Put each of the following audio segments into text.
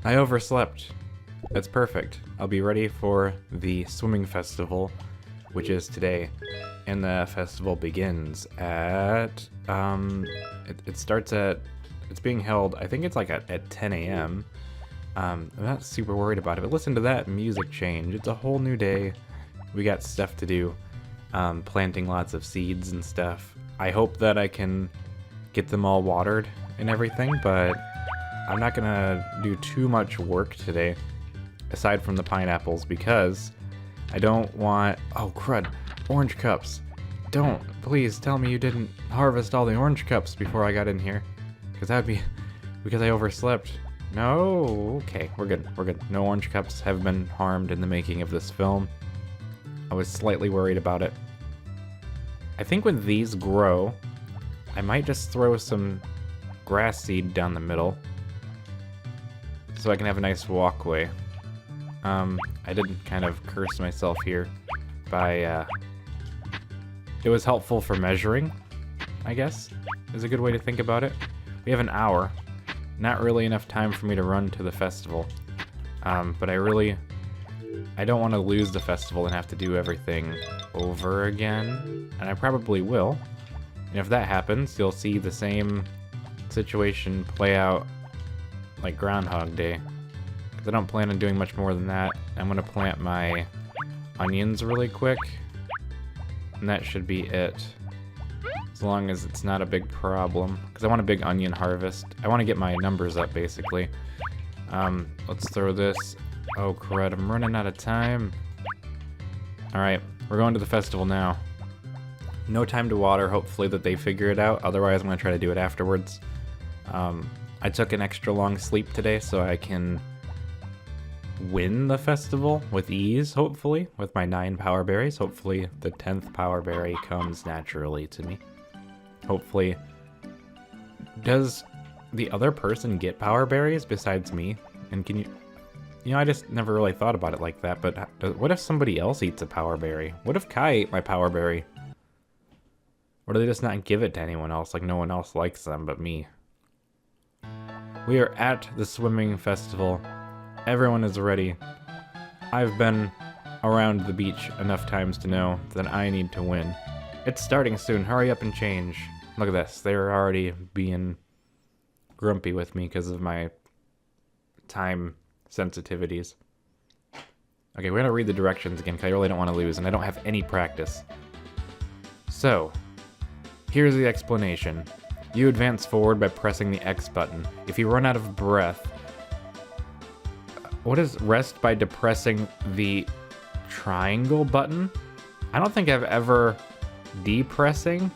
I overslept. That's perfect. I'll be ready for the swimming festival, which is today. And the festival begins at, it starts at, it's being held, I think it's like at 10 a.m. I'm not super worried about it, but listen to that music change. It's a whole new day. We got stuff to do, planting lots of seeds and stuff. I hope that I can get them all watered and everything, but I'm not gonna do too much work today, aside from the pineapples, because I don't want... Oh, crud. Orange cups. Don't. Please tell me you didn't harvest all the orange cups before I got in here. Because that'd be... Because I overslept. No. Okay, we're good. We're good. No orange cups have been harmed in the making of this film. I was slightly worried about it. I think when these grow, I might just throw some grass seed down the middle so I can have a nice walkway. I did kind of curse myself here by, it was helpful for measuring, I guess, is a good way to think about it. We have an hour. Not really enough time for me to run to the festival. But I don't want to lose the festival and have to do everything over again. And I probably will. And if that happens, you'll see the same situation play out like Groundhog Day. Because I don't plan on doing much more than that. I'm going to plant my onions really quick. And that should be it. As long as it's not a big problem. Because I want a big onion harvest. I want to get my numbers up, basically. Let's throw this. Oh, crud. I'm running out of time. Alright, we're going to the festival now. No time to water. Hopefully that they figure it out. Otherwise, I'm going to try to do it afterwards. I took an extra long sleep today so I can win the festival with ease, hopefully, with my 9 power berries. Hopefully the 10th power berry comes naturally to me. Hopefully. Does the other person get power berries besides me? And can you... You know, I just never really thought about it like that, but what if somebody else eats a power berry? What if Kai ate my power berry? Or do they just not give it to anyone else, like no one else likes them but me? We are at the swimming festival. Everyone is ready. I've been around the beach enough times to know that I need to win. It's starting soon. Hurry up and change. Look at this. They're already being grumpy with me because of my time sensitivities. Okay, we're gonna read the directions again because I really don't want to lose and I don't have any practice. So, here's the explanation. You advance forward by pressing the X button. If you run out of breath... What is rest by depressing the triangle button? I don't think I've ever... Depressing?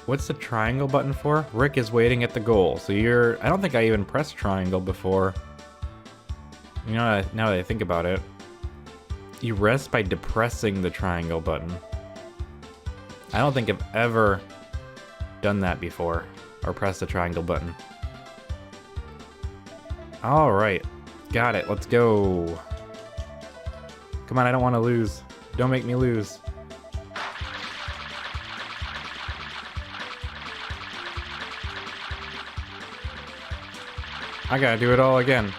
What's the triangle button for? Rick is waiting at the goal. So you're... I don't think I even pressed triangle before. You know, now that I think about it. You rest by depressing the triangle button. I don't think I've ever done that before. Or pressed the triangle button. Alright. Got it. Let's go. Come on, I don't want to lose. Don't make me lose. I gotta do it all again.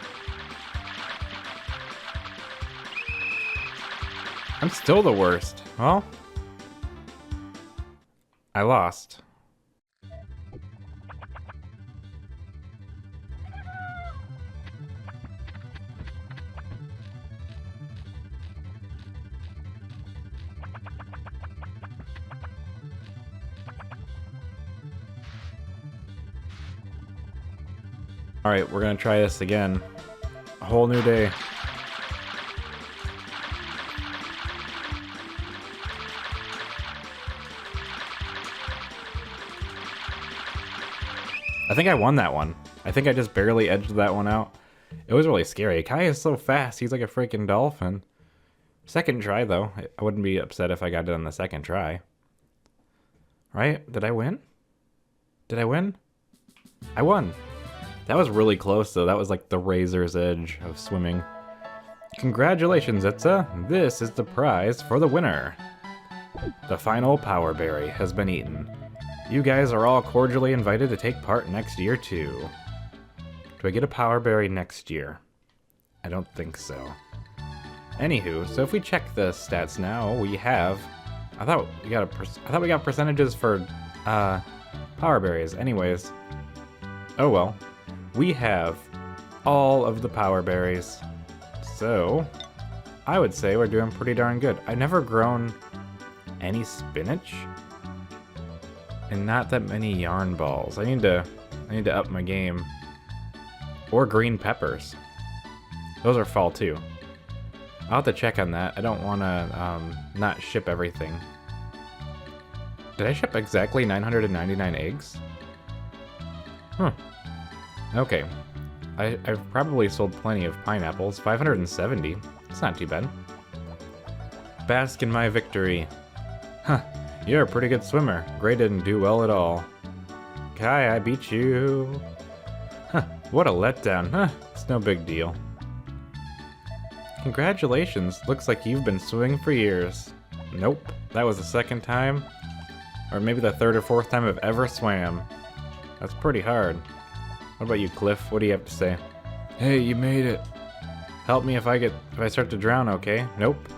I'm still the worst. Well, I lost. Alright, we're gonna try this again. A whole new day. I think I won that one. I think I just barely edged that one out. It was really scary. Kai is so fast. He's like a freaking dolphin. Second try, though. I wouldn't be upset if I got it on the second try. Right? Did I win? Did I win? I won. That was really close, though. That was like the razor's edge of swimming. Congratulations, Etsa. This is the prize for the winner. The final power berry has been eaten. You guys are all cordially invited to take part next year, too. Do I get a power berry next year? I don't think so. Anywho, so if we check the stats now, we have... I thought we got percentages for power berries. Anyways, oh well. We have all of the power berries. So, I would say we're doing pretty darn good. I've never grown any spinach and not that many yarn balls. I need to up my game. Or green peppers. Those are fall too. I'll have to check on that. I don't want to not ship everything. Did I ship exactly 999 eggs? Huh. Okay. I've probably sold plenty of pineapples. 570. It's not too bad. Bask in my victory. Huh. You're a pretty good swimmer. Gray didn't do well at all. Kai, I beat you. Huh. What a letdown. Huh. It's no big deal. Congratulations. Looks like you've been swimming for years. Nope. That was the second time. Or maybe the third or fourth time I've ever swam. That's pretty hard. What about you, Cliff? What do you have to say? Hey, you made it. Help me if I start to drown, okay? Nope.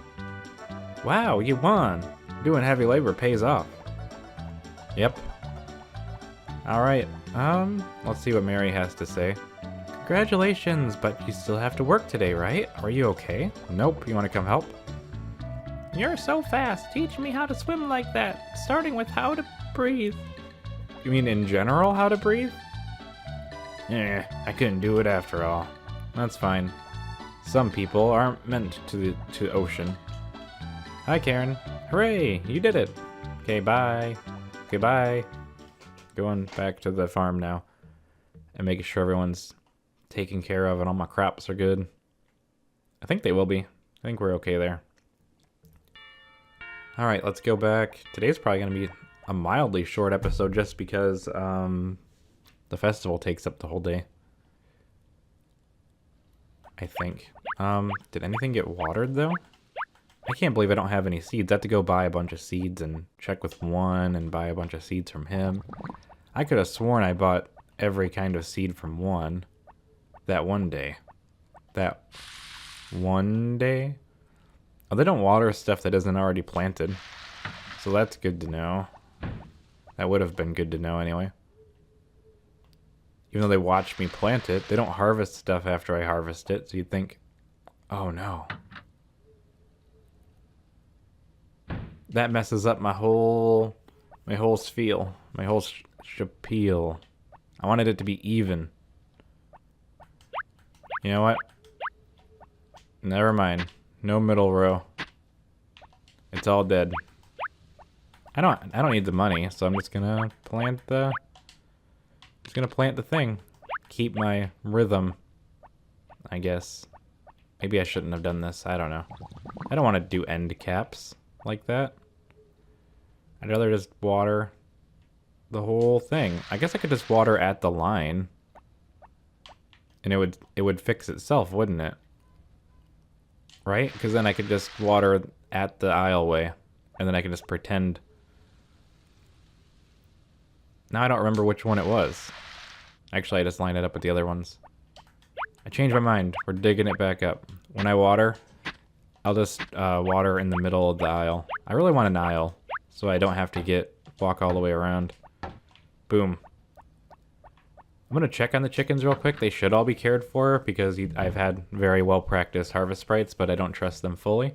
Wow, you won. Doing heavy labor pays off. Yep. Alright, let's see what Mary has to say. Congratulations, but you still have to work today, right? Are you okay? Nope, you want to come help? You're so fast. Teach me how to swim like that, starting with how to breathe. You mean in general how to breathe? I couldn't do it after all. That's fine. Some people aren't meant to the ocean. Hi, Karen. Hooray, you did it. Okay, bye. Goodbye. Going back to the farm now and making sure everyone's taken care of and all my crops are good. I think they will be. I think we're okay there. Alright, let's go back. Today's probably going to be a mildly short episode just because the festival takes up the whole day. I think. Did anything get watered though? I can't believe I don't have any seeds. I have to go buy a bunch of seeds and check with one and buy a bunch of seeds from him. I could have sworn I bought every kind of seed from one. That one day. That one day? Oh, they don't water stuff that isn't already planted. So that's good to know. That would have been good to know anyway. Even though they watch me plant it, they don't harvest stuff after I harvest it, so you'd think, oh no. That messes up my whole spiel, my whole spiel. I wanted it to be even. You know what? Never mind. No middle row. It's all dead. I don't need the money, so I'm just gonna plant the thing. Keep my rhythm, I guess. Maybe I shouldn't have done this. I don't know. I don't want to do end caps like that. I'd rather just water the whole thing. I guess I could just water at the line. And it would fix itself, wouldn't it? Right? Because then I could just water at the aisleway. And then I can just pretend. Now I don't remember which one it was. Actually, I just lined it up with the other ones. I changed my mind. We're digging it back up. When I water, I'll just water in the middle of the aisle. I really want an aisle, so I don't have to walk all the way around. Boom. I'm going to check on the chickens real quick. They should all be cared for because I've had very well practiced harvest sprites, but I don't trust them fully.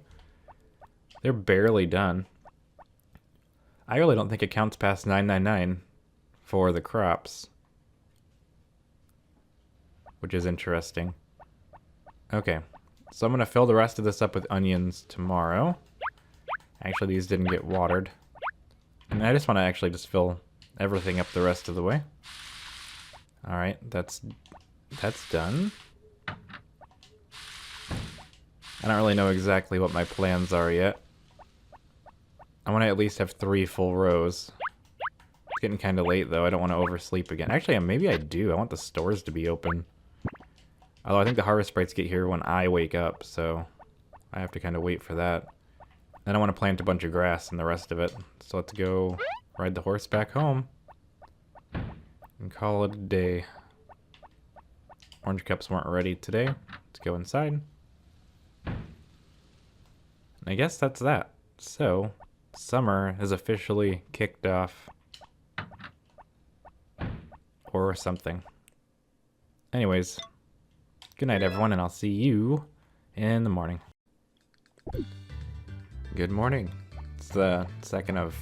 They're barely done. I really don't think it counts past 999 for the crops, which is interesting. Okay, so I'm going to fill the rest of this up with onions tomorrow. Actually, these didn't get watered. And I just want to actually just fill everything up the rest of the way. Alright, that's done. I don't really know exactly what my plans are yet. I want to at least have 3 full rows. It's getting kind of late, though. I don't want to oversleep again. Actually, maybe I do. I want the stores to be open. Although I think the harvest sprites get here when I wake up, so I have to kind of wait for that. Then I want to plant a bunch of grass and the rest of it. So let's go ride the horse back home and call it a day. Orange cups weren't ready today. Let's go inside. And I guess that's that. So, summer is officially kicked off. Or something. Anyways, good night everyone, and I'll see you in the morning. Good morning. It's the 2nd of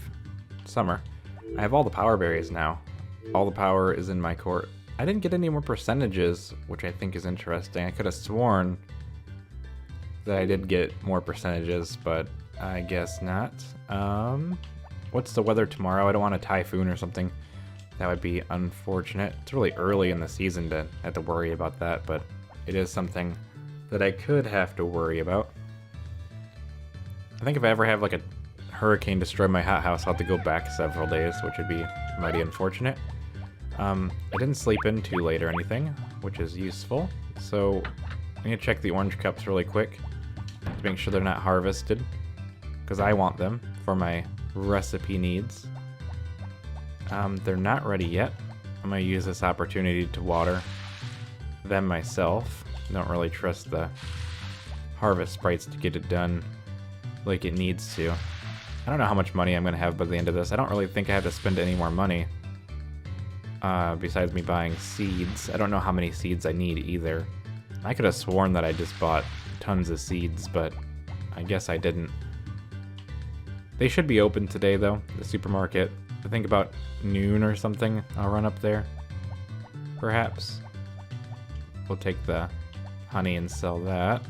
summer. I have all the power berries now. All the power is in my court. I didn't get any more percentages, which I think is interesting. I could have sworn that I did get more percentages, but I guess not. What's the weather tomorrow? I don't want a typhoon or something. That would be unfortunate. It's really early in the season to have to worry about that, but it is something that I could have to worry about. I think if I ever have like a hurricane destroy my hothouse, I'll have to go back several days, which would be mighty unfortunate. I didn't sleep in too late or anything, which is useful. So I need to check the orange cups really quick to make sure they're not harvested, because I want them for my recipe needs. They're not ready yet. I'm going to use this opportunity to water them myself. Don't really trust the harvest sprites to get it done like it needs to. I don't know how much money I'm going to have by the end of this. I don't really think I have to spend any more money. Besides me buying seeds. I don't know how many seeds I need either. I could have sworn that I just bought tons of seeds, but I guess I didn't. They should be open today though, the supermarket. I think about noon or something, I'll run up there. Perhaps. We'll take the honey and sell that.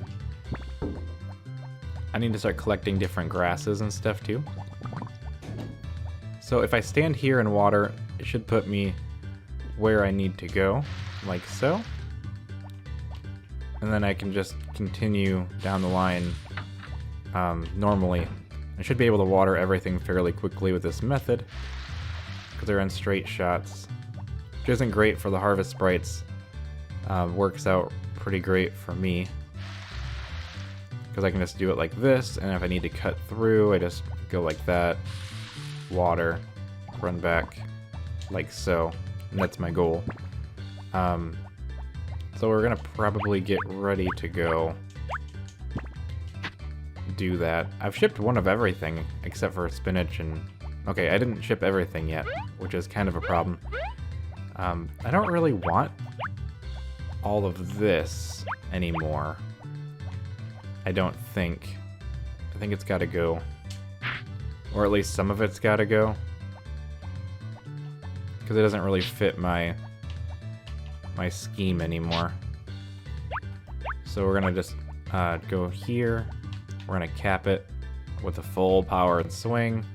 I need to start collecting different grasses and stuff too. So if I stand here and water, it should put me where I need to go, like so. And then I can just continue down the line normally. I should be able to water everything fairly quickly with this method, because they're in straight shots, which isn't great for the harvest sprites. Works out pretty great for me, because I can just do it like this, and if I need to cut through, I just go like that, water, run back, like so, and that's my goal. So we're gonna probably get ready to go do that. I've shipped one of everything except for spinach and... Okay, I didn't ship everything yet, which is kind of a problem. I don't really want all of this anymore. I don't think. I think it's gotta go. Or at least some of it's gotta go. Because it doesn't really fit my scheme anymore. So we're gonna just go here. We're gonna cap it with a full powered swing.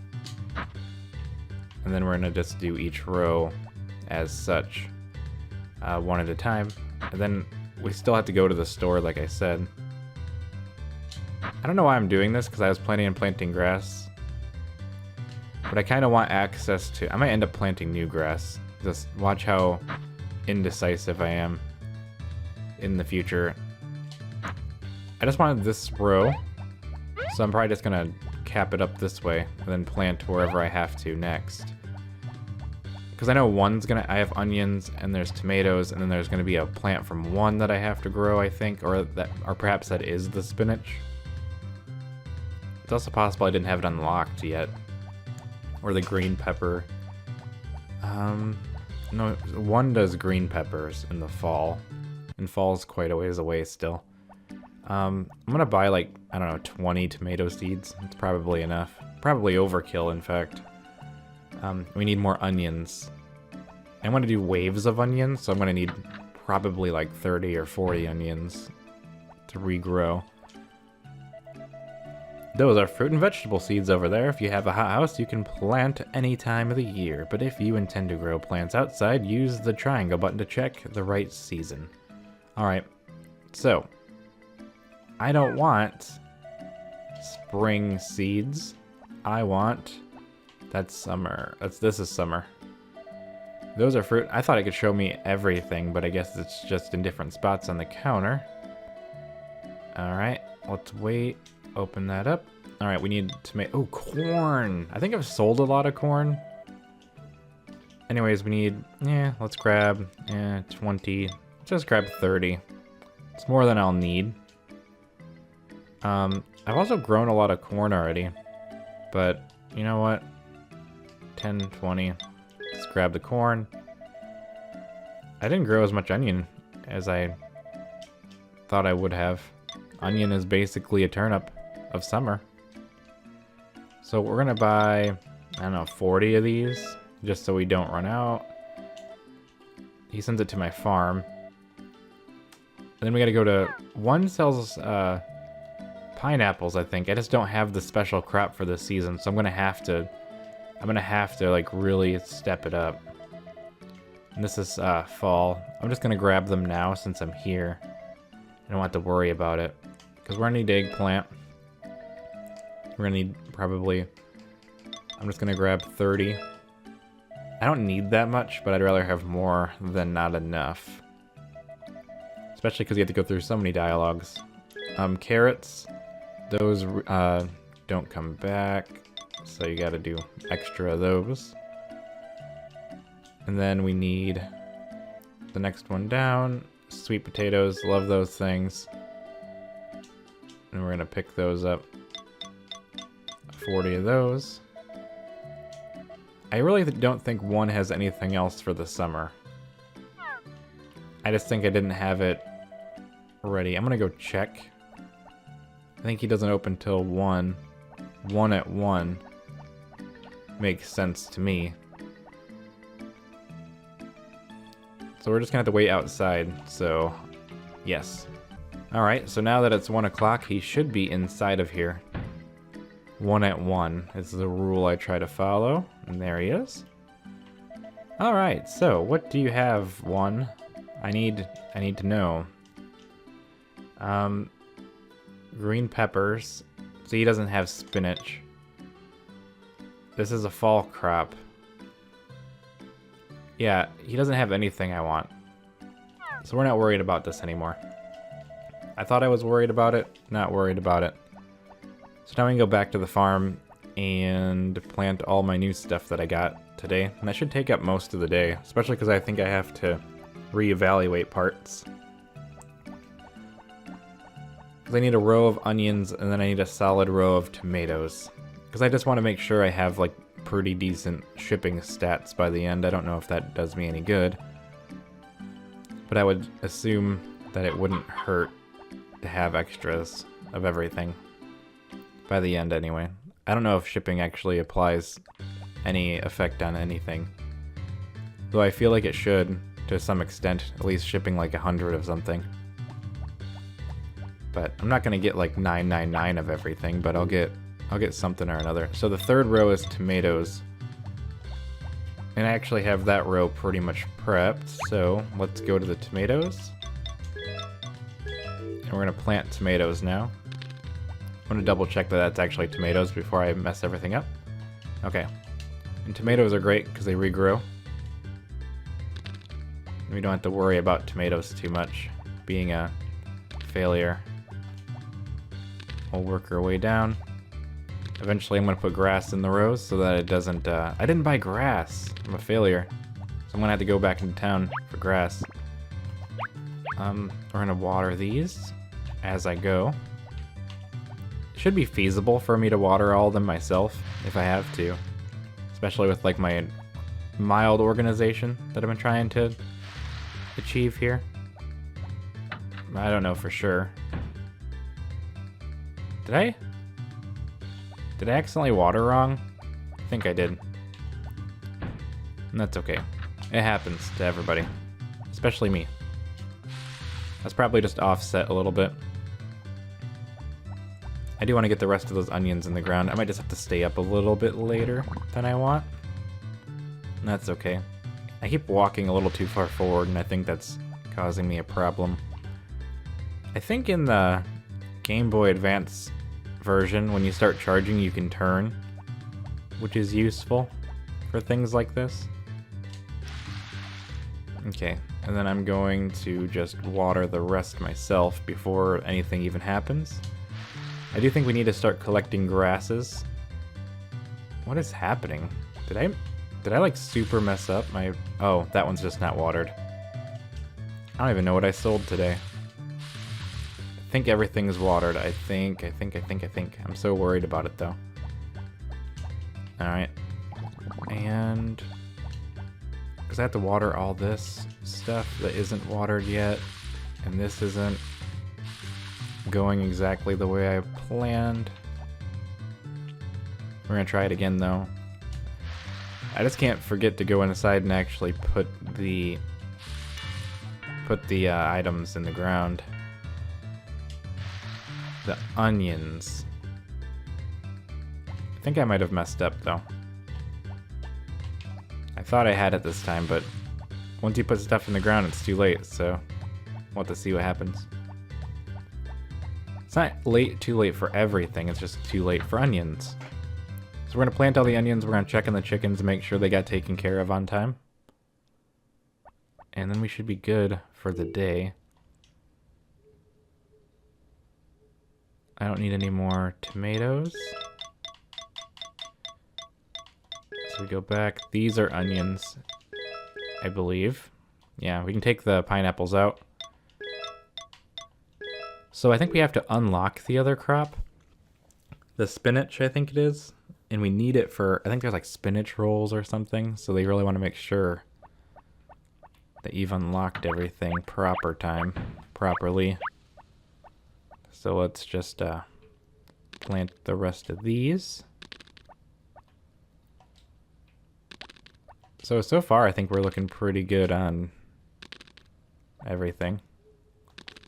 And then we're gonna just do each row as such, one at a time. And then we still have to go to the store, like I said. I don't know why I'm doing this, because I was planning on planting grass. But I kind of want access to... I might end up planting new grass. Just watch how indecisive I am in the future. I just wanted this row, so I'm probably just gonna cap it up this way and then plant wherever I have to next. Because I know one's gonna... I have onions and there's tomatoes, and then there's gonna be a plant from one that I have to grow, I think, or perhaps that is the spinach. It's also possible I didn't have it unlocked yet. Or the green pepper. No, one does green peppers in the fall. And fall's quite a ways away still. I'm gonna buy like, I don't know, 20 tomato seeds. It's probably enough. Probably overkill, in fact. We need more onions. I want to do waves of onions, so I'm gonna need probably like 30 or 40 onions to regrow. Those are fruit and vegetable seeds over there. If you have a hothouse, you can plant any time of the year. But if you intend to grow plants outside, use the triangle button to check the right season. Alright, so I don't want spring seeds. I want... That's summer. This is summer. Those are fruit. I thought it could show me everything, but I guess it's just in different spots on the counter. Alright, let's wait. Open that up. Alright, we need to make... Oh, corn! I think I've sold a lot of corn. Anyways, we need... Yeah, let's grab 20 Let's just grab 30. It's more than I'll need. I've also grown a lot of corn already. But, you know what? 10, 20. Let's grab the corn. I didn't grow as much onion as I thought I would have. Onion is basically a turnip of summer. So we're gonna buy, I don't know, 40 of these, just so we don't run out. He sends it to my farm. And then we gotta go to, one sells pineapples, I think. I just don't have the special crop for this season, so I'm gonna have to like really step it up. And this is fall. I'm just gonna grab them now since I'm here. I don't have to worry about it. Because we're gonna need eggplant. We're gonna need probably, I'm just gonna grab 30. I don't need that much, but I'd rather have more than not enough. Especially because you have to go through so many dialogues. Carrots, those don't come back, so you gotta do extra of those. And then we need the next one down, sweet potatoes, love those things. And we're gonna pick those up. 40 of those. I really don't think one has anything else for the summer. I just think I didn't have it ready. I'm gonna go check. I think he doesn't open till 1. 1 at 1 makes sense to me. So we're just gonna have to wait outside, so yes. Alright, so now that it's 1 o'clock, he should be inside of here. 1 at 1 is the rule I try to follow, and there he is. Alright, so what do you have, 1? I need to know. Green peppers. So he doesn't have spinach. This is a fall crop. Yeah, he doesn't have anything I want. So we're not worried about this anymore. I thought I was worried about it, not worried about it. So now we can go back to the farm and plant all my new stuff that I got today. And that should take up most of the day, especially because I think I have to reevaluate parts. Because I need a row of onions and then I need a solid row of tomatoes. Because I just want to make sure I have like pretty decent shipping stats by the end. I don't know if that does me any good. But I would assume that it wouldn't hurt to have extras of everything. By the end anyway. I don't know if shipping actually applies any effect on anything. Though I feel like it should, to some extent, at least shipping like 100 of something. But I'm not gonna get like 999 of everything, but I'll get something or another. So the third row is tomatoes. And I actually have that row pretty much prepped, so let's go to the tomatoes. And we're gonna plant tomatoes now. I'm gonna double check that that's actually tomatoes before I mess everything up. Okay. And tomatoes are great because they regrow. We don't have to worry about tomatoes too much being a failure. We'll work our way down. Eventually I'm gonna put grass in the rows so that it doesn't, I didn't buy grass. I'm a failure. So I'm gonna have to go back into town for grass. We're gonna water these as I go. It should be feasible for me to water all of them myself if I have to. Especially with like my mild organization that I've been trying to achieve here. I don't know for sure. Did I accidentally water wrong? I think I did. And that's okay. It happens to everybody. Especially me. That's probably just offset a little bit. I do want to get the rest of those onions in the ground. I might just have to stay up a little bit later than I want. And that's okay. I keep walking a little too far forward, and I think that's causing me a problem. I think in the Game Boy Advance version, when you start charging, you can turn, which is useful for things like this. Okay, and then I'm going to just water the rest myself before anything even happens. I do think we need to start collecting grasses. What is happening? Did I like super mess up my... Oh, that one's just not watered. I don't even know what I sold today. I think everything's watered. I think. I'm so worried about it, though. Alright. And... because I have to water all this stuff that isn't watered yet. And this isn't going exactly the way I planned. We're gonna try it again, though. I just can't forget to go inside and actually put the items in the ground. The onions. I think I might have messed up, though. I thought I had it this time, but once you put stuff in the ground, it's too late, so we'll have to see what happens. It's not too late for everything, it's just too late for onions. So we're gonna plant all the onions, we're gonna check on the chickens to make sure they got taken care of on time. And then we should be good for the day. I don't need any more tomatoes. So we go back. These are onions, I believe. Yeah, we can take the pineapples out. So I think we have to unlock the other crop. The spinach, I think it is. And we need it for, I think there's like spinach rolls or something. So they really want to make sure that you've unlocked everything properly. So let's just plant the rest of these. So far I think we're looking pretty good on everything.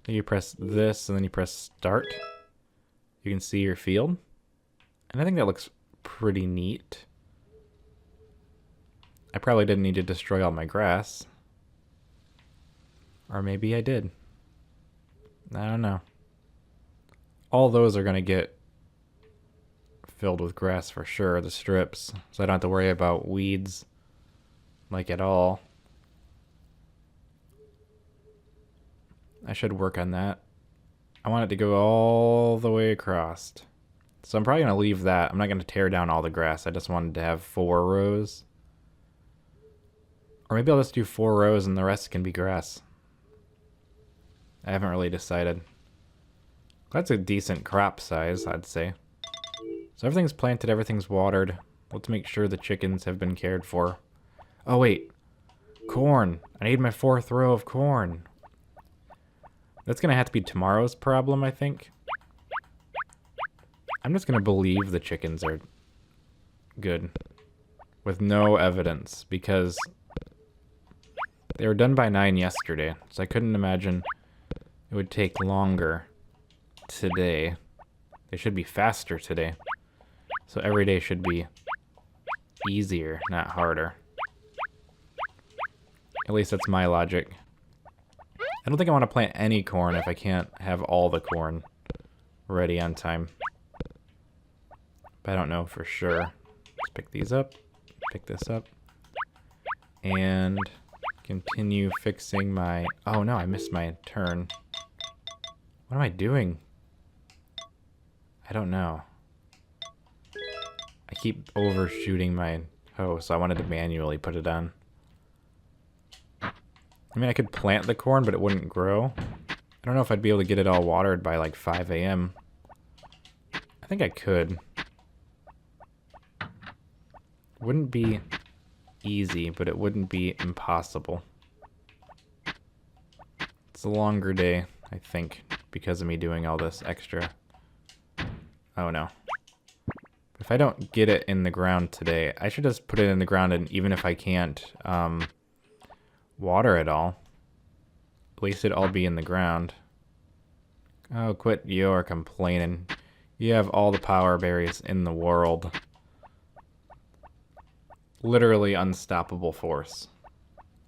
You press this and then you press start. You can see your field. And I think that looks pretty neat. I probably didn't need to destroy all my grass. Or maybe I did. I don't know. All those are going to get filled with grass for sure, the strips. So I don't have to worry about weeds, like at all. I should work on that. I want it to go all the way across. So I'm probably going to leave that. I'm not going to tear down all the grass. I just wanted to have 4 rows. Or maybe I'll just do 4 rows and the rest can be grass. I haven't really decided. That's a decent crop size, I'd say. So everything's planted, everything's watered. Let's make sure the chickens have been cared for. Oh wait, corn. I need my 4th row of corn. That's gonna have to be tomorrow's problem, I think. I'm just gonna believe the chickens are good. With no evidence, because they were done by 9 yesterday. So I couldn't imagine it would take longer today. They should be faster today. So every day should be easier, not harder. At least that's my logic. I don't think I want to plant any corn if I can't have all the corn ready on time. But I don't know for sure. Let's pick these up, pick this up, and continue fixing my... Oh no, I missed my turn. What am I doing? I don't know. I keep overshooting my hoe, so I wanted to manually put it on. I mean, I could plant the corn, but it wouldn't grow. I don't know if I'd be able to get it all watered by like 5 a.m. I think I could. Wouldn't be easy, but it wouldn't be impossible. It's a longer day, I think, because of me doing all this extra. Oh no. If I don't get it in the ground today, I should just put it in the ground, and even if I can't water it all, at least it'll all be in the ground. Oh, quit your complaining. You have all the power berries in the world. Literally unstoppable force.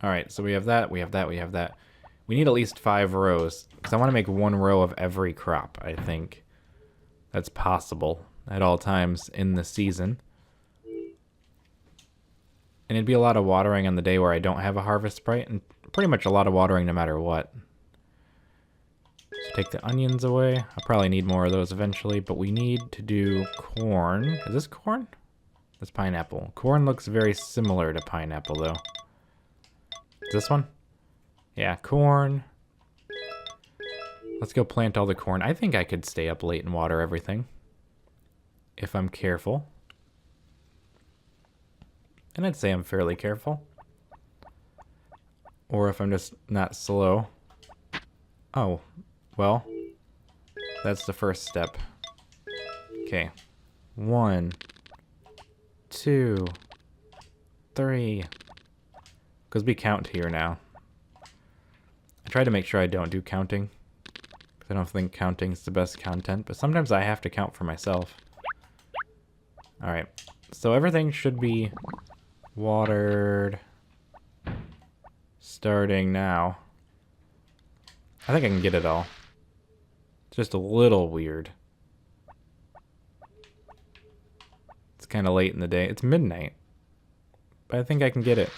Alright, so we have that, we have that, we have that. We need at least 5 rows, because I want to make 1 row of every crop, I think. That's possible at all times in the season. And it'd be a lot of watering on the day where I don't have a harvest sprite, and pretty much a lot of watering no matter what. So take the onions away. I'll probably need more of those eventually, but we need to do corn. Is this corn? That's pineapple. Corn looks very similar to pineapple, though. Is this one? Yeah, corn. Let's go plant all the corn. I think I could stay up late and water everything. If I'm careful. And I'd say I'm fairly careful. Or if I'm just not slow. Oh, well, that's the first step. Okay. 1, 2, 3. Because we count here now. I try to make sure I don't do counting. Because I don't think counting is the best content. But sometimes I have to count for myself. Alright. So everything should be watered starting now. I think I can get it all. It's just a little weird. It's kind of late in the day. It's midnight. But I think I can get it.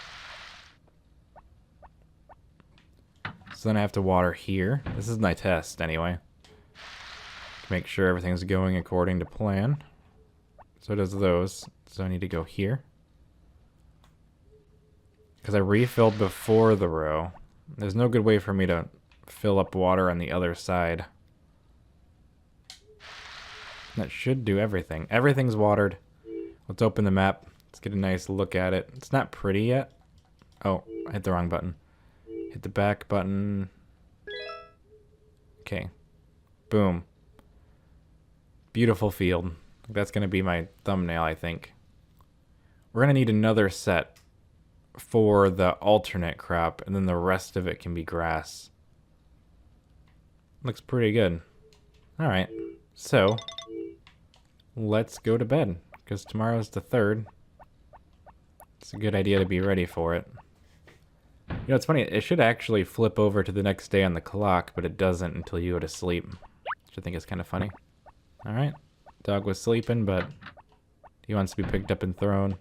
So then I have to water here. This is my test anyway. To make sure everything's going according to plan. So does those. So I need to go here. Because I refilled before the row. There's no good way for me to fill up water on the other side. That should do everything. Everything's watered. Let's open the map. Let's get a nice look at it. It's not pretty yet. Oh, I hit the wrong button. Hit the back button. Okay. Boom. Beautiful field. That's going to be my thumbnail, I think. We're going to need another set for the alternate crop, and then the rest of it can be grass. Looks pretty good. Alright, so let's go to bed, because tomorrow's the 3rd. It's a good idea to be ready for it. You know, it's funny, it should actually flip over to the next day on the clock, but it doesn't until you go to sleep, which I think is kind of funny. Alright, dog was sleeping, but he wants to be picked up and thrown.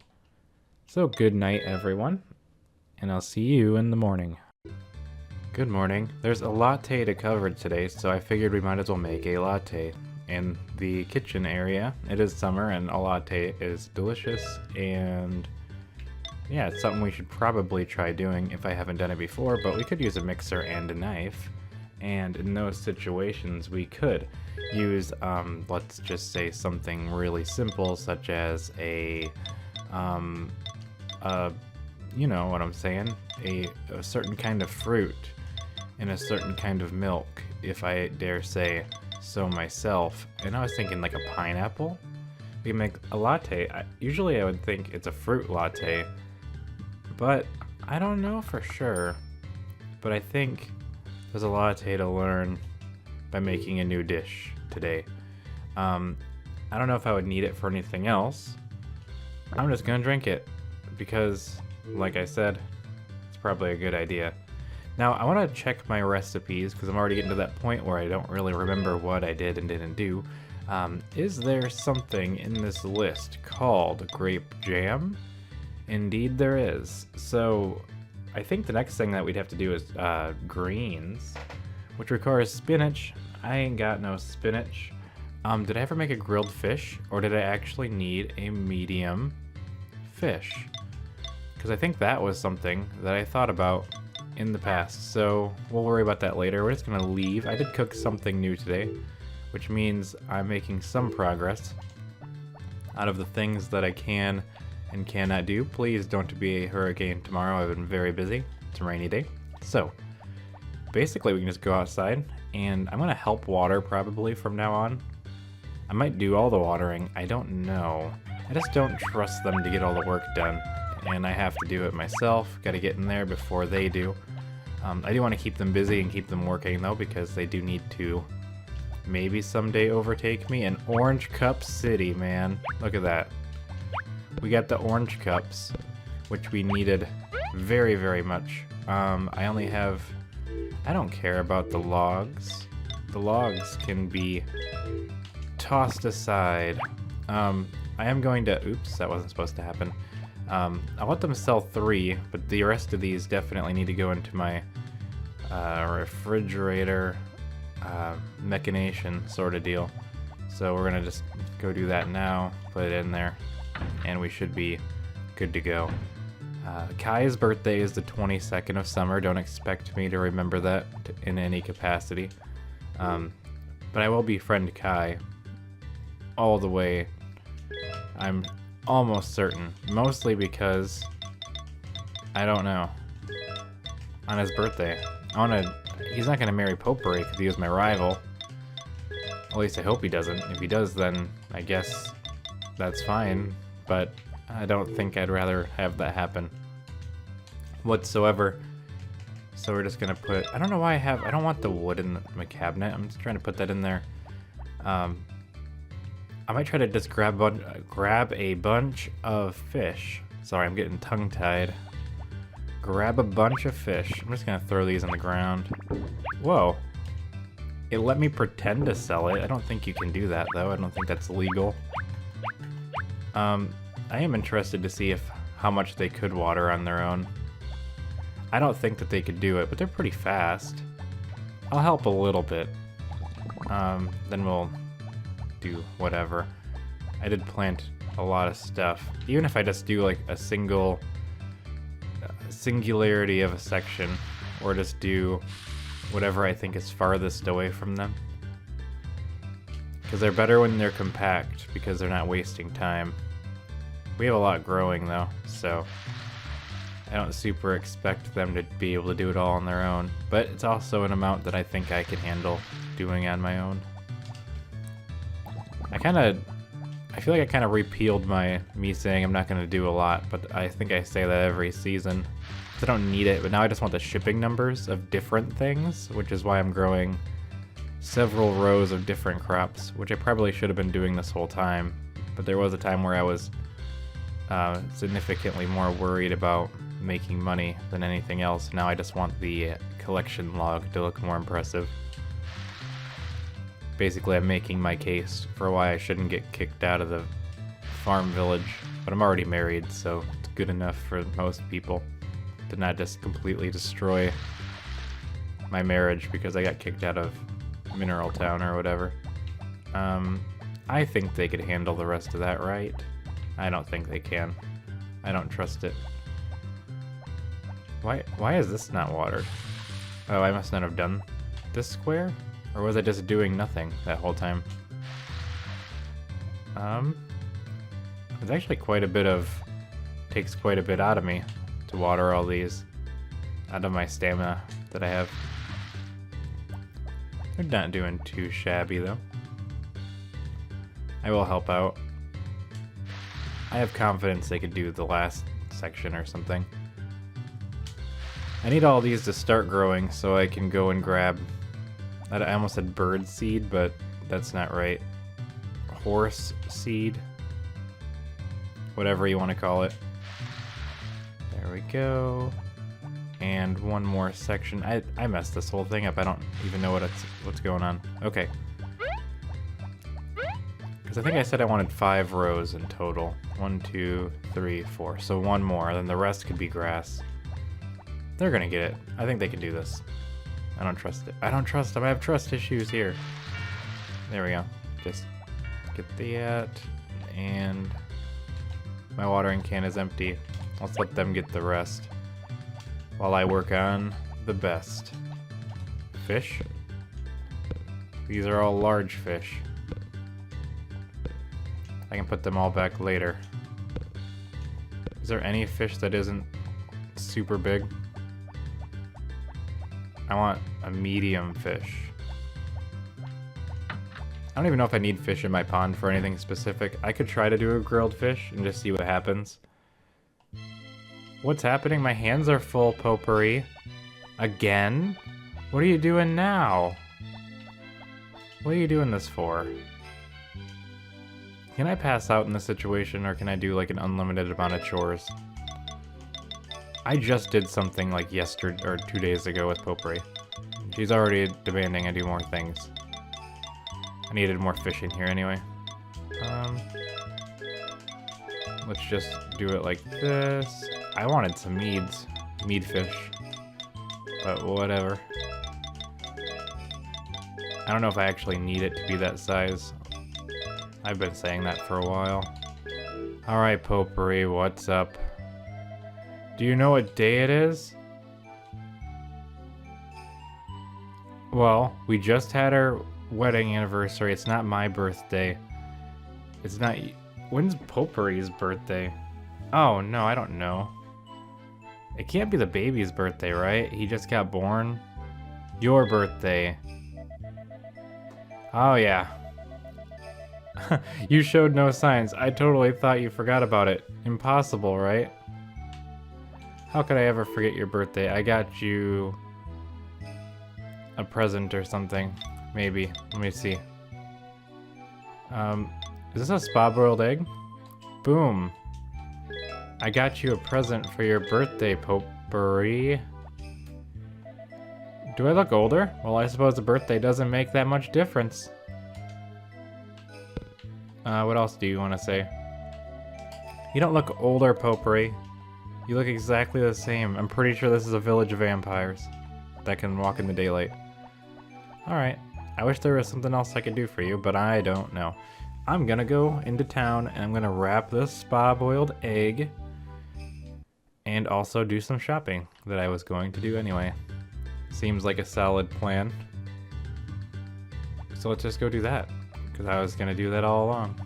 So good night, everyone, and I'll see you in the morning. Good morning. There's a latte to cover today, so I figured we might as well make a latte. In the kitchen area, it is summer, and a latte is delicious, and yeah, it's something we should probably try doing if I haven't done it before, but we could use a mixer and a knife, and in those situations we could use, let's just say something really simple, such as you know what I'm saying, a certain kind of fruit and a certain kind of milk, if I dare say so myself. And I was thinking like a pineapple. We can make a latte. Usually I would think it's a fruit latte, but I don't know for sure. But I think there's a latte to learn by making a new dish today. I don't know if I would need it for anything else. I'm just gonna drink it because, like I said, it's probably a good idea. Now, I want to check my recipes because I'm already getting to that point where I don't really remember what I did and didn't do. Is there something in this list called grape jam? Indeed there is. So I think the next thing that we'd have to do is greens, which requires spinach. I ain't got no spinach. Did I ever make a grilled fish, or did I actually need a medium fish? Because I think that was something that I thought about in the past, so we'll worry about that later. We're just gonna leave. I did cook something new today, which means I'm making some progress out of the things that I can and cannot do. Please don't be a hurricane tomorrow. I've been very busy. It's a rainy day. So basically we can just go outside, and I'm gonna help water probably from now on. I might do all the watering. I don't know. I just don't trust them to get all the work done, and I have to do it myself. Gotta get in there before they do. I do want to keep them busy and keep them working though, because they do need to maybe someday overtake me. And Orange Cup City, man. Look at that. We got the orange cups, which we needed very, very much. I only have... I don't care about the logs. The logs can be tossed aside. I am going to... Oops, that wasn't supposed to happen. I'll let them sell 3, but the rest of these definitely need to go into my refrigerator mechanation sort of deal. So we're gonna just go do that now, put it in there, and we should be good to go. Kai's birthday is the 22nd of summer. Don't expect me to remember that in any capacity. But I will befriend Kai all the way. I'm almost certain. Mostly because, I don't know. On his birthday. He's not gonna marry Potpourri because he was my rival. At least I hope he doesn't. If he does, then I guess that's fine. But I don't think I'd rather have that happen whatsoever. So we're just gonna put, I don't know why I don't want the wood in my cabinet. I'm just trying to put that in there. I might try to just grab a bunch of fish. Sorry, I'm getting tongue-tied. Grab a bunch of fish. I'm just gonna throw these on the ground. Whoa. It let me pretend to sell it. I don't think you can do that, though. I don't think that's legal. I am interested to see how much they could water on their own. I don't think that they could do it, but they're pretty fast. I'll help a little bit. Then we'll do whatever. I did plant a lot of stuff. Even if I just do like a singularity of a section, or just do whatever I think is farthest away from them. Because they're better when they're compact, because they're not wasting time. We have a lot growing though, so I don't super expect them to be able to do it all on their own, but it's also an amount that I think I can handle doing on my own. I feel like I kind of repealed me saying I'm not going to do a lot, but I think I say that every season. I don't need it, but now I just want the shipping numbers of different things, which is why I'm growing several rows of different crops, which I probably should have been doing this whole time, but there was a time where I was significantly more worried about making money than anything else. Now I just want the collection log to look more impressive. Basically, I'm making my case for why I shouldn't get kicked out of the farm village, but I'm already married, so it's good enough for most people to not just completely destroy my marriage because I got kicked out of Mineral Town or whatever. I think they could handle the rest of that, right? I don't think they can. I don't trust it. Why is this not watered? Oh, I must not have done this square? Or was I just doing nothing that whole time? It's actually takes quite a bit out of me to water all these. Out of my stamina that I have. They're not doing too shabby though. I will help out. I have confidence they could do the last section or something. I need all these to start growing so I can go and grab... I almost said bird seed, but that's not right. Horse seed. Whatever you want to call it. There we go. And one more section. I messed this whole thing up. I don't even know what's going on. Okay. Because I think I said I wanted 5 rows in total. 1, 2, 3, 4. So one more, then the rest could be grass. They're gonna get it. I think they can do this. I don't trust it. I don't trust them. I have trust issues here. There we go. Just get that. And my watering can is empty. Let's let them get the rest while I work on the best. Fish? These are all large fish. I can put them all back later. Is there any fish that isn't super big? I want a medium fish. I don't even know if I need fish in my pond for anything specific. I could try to do a grilled fish and just see what happens. What's happening? My hands are full, Potpourri. Again? What are you doing now? What are you doing this for? Can I pass out in this situation, or can I do like an unlimited amount of chores? I just did something like yesterday or 2 days ago with Potpourri. She's already demanding I do more things. I needed more fish in here anyway. Let's just do it like this. I wanted some mead fish, but whatever. I don't know if I actually need it to be that size. I've been saying that for a while. Alright, Potpourri, what's up? Do you know what day it is? Well, we just had our wedding anniversary. It's not my birthday. It's not... When's Potpourri's birthday? Oh, no, I don't know. It can't be the baby's birthday, right? He just got born. Your birthday. Oh, yeah. You showed no signs. I totally thought you forgot about it. Impossible, right? How could I ever forget your birthday? I got you a present or something. Maybe. Let me see. Is this a spa-boiled egg? Boom. I got you a present for your birthday, Potpourri. Do I look older? Well, I suppose a birthday doesn't make that much difference. What else do you want to say? You don't look older, Potpourri. You look exactly the same. I'm pretty sure this is a village of vampires that can walk in the daylight. Alright. I wish there was something else I could do for you, but I don't know. I'm gonna go into town and I'm gonna wrap this spa-boiled egg and also do some shopping that I was going to do anyway. Seems like a solid plan. So let's just go do that, because I was gonna do that all along.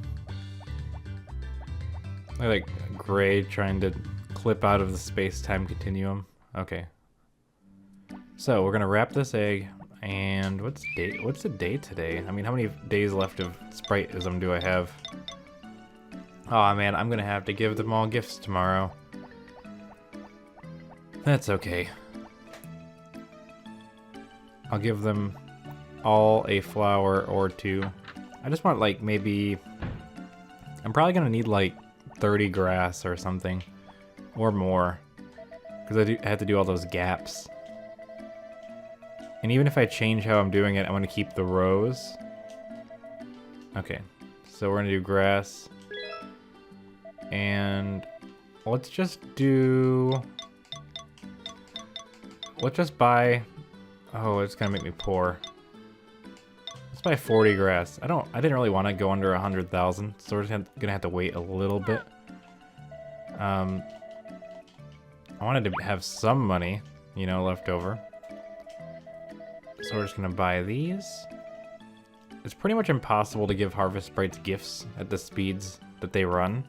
I like Gray trying to clip out of the space-time continuum. Okay. So we're gonna wrap this egg, and what's the date today? I mean, how many days left of Spritism do I have? Aw, man, I'm gonna have to give them all gifts tomorrow. That's okay. I'll give them all a flower or two. I just want, like, maybe... I'm probably gonna need, like, 30 grass or something. Or more. Because I have to do all those gaps. And even if I change how I'm doing it, I want to keep the rows. Okay. So we're gonna do grass. And... let's just do... let's just buy... oh, it's gonna make me poor. Let's buy 40 grass. I didn't really want to go under 100,000, so we're just gonna have to wait a little bit. I wanted to have some money, you know, left over. So we're just gonna buy these. It's pretty much impossible to give Harvest Sprites gifts at the speeds that they run,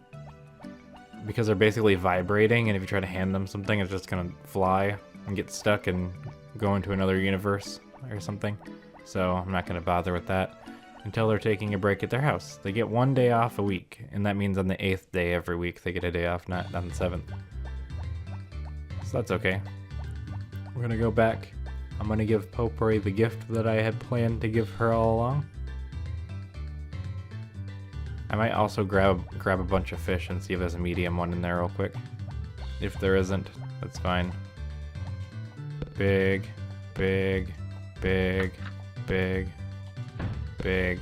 because they're basically vibrating, and if you try to hand them something, it's just gonna fly and get stuck and go into another universe or something. So I'm not gonna bother with that until they're taking a break at their house. They get 1 day off a week, and that means on the 8th day every week they get a day off, not on the 7th. So that's okay. We're gonna go back. I'm gonna give Potpourri the gift that I had planned to give her all along. I might also grab a bunch of fish and see if there's a medium one in there real quick. If there isn't, that's fine. Big, big, big, big, big,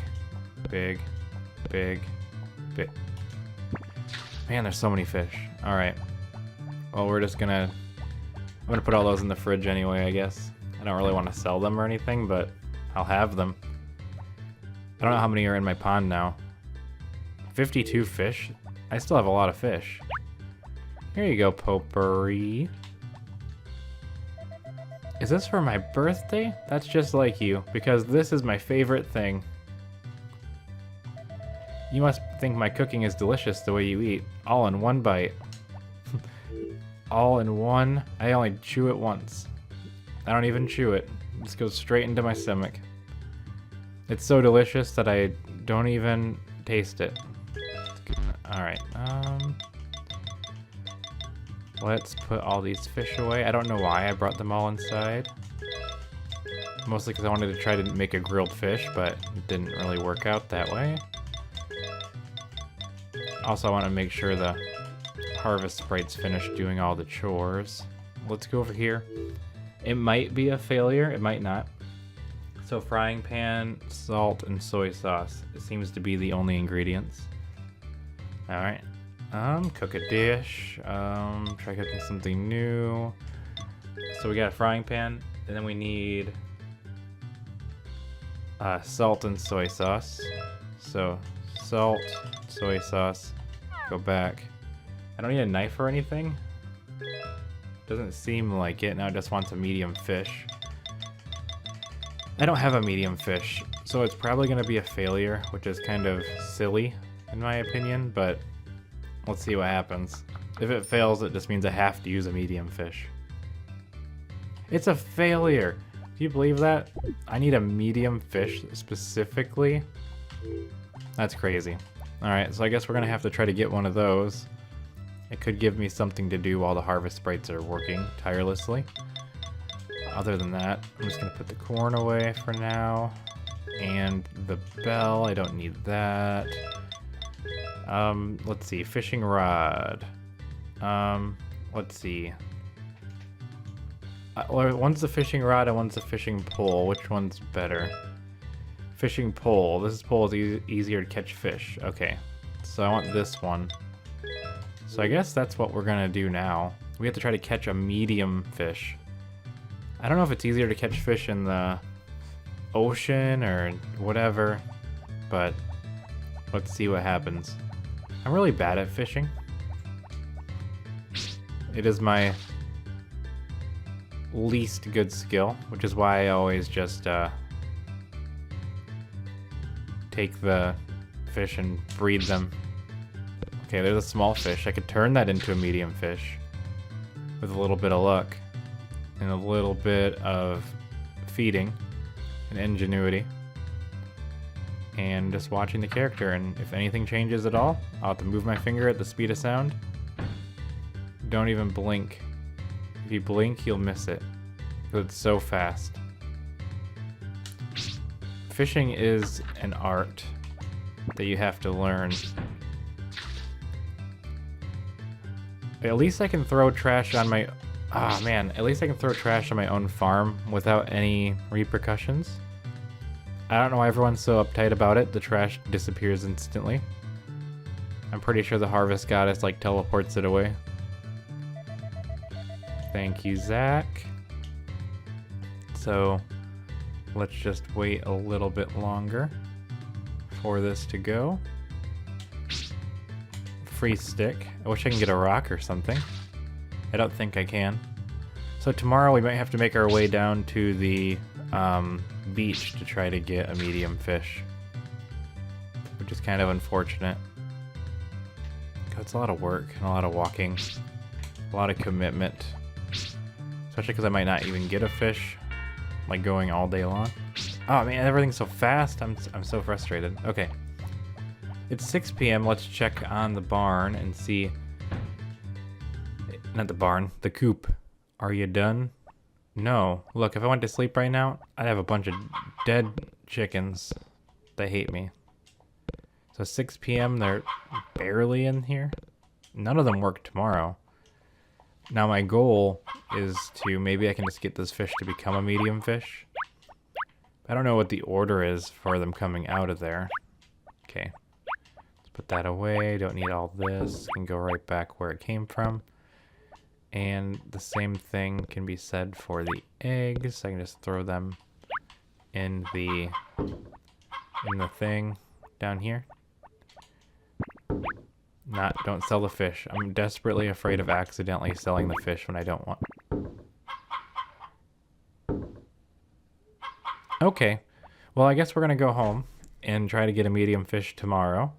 big, big, big. Man, there's so many fish. Alright. Well, we're just gonna... I'm gonna put all those in the fridge anyway, I guess. I don't really want to sell them or anything, but I'll have them. I don't know how many are in my pond now. 52 fish? I still have a lot of fish. Here you go, Potpourri. Is this for my birthday? That's just like you, because this is my favorite thing. You must think my cooking is delicious the way you eat, all in one bite. All in one? I only chew it once. I don't even chew it. It just goes straight into my stomach. It's so delicious that I don't even taste it. Alright, let's put all these fish away. I don't know why I brought them all inside. Mostly because I wanted to try to make a grilled fish, but it didn't really work out that way. Also, I want to make sure the Harvest Sprite's finished doing all the chores. Let's go over here. It might be a failure, it might not. So frying pan, salt, and soy sauce. It seems to be the only ingredients. Alright. Cook a dish. Try cooking something new. So we got a frying pan, and then we need salt and soy sauce. So salt, soy sauce, go back. I don't need a knife or anything. Doesn't seem like it. Now it just wants a medium fish. I don't have a medium fish, so it's probably going to be a failure, which is kind of silly in my opinion, but let's see what happens. If it fails, it just means I have to use a medium fish. It's a failure! Do you believe that? I need a medium fish specifically? That's crazy. Alright, so I guess we're going to have to try to get one of those. It could give me something to do while the harvest sprites are working tirelessly. Other than that, I'm just going to put the corn away for now. And the bell, I don't need that. Let's see, fishing rod. Let's see. One's the fishing rod and one's the fishing pole. Which one's better? Fishing pole. This pole is easier to catch fish. Okay, so I want this one. So I guess that's what we're gonna do now. We have to try to catch a medium fish. I don't know if it's easier to catch fish in the ocean or whatever, but let's see what happens. I'm really bad at fishing. It is my least good skill, which is why I always just take the fish and breed them. Okay, there's a small fish. I could turn that into a medium fish with a little bit of luck and a little bit of feeding and ingenuity and just watching the character, and if anything changes at all, I'll have to move my finger at the speed of sound. Don't even blink. If you blink, you'll miss it. It's so fast. Fishing is an art that you have to learn. At least I can throw trash on my... Ah, man. At least I can throw trash on my own farm without any repercussions. I don't know why everyone's so uptight about it. The trash disappears instantly. I'm pretty sure the harvest goddess, like, teleports it away. Thank you, Zach. So, let's just wait a little bit longer for this to go. Free stick. I wish I can get a rock or something. I don't think I can. So tomorrow we might have to make our way down to the beach to try to get a medium fish, which is kind of unfortunate. It's a lot of work and a lot of walking, a lot of commitment, especially because I might not even get a fish, like going all day long. Oh man, everything's so fast. I'm so frustrated. Okay. It's 6 p.m. Let's check on the barn and see. Not the barn, the coop. Are you done? No. Look, if I went to sleep right now, I'd have a bunch of dead chickens that hate me. So 6 p.m. they're barely in here. None of them work tomorrow. Now my goal is to, maybe I can just get this fish to become a medium fish. I don't know what the order is for them coming out of there. Okay. Let's put that away. Don't need all this. Can go right back where it came from. And the same thing can be said for the eggs. I can just throw them in the thing down here. Don't sell the fish. I'm desperately afraid of accidentally selling the fish when I don't want. Okay. Well, I guess we're gonna go home and try to get a medium fish tomorrow,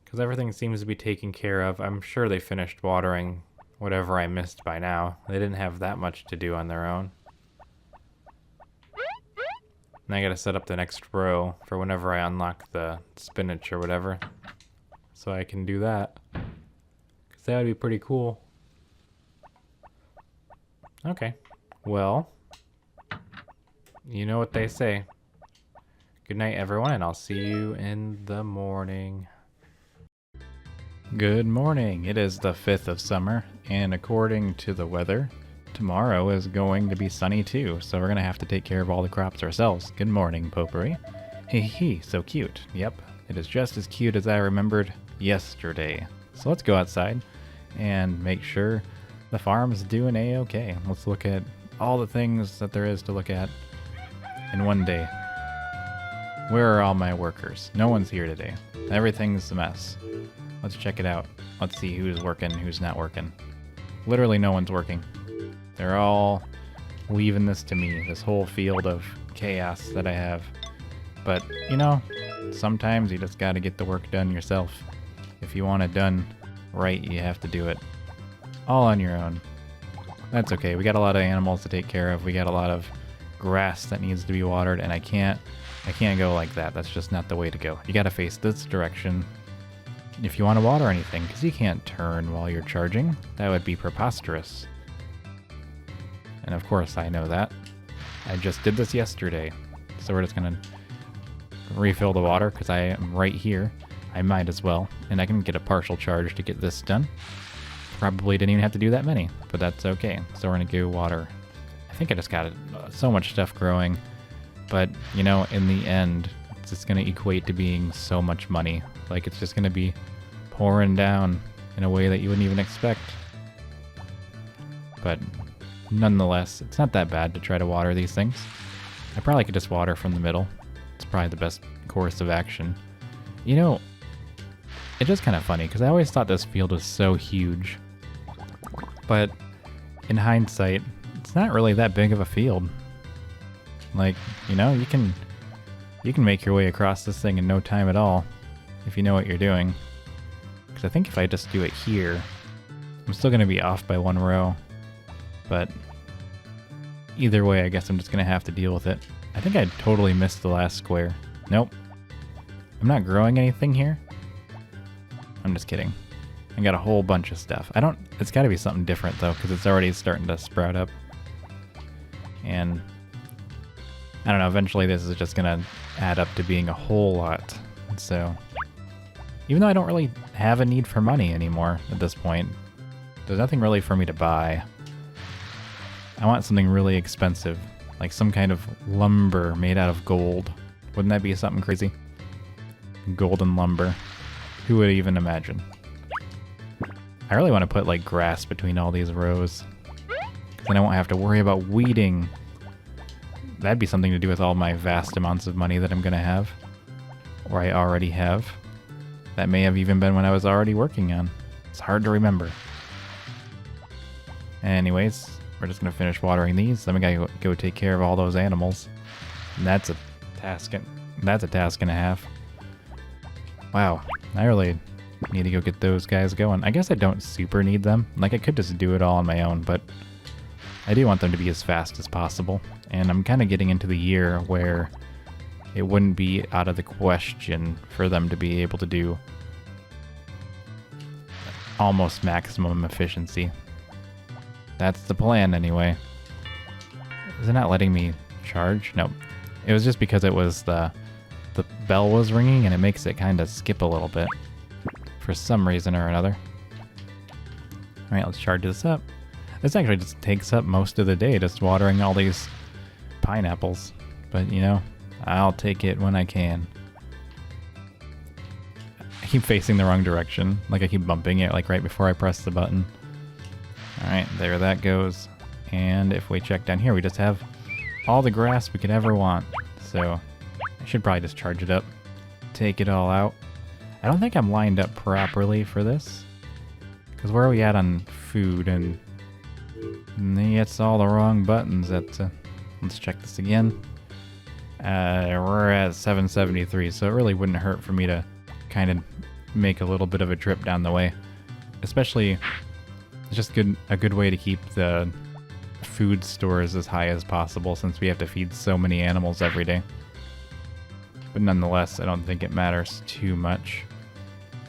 because everything seems to be taken care of. I'm sure they finished watering whatever I missed by now. They didn't have that much to do on their own. And I gotta set up the next row for whenever I unlock the spinach or whatever, so I can do that, because that would be pretty cool. Okay, well, you know what they say. Good night, everyone, and I'll see you in the morning. Good morning. It is the 5th of summer, and according to the weather, tomorrow is going to be sunny too, so we're going to have to take care of all the crops ourselves. Good morning, Potpourri. Hee hee, so cute. Yep, it is just as cute as I remembered yesterday. So let's go outside and make sure the farm is doing a-okay. Let's look at all the things that there is to look at in one day. Where are all my workers? No one's here today. Everything's a mess. Let's check it out. Let's see who's working, who's not working. Literally no one's working. They're all leaving this to me, this whole field of chaos that I have. But, you know, sometimes you just gotta get the work done yourself. If you want it done right, you have to do it all on your own. That's okay. We got a lot of animals to take care of. We got a lot of grass that needs to be watered, and I can't go like that. That's just not the way to go. You gotta face this direction if you want to water anything, because you can't turn while you're charging. That would be preposterous. And of course I know that. I just did this yesterday. So we're just gonna refill the water because I am right here. I might as well. And I can get a partial charge to get this done. Probably didn't even have to do that many, but that's okay. So we're gonna go water. I think I just got so much stuff growing, but you know, in the end, it's just gonna equate to being so much money. Like it's just gonna be pouring down in a way that you wouldn't even expect. But nonetheless, it's not that bad to try to water these things. I probably could just water from the middle. It's probably the best course of action. You know, it's just kind of funny because I always thought this field was so huge. But in hindsight, it's not really that big of a field. Like, you know, you can make your way across this thing in no time at all if you know what you're doing. Because I think if I just do it here, I'm still going to be off by one row. But either way, I guess I'm just going to have to deal with it. I think I totally missed the last square. Nope. I'm not growing anything here. I'm just kidding. I got a whole bunch of stuff. It's got to be something different though, because it's already starting to sprout up. And I don't know, eventually this is just going to add up to being a whole lot. So even though I don't really have a need for money anymore at this point, there's nothing really for me to buy. I want something really expensive, like some kind of lumber made out of gold. Wouldn't that be something crazy? Golden lumber. Who would even imagine? I really want to put like grass between all these rows, because then I won't have to worry about weeding. That'd be something to do with all my vast amounts of money that I'm going to have, or I already have. That may have even been when I was already working on. It's hard to remember. Anyways, we're just going to finish watering these. Then we got to go take care of all those animals. And that's a task and a half. Wow, I really need to go get those guys going. I guess I don't super need them. Like, I could just do it all on my own, but I do want them to be as fast as possible. And I'm kind of getting into the year where it wouldn't be out of the question for them to be able to do almost maximum efficiency. That's the plan anyway. Is it not letting me charge? Nope. It was just because it was the bell was ringing and it makes it kind of skip a little bit for some reason or another. Alright, let's charge this up. This actually just takes up most of the day, just watering all these pineapples. But, you know, I'll take it when I can. I keep facing the wrong direction. Like, I keep bumping it, like, right before I press the button. Alright, there that goes. And if we check down here, we just have all the grass we could ever want. So, I should probably just charge it up. Take it all out. I don't think I'm lined up properly for this. Because where are we at on food? And it's all the wrong buttons. Let's check this again. We're at 773, so it really wouldn't hurt for me to kind of make a little bit of a trip down the way. Especially, it's just a good way to keep the food stores as high as possible since we have to feed so many animals every day. But nonetheless, I don't think it matters too much.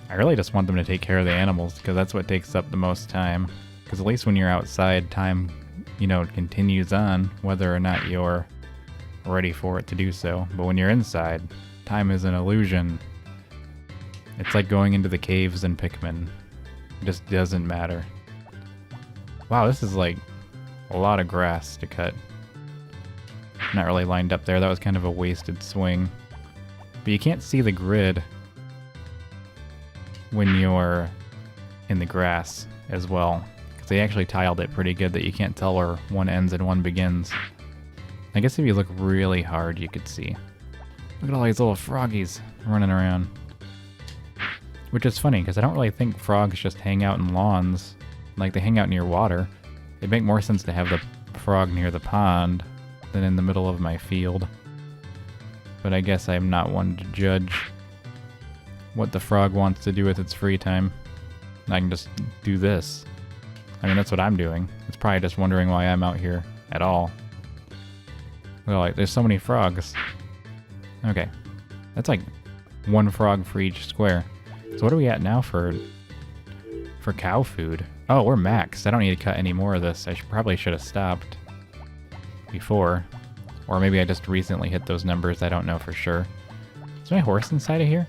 I really just want them to take care of the animals because that's what takes up the most time. Because at least when you're outside, time, you know, continues on whether or not you're ready for it to do so. But when you're inside, time is an illusion. It's like going into the caves in Pikmin. It just doesn't matter. Wow, this is like a lot of grass to cut. Not really lined up there. That was kind of a wasted swing. But you can't see the grid when you're in the grass as well. Because they actually tiled it pretty good that you can't tell where one ends and one begins. I guess if you look really hard, you could see. Look at all these little froggies running around. Which is funny, because I don't really think frogs just hang out in lawns. Like, they hang out near water. It'd make more sense to have the frog near the pond than in the middle of my field. But I guess I'm not one to judge what the frog wants to do with its free time. I can just do this. I mean, that's what I'm doing. It's probably just wondering why I'm out here at all. Well, like, there's so many frogs. Okay. That's like one frog for each square. So what are we at now for cow food? Oh, we're maxed. I don't need to cut any more of this. I probably should have stopped before. Or maybe I just recently hit those numbers. I don't know for sure. Is my horse inside of here?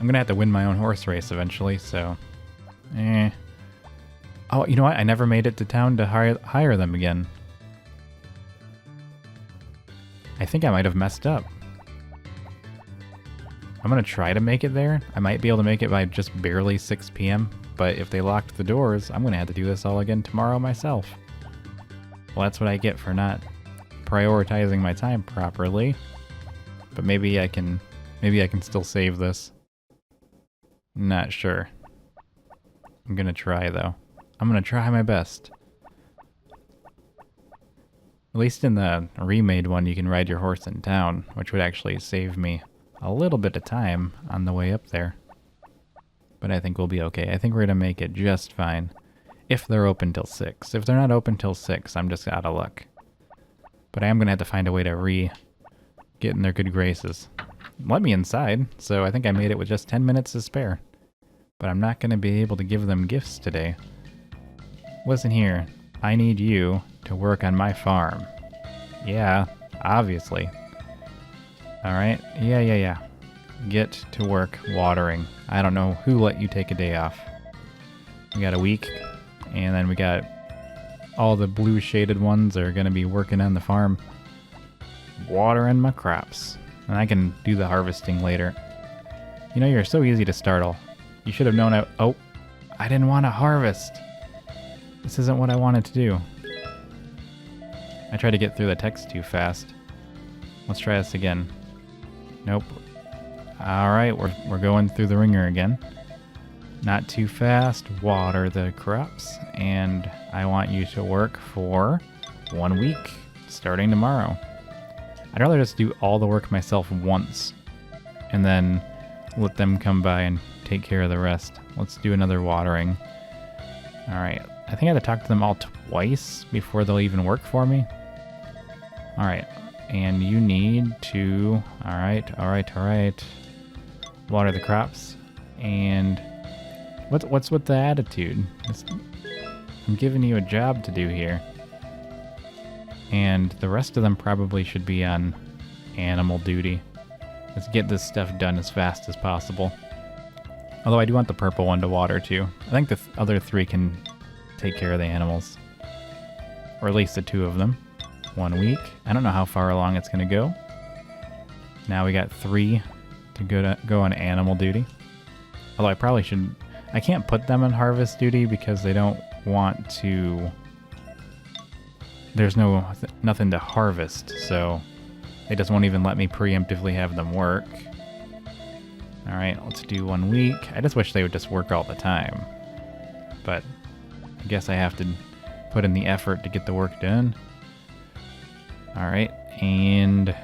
I'm gonna have to win my own horse race eventually, so... Oh, you know what? I never made it to town to hire them again. I think I might have messed up. I'm gonna try to make it there. I might be able to make it by just barely 6 p.m., but if they locked the doors, I'm gonna have to do this all again tomorrow myself. Well, that's what I get for not prioritizing my time properly. But maybe I can still save this. Not sure. I'm gonna try though. I'm gonna try my best. At least in the remade one, you can ride your horse in town, which would actually save me a little bit of time on the way up there. But I think we'll be okay. I think we're gonna make it just fine. If they're open till 6. If they're not open till 6, I'm just out of luck. But I am gonna have to find a way to get in their good graces. Let me inside, so I think I made it with just 10 minutes to spare. But I'm not gonna be able to give them gifts today. Listen here, I need you to work on my farm. Yeah, obviously. Alright, yeah. Get to work watering. I don't know who let you take a day off. We got a week, and then we got all the blue shaded ones are gonna be working on the farm. Watering my crops. And I can do the harvesting later. You know, you're so easy to startle. You should have known oh, I didn't want to harvest. This isn't what I wanted to do. I tried to get through the text too fast. Let's try this again. Nope. Alright, we're going through the ringer again. Not too fast. Water the crops. And I want you to work for 1 week, starting tomorrow. I'd rather just do all the work myself once, and then let them come by and take care of the rest. Let's do another watering. Alright, I think I have to talk to them all twice before they'll even work for me. Alright, and you need to... Alright. Water the crops. And what's with the attitude? I'm giving you a job to do here. And the rest of them probably should be on animal duty. Let's get this stuff done as fast as possible. Although I do want the purple one to water too. I think the other 3 can take care of the animals. Or at least the 2 of them. 1 week. I don't know how far along it's going to go. Now we got 3 to go on animal duty. Although I probably should... I can't put them on harvest duty because they don't want to... There's nothing to harvest, so they just won't even let me preemptively have them work. Alright, let's do 1 week. I just wish they would just work all the time. But I guess I have to put in the effort to get the work done. Alright, and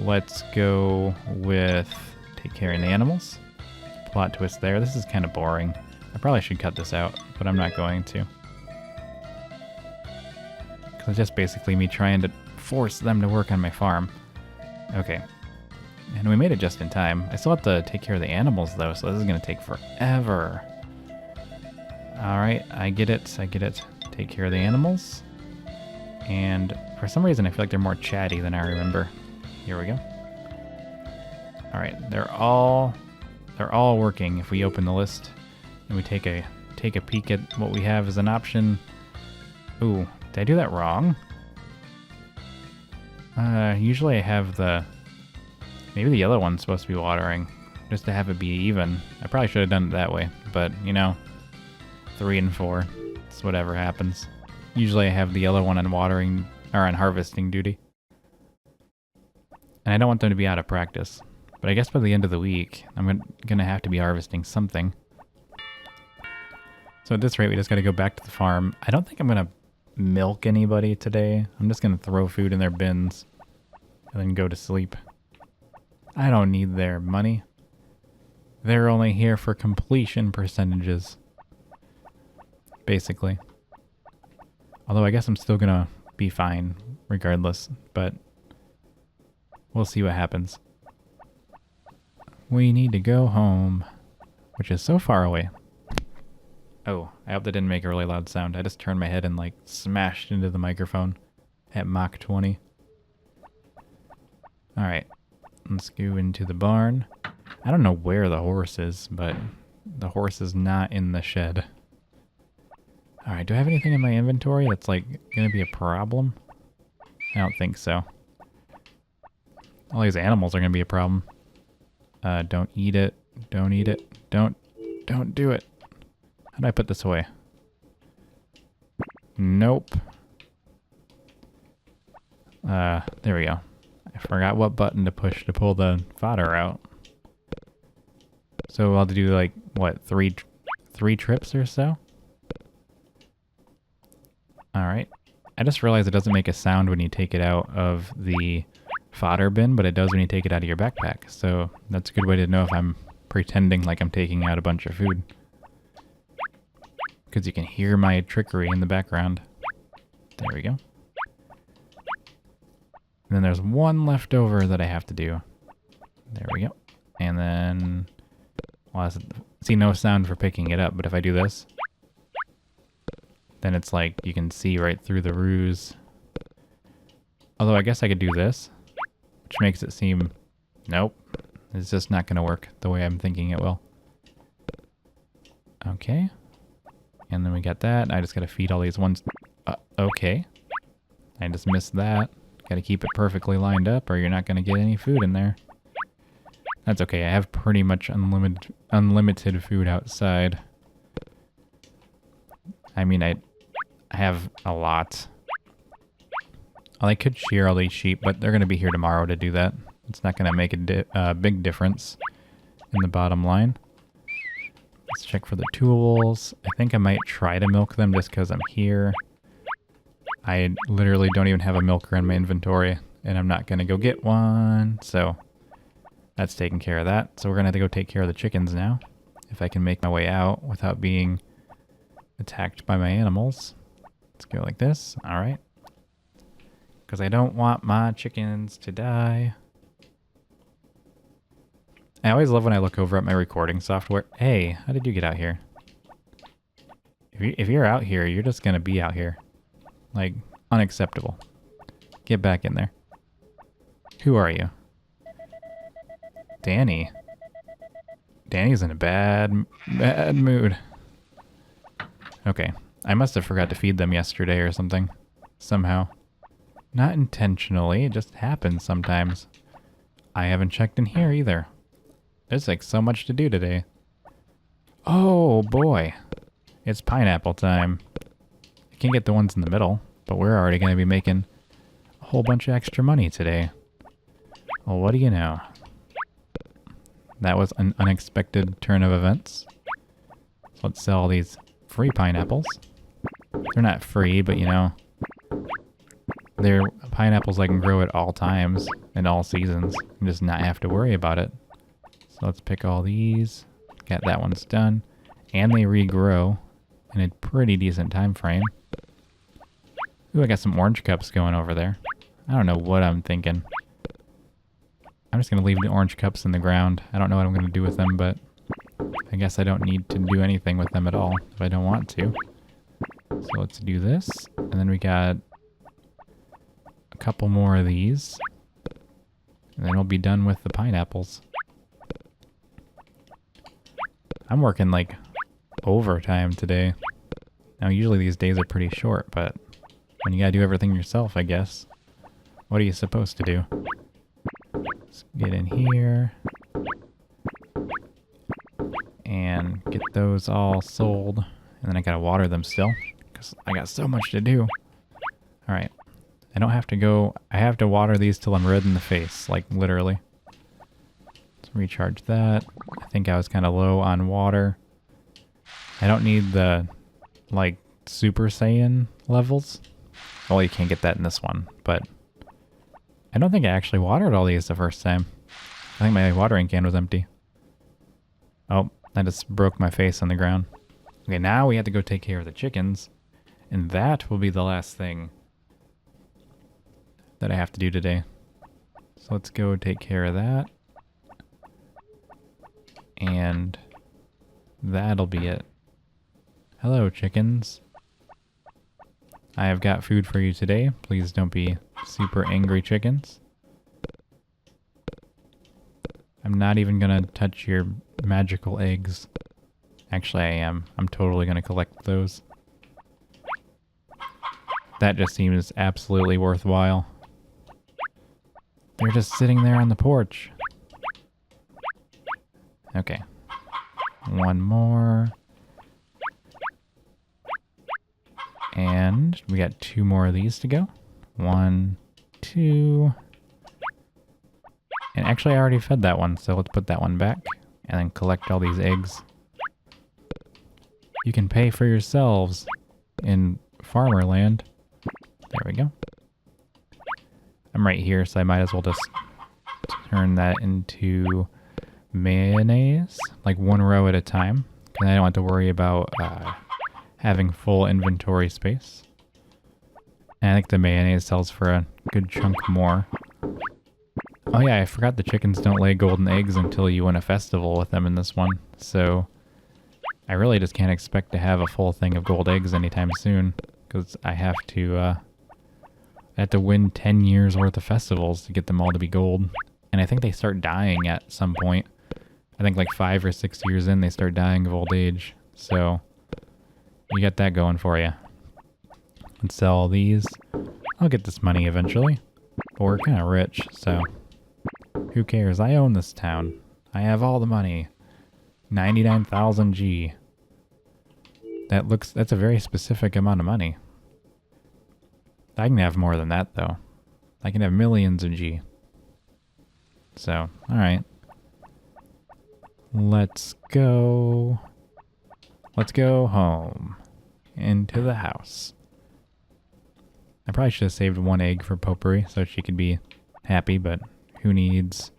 let's go with take care of the animals. Plot twist there. This is kind of boring. I probably should cut this out, but I'm not going to. Because it's just basically me trying to force them to work on my farm. Okay. And we made it just in time. I still have to take care of the animals, though, so this is going to take forever. Alright, I get it. Take care of the animals. And for some reason, I feel like they're more chatty than I remember. Here we go. Alright, they're all working if we open the list. And we take a peek at what we have as an option. Ooh, did I do that wrong? Usually I have maybe the yellow one's supposed to be watering, just to have it be even. I probably should have done it that way, but, you know, 3 and 4. It's whatever happens. Usually I have the yellow one on watering, or on harvesting duty. And I don't want them to be out of practice. But I guess by the end of the week, I'm gonna have to be harvesting something. So at this rate, we just got to go back to the farm. I don't think I'm going to milk anybody today. I'm just going to throw food in their bins and then go to sleep. I don't need their money. They're only here for completion percentages. Basically. Although I guess I'm still going to be fine regardless, but we'll see what happens. We need to go home, which is so far away. Oh, I hope that didn't make a really loud sound. I just turned my head and like smashed into the microphone at Mach 20. Alright, let's go into the barn. I don't know where the horse is, but the horse is not in the shed. Alright, do I have anything in my inventory that's like going to be a problem? I don't think so. All these animals are going to be a problem. Don't eat it. Don't eat it. Don't do it. How do I put this away? Nope. There we go. I forgot what button to push to pull the fodder out. So I'll have to do like, what, three trips or so? Alright. I just realized it doesn't make a sound when you take it out of the fodder bin, but it does when you take it out of your backpack. So that's a good way to know if I'm pretending like I'm taking out a bunch of food. Because you can hear my trickery in the background. There we go. And then there's one left over that I have to do. There we go. And then, well, I see no sound for picking it up, but if I do this, then it's like you can see right through the ruse. Although I guess I could do this, which makes it seem, nope, it's just not going to work the way I'm thinking it will. Okay. And then we got that. I just got to feed all these ones. Okay. I just missed that. Got to keep it perfectly lined up or you're not going to get any food in there. That's okay. I have pretty much unlimited food outside. I mean, I have a lot. Well, I could shear all these sheep, but they're going to be here tomorrow to do that. It's not going to make a big difference in the bottom line. Let's check for the tools. I think I might try to milk them just because I'm here. I literally don't even have a milker in my inventory, and I'm not going to go get one, so that's taking care of that. So we're going to have to go take care of the chickens now, if I can make my way out without being attacked by my animals. Let's go like this. All right. Because I don't want my chickens to die. I always love when I look over at my recording software. Hey, how did you get out here? If you're out here, you're just going to be out here. Like, unacceptable. Get back in there. Who are you? Danny. Danny's in a bad mood. Okay. I must have forgot to feed them yesterday or something. Somehow. Not intentionally, it just happens sometimes. I haven't checked in here either. There's like so much to do today. Oh boy. It's pineapple time. I can't get the ones in the middle, but we're already going to be making a whole bunch of extra money today. Well, what do you know? That was an unexpected turn of events. So let's sell these free pineapples. They're not free, but you know, they're pineapples I can grow at all times and all seasons and just not have to worry about it. So let's pick all these. Got that one's done. And they regrow in a pretty decent time frame. Ooh, I got some orange cups going over there. I don't know what I'm thinking. I'm just going to leave the orange cups in the ground. I don't know what I'm going to do with them, but I guess I don't need to do anything with them at all if I don't want to. So let's do this. And then we got a couple more of these. And then we'll be done with the pineapples. I'm working like overtime today. Now usually these days are pretty short, but when you gotta do everything yourself, I guess. What are you supposed to do? Let's get in here. And get those all sold. And then I gotta water them still, because I got so much to do. Alright. I don't have to go... I have to water these till I'm red in the face, like literally. Let's recharge that. I think I was kind of low on water. I don't need the like Super Saiyan levels. Well, you can't get that in this one, but I don't think I actually watered all these the first time. I think my watering can was empty. Oh, I just broke my face on the ground. Okay, now we have to go take care of the chickens, and that will be the last thing that I have to do today. So let's go take care of that. And that'll be it. Hello, chickens. I have got food for you today. Please don't be super angry chickens. I'm not even gonna touch your magical eggs. Actually, I am. I'm totally gonna collect those. That just seems absolutely worthwhile. They're just sitting there on the porch. Okay. One more. And we got 2 more of these to go. 1, 2. And actually I already fed that one, so let's put that one back. And then collect all these eggs. You can pay for yourselves in farmer land. There we go. I'm right here, so I might as well just turn that into mayonnaise, like 1 row at a time, because I don't have to worry about having full inventory space. And I think the mayonnaise sells for a good chunk more. Oh yeah, I forgot the chickens don't lay golden eggs until you win a festival with them in this one, so I really just can't expect to have a full thing of gold eggs anytime soon, because I have to win 10 years worth of festivals to get them all to be gold. And I think they start dying at some point. I think like 5 or 6 years in, they start dying of old age. So you got that going for you. Let's sell all these. I'll get this money eventually. But we're kind of rich, so who cares? I own this town. I have all the money. 99,000 G. That's a very specific amount of money. I can have more than that, though. I can have millions of G. So, alright. Let's go home. Into the house. I probably should have saved 1 egg for Potpourri so she could be happy, but who needs...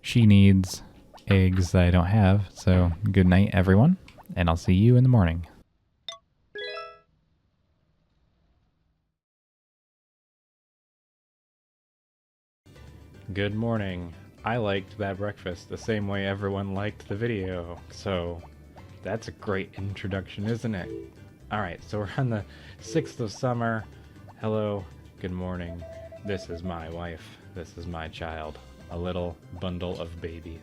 She needs eggs that I don't have, so good night, everyone, and I'll see you in the morning. Good morning. I liked that breakfast the same way everyone liked the video, so that's a great introduction, isn't it? Alright, so we're on the 6th of summer. Hello, good morning. This is my wife. This is my child. A little bundle of baby.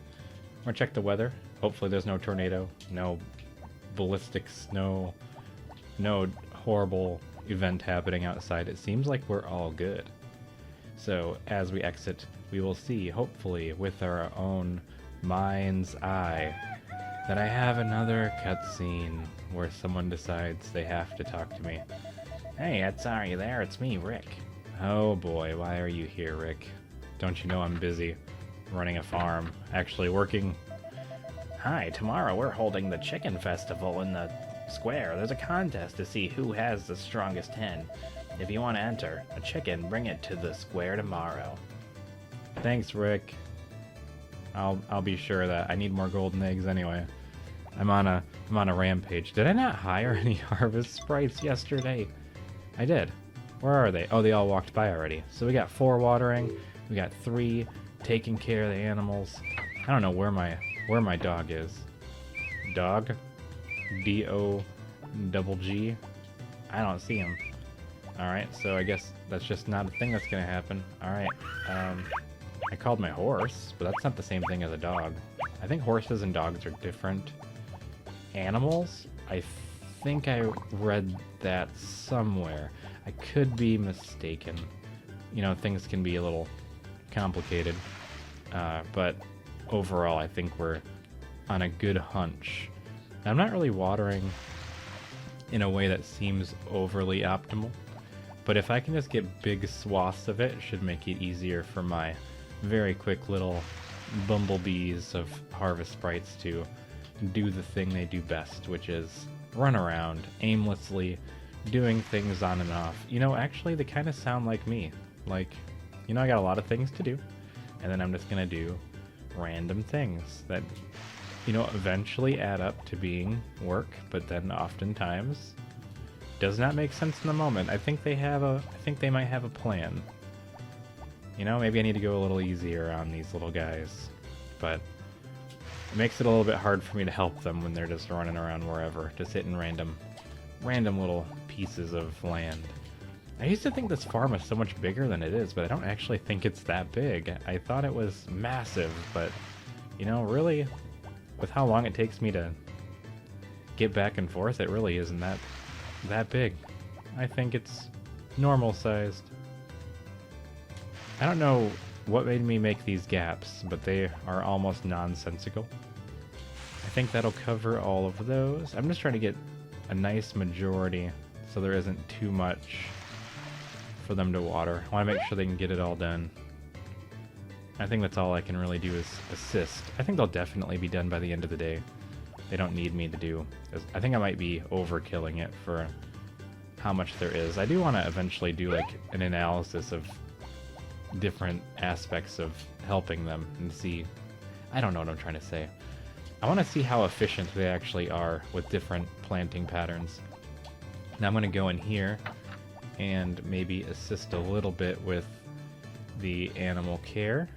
We're gonna check the weather. Hopefully there's no tornado, no ballistic snow, no horrible event happening outside. It seems like we're all good. So as we exit, we will see, hopefully with our own mind's eye, that I have another cutscene where someone decides they have to talk to me. Hey, Etsa, are you there? It's me, Rick. Oh boy, why are you here, Rick? Don't you know I'm busy running a farm, actually working? Hi, tomorrow we're holding the chicken festival in the square. There's a contest to see who has the strongest hen. If you want to enter a chicken, bring it to the square tomorrow. Thanks, Rick. I'll be sure that I need more golden eggs anyway. I'm on a rampage. Did I not hire any harvest sprites yesterday? I did. Where are they? Oh, they all walked by already. So we got 4 watering. We got 3 taking care of the animals. I don't know where my dog is. Dog? D-O-double-G? I don't see him. Alright, so I guess that's just not a thing that's gonna happen. Alright, I called my horse, but that's not the same thing as a dog. I think horses and dogs are different animals. I think I read that somewhere. I could be mistaken. You know, things can be a little complicated. But overall, I think we're on a good hunch. I'm not really watering in a way that seems overly optimal. But if I can just get big swaths of it, it should make it easier for my very quick little bumblebees of harvest sprites to do the thing they do best, which is run around aimlessly, doing things on and off. You know, actually, they kind of sound like me. Like, you know, I got a lot of things to do, and then I'm just gonna do random things that, you know, eventually add up to being work, but then oftentimes does not make sense in the moment. I think they might have a plan. You know, maybe I need to go a little easier on these little guys, but it makes it a little bit hard for me to help them when they're just running around wherever, just hitting random little pieces of land. I used to think this farm was so much bigger than it is, but I don't actually think it's that big. I thought it was massive, but, you know, really, with how long it takes me to get back and forth, it really isn't that big. I think it's normal sized. I don't know what made me make these gaps, but they are almost nonsensical. I think that'll cover all of those. I'm just trying to get a nice majority so there isn't too much for them to water. I want to make sure they can get it all done. I think that's all I can really do is assist. I think they'll definitely be done by the end of the day. They don't need me to do. I think I might be overkilling it for how much there is. I do want to eventually do like an analysis of different aspects of helping them and see. I don't know what I'm trying to say. I want to see how efficient they actually are with different planting patterns. Now I'm going to go in here and maybe assist a little bit with the animal care.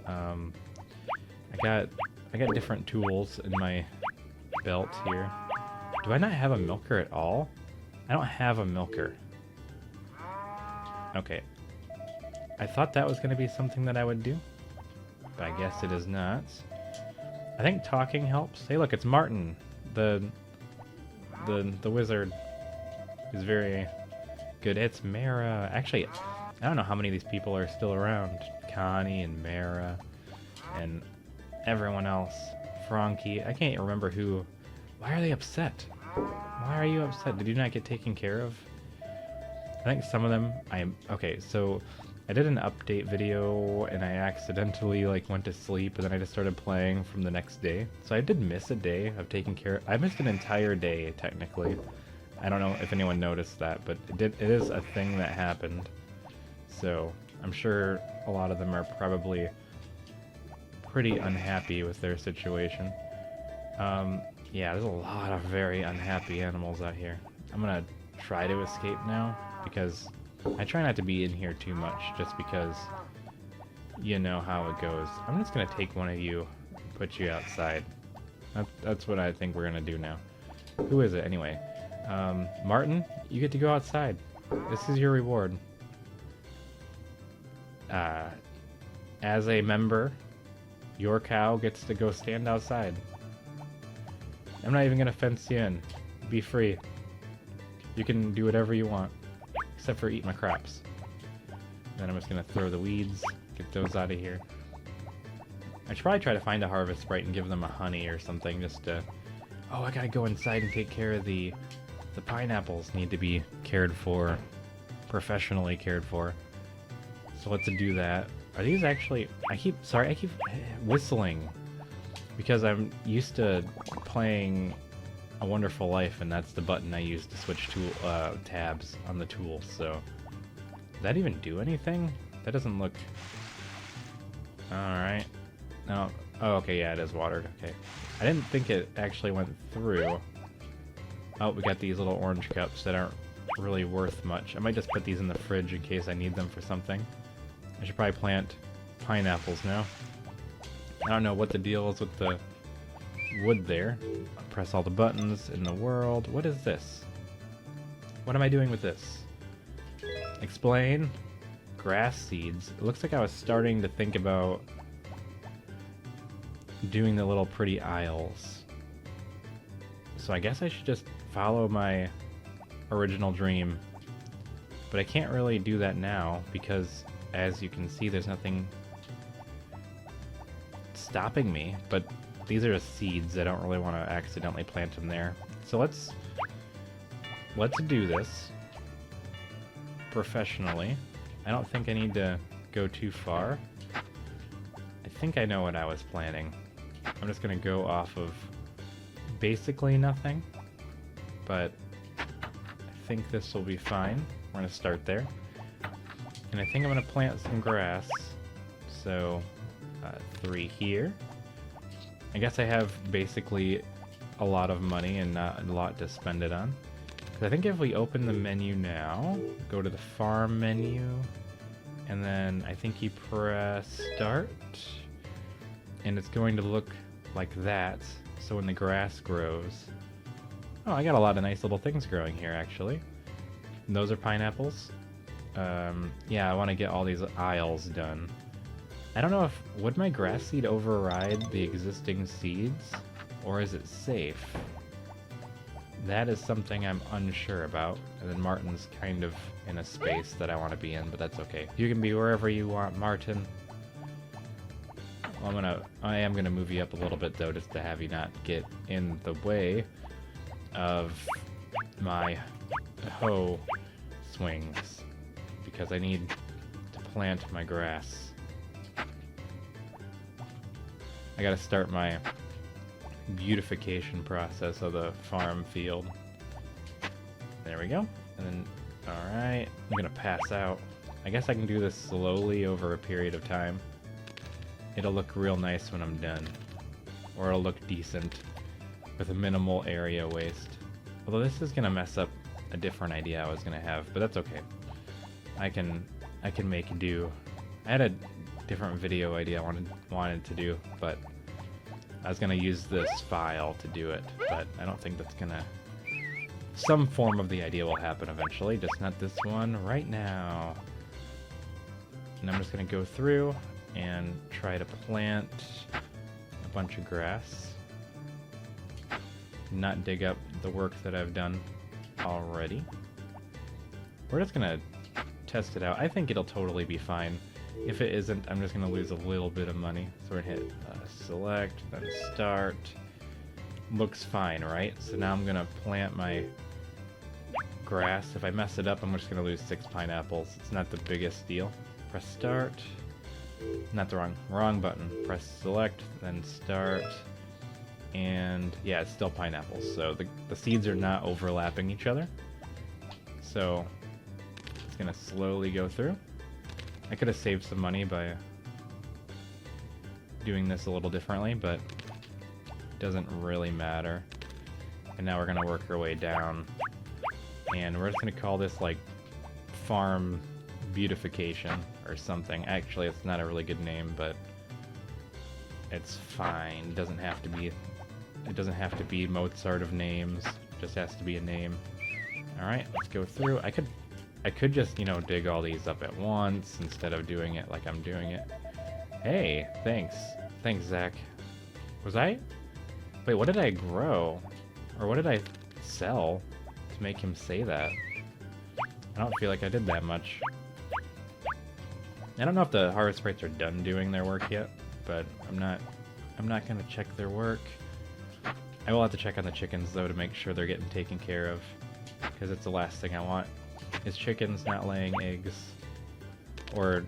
I got different tools in my belt here. Do I not have a milker at all? I don't have a milker. Okay. I thought that was going to be something that I would do, but I guess it is not. I think talking helps. Hey, look, it's Martin, the wizard, who's very good. It's Mara. Actually, I don't know how many of these people are still around. Connie and Mara and everyone else. Frankie. I can't remember who. Why are they upset? Why are you upset? Did you not get taken care of? I think some of them. Okay, so I did an update video and I accidentally went to sleep and then I just started playing from the next day. So I did miss a day of taking care. I missed an entire day technically. I don't know if anyone noticed that, but it is a thing that happened. So I'm sure a lot of them are probably pretty unhappy with their situation. Yeah, there's a lot of very unhappy animals out here. I'm gonna try to escape now because I try not to be in here too much just because you know how it goes. I'm just gonna take one of you, put you outside. That's what I think we're gonna do now. Who is it anyway? Martin, you get to go outside. This is your reward. As a member, your cow gets to go stand outside. I'm not even gonna fence you in. Be free. You can do whatever you want, except for eat my crops. Then I'm just gonna throw the weeds, get those out of here. I should probably try to find a harvest sprite and give them a honey or something just to... Oh, I gotta go inside and take care of the pineapples need to be cared for, professionally cared for. So let's do that. Are these actually... I keep whistling because I'm used to playing A Wonderful Life and that's the button I use to switch to tabs on the tools. So did that even do anything? That doesn't look... Alright. No. Oh, okay, yeah, it is watered. Okay. I didn't think it actually went through. Oh, we got these little orange cups that aren't really worth much. I might just put these in the fridge in case I need them for something. I should probably plant pineapples now. I don't know what the deal is with the wood there. Press all the buttons in the world. What is this? What am I doing with this? Explain. Grass seeds. It looks like I was starting to think about doing the little pretty aisles. So I guess I should just follow my original dream. But I can't really do that now because, as you can see, there's nothing stopping me. But these are just seeds. I don't really want to accidentally plant them there. So let's do this professionally. I don't think I need to go too far. I think I know what I was planning. I'm just going to go off of basically nothing. but I think this will be fine. We're gonna start there. And I think I'm gonna plant some grass. So 3 here. I guess I have basically a lot of money and not a lot to spend it on. Because I think if we open the menu now, go to the farm menu, and then I think you press start, and it's going to look like that. So when the grass grows, oh, I got a lot of nice little things growing here actually. And those are pineapples. Yeah, I want to get all these aisles done. I don't know if, would my grass seed override the existing seeds, or is it safe? That is something I'm unsure about. And then Martin's kind of in a space that I want to be in, but that's okay. You can be wherever you want, Martin. Well, I am gonna move you up a little bit though, just to have you not get in the way of my hoe swings, because I need to plant my grass. I gotta start my beautification process of the farm field. There we go. And then, alright, I'm gonna pass out. I guess I can do this slowly over a period of time. It'll look real nice when I'm done. Or it'll look decent with a minimal area waste. Although this is gonna mess up a different idea I was gonna have, but that's okay. I can make do. I had a different video idea I wanted to do, but I was gonna use this file to do it, but I don't think that's gonna... Some form of the idea will happen eventually, just not this one right now. And I'm just gonna go through and try to plant a bunch of grass. Not dig up the work that I've done already. We're just gonna test it out. I think it'll totally be fine. If it isn't, I'm just gonna lose a little bit of money. So we're gonna hit select, then start. Looks fine, right? So now I'm gonna plant my grass. If I mess it up, I'm just gonna lose 6 pineapples. It's not the biggest deal. Press start. Not the wrong button. Press select, then start. And yeah, it's still pineapples. So the seeds are not overlapping each other. So it's gonna slowly go through. I could have saved some money by doing this a little differently, but it doesn't really matter. And now we're gonna work our way down. And we're just gonna call this like farm beautification or something. Actually, it's not a really good name, but it's fine. It doesn't have to be Mozart of names. It just has to be a name. Alright, let's go through. I could just, you know, dig all these up at once instead of doing it like I'm doing it. Hey, thanks. Thanks, Zach. Wait, what did I grow? Or what did I sell to make him say that? I don't feel like I did that much. I don't know if the harvest sprites are done doing their work yet, but I'm not gonna check their work. I will have to check on the chickens though to make sure they're getting taken care of, because it's the last thing I want is chickens not laying eggs, or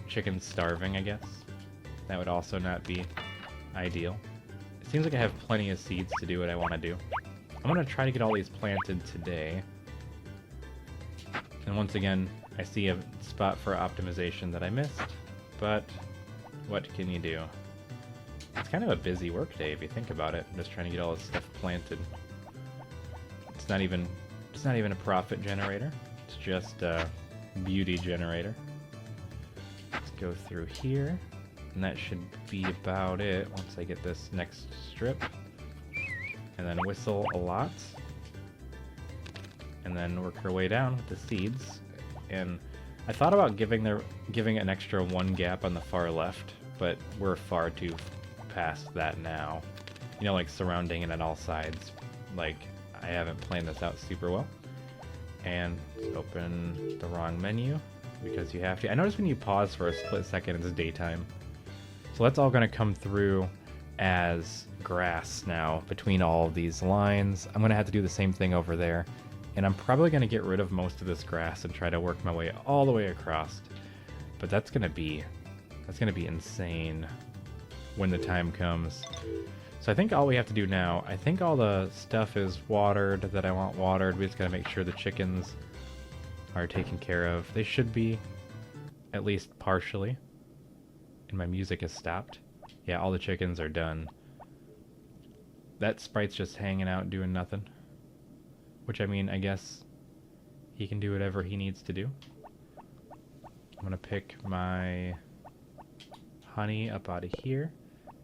chickens starving, I guess. That would also not be ideal. It seems like I have plenty of seeds to do what I want to do. I'm gonna try to get all these planted today. And once again, I see a spot for optimization that I missed, but what can you do? It's kind of a busy work day if you think about it. I'm just trying to get all this stuff planted. It's not even a profit generator. It's just a beauty generator. Let's go through here, and that should be about it once I get this next strip. And then whistle a lot. And then work our way down with the seeds. And I thought about giving an extra 1 gap on the far left, but we're far too past that now. You know, like surrounding it on all sides. Like, I haven't planned this out super well. And let's open the wrong menu, because you have to. I noticed when you pause for a split second, it's daytime. So that's all going to come through as grass now between all of these lines. I'm going to have to do the same thing over there. And I'm probably going to get rid of most of this grass and try to work my way all the way across. But that's going to be insane when the time comes. So I think all we have to do now, I think all the stuff is watered that I want watered. We just gotta make sure the chickens are taken care of. They should be, at least partially. And my music has stopped. Yeah, all the chickens are done. That sprite's just hanging out doing nothing. Which, I mean, I guess he can do whatever he needs to do. I'm gonna pick my honey up out of here.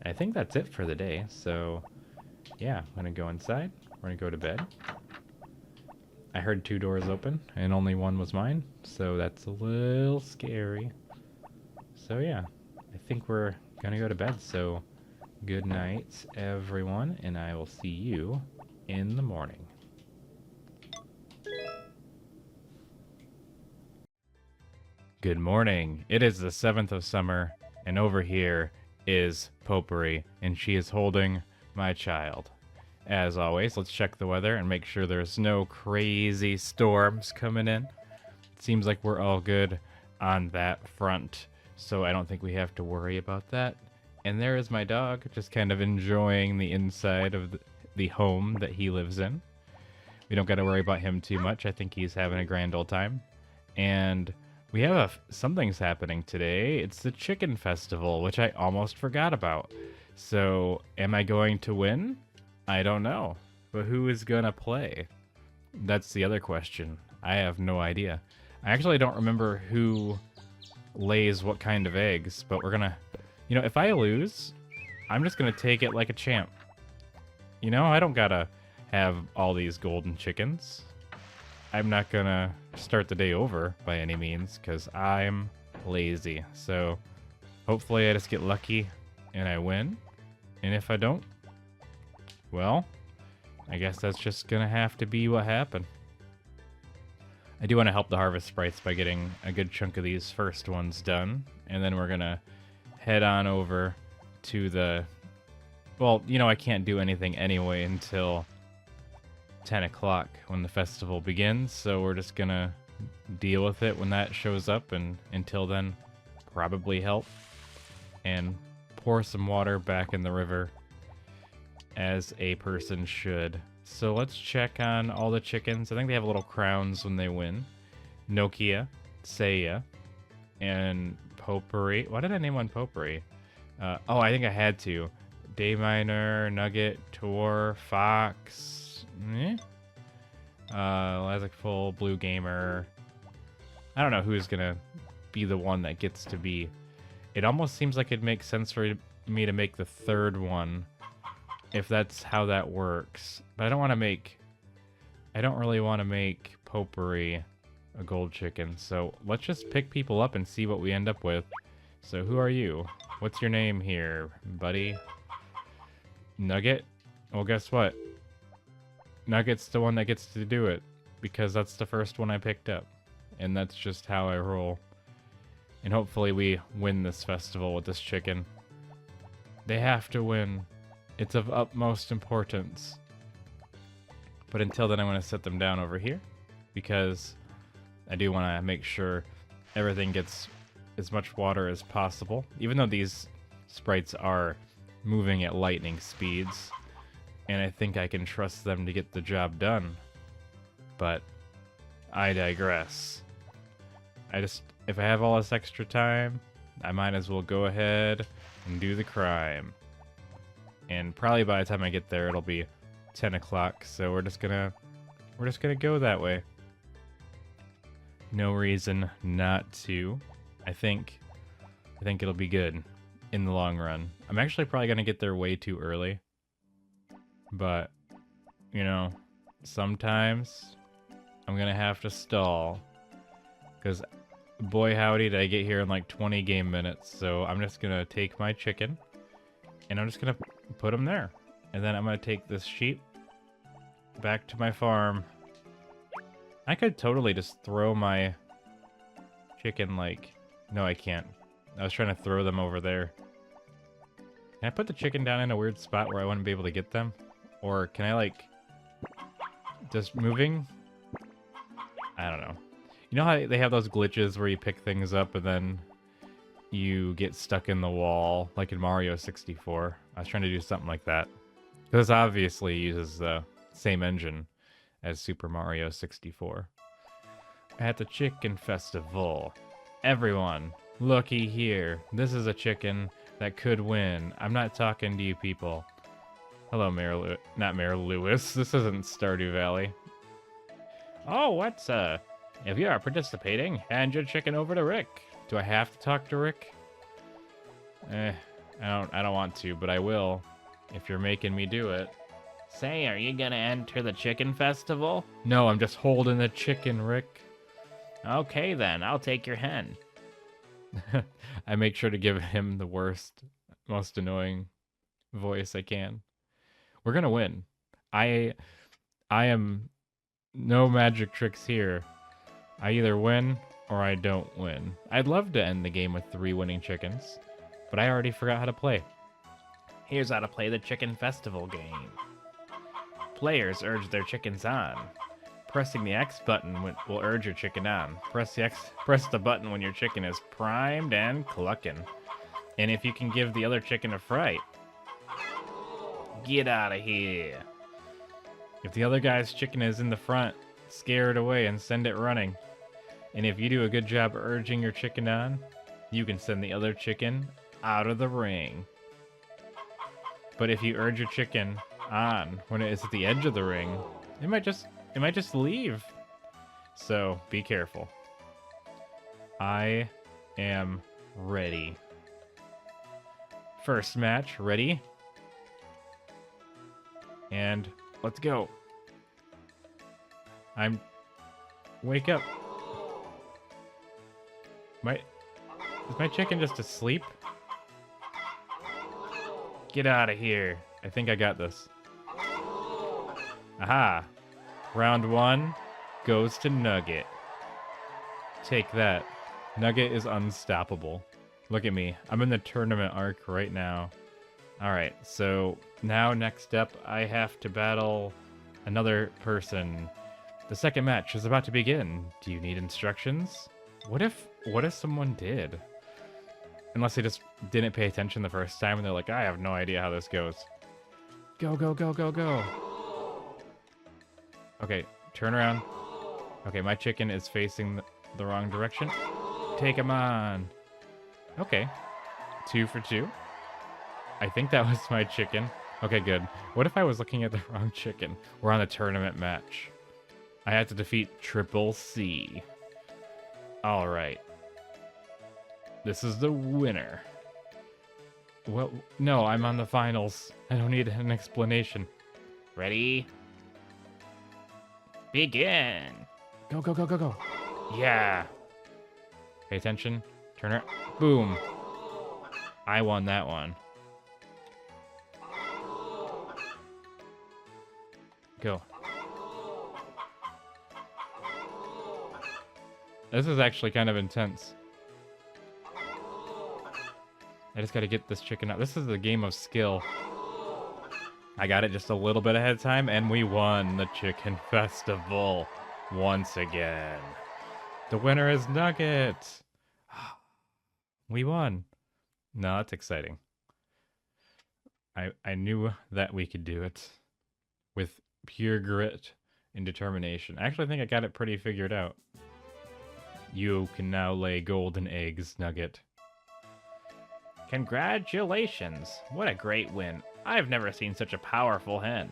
And I think that's it for the day, so yeah, I'm gonna go inside. We're gonna go to bed. I heard 2 doors open, and only one was mine, so that's a little scary. So yeah, I think we're gonna go to bed, so good night, everyone, and I will see you in the morning. Good morning. It is the 7th of summer, and over here is Potpourri, and she is holding my child. As always, let's check the weather and make sure there's no crazy storms coming in. It seems like we're all good on that front, so I don't think we have to worry about that. And there is my dog, just kind of enjoying the inside of the home that he lives in. We don't got to worry about him too much. I think he's having a grand old time. And we have something's happening today. It's the Chicken Festival, which I almost forgot about. So, am I going to win? I don't know. But who is gonna play? That's the other question. I have no idea. I actually don't remember who lays what kind of eggs, but we're gonna... You know, if I lose, I'm just gonna take it like a champ. You know, I don't gotta have all these golden chickens. I'm not gonna start the day over by any means, because I'm lazy. So, hopefully I just get lucky and I win. And if I don't, well, I guess that's just gonna have to be what happened. I do want to help the harvest sprites by getting a good chunk of these first ones done. And then we're gonna head on over to the... Well, you know, I can't do anything anyway until 10 o'clock when the festival begins, so we're just gonna deal with it when that shows up, and until then, probably help and pour some water back in the river as a person should. So let's check on all the chickens. I think they have little crowns when they win. Nokia, Seiya, and Potpourri. Why did I name one Potpourri? Oh, I think I had to. Dayminer, Nugget, Tor, Fox, Lazikful, Blue Gamer. I don't know who's gonna be the one that gets to be. It almost seems like it makes sense for me to make the third one, if that's how that works. But I don't really want to make Potpourri a gold chicken. So let's just pick people up and see what we end up with. So who are you? What's your name here, buddy? Nugget? Well, guess what? Nugget's the one that gets to do it, because that's the first one I picked up. And that's just how I roll. And hopefully we win this festival with this chicken. They have to win. It's of utmost importance. But until then, I'm going to set them down over here, because I do want to make sure everything gets as much water as possible. Even though these sprites are moving at lightning speeds, and I think I can trust them to get the job done. But I digress. If I have all this extra time, I might as well go ahead and do the crime. And probably by the time I get there, it'll be 10 o'clock, so we're just gonna go that way. No reason not to. I think it'll be good in the long run. I'm actually probably gonna get there way too early. But, you know, sometimes I'm gonna have to stall. Because boy howdy did I get here in like 20 game minutes. So I'm just gonna take my chicken and I'm just gonna put him there. And then I'm gonna take this sheep back to my farm. I could totally just throw my chicken like... No, I can't. I was trying to throw them over there. Can I put the chicken down in a weird spot where I wouldn't be able to get them? Or can I, like, just moving? I don't know. You know how they have those glitches where you pick things up and then you get stuck in the wall, like in Mario 64? I was trying to do something like that. This obviously uses the same engine as Super Mario 64. At the Chicken Festival. Everyone, looky here. This is a chicken that could win. I'm not talking to you people. Hello, Mayor not Mayor Lewis. This isn't Stardew Valley. Oh, what's if you are participating, hand your chicken over to Rick. Do I have to talk to Rick? I don't want to, but I will. If you're making me do it. Say, are you gonna enter the chicken festival? No, I'm just holding the chicken, Rick. Okay then, I'll take your hen. I make sure to give him the worst, most annoying voice I can. We're gonna win. I am no magic tricks here. I either win or I don't win. I'd love to end the game with 3 winning chickens, but I already forgot how to play. Here's how to play the Chicken Festival game. Players urge their chickens on. Pressing the X button will urge your chicken on. Press the button when your chicken is primed and clucking. And if you can give the other chicken a fright. Get out of here. If the other guy's chicken is in the front, scare it away and send it running. And if you do a good job urging your chicken on, you can send the other chicken out of the ring. But if you urge your chicken on when it is at the edge of the ring, it might just leave. So be careful. I am ready. First match, ready? And let's go. Wake up. Is my chicken just asleep? Get out of here. I think I got this. Aha. Round 1 goes to Nugget. Take that. Nugget is unstoppable. Look at me. I'm in the tournament arc right now. Alright, so now next up I have to battle another person. The second match is about to begin. Do you need instructions? What if someone did? Unless they just didn't pay attention the first time and they're like, I have no idea how this goes. Go, go, go, go, go. Okay, turn around. Okay, my chicken is facing the wrong direction. Take him on. Okay, 2 for 2. I think that was my chicken. Okay, good. What if I was looking at the wrong chicken? We're on a tournament match. I had to defeat Triple C. All right. This is the winner. Well, no, I'm on the finals. I don't need an explanation. Ready? Begin. Go, go, go, go, go. Yeah. Pay attention. Turn it. Boom. I won that one. Go. This is actually kind of intense. I just gotta get this chicken out. This is a game of skill. I got it just a little bit ahead of time, and we won the Chicken Festival once again. The winner is Nugget. We won. No, that's exciting. I knew that we could do it with pure grit and determination. Actually, I think I got it pretty figured out. You can now lay golden eggs, Nugget. Congratulations! What a great win. I've never seen such a powerful hen.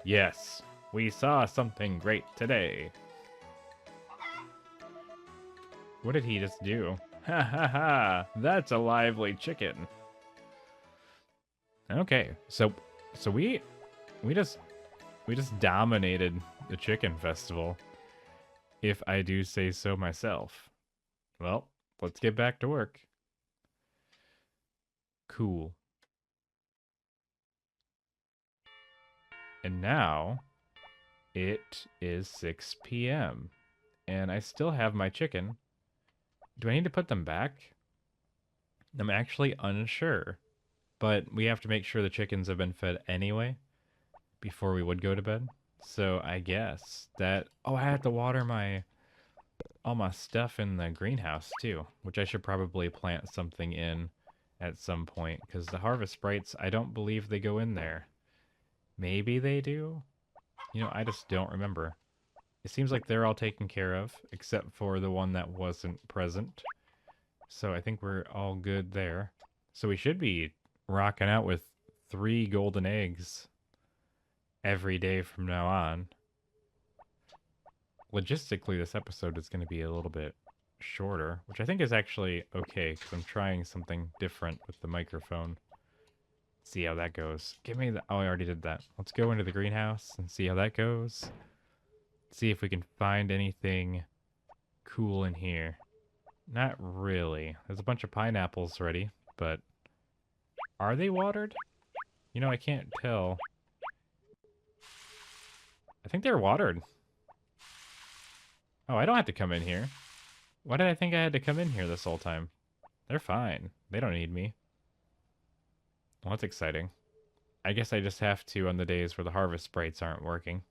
Yes, we saw something great today. What did he just do? Ha ha ha! That's a lively chicken. Okay, so we just dominated the chicken festival, if I do say so myself. Well, let's get back to work. Cool. And now it is 6 p.m. and I still have my chicken. Do I need to put them back? I'm actually unsure, but we have to make sure the chickens have been fed anyway before we would go to bed. So I guess that... Oh, I have to water all my stuff in the greenhouse too, which I should probably plant something in at some point, because the harvest sprites, I don't believe they go in there. Maybe they do? You know, I just don't remember. It seems like they're all taken care of, except for the one that wasn't present. So I think we're all good there. So we should be rocking out with 3 golden eggs every day from now on. Logistically, this episode is going to be a little bit shorter, which I think is actually okay, because I'm trying something different with the microphone. See how that goes. Give me the... Oh, I already did that. Let's go into the greenhouse and see how that goes. See if we can find anything cool in here. Not really. There's a bunch of pineapples ready, but... Are they watered? You know, I can't tell. I think they're watered. Oh, I don't have to come in here. Why did I think I had to come in here this whole time? They're fine. They don't need me. Well, that's exciting. I guess I just have to on the days where the harvest sprites aren't working.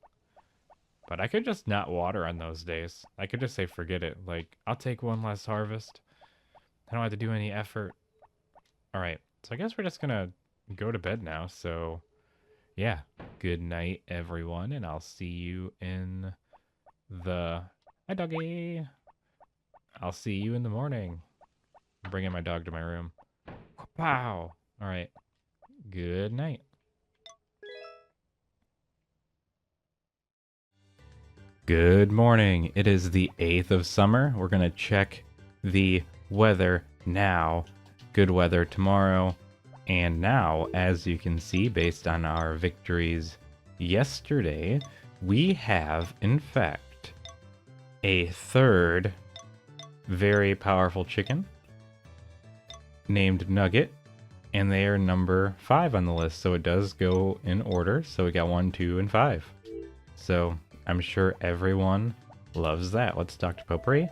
But I could just not water on those days. I could just say forget it. Like, I'll take one less harvest. I don't have to do any effort. Alright, so I guess we're just gonna go to bed now. So, yeah. Good night, everyone. And I'll see you in the... Hi, doggy. I'll see you in the morning. I'm bringing my dog to my room. Pow! Alright. Good night. Good morning. It is the 8th of summer. We're going to check the weather now. Good weather tomorrow. And now, as you can see, based on our victories yesterday, we have, in fact, a third very powerful chicken named Nugget. And they are number 5 on the list, so it does go in order. So we got 1, 2, and 5. So I'm sure everyone loves that. Let's talk to Potpourri.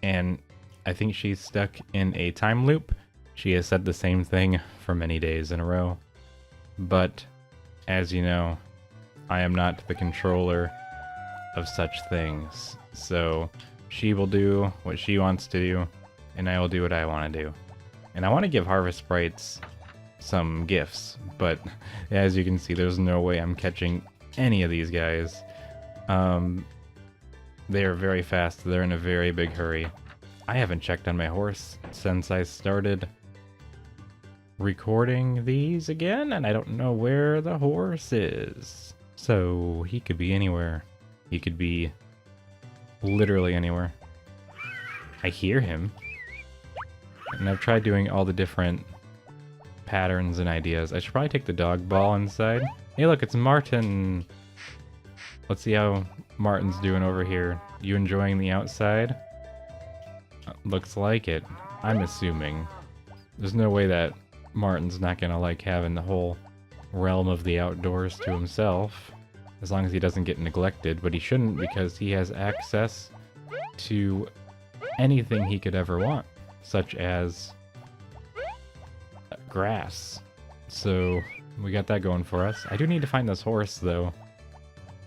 And I think she's stuck in a time loop. She has said the same thing for many days in a row. But, as you know, I am not the controller of such things. So she will do what she wants to do, and I will do what I want to do. And I want to give Harvest Sprites some gifts, but as you can see, there's no way I'm catching any of these guys. They are very fast. They're in a very big hurry. I haven't checked on my horse since I started recording these again, and I don't know where the horse is. So he could be anywhere. He could be literally anywhere. I hear him, and I've tried doing all the different patterns and ideas. I should probably take the dog ball inside. Hey, look, it's Martin. Let's see how Martin's doing over here. You enjoying the outside? Looks like it. I'm assuming. There's no way that Martin's not gonna like having the whole realm of the outdoors to himself, as long as he doesn't get neglected, but he shouldn't because he has access to anything he could ever want, such as grass. So we got that going for us. I do need to find this horse, though,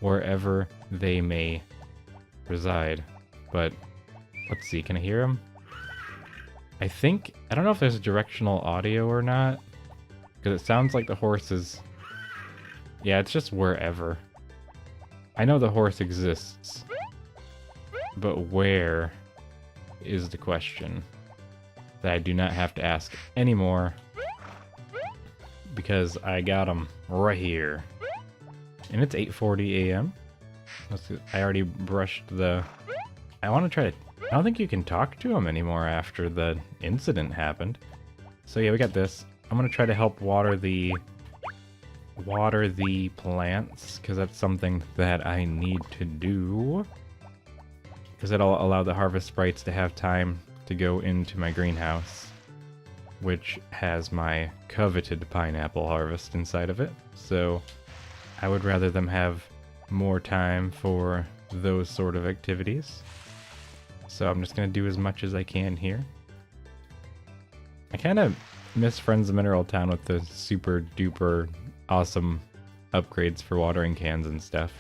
wherever they may reside. But let's see, can I hear him? I don't know if there's directional audio or not, because it sounds like the horse is... Yeah, it's just wherever. I know the horse exists, but where is the question that I do not have to ask anymore, because I got him right here. And it's 8:40 a.m. I already brushed the... I want to try to... I don't think you can talk to him anymore after the incident happened. So yeah, we got this. I'm going to try to help water the plants, because that's something that I need to do. Because it'll allow the harvest sprites to have time to go into my greenhouse, which has my coveted pineapple harvest inside of it. So I would rather them have more time for those sort of activities. So I'm just going to do as much as I can here. I kind of miss Friends of Mineral Town with the super duper awesome upgrades for watering cans and stuff,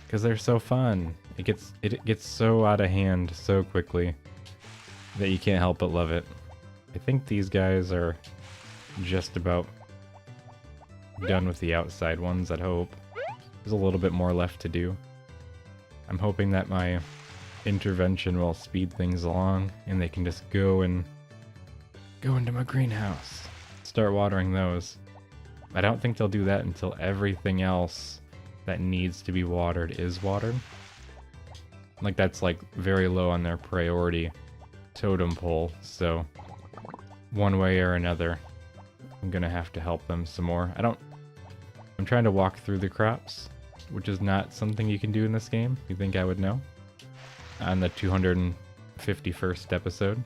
because they're so fun. It gets so out of hand so quickly that you can't help but love it. I think these guys are just about done with the outside ones, I'd hope. There's a little bit more left to do. I'm hoping that my intervention will speed things along and they can just go into my greenhouse. Start watering those. I don't think they'll do that until everything else that needs to be watered is watered. Like, that's like very low on their priority totem pole, so one way or another, I'm gonna have to help them some more. I'm trying to walk through the crops, which is not something you can do in this game. You think I would know? On the 251st episode.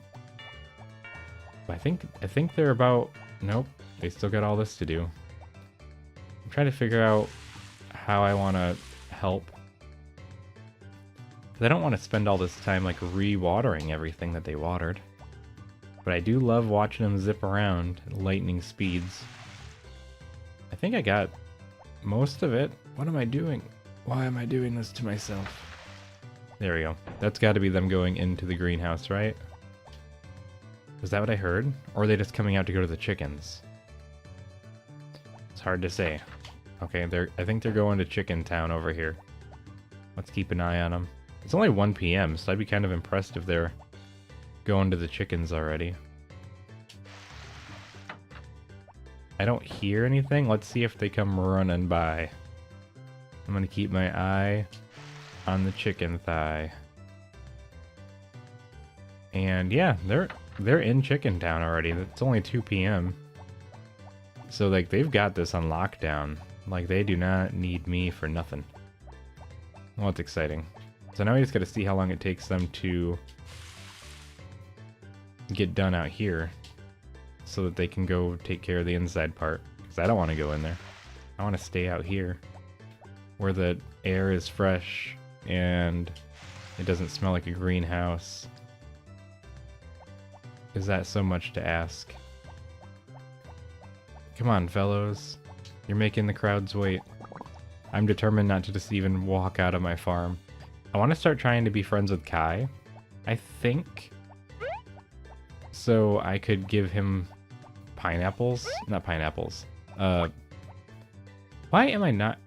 But I think they're about... Nope, they still got all this to do. I'm trying to figure out how I want to help. Because I don't want to spend all this time like re-watering everything that they watered. But I do love watching them zip around at lightning speeds. I think I got most of it. What am I doing? Why am I doing this to myself? There we go. That's got to be them going into the greenhouse, right? Is that what I heard? Or are they just coming out to go to the chickens? It's hard to say. Okay, I think they're going to Chicken Town over here. Let's keep an eye on them. It's only 1 p.m., so I'd be kind of impressed if they're going to the chickens already. I don't hear anything. Let's see if they come running by. I'm gonna keep my eye on the chicken thigh. And yeah, they're in Chicken Town already. It's only 2 p.m. So like they've got this on lockdown. Like they do not need me for nothing. Well, it's exciting. So now we just gotta see how long it takes them to get done out here so that they can go take care of the inside part. Because I don't want to go in there. I want to stay out here where the air is fresh and it doesn't smell like a greenhouse. Is that so much to ask? Come on, fellows. You're making the crowds wait. I'm determined not to just even walk out of my farm. I want to start trying to be friends with Kai, I think. So I could give him pineapples? Not pineapples. Why am I not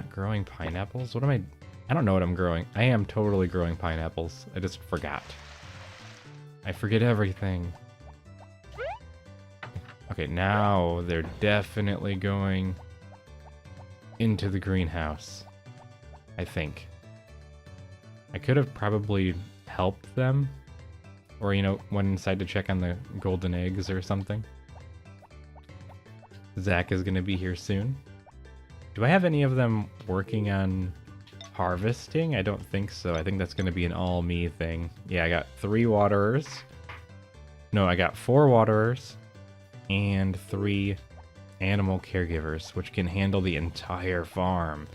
growing pineapples? What am I don't know what I'm growing. I am totally growing pineapples. I just forgot. I forget everything. Okay, now they're definitely going into the greenhouse. I think. I could have probably helped them. Or, you know, went inside to check on the golden eggs or something. Zach is going to be here soon. Do I have any of them working on harvesting? I don't think so. I think that's going to be an all me thing. Yeah, I got 3 waterers. No, I got 4 waterers. And 3 animal caregivers, which can handle the entire farm.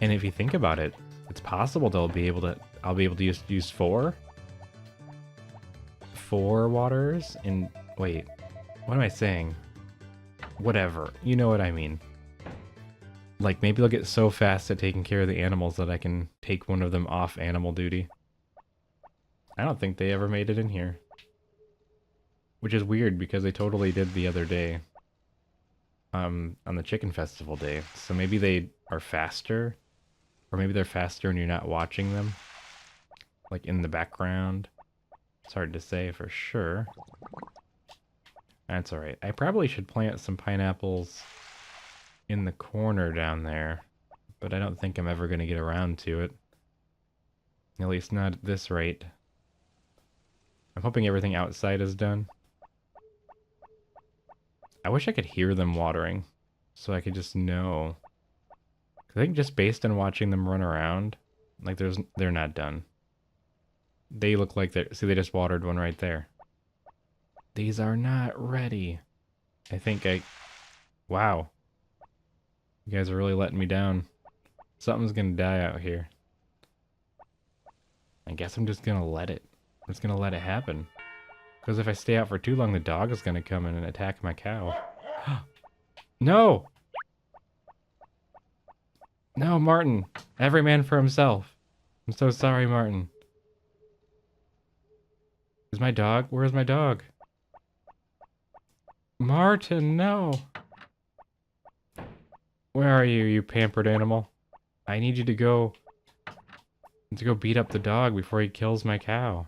And if you think about it, it's possible I'll be able to use 4 waterers. And wait, what am I saying? Whatever, you know what I mean. Like, maybe they'll get so fast at taking care of the animals that I can take one of them off animal duty. I don't think they ever made it in here. Which is weird, because they totally did the other day. On the Chicken Festival day. So maybe they are faster. Or maybe they're faster and you're not watching them. Like, in the background. It's hard to say for sure. That's alright. I probably should plant some pineapples in the corner down there, but I don't think I'm ever going to get around to it. At least not at this rate. I'm hoping everything outside is done. I wish I could hear them watering, so I could just know. I think just based on watching them run around, like they're not done. They look like they're... See, they just watered one right there. These are not ready. I think Wow. You guys are really letting me down. Something's gonna die out here. I guess I'm just gonna let it. I'm just gonna let it happen. Because if I stay out for too long, the dog is gonna come in and attack my cow. No! No, Martin! Every man for himself. I'm so sorry, Martin. Is my dog? Where's my dog? Martin, no! Where are you, you pampered animal? I need you to go beat up the dog before he kills my cow.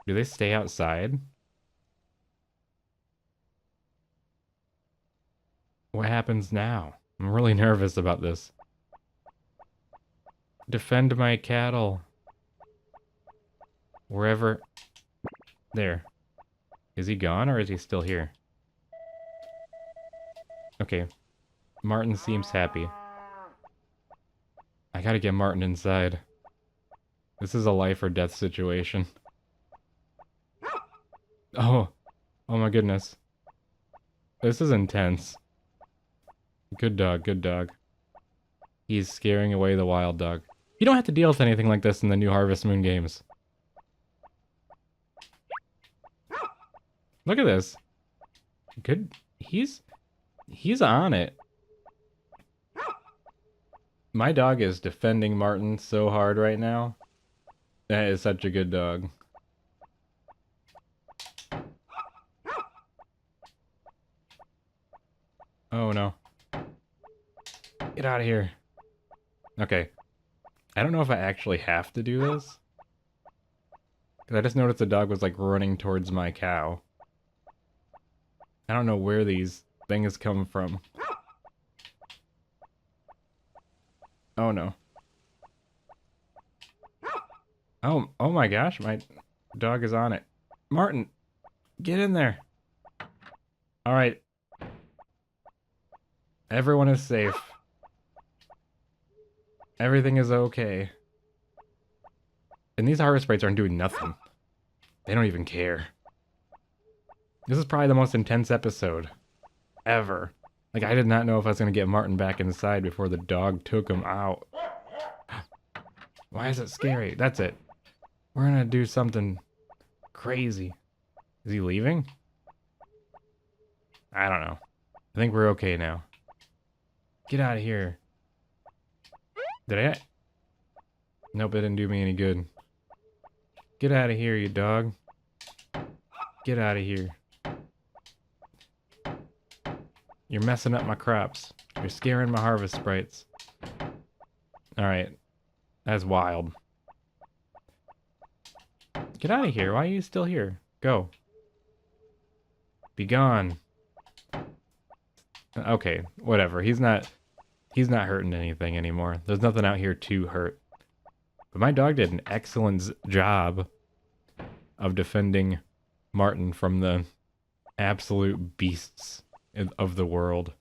Do they stay outside? What happens now? I'm really nervous about this. Defend my cattle. Wherever... There. Is he gone or is he still here? Okay. Martin seems happy. I gotta get Martin inside. This is a life or death situation. Oh. Oh my goodness. This is intense. Good dog, good dog. He's scaring away the wild dog. You don't have to deal with anything like this in the new Harvest Moon games. Look at this. Good. He's on it. My dog is defending Martin so hard right now. That is such a good dog. Oh no. Get out of here. Okay. I don't know if I actually have to do this. Because I just noticed the dog was like running towards my cow. I don't know where these things come from. Oh no. Oh my gosh, my dog is on it. Martin, get in there. Alright. Everyone is safe. Everything is okay. And these harvest sprites aren't doing nothing. They don't even care. This is probably the most intense episode ever. Like, I did not know if I was going to get Martin back inside before the dog took him out. Why is it scary? That's it. We're going to do something crazy. Is he leaving? I don't know. I think we're okay now. Get out of here. Did I? Nope, it didn't do me any good. Get out of here, you dog. Get out of here. You're messing up my crops. You're scaring my harvest sprites. Alright. That's wild. Get out of here. Why are you still here? Go. Be gone. Okay, whatever. He's not hurting anything anymore. There's nothing out here to hurt. But my dog did an excellent job of defending Martin from the absolute beasts of the world.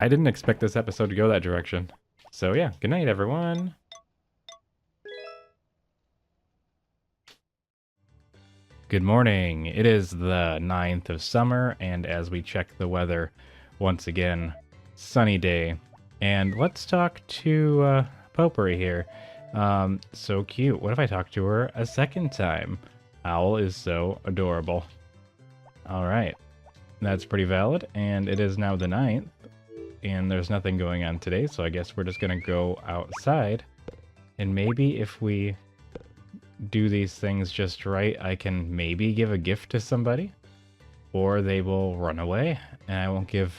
I didn't expect this episode to go that direction. So yeah, good night everyone. Good morning. It is the 9th of summer, and as we check the weather once again, sunny day. And let's talk to Potpourri here. So cute. What if I talk to her a second time? Owl is so adorable. Alright. That's pretty valid, and it is now the 9th, and there's nothing going on today, so I guess we're just gonna go outside, and maybe if we do these things just right, I can maybe give a gift to somebody, or they will run away, and I won't give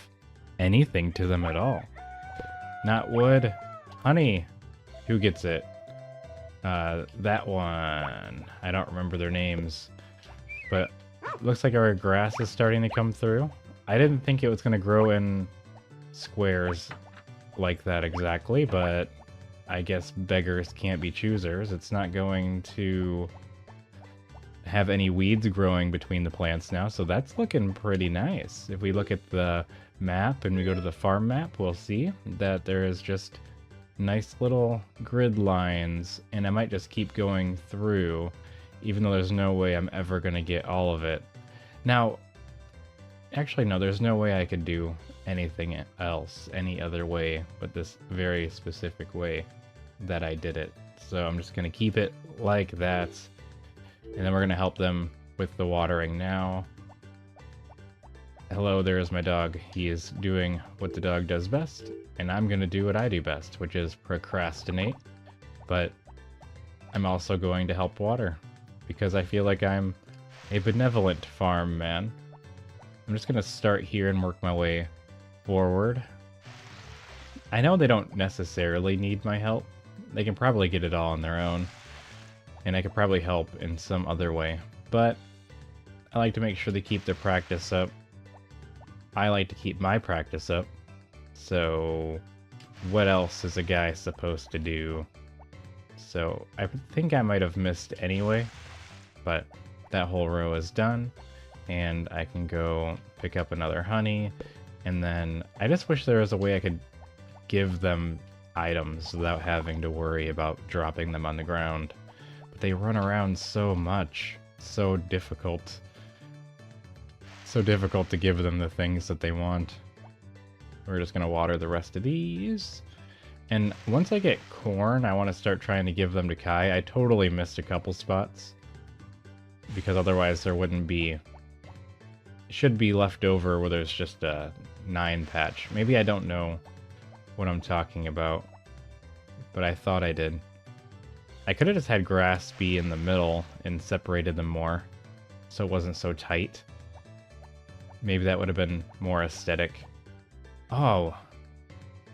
anything to them at all. Not wood. Honey. Who gets it? That one. I don't remember their names, but looks like our grass is starting to come through. I didn't think it was going to grow in squares like that exactly, but I guess beggars can't be choosers. It's not going to have any weeds growing between the plants now, so that's looking pretty nice. If we look at the map and we go to the farm map, we'll see that there is just nice little grid lines, and I might just keep going through, even though there's no way I'm ever going to get all of it. Now, actually no, there's no way I could do anything else any other way but this very specific way that I did it. So I'm just going to keep it like that, and then we're going to help them with the watering now. Hello, there is my dog. He is doing what the dog does best, and I'm going to do what I do best, which is procrastinate. But I'm also going to help water, because I feel like I'm a benevolent farm man. I'm just going to start here and work my way forward. I know they don't necessarily need my help. They can probably get it all on their own. And I could probably help in some other way. But I like to make sure they keep their practice up. I like to keep my practice up. So what else is a guy supposed to do? So I think I might have missed anyway, but that whole row is done, and I can go pick up another honey, and then I just wish there was a way I could give them items without having to worry about dropping them on the ground. But they run around so much, so difficult. So difficult to give them the things that they want. We're just gonna water the rest of these. And once I get corn, I want to start trying to give them to Kai. I totally missed a couple spots, because otherwise there wouldn't be... It should be left over where there's just a 9 patch. Maybe I don't know what I'm talking about, but I thought I did. I could have just had grass be in the middle and separated them more, so it wasn't so tight. Maybe that would have been more aesthetic. Oh,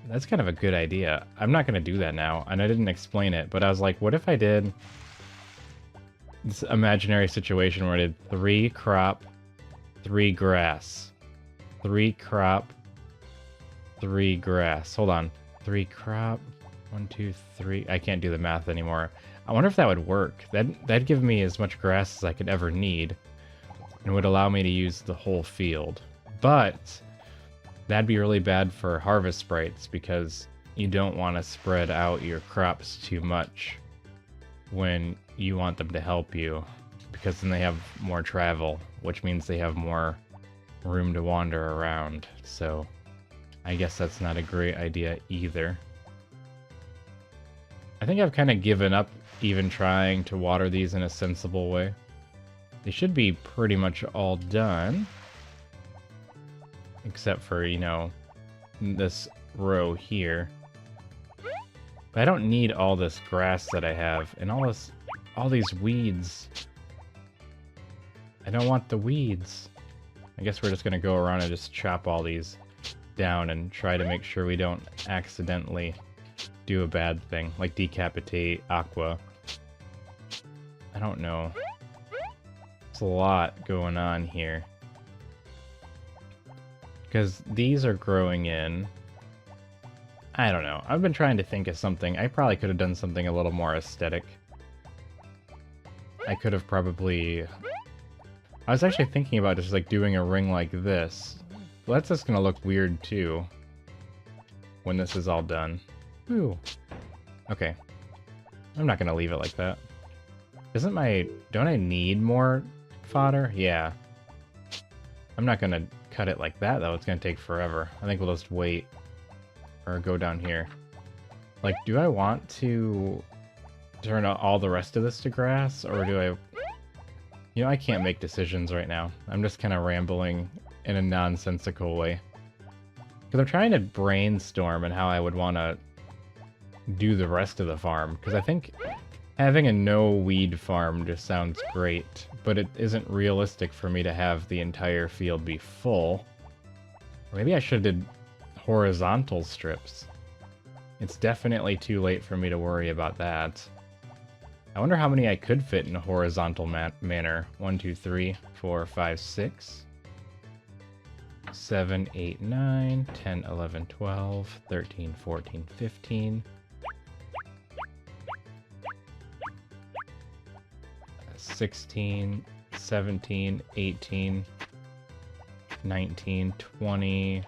that's kind of a good idea. I'm not going to do that now, and I didn't explain it, but I was like, what if I did this imaginary situation where I did 3 crop, 3 grass, 3 crop, 3 grass. Hold on. 3 crop, 1, 2, 3. I can't do the math anymore. I wonder if that would work. That'd give me as much grass as I could ever need, and would allow me to use the whole field. But that'd be really bad for harvest sprites, because you don't want to spread out your crops too much when you want them to help you, because then they have more travel, which means they have more room to wander around. So I guess that's not a great idea either. I think I've kind of given up even trying to water these in a sensible way. They should be pretty much all done. Except for, you know, this row here. But I don't need all this grass that I have, and all these weeds. I don't want the weeds. I guess we're just gonna go around and just chop all these down and try to make sure we don't accidentally do a bad thing, like decapitate Aqua. I don't know. There's a lot going on here. Because these are growing in. I don't know. I've been trying to think of something. I probably could have done something a little more aesthetic. I could have probably... I was actually thinking about just like doing a ring like this. Well, that's just gonna look weird too when this is all done. Ooh. Okay. I'm not gonna leave it like that. Isn't my... Don't I need more fodder? Yeah. I'm not gonna cut it like that though. It's gonna take forever. I think we'll just wait. Or go down here. Like, do I want to turn all the rest of this to grass? Or do I... You know, I can't make decisions right now. I'm just kind of rambling in a nonsensical way. Because I'm trying to brainstorm on how I would want to do the rest of the farm. Because I think having a no-weed farm just sounds great. But it isn't realistic for me to have the entire field be full. Or maybe I should have did horizontal strips. It's definitely too late for me to worry about that. I wonder how many I could fit in a horizontal manner. 1, 2, 3, 4, 5, 6, 7, 8, 9, 10, 11, 12, 13, 14, 15. 16, 17, 18, 19, 20,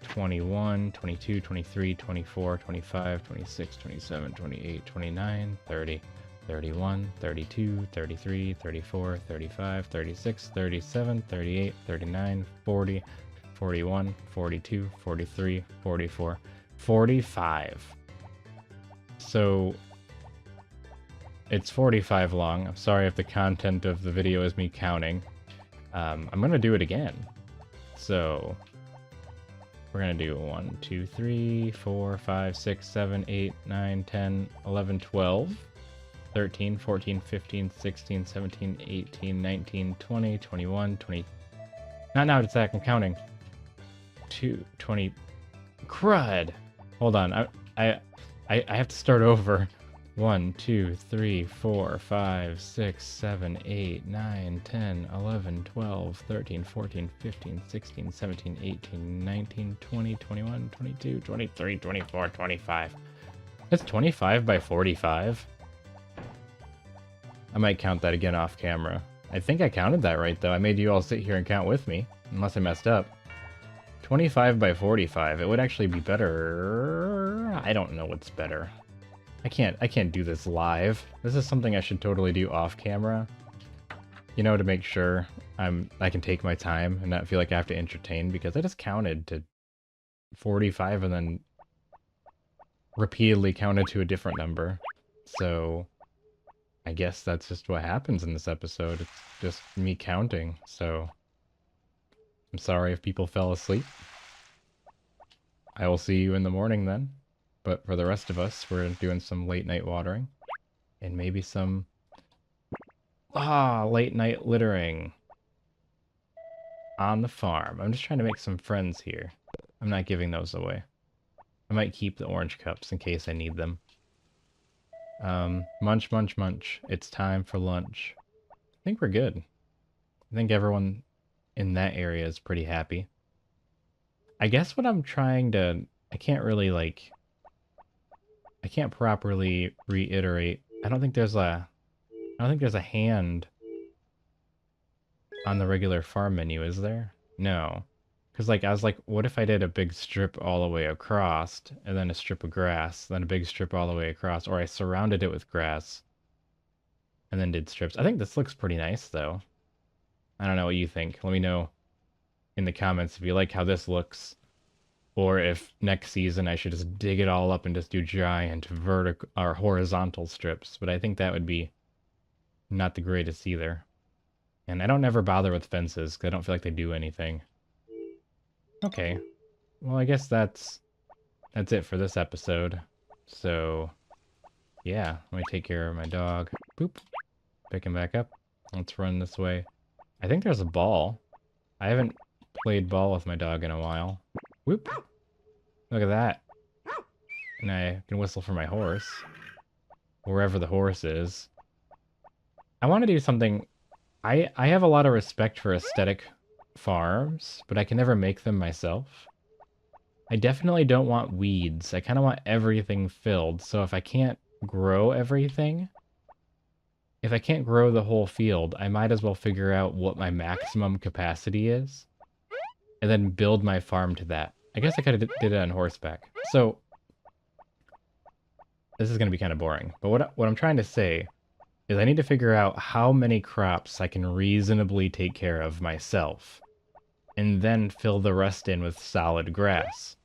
21, 22, 23, 24, 25, 26, 27, 28, 29, 30, 31, 32, 33, 34, 35, 36, 37, 38, 39, 40, 41, 42, 43, 44, 45. So it's 45 long. I'm sorry if the content of the video is me counting. I'm gonna do it again. So we're gonna do 1, 2, 3, 4, 5, 6, 7, 8, 9, 10, 11, 12, 13, 14, 15, 16, 17, 18, 19, 20, 21, 20. Not now, it's that I'm counting. 2, 20. Crud! Hold on. I have to start over. 1, 2, 3, 4, 5, 6, 7, 8, 9, 10, 11, 12, 13, 14, 15, 16, 17, 18, 19, 20, 21, 22, 23, 24, 25. That's 25 by 45? I might count that again off camera. I think I counted that right, though. I made you all sit here and count with me, unless I messed up. 25 by 45. It would actually be better. I don't know what's better. I can't do this live. This is something I should totally do off camera. You know, to make sure I can take my time and not feel like I have to entertain, because I just counted to 45 and then repeatedly counted to a different number. So I guess that's just what happens in this episode. It's just me counting. So I'm sorry if people fell asleep. I will see you in the morning then. But for the rest of us, we're doing some late night watering. And maybe some... late night littering. On the farm. I'm just trying to make some friends here. I'm not giving those away. I might keep the orange cups in case I need them. Munch, munch, munch. It's time for lunch. I think we're good. I think everyone in that area is pretty happy. I guess what I'm trying to... I can't really, like... I can't properly reiterate. I don't think there's a hand on the regular farm menu, is there? No. Because, like, I was like, what if I did a big strip all the way across, and then a strip of grass, then a big strip all the way across, or I surrounded it with grass, and then did strips. I think this looks pretty nice, though. I don't know what you think. Let me know in the comments if you like how this looks. Or if next season I should just dig it all up and just do giant vertical or horizontal strips. But I think that would be not the greatest either. And I don't ever bother with fences because I don't feel like they do anything. Okay. Well, I guess that's it for this episode. So, yeah. Let me take care of my dog. Boop. Pick him back up. Let's run this way. I think there's a ball. I haven't played ball with my dog in a while. Whoop. Look at that. And I can whistle for my horse. Wherever the horse is. I want to do something... I have a lot of respect for aesthetic farms, but I can never make them myself. I definitely don't want weeds. I kind of want everything filled, so if I can't grow everything... If I can't grow the whole field, I might as well figure out what my maximum capacity is. And then build my farm to that. I guess I could have did it on horseback. So, this is going to be kind of boring. But what I'm trying to say is I need to figure out how many crops I can reasonably take care of myself. And then fill the rest in with solid grass.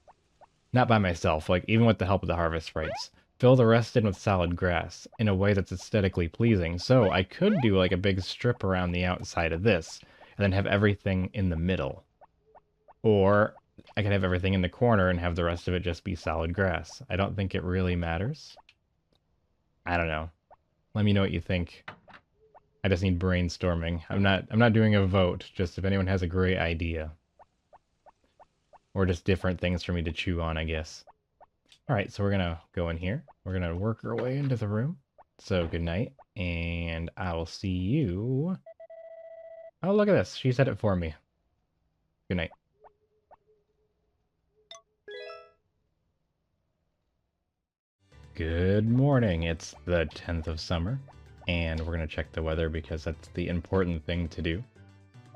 Not by myself, like even with the help of the harvest sprites. Fill the rest in with solid grass in a way that's aesthetically pleasing. So I could do like a big strip around the outside of this. And then have everything in the middle. Or I could have everything in the corner and have the rest of it just be solid grass. I don't think it really matters. I don't know. Let me know what you think. I just need brainstorming. I'm not doing a vote, just if anyone has a great idea. Or just different things for me to chew on, I guess. Alright, so we're gonna go in here. We're gonna work our way into the room. So, good night, and I will see you... Oh, look at this. She said it for me. Good night. Good morning. It's the 10th of summer, and we're going to check the weather because that's the important thing to do.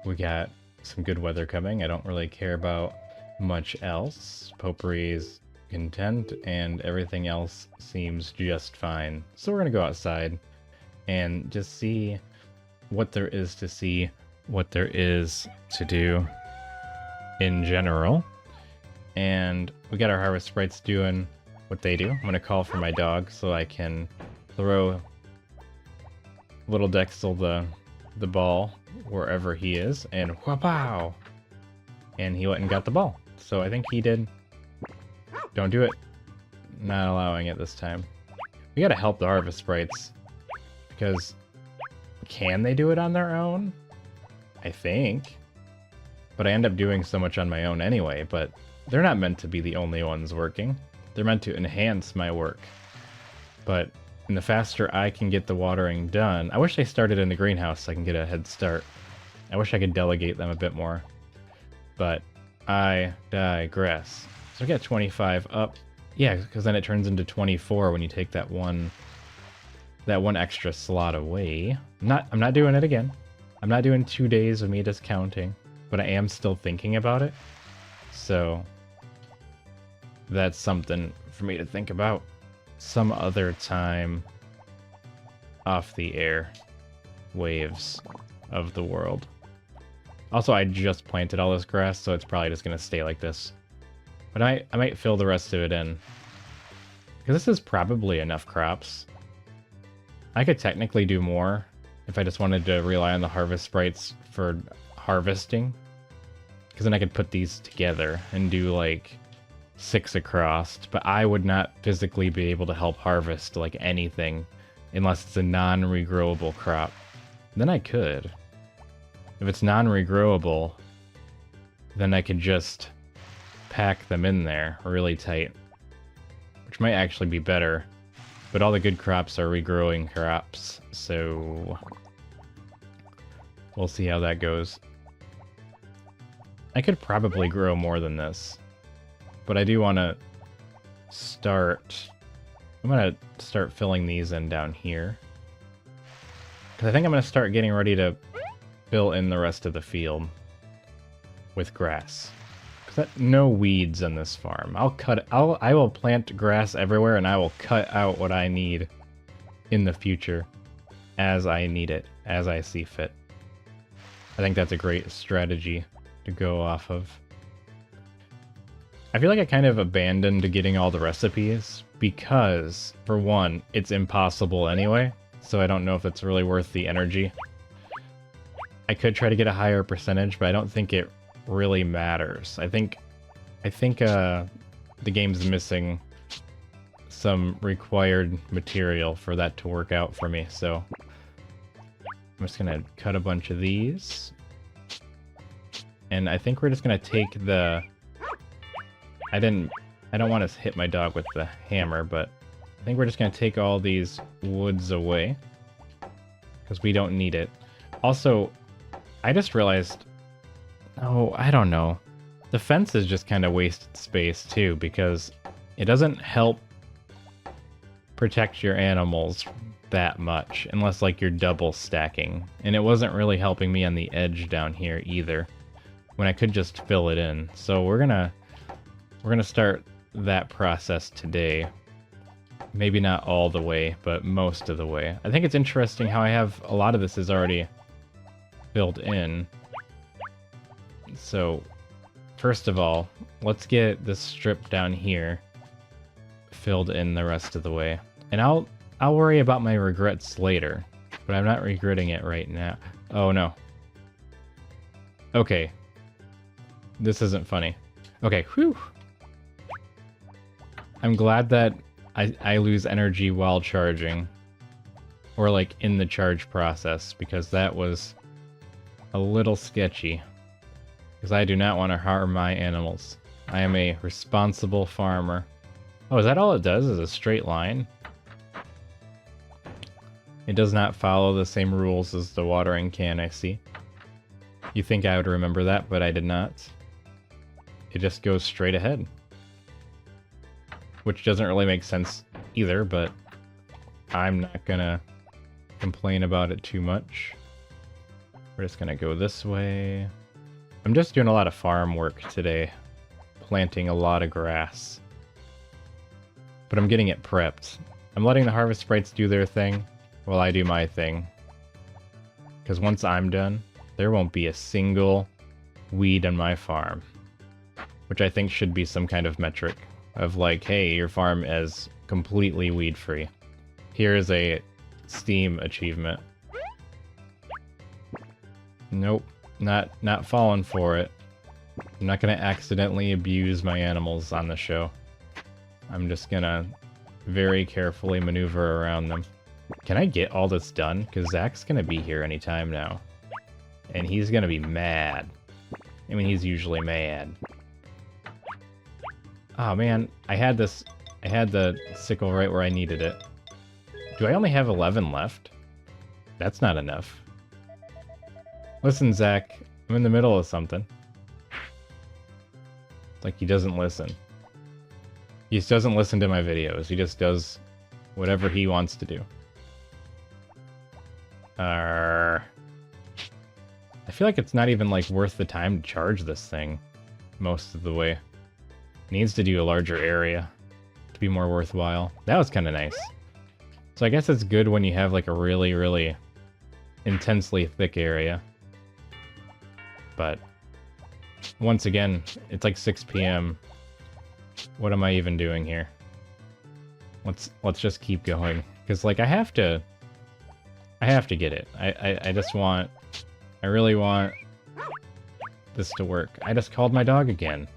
We got some good weather coming. I don't really care about much else. Potpourri's content, and everything else seems just fine. So we're going to go outside and just see what there is to see, what there is to do in general. And we got our harvest sprites doing what they do. I'm going to call for my dog so I can throw little Dexel the ball wherever he is, and wha-pow! And he went and got the ball. So I think he did. Don't do it. Not allowing it this time. We gotta help the harvest sprites. Because can they do it on their own? I think. But I end up doing so much on my own anyway, but they're not meant to be the only ones working. They're meant to enhance my work. But the faster I can get the watering done... I wish they started in the greenhouse so I can get a head start. I wish I could delegate them a bit more. But I digress. So I get 25 up. Yeah, because then it turns into 24 when you take that one extra slot away. I'm not doing it again. I'm not doing 2 days of me just counting, but I am still thinking about it. So that's something for me to think about some other time off the air waves of the world. Also, I just planted all this grass, so it's probably just going to stay like this. But I might fill the rest of it in. Because this is probably enough crops. I could technically do more if I just wanted to rely on the harvest sprites for harvesting. Because then I could put these together and do like 6 across. But I would not physically be able to help harvest like anything unless it's a non-regrowable crop. Then I could. If it's non-regrowable, then I could just pack them in there really tight, which might actually be better. But all the good crops are regrowing crops, so we'll see how that goes. I could probably grow more than this, but I do want to start... I'm going to start filling these in down here. Because I think I'm going to start getting ready to fill in the rest of the field with grass. No weeds on this farm. I will plant grass everywhere, and I will cut out what I need in the future as I need it, as I see fit. I think that's a great strategy to go off of. I feel like I kind of abandoned getting all the recipes because, for one, it's impossible anyway, so I don't know if it's really worth the energy. I could try to get a higher percentage, but I don't think it really matters. I think the game's missing some required material for that to work out for me, so I'm just gonna cut a bunch of these. And I think we're just gonna take the... I don't want to hit my dog with the hammer, but I think we're just gonna take all these woods away because we don't need it. Also, I just realized... Oh, I don't know. The fence is just kind of wasted space too, because it doesn't help protect your animals that much, unless like you're double stacking. And it wasn't really helping me on the edge down here either, when I could just fill it in. So we're gonna start that process today. Maybe not all the way, but most of the way. I think it's interesting how I have a lot of this is already filled in. So, first of all, let's get this strip down here filled in the rest of the way. And I'll worry about my regrets later, but I'm not regretting it right now. Oh no. Okay. This isn't funny. Okay, whew. I'm glad that I lose energy while charging. Or like in the charge process, because that was a little sketchy. Because I do not want to harm my animals. I am a responsible farmer. Oh, is that all it does? Is a straight line? It does not follow the same rules as the watering can, I see. You think I would remember that, but I did not. It just goes straight ahead. Which doesn't really make sense either, but I'm not gonna complain about it too much. We're just gonna go this way. I'm just doing a lot of farm work today, planting a lot of grass. But I'm getting it prepped. I'm letting the harvest sprites do their thing while I do my thing. Because once I'm done, there won't be a single weed on my farm. Which I think should be some kind of metric of like, hey, your farm is completely weed-free. Here's a Steam achievement. Nope. Not falling for it. I'm not gonna accidentally abuse my animals on the show. I'm just gonna very carefully maneuver around them. Can I get all this done? Because Zach's gonna be here anytime now. And he's gonna be mad. I mean, he's usually mad. Oh man, I had this I had the sickle right where I needed it. Do I only have 11 left? That's not enough. Listen, Zach. I'm in the middle of something. It's like he doesn't listen. He just doesn't listen to my videos. He just does whatever he wants to do. I feel like it's not even like worth the time to charge this thing most of the way. It needs to do a larger area to be more worthwhile. That was kind of nice. So I guess it's good when you have like a really, really intensely thick area. But once again, it's like 6 p.m. What am I even doing here? Let's just keep going, because like I have to get it. I really want this to work. I just called my dog again.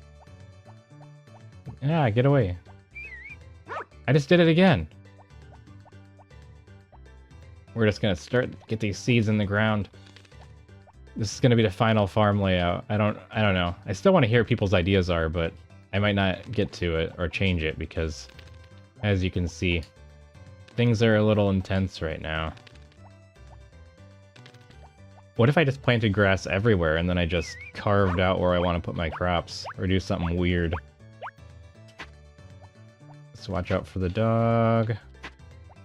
Yeah, get away. I just did it again. We're just gonna get these seeds in the ground. This is gonna be the final farm layout. I don't know. I still want to hear what people's ideas are, but I might not get to it or change it because, as you can see, things are a little intense right now. What if I just planted grass everywhere and then I just carved out where I want to put my crops, or do something weird? Let's watch out for the dog.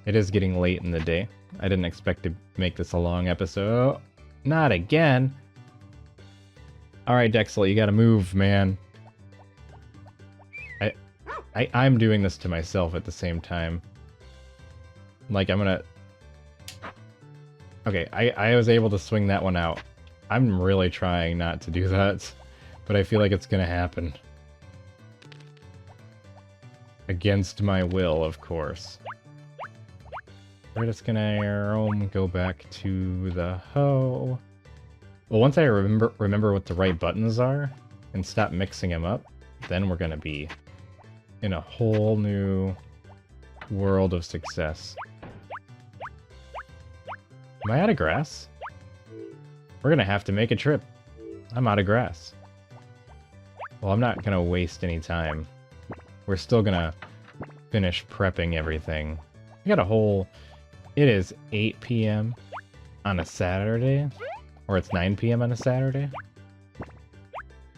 It is getting late in the day. I didn't expect to make this a long episode. Not again. Alright, Dexel, you gotta move, man. I'm doing this to myself at the same time. Like, I'm gonna... Okay, I was able to swing that one out. I'm really trying not to do that, but I feel like it's gonna happen. Against my will, of course. We're just gonna go back to the hoe. Well, once I remember what the right buttons are and stop mixing them up, then we're gonna be in a whole new world of success. Am I out of grass? We're gonna have to make a trip. I'm out of grass. Well, I'm not gonna waste any time. We're still gonna finish prepping everything. We got a whole... It is 8 p.m. on a Saturday. Or it's 9 p.m. on a Saturday.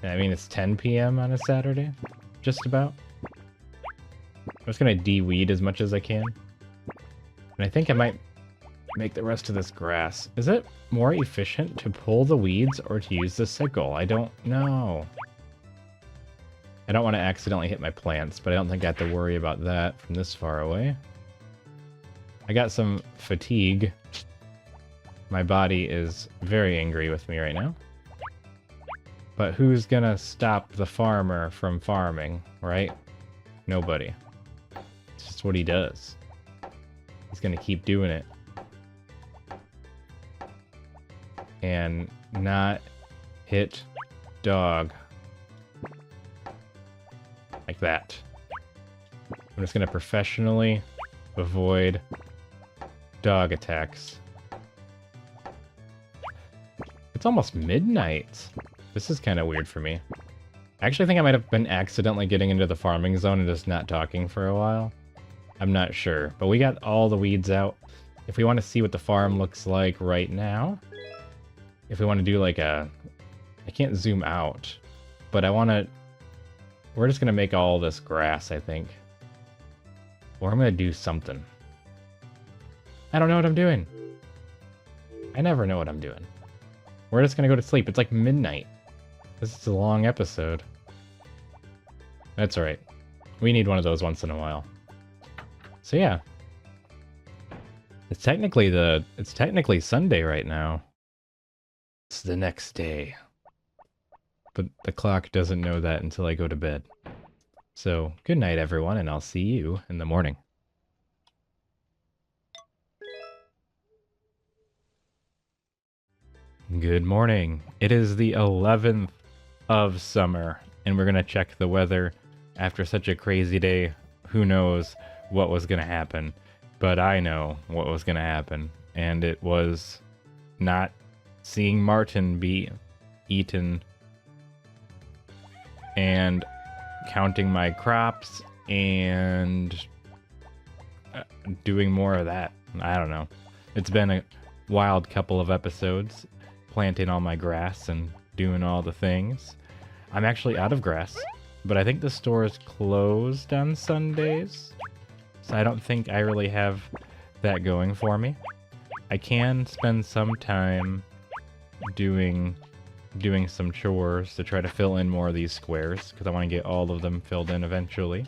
I mean, it's 10 p.m. on a Saturday. Just about. I'm just gonna de-weed as much as I can. And I think I might make the rest of this grass. Is it more efficient to pull the weeds or to use the sickle? I don't know. I don't want to accidentally hit my plants, but I don't think I have to worry about that from this far away. I got some fatigue. My body is very angry with me right now. But who's gonna stop the farmer from farming, right? Nobody. It's just what he does. He's gonna keep doing it. And not hit dog. Like that. I'm just gonna professionally avoid dog attacks. It's almost midnight. This is kind of weird for me. I actually think I might have been accidentally getting into the farming zone and just not talking for a while. I'm not sure, but we got all the weeds out. If we want to see what the farm looks like right now, if we want to do like a... I can't zoom out, but I want to... We're just going to make all this grass, I think. Or I'm going to do something. I don't know what I'm doing. I never know what I'm doing. We're just going to go to sleep. It's like midnight. This is a long episode. That's alright. We need one of those once in a while. So yeah. It's technically Sunday right now. It's the next day. But the clock doesn't know that until I go to bed. So, good night everyone, and I'll see you in the morning. Good morning. It is the 11th of summer, and we're going to check the weather. After such a crazy day, who knows what was going to happen. But I know what was going to happen, and it was not seeing Martin be eaten and counting my crops and doing more of that. I don't know. It's been a wild couple of episodes, planting all my grass and doing all the things. I'm actually out of grass, but I think the store is closed on Sundays, so I don't think I really have that going for me. I can spend some time doing some chores to try to fill in more of these squares, because I want to get all of them filled in eventually,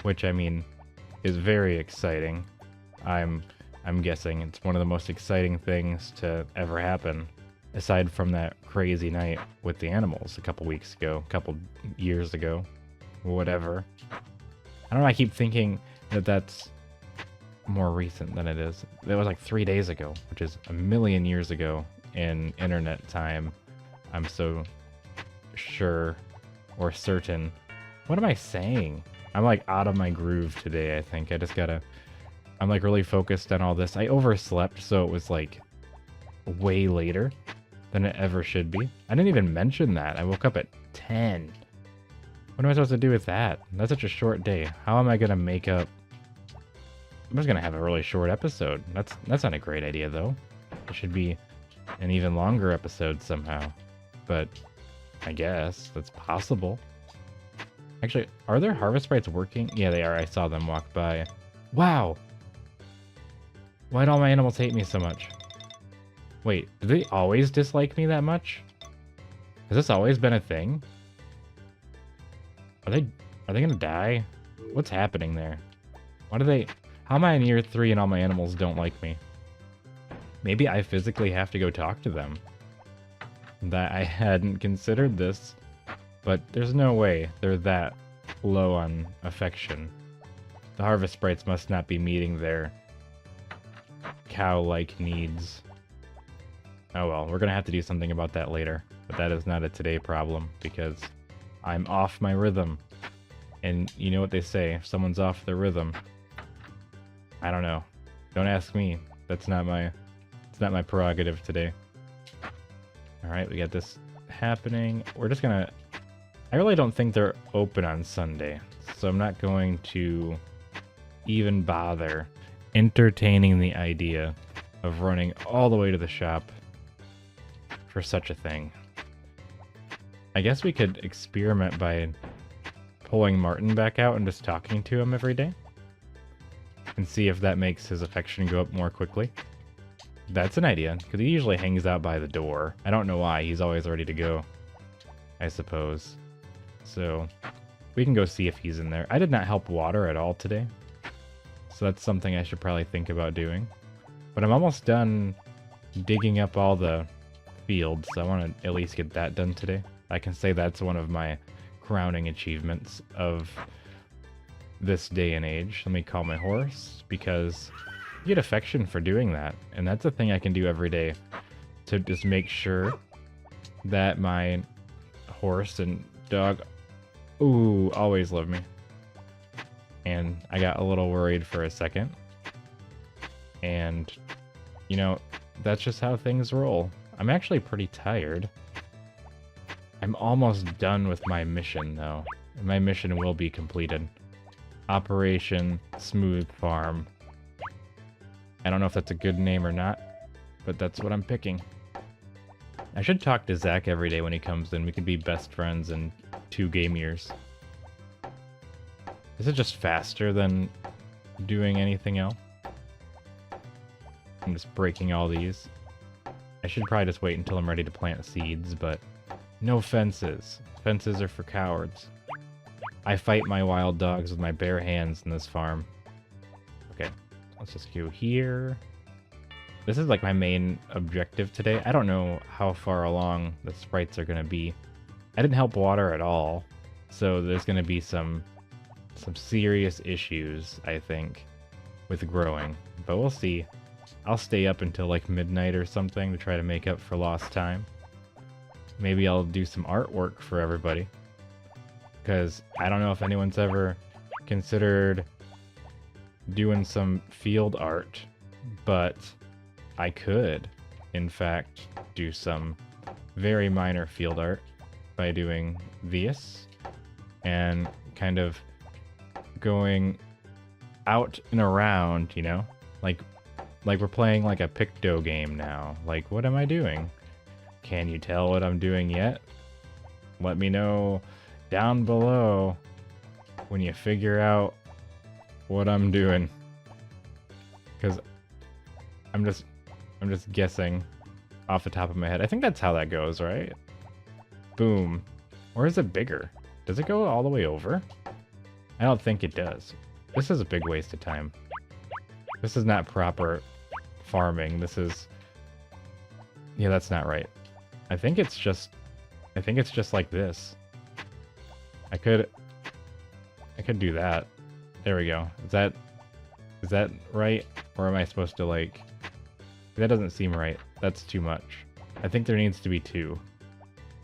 which, I mean, is very exciting. I'm guessing it's one of the most exciting things to ever happen, aside from that crazy night with the animals a couple weeks ago, a couple years ago, whatever. I don't know, I keep thinking that that's more recent than it is. It was like 3 days ago, which is a million years ago in internet time. I'm so sure or certain. What am I saying? I'm like out of my groove today, I think. I'm like really focused on all this. I overslept, so it was like way later than it ever should be. I didn't even mention that. I woke up at 10. What am I supposed to do with that? That's such a short day. How am I gonna make up? I'm just gonna have a really short episode. That's not a great idea though. It should be an even longer episode somehow. But I guess that's possible. Actually, are there harvest sprites working? Yeah, they are. I saw them walk by. Wow! Why'd all my animals hate me so much? Wait, do they always dislike me that much? Has this always been a thing? Are they gonna die? What's happening there? How am I in year 3 and all my animals don't like me? Maybe I physically have to go talk to them. That I hadn't considered this, but there's no way they're that low on affection. The harvest sprites must not be meeting their cow-like needs. Oh well, we're gonna have to do something about that later, but that is not a today problem because I'm off my rhythm. And you know what they say, if someone's off their rhythm, I don't know. Don't ask me. It's not my prerogative today. Alright, we got this happening. We're just gonna... I really don't think they're open on Sunday, so I'm not going to even bother entertaining the idea of running all the way to the shop for such a thing. I guess we could experiment by pulling Martin back out and just talking to him every day and see if that makes his affection go up more quickly. That's an idea, because he usually hangs out by the door. I don't know why, he's always ready to go, I suppose. So, we can go see if he's in there. I did not help water at all today, so that's something I should probably think about doing. But I'm almost done digging up all the fields, so I want to at least get that done today. I can say that's one of my crowning achievements of this day and age. Let me call my horse, because you get affection for doing that, and that's a thing I can do every day to just make sure that my horse and dog always love me. And I got a little worried for a second, and you know, that's just how things roll. I'm actually pretty tired. I'm almost done with my mission though. My mission will be completed. Operation Smooth Farm. I don't know if that's a good name or not, but that's what I'm picking. I should talk to Zach every day when he comes in. We could be best friends in 2 game years. Is it just faster than doing anything else? I'm just breaking all these. I should probably just wait until I'm ready to plant seeds, but no fences. Fences are for cowards. I fight my wild dogs with my bare hands in this farm. Okay, let's just go here. This is like my main objective today. I don't know how far along the sprites are going to be. I didn't help water at all, so there's going to be some serious issues, I think, with growing. But we'll see. I'll stay up until like midnight or something to try to make up for lost time. Maybe I'll do some artwork for everybody, because I don't know if anyone's ever considered doing some field art, but I could, in fact, do some very minor field art by doing this and kind of going out and around, you know? Like we're playing like a Picto game now. Like, what am I doing? Can you tell what I'm doing yet? Let me know down below when you figure out what I'm doing. Because I'm just guessing off the top of my head. I think that's how that goes, right? Boom. Or is it bigger? Does it go all the way over? I don't think it does. This is a big waste of time. This is not proper farming. This is... Yeah, that's not right. I think it's just like this. I could do that. There we go. Is that right? Or am I supposed to, like... That doesn't seem right. That's too much. I think there needs to be 2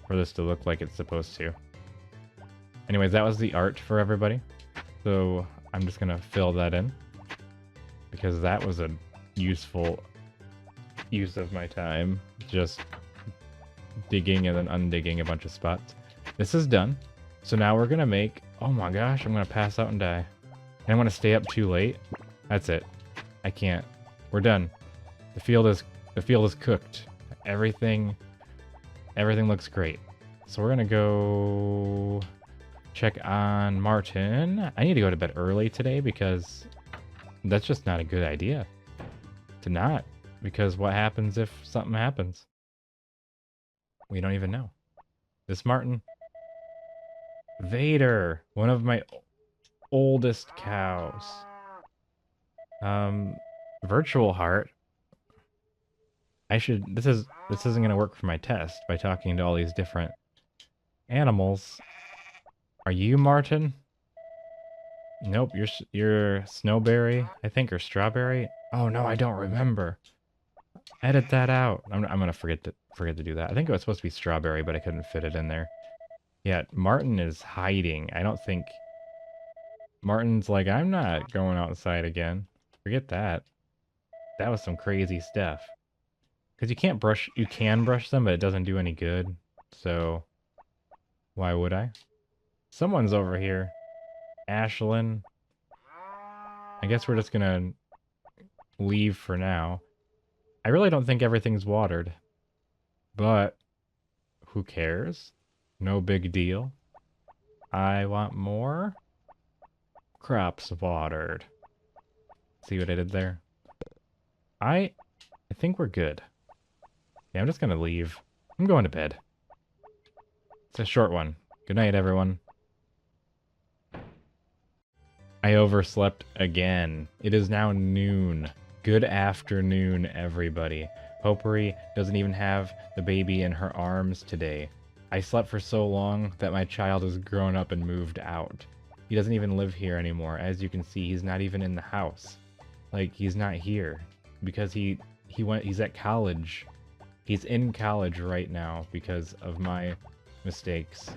for this to look like it's supposed to. Anyways, that was the art for everybody. So I'm just gonna fill that in because that was a useful use of my time. Just digging and then undigging a bunch of spots. This is done. So now we're gonna make... Oh my gosh, I'm gonna pass out and die. And I'm gonna stay up too late. That's it. I can't. We're done. The field is cooked. Everything looks great. So we're gonna go check on Martin. I need to go to bed early today because that's just not a good idea to not. Because what happens if something happens? We don't even know. This Martin. Vader, one of my oldest cows. Virtual heart. This isn't gonna work for my test by talking to all these different animals. Are you Martin? Nope, you're Snowberry, I think, or Strawberry. Oh no, I don't remember. Edit that out. I'm gonna forget to do that. I think it was supposed to be Strawberry, but I couldn't fit it in there. Yeah, Martin is hiding. I don't think Martin's like, I'm not going outside again. Forget that. That was some crazy stuff. Because you can brush them, but it doesn't do any good. So, why would I? Someone's over here. Ashlyn. I guess we're just gonna leave for now. I really don't think everything's watered. But, who cares? No big deal. I want more crops watered. See what I did there? I think we're good. Yeah, I'm just gonna leave. I'm going to bed. It's a short one. Good night, everyone. I overslept again. It is now noon. Good afternoon, everybody. Potpourri doesn't even have the baby in her arms today. I slept for so long that my child has grown up and moved out. He doesn't even live here anymore. As you can see, he's not even in the house. Like, he's not here. Because he's at college. He's in college right now because of my mistakes.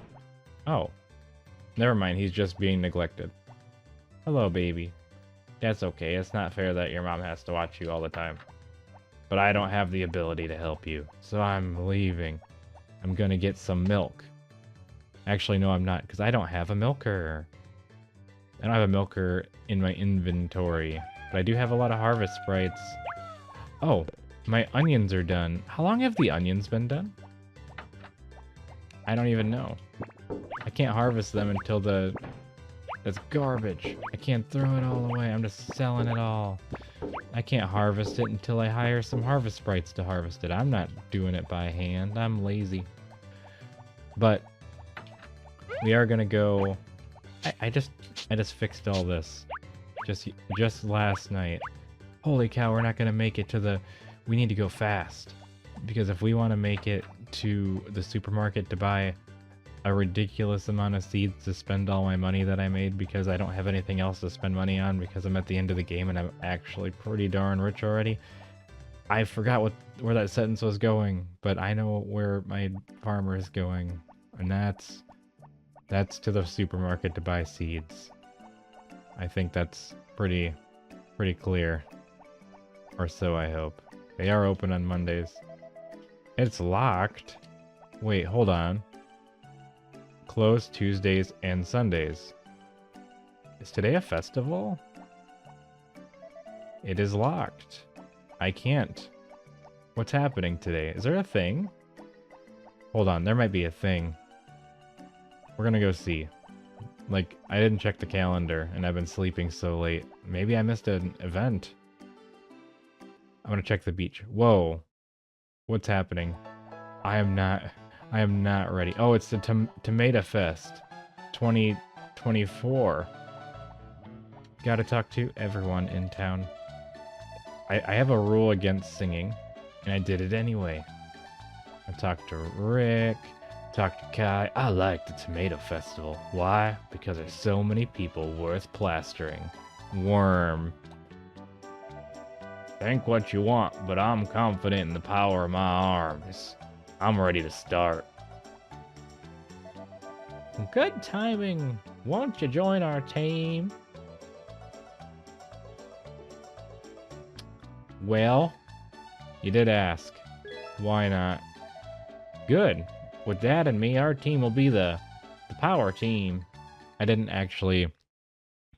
Oh. Never mind, he's just being neglected. Hello, baby. That's okay. It's not fair that your mom has to watch you all the time. But I don't have the ability to help you, so I'm leaving. I'm gonna get some milk. Actually, no, I'm not, because I don't have a milker. I don't have a milker in my inventory, but I do have a lot of harvest sprites. Oh, my onions are done. How long have the onions been done? I don't even know. I can't harvest them until that's garbage. I can't throw it all away. I'm just selling it all. I can't harvest it until I hire some harvest sprites to harvest it. I'm not doing it by hand. I'm lazy. But we are gonna go. I just fixed all this just last night. Holy cow, we're not gonna make it to the... We need to go fast. Because if we want to make it to the supermarket to buy a ridiculous amount of seeds to spend all my money that I made because I don't have anything else to spend money on because I'm at the end of the game and I'm actually pretty darn rich already. I forgot where that sentence was going, but I know where my farmer is going, and that's to the supermarket to buy seeds. I think that's pretty clear. Or so I hope. They are open on Mondays. It's locked. Wait, hold on. Closed Tuesdays and Sundays. Is today a festival? It is locked. I can't. What's happening today? Is there a thing? Hold on, there might be a thing. We're gonna go see. Like, I didn't check the calendar, and I've been sleeping so late. Maybe I missed an event. I'm gonna check the beach. Whoa. What's happening? I am not ready. Oh, it's the Tomato Fest 2024. Gotta talk to everyone in town. I have a rule against singing, and I did it anyway. I talked to Rick, talked to Kai. I like the Tomato Festival. Why? Because there's so many people worth plastering. Worm. Think what you want, but I'm confident in the power of my arms. I'm ready to start. Good timing. Won't you join our team? Well, you did ask. Why not? Good. With Dad and me, our team will be the power team. I didn't actually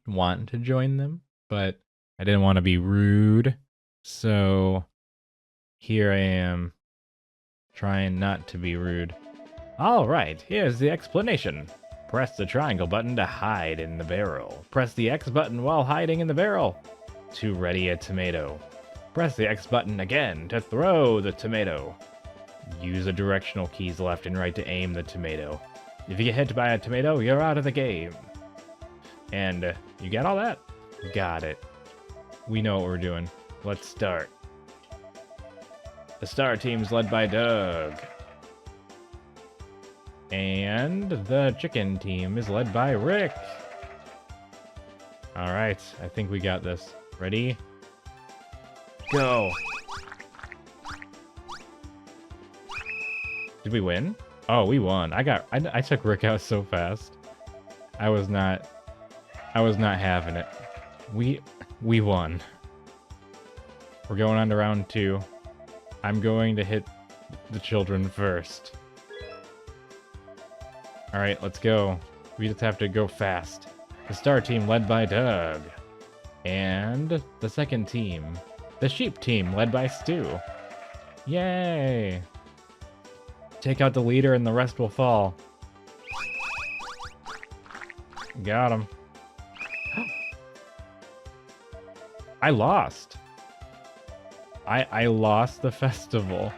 want to join them, but I didn't want to be rude. So here I am, trying not to be rude. All right, here's the explanation. Press the triangle button to hide in the barrel. Press the X button while hiding in the barrel to ready a tomato. Press the X button again to throw the tomato. Use the directional keys left and right to aim the tomato. If you get hit by a tomato, you're out of the game. And you got all that? Got it. We know what we're doing. Let's start. The star team's led by Doug. And the chicken team is led by Rick. All right, I think we got this. Ready? Go. Did we win? Oh, we won. I took Rick out so fast. I was not having it. We won. We're going on to round 2. I'm going to hit the children first. All right, let's go. We just have to go fast. The star team led by Doug. And the second team, the sheep team led by Stu. Yay! Take out the leader and the rest will fall. Got him. I lost. I lost the festival.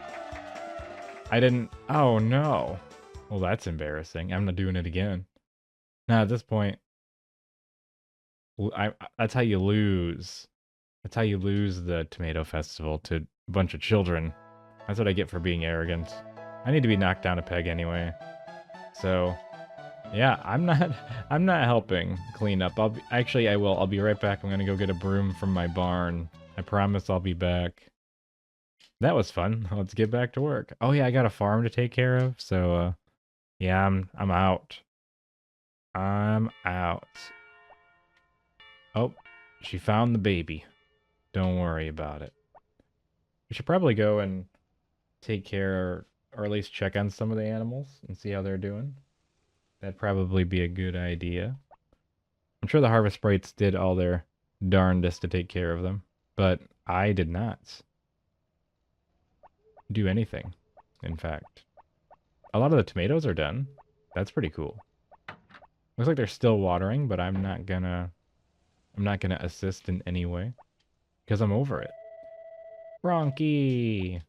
I didn't... Oh, no. Well, that's embarrassing. I'm not doing it again. Now, at this point... that's how you lose. That's how you lose the tomato festival to a bunch of children. That's what I get for being arrogant. I need to be knocked down a peg anyway. So, yeah, I'm not helping clean up. Actually, I will. I'll be right back. I'm gonna go get a broom from my barn. I promise I'll be back. That was fun. Let's get back to work. Oh yeah, I got a farm to take care of. So, yeah, I'm out. I'm out. Oh, she found the baby. Don't worry about it. We should probably go and take care, or at least check on some of the animals and see how they're doing. That'd probably be a good idea. I'm sure the Harvest Sprites did all their darndest to take care of them, but I did not do anything, in fact. A lot of the tomatoes are done. That's pretty cool. Looks like they're still watering, but I'm not gonna assist in any way because I'm over it. Bronky!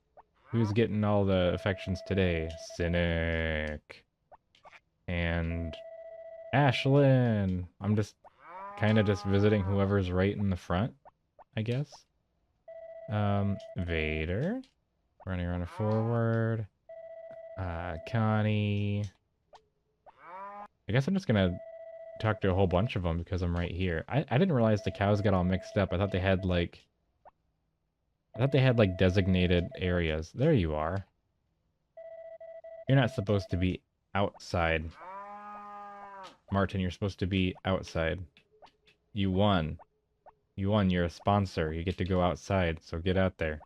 Who's getting all the affections today? Cynic. And Ashlyn. I'm just kind of just visiting whoever's right in the front, I guess. Vader. Running around forward. Connie. I guess I'm just gonna talk to a whole bunch of them because I'm right here. I didn't realize the cows got all mixed up. I thought they had like designated areas. There you are. You're not supposed to be outside. Martin, you're supposed to be outside. You won. You won. You're a sponsor. You get to go outside, so get out there.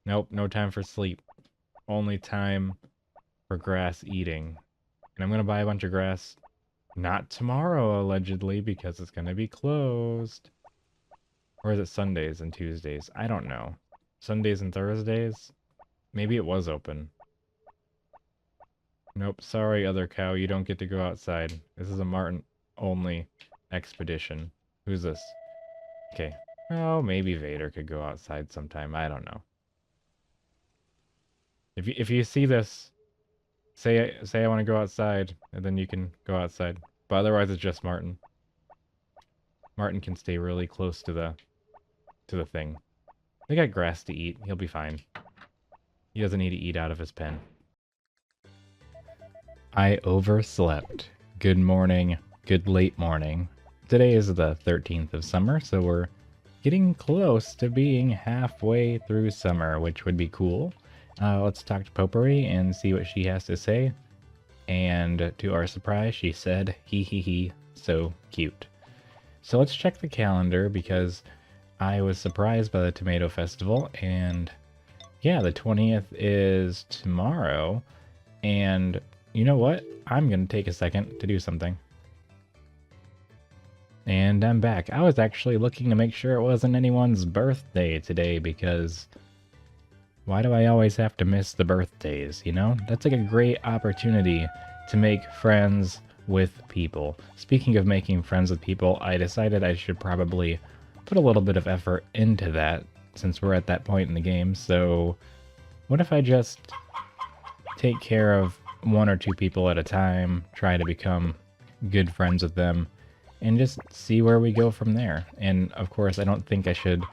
Nope, no time for sleep. Only time for grass eating. And I'm gonna buy a bunch of grass Not tomorrow, allegedly, because it's going to be closed. Or is it Sundays and Tuesdays? I don't know. Sundays and Thursdays? Maybe it was open. Nope, sorry, other cow, you don't get to go outside. This is a Martin-only expedition. Who's this? Okay. Oh, maybe Vader could go outside sometime. I don't know. If you see this, say I want to go outside, and then you can go outside. But otherwise, it's just Martin. Martin can stay really close to the thing. They got grass to eat. He'll be fine. He doesn't need to eat out of his pen. I overslept. Good morning. Good late morning. Today is the 13th of summer, so we're getting close to being halfway through summer, which would be cool. Let's talk to Potpourri and see what she has to say. And to our surprise, she said, hee hee hee, so cute. So let's check the calendar because I was surprised by the Tomato Festival, and yeah, the 20th is tomorrow, and you know what? I'm going to take a second to do something. And I'm back. I was actually looking to make sure it wasn't anyone's birthday today because why do I always have to miss the birthdays, you know? That's like a great opportunity to make friends with people. Speaking of making friends with people, I decided I should probably put a little bit of effort into that since we're at that point in the game. So what if I just take care of one or two people at a time, try to become good friends with them, and just see where we go from there. And of course, I don't think I should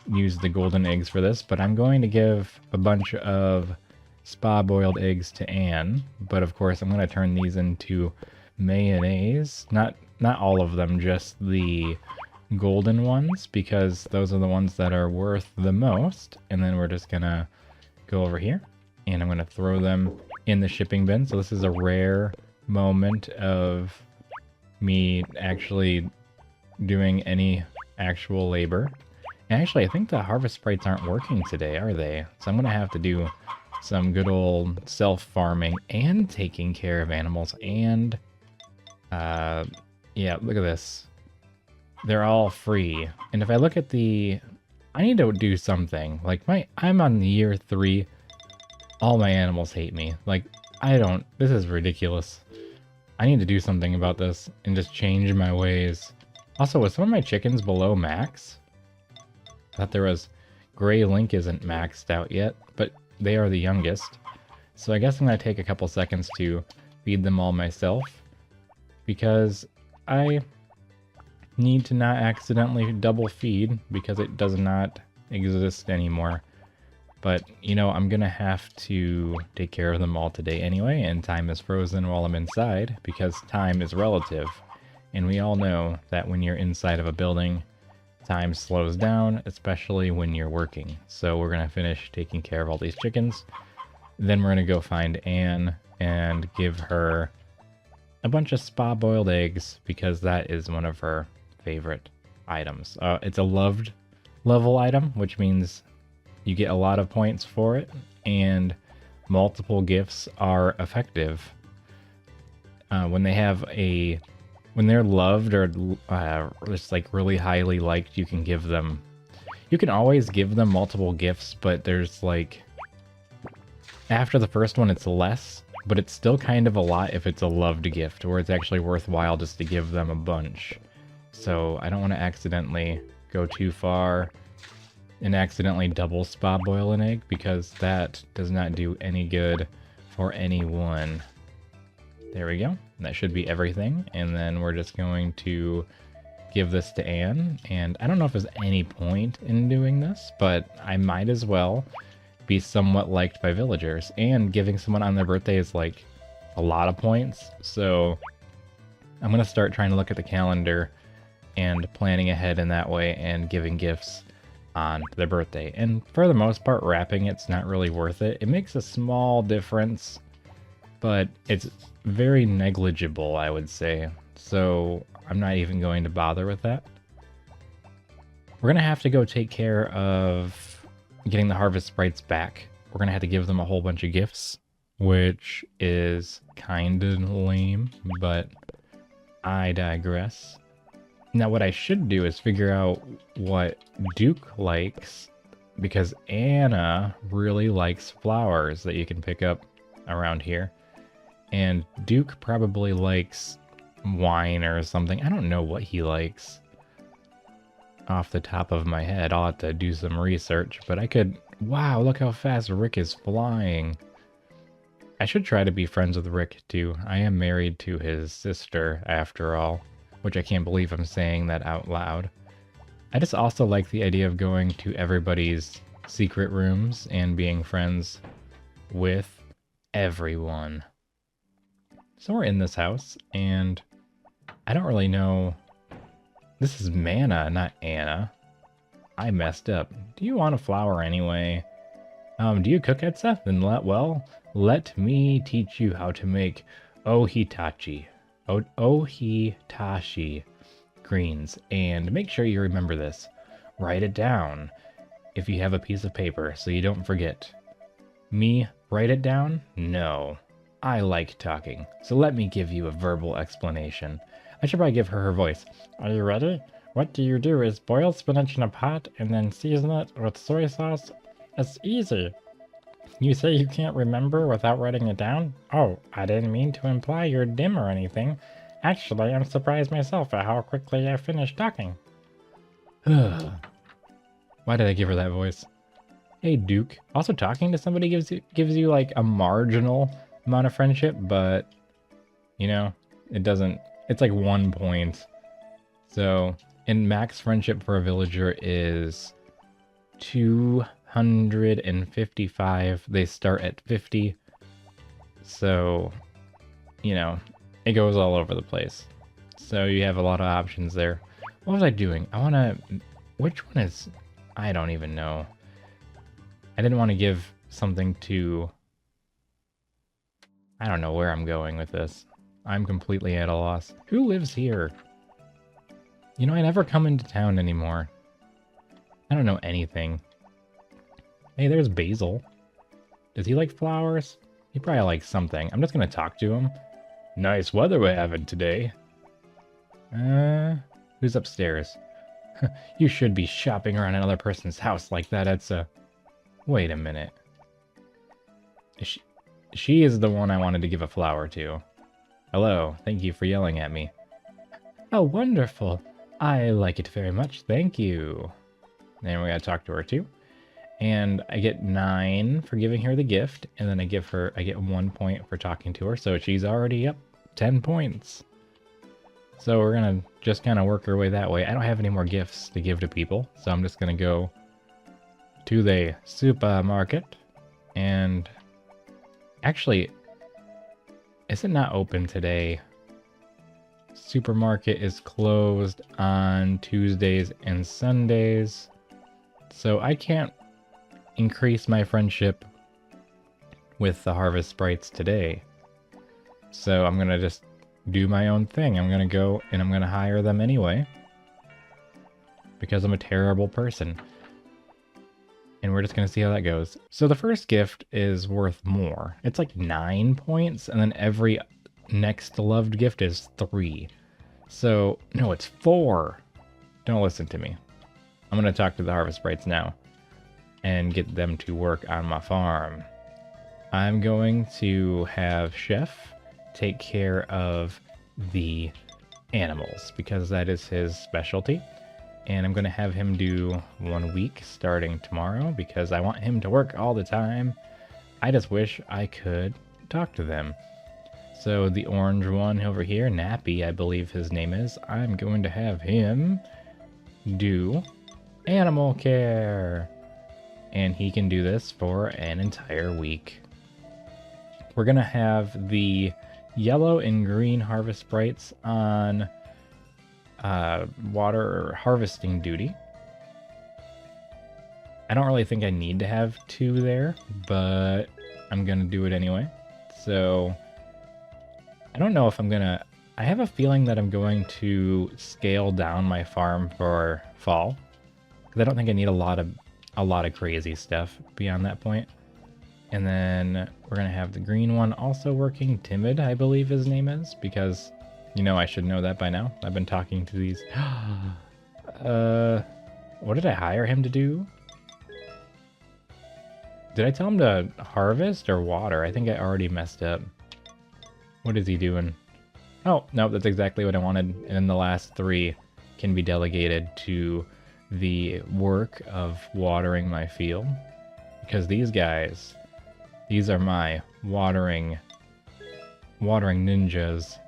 use the golden eggs for this, but I'm going to give a bunch of spa-boiled eggs to Anne. But of course, I'm going to turn these into mayonnaise. Not all of them, just the golden ones, because those are the ones that are worth the most. And then we're just going to go over here, and I'm going to throw them in the shipping bin. So this is a rare moment of me actually doing any actual labor. And actually, I think the harvest sprites aren't working today, are they? So I'm going to have to do some good old self-farming and taking care of animals. And, yeah, look at this. They're all free. And if I look at the... I need to do something. Like, I'm on year 3. All my animals hate me. Like, I don't... This is ridiculous. I need to do something about this and just change my ways. Also, was some of my chickens below max? I thought there was... Gray Link isn't maxed out yet, but they are the youngest. So I guess I'm going to take a couple seconds to feed them all myself, because I need to not accidentally double feed because it does not exist anymore. But, you know, I'm going to have to take care of them all today anyway, and time is frozen while I'm inside, because time is relative. And we all know that when you're inside of a building, time slows down, especially when you're working. So we're going to finish taking care of all these chickens. Then we're going to go find Anne and give her a bunch of spa-boiled eggs, because that is one of her favorite items. It's a loved level item, which means you get a lot of points for it, and multiple gifts are effective. When they're loved or just like really highly liked, you can always give them multiple gifts, but there's like, after the first one it's less, but it's still kind of a lot if it's a loved gift, where it's actually worthwhile just to give them a bunch. So I don't want to accidentally go too far and accidentally double spa boil an egg, because that does not do any good for anyone. There we go. That should be everything. And then we're just going to give this to Anne. And I don't know if there's any point in doing this, but I might as well be somewhat liked by villagers. And giving someone on their birthday is like a lot of points. So I'm going to start trying to look at the calendar and planning ahead in that way and giving gifts on their birthday. And for the most part, wrapping it's not really worth it. It makes a small difference, but it's very negligible, I would say. So I'm not even going to bother with that. We're going to have to go take care of getting the harvest sprites back. We're going to have to give them a whole bunch of gifts, which is kind of lame, but I digress. Now what I should do is figure out what Duke likes, because Anna really likes flowers that you can pick up around here. And Duke probably likes wine or something. I don't know what he likes off the top of my head. I'll have to do some research, but I could... Wow, look how fast Rick is flying. I should try to be friends with Rick too. I am married to his sister after all, which I can't believe I'm saying that out loud. I just also like the idea of going to everybody's secret rooms and being friends with everyone. So we're in this house, and I don't really know... This is Mana, not Anna. I messed up. Do you want a flower anyway? Do you cook, Etsa? Then let me teach you how to make ohitachi. Ohitashi greens. And make sure you remember this. Write it down if you have a piece of paper so you don't forget. Me, write it down? No. I like talking, so let me give you a verbal explanation. I should probably give her voice. Are you ready? What you do is boil spinach in a pot and then season it with soy sauce. It's easy. You say you can't remember without writing it down? Oh, I didn't mean to imply you're dim or anything. Actually, I'm surprised myself at how quickly I finished talking. Why did I give her that voice? Hey, Duke. Also, talking to somebody gives you like a marginal amount of friendship, but you know, it doesn't... It's like 1 point. So, and max friendship for a villager is 255. They start at 50. So, you know, it goes all over the place. So you have a lot of options there. What was I doing? I want to... Which one is... I don't even know. I didn't want to give something to... I don't know where I'm going with this. I'm completely at a loss. Who lives here? You know, I never come into town anymore. I don't know anything. Hey, there's Basil. Does he like flowers? He probably likes something. I'm just gonna talk to him. Nice weather we're having today. Who's upstairs? You should be shopping around another person's house like that, Etsa. Wait a minute. She is the one I wanted to give a flower to. Hello, thank you for yelling at me. Oh, wonderful. I like it very much, thank you. And we gotta talk to her too. And I get 9 for giving her the gift, and then I get 1 point for talking to her, so she's already up 10 points. So we're gonna just kind of work our way that way. I don't have any more gifts to give to people, so I'm just gonna go to the supermarket. And actually, is it not open today? Supermarket is closed on Tuesdays and Sundays, so I can't increase my friendship with the Harvest Sprites today. So I'm gonna just do my own thing. I'm gonna go and I'm gonna hire them anyway, because I'm a terrible person. And we're just gonna see how that goes. So the first gift is worth more. It's like 9 points, and then every next loved gift is 3. So, no, it's 4. Don't listen to me. I'm gonna talk to the Harvest Sprites now and get them to work on my farm. I'm going to have Chef take care of the animals because that is his specialty. And I'm going to have him do 1 week starting tomorrow because I want him to work all the time. I just wish I could talk to them. So the orange one over here, Nappy, I believe his name is, I'm going to have him do animal care. And he can do this for an entire week. We're going to have the yellow and green Harvest Sprites on water harvesting duty. I don't really think I need to have 2 there, but I'm gonna do it anyway. So I don't know if I'm gonna... I have a feeling that I'm going to scale down my farm for fall, because I don't think I need a lot of crazy stuff beyond that point. And then we're gonna have the green one also working. Timid, I believe his name is, because You know, I should know that by now. I've been talking to these. What did I hire him to do? Did I tell him to harvest or water? I think I already messed up. What is he doing? Oh, no, that's exactly what I wanted. And then the last 3 can be delegated to the work of watering my field. Because these guys, these are my watering ninjas.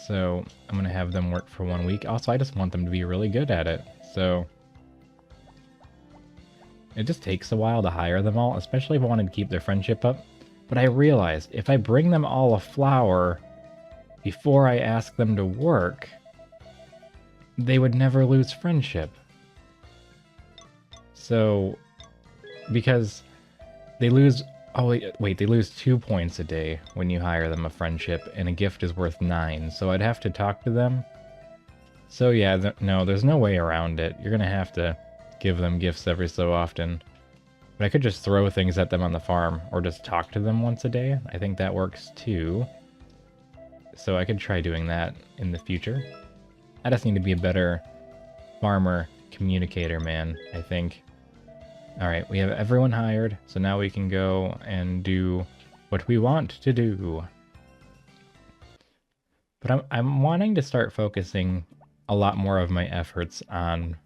So I'm going to have them work for 1 week. Also, I just want them to be really good at it. So it just takes a while to hire them all, especially if I wanted to keep their friendship up. But I realized if I bring them all a flower before I ask them to work, they would never lose friendship. So, because they lose... Oh, wait, they lose 2 points a day when you hire them a friendship, and a gift is worth 9, so I'd have to talk to them. So yeah, no, there's no way around it. You're gonna have to give them gifts every so often. But I could just throw things at them on the farm, or just talk to them once a day. I think that works too. So I could try doing that in the future. I just need to be a better farmer communicator, man, I think. Alright, we have everyone hired, so now we can go and do what we want to do. But I'm wanting to start focusing a lot more of my efforts on,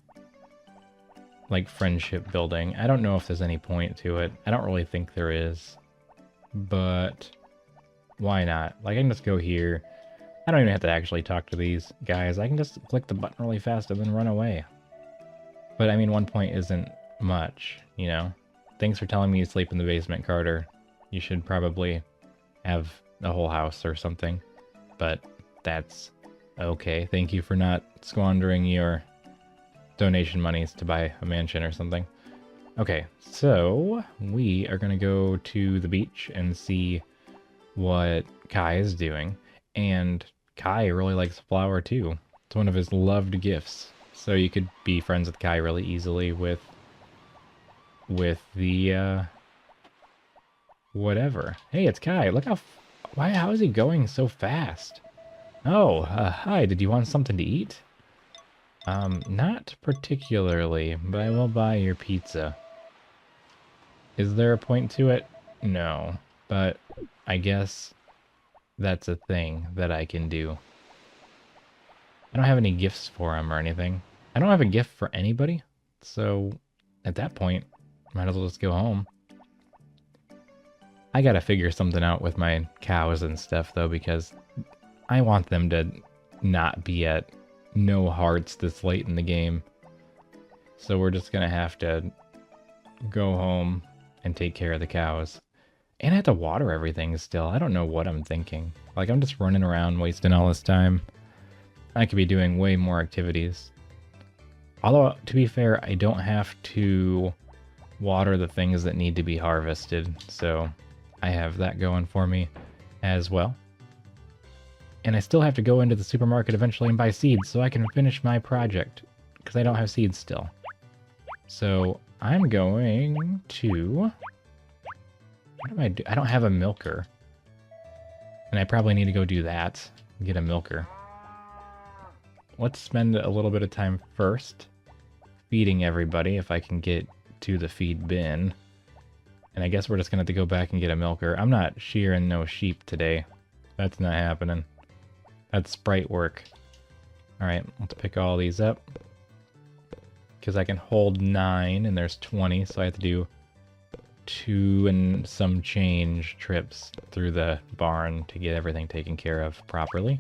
like, friendship building. I don't know if there's any point to it. I don't really think there is. But why not? Like, I can just go here. I don't even have to actually talk to these guys. I can just click the button really fast and then run away. But, I mean, 1 point isn't much, you know? Thanks for telling me you sleep in the basement, Carter. You should probably have a whole house or something. But that's okay. Thank you for not squandering your donation monies to buy a mansion or something. Okay, so we are going to go to the beach and see what Kai is doing. And Kai really likes flour too. It's one of his loved gifts. So you could be friends with Kai really easily with the whatever. Hey, it's Kai. Look how is he going so fast? Oh, hi, did you want something to eat? Not particularly, but I will buy your pizza. Is there a point to it? No, but I guess that's a thing that I can do. I don't have any gifts for him or anything. I don't have a gift for anybody, so at that point, might as well just go home. I gotta figure something out with my cows and stuff, though, because I want them to not be at no hearts this late in the game. So we're just gonna have to go home and take care of the cows. And I have to water everything still. I don't know what I'm thinking. Like, I'm just running around wasting all this time. I could be doing way more activities. Although, to be fair, I don't have to water the things that need to be harvested. So I have that going for me as well. And I still have to go into the supermarket eventually and buy seeds so I can finish my project, because I don't have seeds still. So I'm going to... What do I do? I don't have a milker. And I probably need to go do that. Get a milker. Let's spend a little bit of time first feeding everybody if I can get to the feed bin. And I guess we're just going to have to go back and get a milker. I'm not shearing no sheep today. That's not happening. That's sprite work. Alright, let's pick all these up. Because I can hold 9 and there's 20, so I have to do 2 and some change trips through the barn to get everything taken care of properly.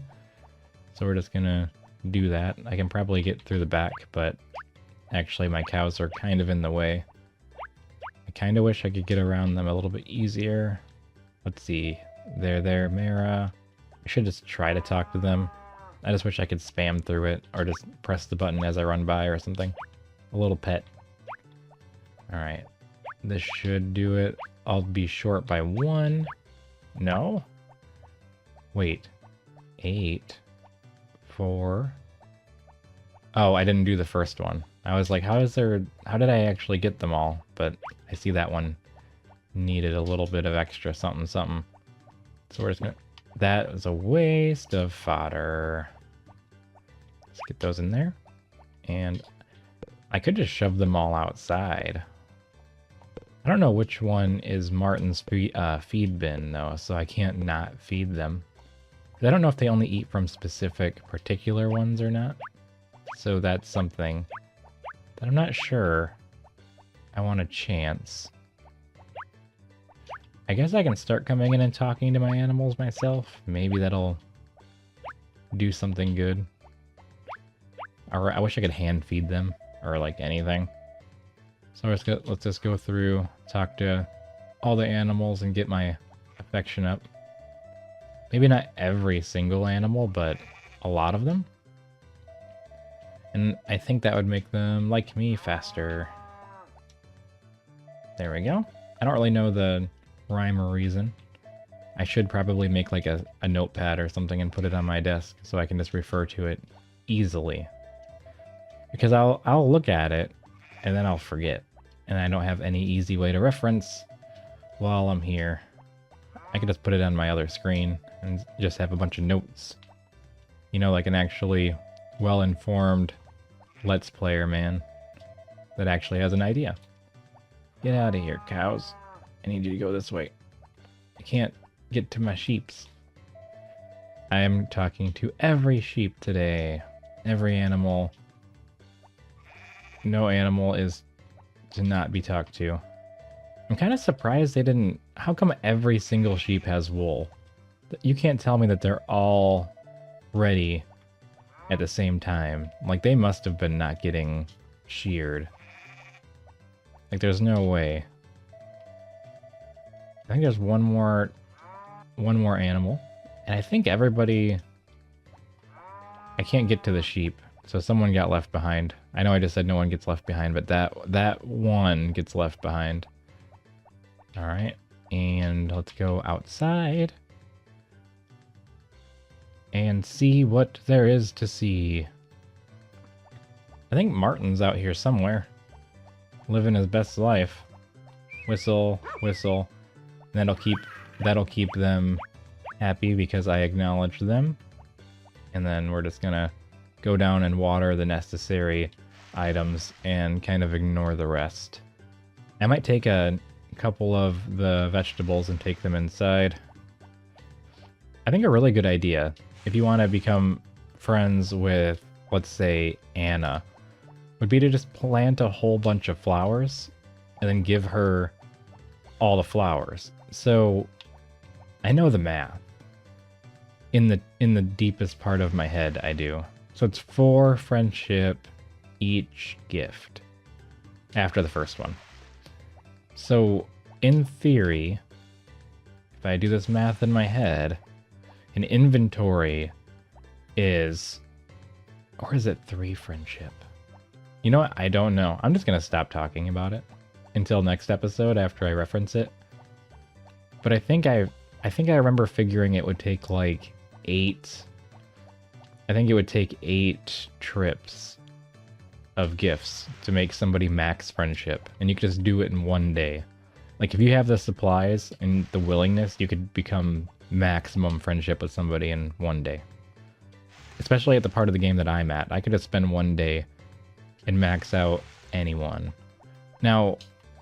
So we're just gonna do that. I can probably get through the back, but actually my cows are kind of in the way. I kind of wish I could get around them a little bit easier. Let's see. There, Mara. I should just try to talk to them. I just wish I could spam through it, or just press the button as I run by or something. A little pet. Alright. This should do it. I'll be short by 1. No? Wait. 8. 4. Oh, I didn't do the first one. I was like, how did I actually get them all? But I see that one needed a little bit of extra something. So we're just gonna... That was a waste of fodder. Let's get those in there. And I could just shove them all outside. I don't know which one is Martin's feed bin, though, so I can't not feed them. I don't know if they only eat from specific particular ones or not. So that's something that I'm not sure I want a chance. I guess I can start coming in and talking to my animals myself. Maybe that'll do something good. Or I wish I could hand feed them or like anything. So let's just go through, talk to all the animals and get my affection up. Maybe not every single animal, but a lot of them. And I think that would make them like me faster. There we go. I don't really know the rhyme or reason. I should probably make like a notepad or something and put it on my desk so I can just refer to it easily. Because I'll look at it and then I'll forget. And I don't have any easy way to reference while I'm here. I could just put it on my other screen and just have a bunch of notes. You know, like an actually well-informed Let's Player man that actually has an idea. Get out of here, cows. I need you to go this way. I can't get to my sheeps. I am talking to every sheep today. Every animal. No animal is to not be talked to. I'm kind of surprised they didn't... How come every single sheep has wool? You can't tell me that they're all ready at the same time. Like, they must have been not getting sheared. Like, there's no way. I think there's one more animal. And I think everybody... I can't get to the sheep, so someone got left behind. I know I just said no one gets left behind, but that one gets left behind. Alright, and let's go outside and see what there is to see. I think Martin's out here somewhere, living his best life. Whistle, whistle. And that'll keep them happy because I acknowledge them. And then we're just gonna go down and water the necessary items and kind of ignore the rest. I might take a couple of the vegetables and take them inside. I think a really good idea, if you want to become friends with, let's say, Anna, would be to just plant a whole bunch of flowers and then give her all the flowers. So I know the math. In the deepest part of my head, I do. So it's 4 friendship each gift after the first one. So in theory, if I do this math in my head, an inventory is, or is it 3 friendship? You know what? I don't know. I'm just gonna stop talking about it until next episode after I reference it. But I think I remember figuring it would take like 8. I think it would take 8 trips of gifts to make somebody max friendship, and you could just do it in one day. Like, if you have the supplies and the willingness, you could become maximum friendship with somebody in one day. Especially at the part of the game that I'm at. I could just spend one day and max out anyone. Now,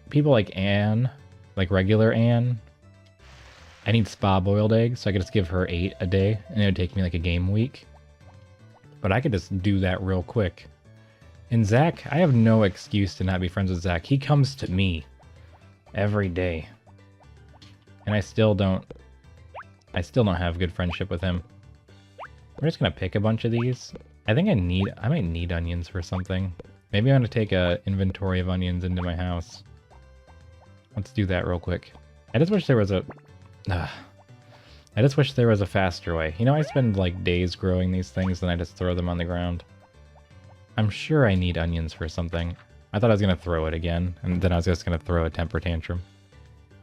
people like Anne, like regular Anne, I need spa-boiled eggs, so I could just give her 8 a day, and it would take me like a game week. But I could just do that real quick. And Zach, I have no excuse to not be friends with Zach. He comes to me every day. And I still don't have good friendship with him. We're just gonna pick a bunch of these. I think I might need onions for something. Maybe I'm gonna take a inventory of onions into my house. Let's do that real quick. I just wish there was a faster way. You know, I spend like days growing these things, then I just throw them on the ground. I'm sure I need onions for something. I thought I was gonna throw it again, and then I was just gonna throw a temper tantrum.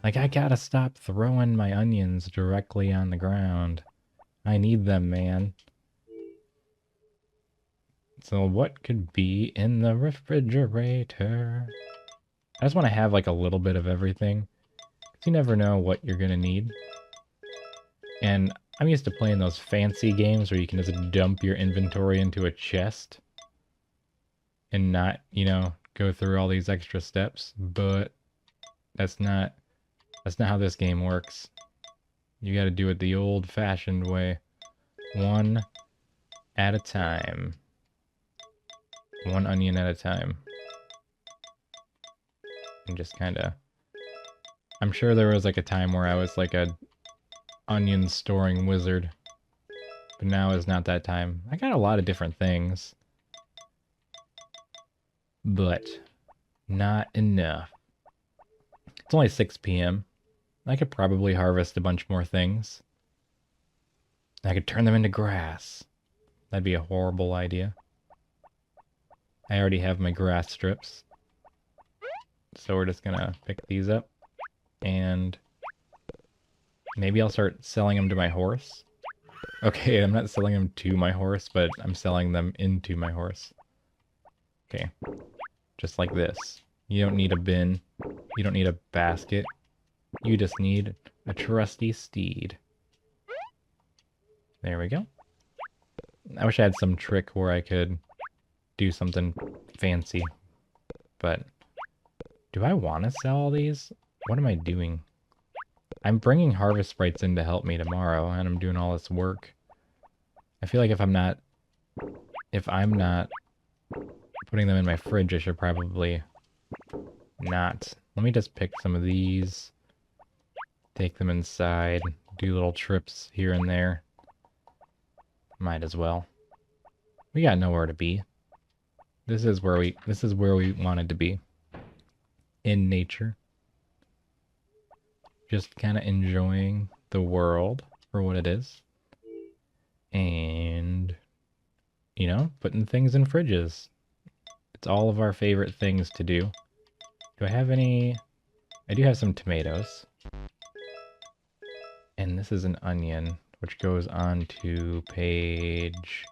Like, I gotta stop throwing my onions directly on the ground. I need them, man. So what could be in the refrigerator? I just want to have like a little bit of everything. You never know what you're gonna need. And I'm used to playing those fancy games where you can just dump your inventory into a chest and not, you know, go through all these extra steps, but that's not how this game works. You got to do it the old-fashioned way. One at a time. One onion at a time. And just kind of... I'm sure there was like a time where I was like a onion storing wizard. But now is not that time. I got a lot of different things. But not enough. It's only 6 p.m. I could probably harvest a bunch more things. I could turn them into grass. That'd be a horrible idea. I already have my grass strips. So we're just gonna pick these up. And maybe I'll start selling them to my horse. Okay, I'm not selling them to my horse, but I'm selling them into my horse. Okay. Just like this. You don't need a bin. You don't need a basket. You just need a trusty steed. There we go. I wish I had some trick where I could do something fancy. But do I want to sell all these? What am I doing? I'm bringing harvest sprites in to help me tomorrow, and I'm doing all this work. I feel like if I'm not putting them in my fridge, I should probably not. Let me just pick some of these, take them inside, do little trips here and there. Might as well. We got nowhere to be. This is where we wanted to be. In nature. Just kind of enjoying the world for what it is. And, you know, putting things in fridges. It's all of our favorite things to do. Do I have any... I do have some tomatoes. And this is an onion, which goes on to page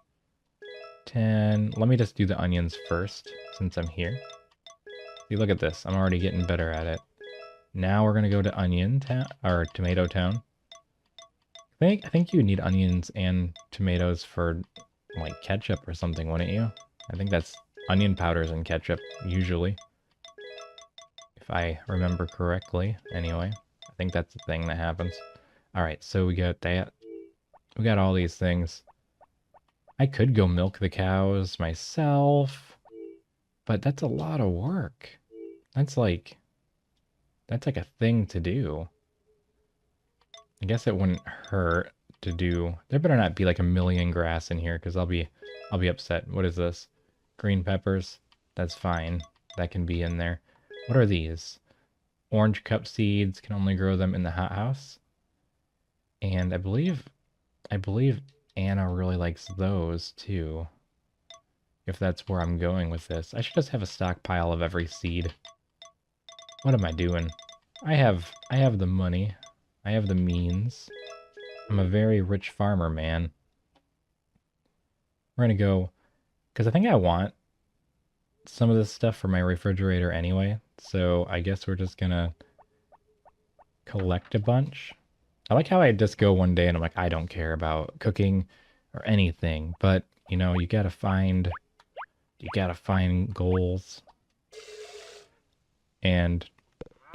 10. Let me just do the onions first, since I'm here. See, look at this. I'm already getting better at it. Now we're gonna go to Onion Town, or Tomato Town. I think you need onions and tomatoes for, like, ketchup or something, wouldn't you? I think that's onion powders and ketchup, usually. If I remember correctly, anyway. I think that's the thing that happens. Alright, so we got that. We got all these things. I could go milk the cows myself, but that's a lot of work. That's like a thing to do. I guess it wouldn't hurt to do. There better not be like a million grass in here, because I'll be upset. What is this? Green peppers? That's fine. That can be in there. What are these? Orange cup seeds, can only grow them in the hothouse. And I believe Anna really likes those too. If that's where I'm going with this. I should just have a stockpile of every seed. What am I doing? I have the money. I have the means. I'm a very rich farmer, man. We're gonna go, because I think I want some of this stuff for my refrigerator anyway. So I guess we're just gonna collect a bunch. I like how I just go one day and I'm like, I don't care about cooking or anything. But, you know, you gotta find goals. And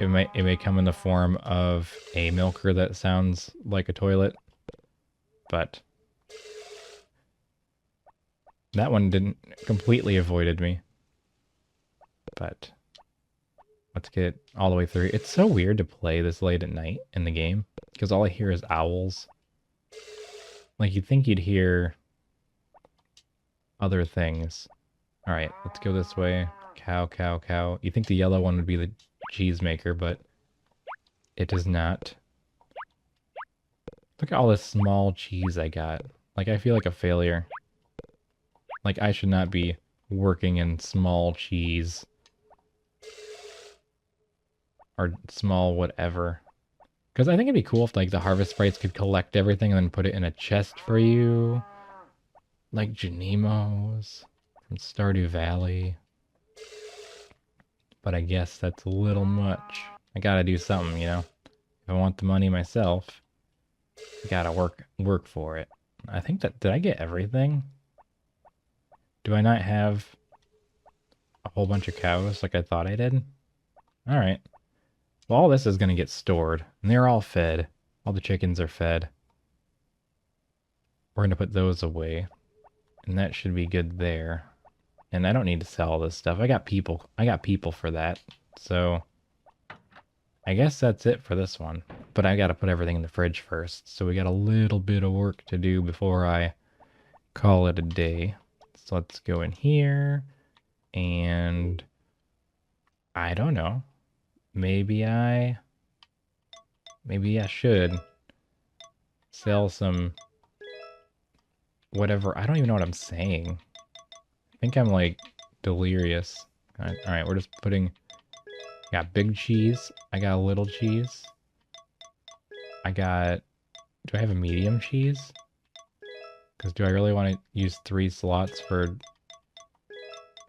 it may come in the form of a milker that sounds like a toilet, but that one didn't completely avoided me. But let's get all the way through. It's so weird to play this late at night in the game because all I hear is owls. Like, you'd think you'd hear other things. All right, let's go this way. Cow, cow, cow. You think the yellow one would be the cheese maker, but it does not. Look at all this small cheese I got. Like, I feel like a failure. Like, I should not be working in small cheese. Or small whatever. Because I think it'd be cool if, like, the harvest sprites could collect everything and then put it in a chest for you. Like Janimos from Stardew Valley. But I guess that's a little much. I gotta do something, you know? If I want the money myself. Gotta work for it. I think that, did I get everything? Do I not have a whole bunch of cows like I thought I did? Alright. Well, all this is gonna get stored, and they're all fed. All the chickens are fed. We're gonna put those away, and that should be good there. And I don't need to sell all this stuff. I got people for that. So I guess that's it for this one. But I gotta put everything in the fridge first. So we got a little bit of work to do before I call it a day. So let's go in here. And I don't know. Maybe I should sell some whatever. I don't even know what I'm saying. I think I'm like delirious. All right, we're just putting. Got big cheese. I got a little cheese. I got. Do I have a medium cheese? Because do I really want to use 3 slots for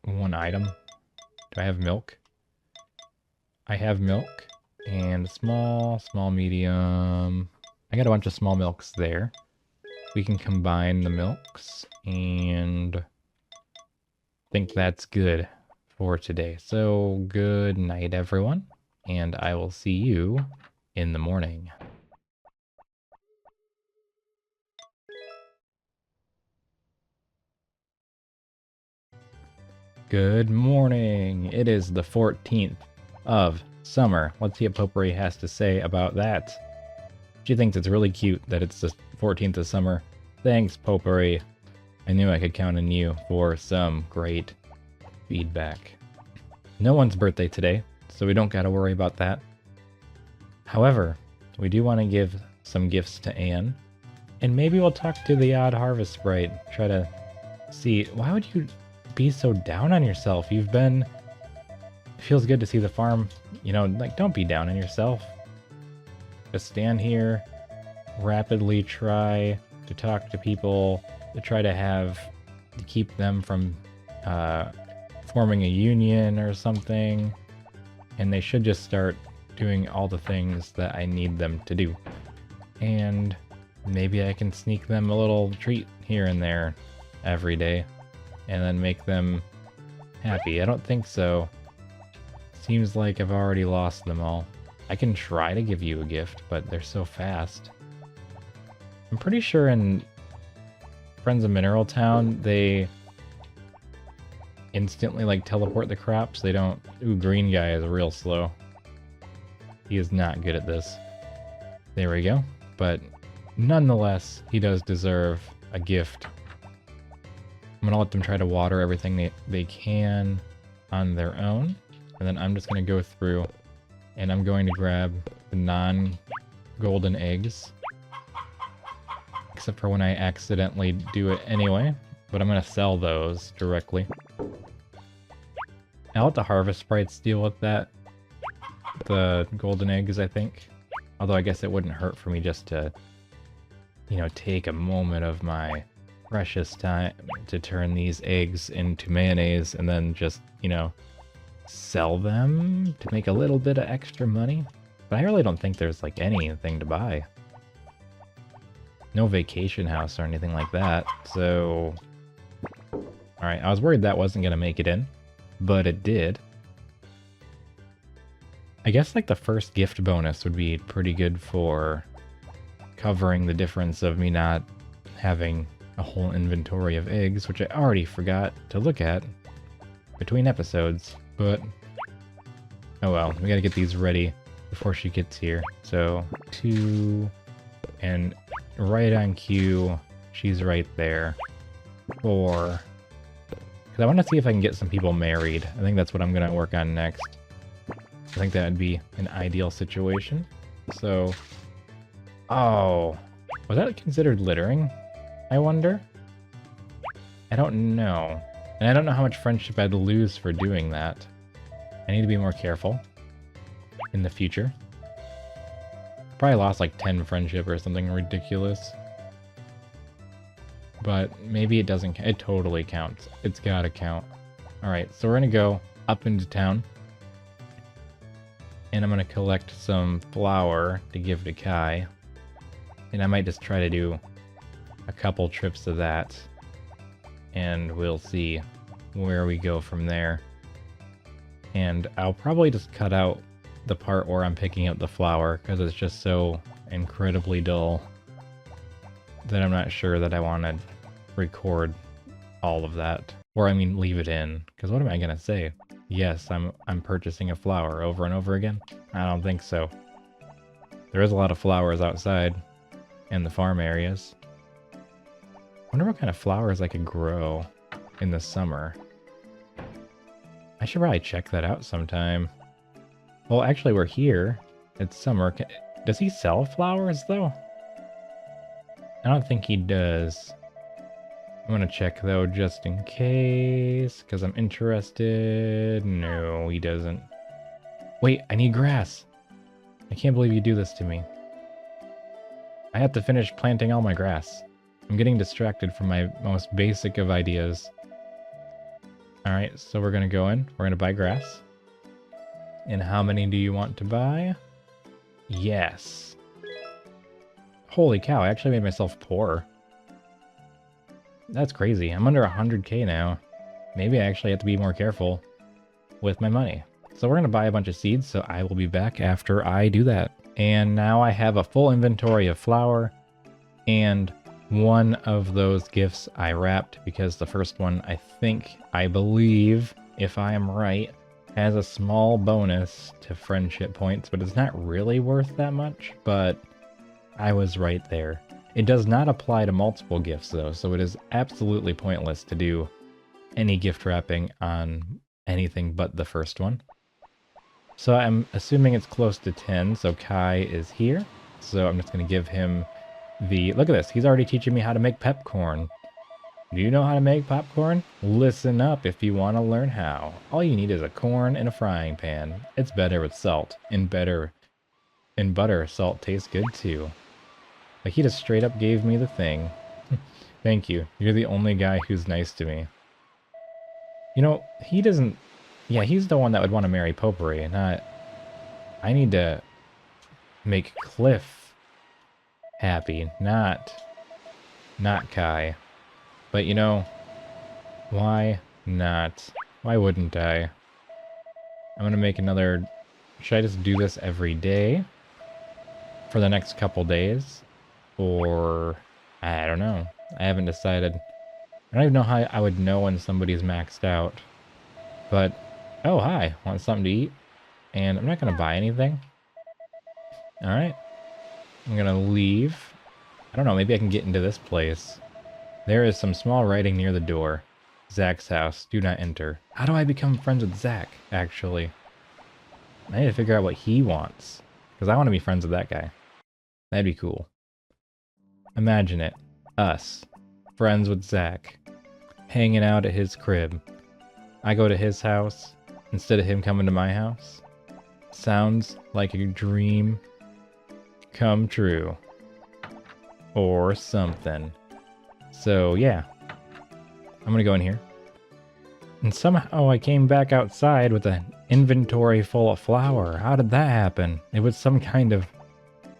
one item? Do I have milk? I have milk and small, medium. I got a bunch of small milks there. We can combine the milks and I think that's good for today. So good night, everyone, and I will see you in the morning. Good morning. It is the 14th of summer. Let's see what Potpourri has to say about that. She thinks it's really cute that it's the 14th of summer. Thanks, Potpourri. I knew I could count on you for some great feedback. No one's birthday today, so we don't gotta worry about that. However, we do want to give some gifts to Anne, and maybe we'll talk to the odd harvest sprite. Try to see, why would you be so down on yourself? You've been, it feels good to see the farm, you know, like, don't be down on yourself. Just stand here, rapidly try to talk to people, to try to keep them from forming a union or something, and they should just start doing all the things that I need them to do. And maybe I can sneak them a little treat here and there every day and then make them happy. I don't think so. Seems like I've already lost them all. I can try to give you a gift, but they're so fast. I'm pretty sure in Friends of Mineral Town, they instantly like teleport the crops. They don't. Ooh, green guy is real slow. He is not good at this. There we go. But nonetheless, he does deserve a gift. I'm gonna let them try to water everything they can on their own. And then I'm just gonna go through and I'm going to grab the non-golden eggs. Except for when I accidentally do it anyway. But I'm gonna sell those directly. I'll let the harvest sprites deal with that. The golden eggs, I think. Although I guess it wouldn't hurt for me just to, you know, take a moment of my precious time to turn these eggs into mayonnaise and then just, you know, sell them to make a little bit of extra money. But I really don't think there's like anything to buy. No vacation house or anything like that, so... Alright, I was worried that wasn't going to make it in, but it did. I guess like the first gift bonus would be pretty good for covering the difference of me not having a whole inventory of eggs, which I already forgot to look at between episodes, but oh well, we gotta get these ready before she gets here. So 2, and right on cue, she's right there. 4, because I want to see if I can get some people married. I think that's what I'm gonna work on next. I think that would be an ideal situation. So, oh, was that considered littering? I wonder? I don't know. And I don't know how much friendship I'd lose for doing that. I need to be more careful in the future. Probably lost like 10 friendship or something ridiculous. But maybe it doesn't. It totally counts. It's gotta count. Alright, so we're gonna go up into town. And I'm gonna collect some flour to give to Kai. And I might just try to do a couple trips of that. And we'll see where we go from there. And I'll probably just cut out the part where I'm picking up the flower, because it's just so incredibly dull that I'm not sure that I want to record all of that. Or I mean, leave it in, because what am I gonna say? Yes, I'm purchasing a flower over and over again? I don't think so. There is a lot of flowers outside in the farm areas. Wonder what kind of flowers I could grow in the summer. I should probably check that out sometime. Well, actually, we're here. It's summer. Does he sell flowers, though? I don't think he does. I'm gonna check, though, just in case, because I'm interested. No, he doesn't. Wait, I need grass. I can't believe you do this to me. I have to finish planting all my grass. I'm getting distracted from my most basic of ideas. Alright, so we're gonna go in. We're gonna buy grass. And how many do you want to buy? Yes. Holy cow, I actually made myself poor. That's crazy. I'm under 100k now. Maybe I actually have to be more careful with my money. So we're going to buy a bunch of seeds, so I will be back after I do that. And now I have a full inventory of flour, and one of those gifts I wrapped, because the first one, I believe, if I am right, has a small bonus to friendship points, but it's not really worth that much, but I was right there. It does not apply to multiple gifts, though, so it is absolutely pointless to do any gift wrapping on anything but the first one. So I'm assuming it's close to 10, so Kai is here. So I'm just going to give him the... Look at this, he's already teaching me how to make pepcorn. Do you know how to make popcorn? Listen up if you want to learn how. All you need is a corn and a frying pan. It's better with salt. In butter, salt tastes good too. Like, he just straight up gave me the thing. Thank you. You're the only guy who's nice to me. You know, he doesn't... Yeah, he's the one that would want to marry Potpourri, not... I need to make Cliff happy, not Kai. But you know, why not? Why wouldn't I? I'm gonna make another... Should I just do this every day? For the next couple days? Or... I don't know. I haven't decided. I don't even know how I would know when somebody's maxed out. But... Oh, hi. Want something to eat? And I'm not gonna buy anything. Alright. I'm gonna leave. I don't know, maybe I can get into this place. There is some small writing near the door. Zach's house. Do not enter. How do I become friends with Zach, actually? I need to figure out what he wants. Because I want to be friends with that guy. That'd be cool. Imagine it. Us. Friends with Zach. Hanging out at his crib. I go to his house instead of him coming to my house. Sounds like a dream come true. Or something. So, yeah. I'm gonna go in here. And somehow I came back outside with an inventory full of flour. How did that happen? It was some kind of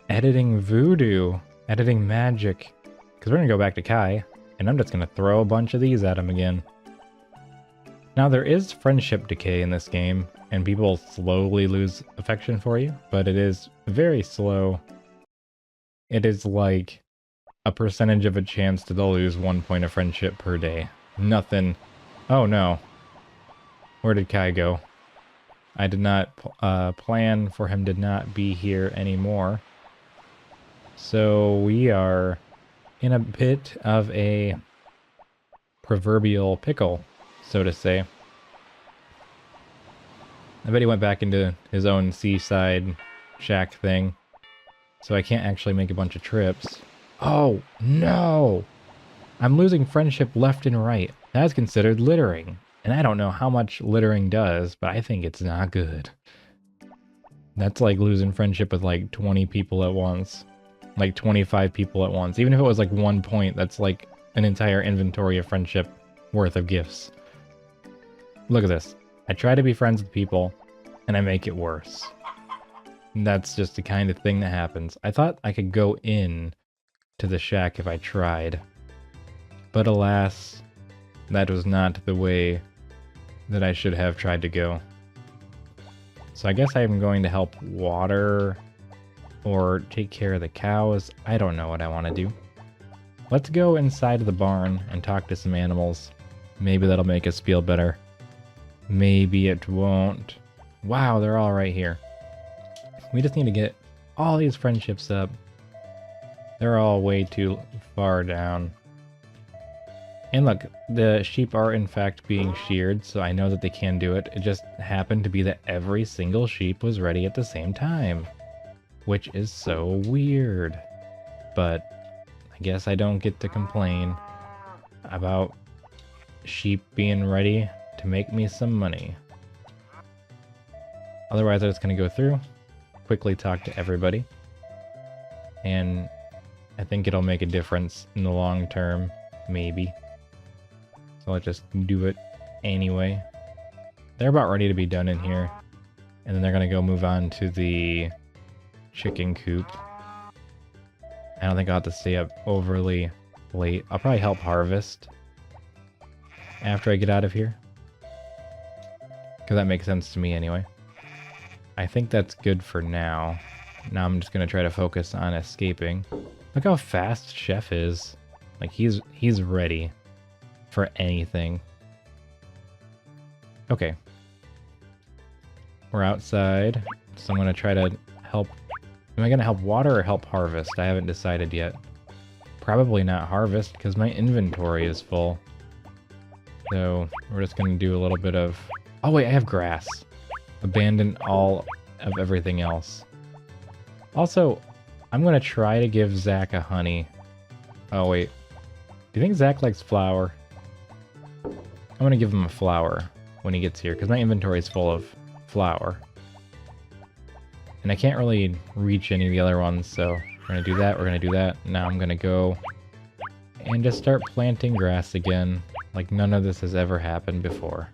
editing voodoo. Editing magic. Because we're gonna go back to Kai. And I'm just gonna throw a bunch of these at him again. Now, there is friendship decay in this game. And people slowly lose affection for you. But it is very slow. It is like... a percentage of a chance to lose 1 point of friendship per day. Nothing. Oh no. Where did Kai go? I did not plan for him to not be here anymore. So we are in a bit of a proverbial pickle, so to say. I bet he went back into his own seaside shack thing. So I can't actually make a bunch of trips. Oh, no! I'm losing friendship left and right. That's considered littering. And I don't know how much littering does, but I think it's not good. That's like losing friendship with like 20 people at once. Like 25 people at once. Even if it was like 1 point, that's like an entire inventory of friendship worth of gifts. Look at this. I try to be friends with people, and I make it worse. And that's just the kind of thing that happens. I thought I could go in to the shack if I tried. But alas, that was not the way that I should have tried to go. So I guess I'm going to help water or take care of the cows. I don't know what I want to do. Let's go inside of the barn and talk to some animals. Maybe that'll make us feel better. Maybe it won't. Wow, they're all right here. We just need to get all these friendships up. They're all way too far down. And look, the sheep are in fact being sheared, so I know that they can do it. It just happened to be that every single sheep was ready at the same time, which is so weird. But I guess I don't get to complain about sheep being ready to make me some money. Otherwise, I'm just going to go through, quickly talk to everybody, and I think it'll make a difference in the long term, maybe. So let's just do it anyway. They're about ready to be done in here, and then they're going to go move on to the chicken coop. I don't think I'll have to stay up overly late. I'll probably help harvest after I get out of here, because that makes sense to me anyway. I think that's good for now. Now I'm just going to try to focus on escaping. Look how fast Chef is. Like, he's ready for anything. Okay. We're outside, so I'm going to try to help. Am I going to help water or help harvest? I haven't decided yet. Probably not harvest, because my inventory is full. So we're just going to do a little bit of... Oh wait, I have grass. Abandon all of everything else. Also, I'm going to try to give Zach a honey. Oh wait. Do you think Zach likes flour? I'm going to give him a flour when he gets here, because my inventory is full of flour. And I can't really reach any of the other ones, so we're going to do that, we're going to do that. Now I'm going to go and just start planting grass again, like none of this has ever happened before.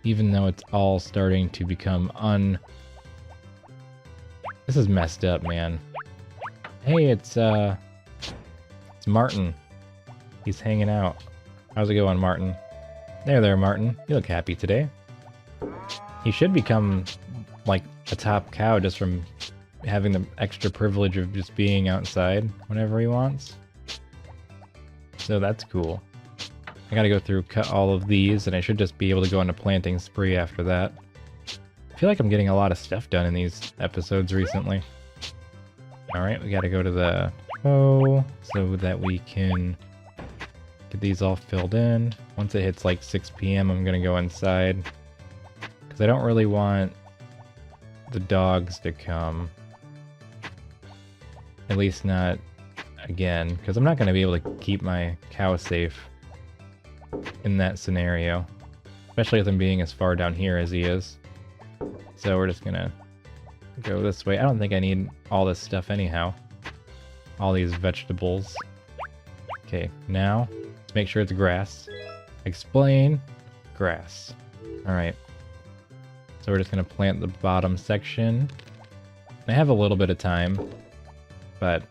Even though it's all starting to become This is messed up, man. Hey, it's Martin. He's hanging out. How's it going, Martin? There, Martin. You look happy today. He should become, like, a top cow just from having the extra privilege of just being outside whenever he wants. So that's cool. I gotta go through, cut all of these, and I should just be able to go on a planting spree after that. I feel like I'm getting a lot of stuff done in these episodes recently. Alright, we gotta go to the hoe so that we can get these all filled in. Once it hits like 6 p.m. I'm gonna go inside, because I don't really want the dogs to come. At least not again, because I'm not gonna be able to keep my cow safe in that scenario, especially with him being as far down here as he is. So we're just gonna go this way. I don't think I need all this stuff anyhow. All these vegetables. Okay, now let's make sure it's grass. Explain grass. Alright. So we're just gonna plant the bottom section. I have a little bit of time, but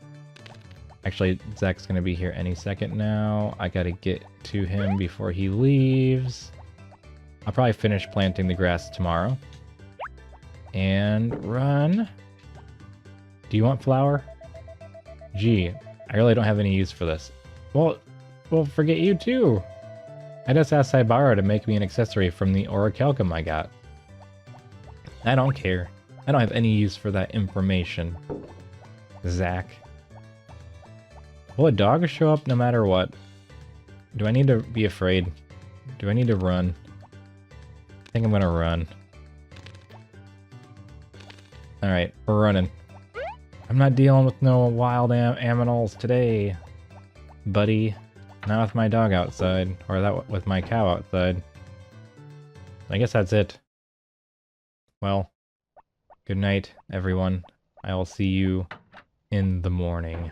actually, Zach's gonna be here any second now. I gotta get to him before he leaves. I'll probably finish planting the grass tomorrow. And run. Do you want flour? Gee, I really don't have any use for this. Well, forget you too. I just asked Saibara to make me an accessory from the orichalcum I got. I don't care. I don't have any use for that information. Zach. Will a dog show up no matter what? Do I need to be afraid? Do I need to run? I think I'm gonna run. Alright, we're running. I'm not dealing with no wild animals today, buddy. Not with my dog outside, or that with my cow outside. I guess that's it. Well, good night, everyone. I will see you in the morning.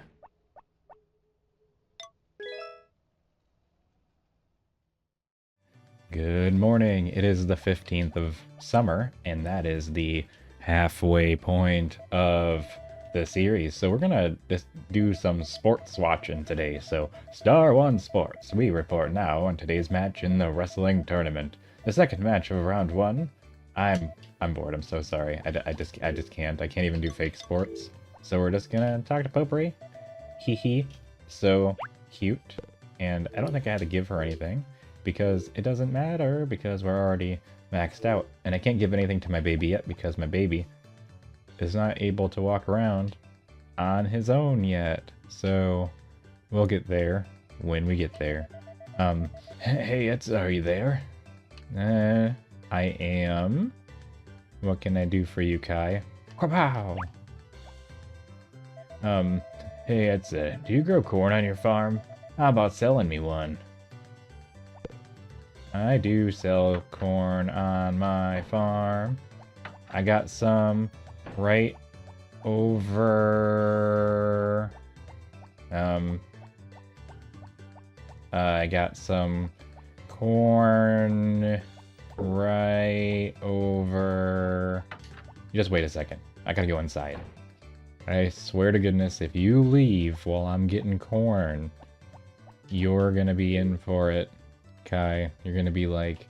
Good morning. It is the 15th of summer, and that is the halfway point of the series, so we're gonna just do some sports watching today. So, Star One Sports, we report now on today's match in the wrestling tournament. The second match of round one. I'm bored. I'm so sorry. I just can't. I can't even do fake sports. So we're just gonna talk to Potpourri. Hee hee. So cute. And I don't think I had to give her anything because it doesn't matter because we're already maxed out. And I can't give anything to my baby yet because my baby is not able to walk around on his own yet. So we'll get there when we get there. Hey, Etsa, are you there? I am. What can I do for you, Kai? Kapow! Hey, Etsa, do you grow corn on your farm? How about selling me one? I do sell corn on my farm. I got some right over... I got some corn right over... Just wait a second. I gotta go inside. I swear to goodness, if you leave while I'm getting corn, you're gonna be in for it, Kai. You're gonna be like,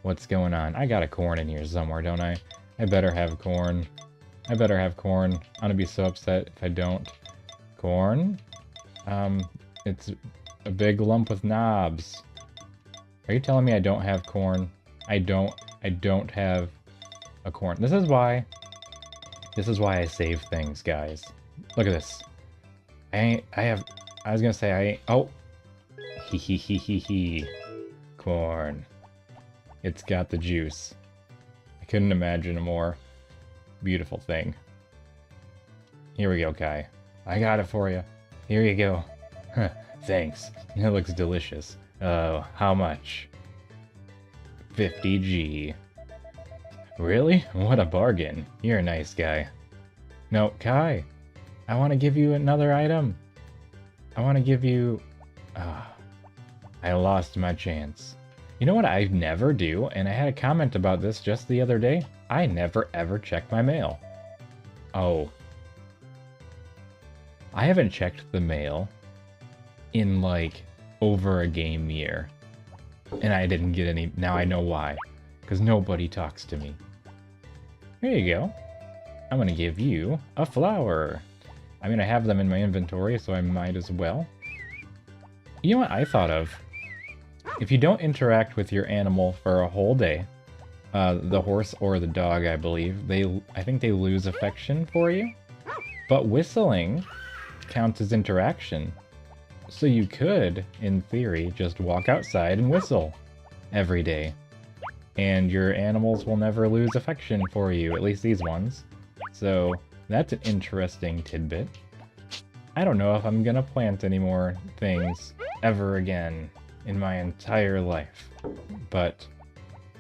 what's going on? I got a corn in here somewhere, don't I? I better have corn. I better have corn. I'm gonna be so upset if I don't. Corn? It's a big lump with knobs. Are you telling me I don't have corn? I don't have a corn. This is why I save things, guys. Look at this. I was gonna say I ain't, oh. Hee. Corn. It's got the juice. I couldn't imagine a more beautiful thing. Here we go, Kai. I got it for you. Here you go. Thanks. It looks delicious. Oh, how much? 50G. Really? What a bargain. You're a nice guy. No, Kai. I want to give you another item. I want to give you... I lost my chance. You know what I never do? And I had a comment about this just the other day. I never ever check my mail. Oh. I haven't checked the mail in like over a game year. And I didn't get any. Now I know why. Because nobody talks to me. Here you go. I'm going to give you a flower. I mean, I have them in my inventory, so I might as well. You know what I thought of? If you don't interact with your animal for a whole day, the horse or the dog, I believe, I think they lose affection for you. But whistling counts as interaction. So you could, in theory, just walk outside and whistle every day. And your animals will never lose affection for you, at least these ones. So that's an interesting tidbit. I don't know if I'm gonna plant any more things ever again in my entire life. But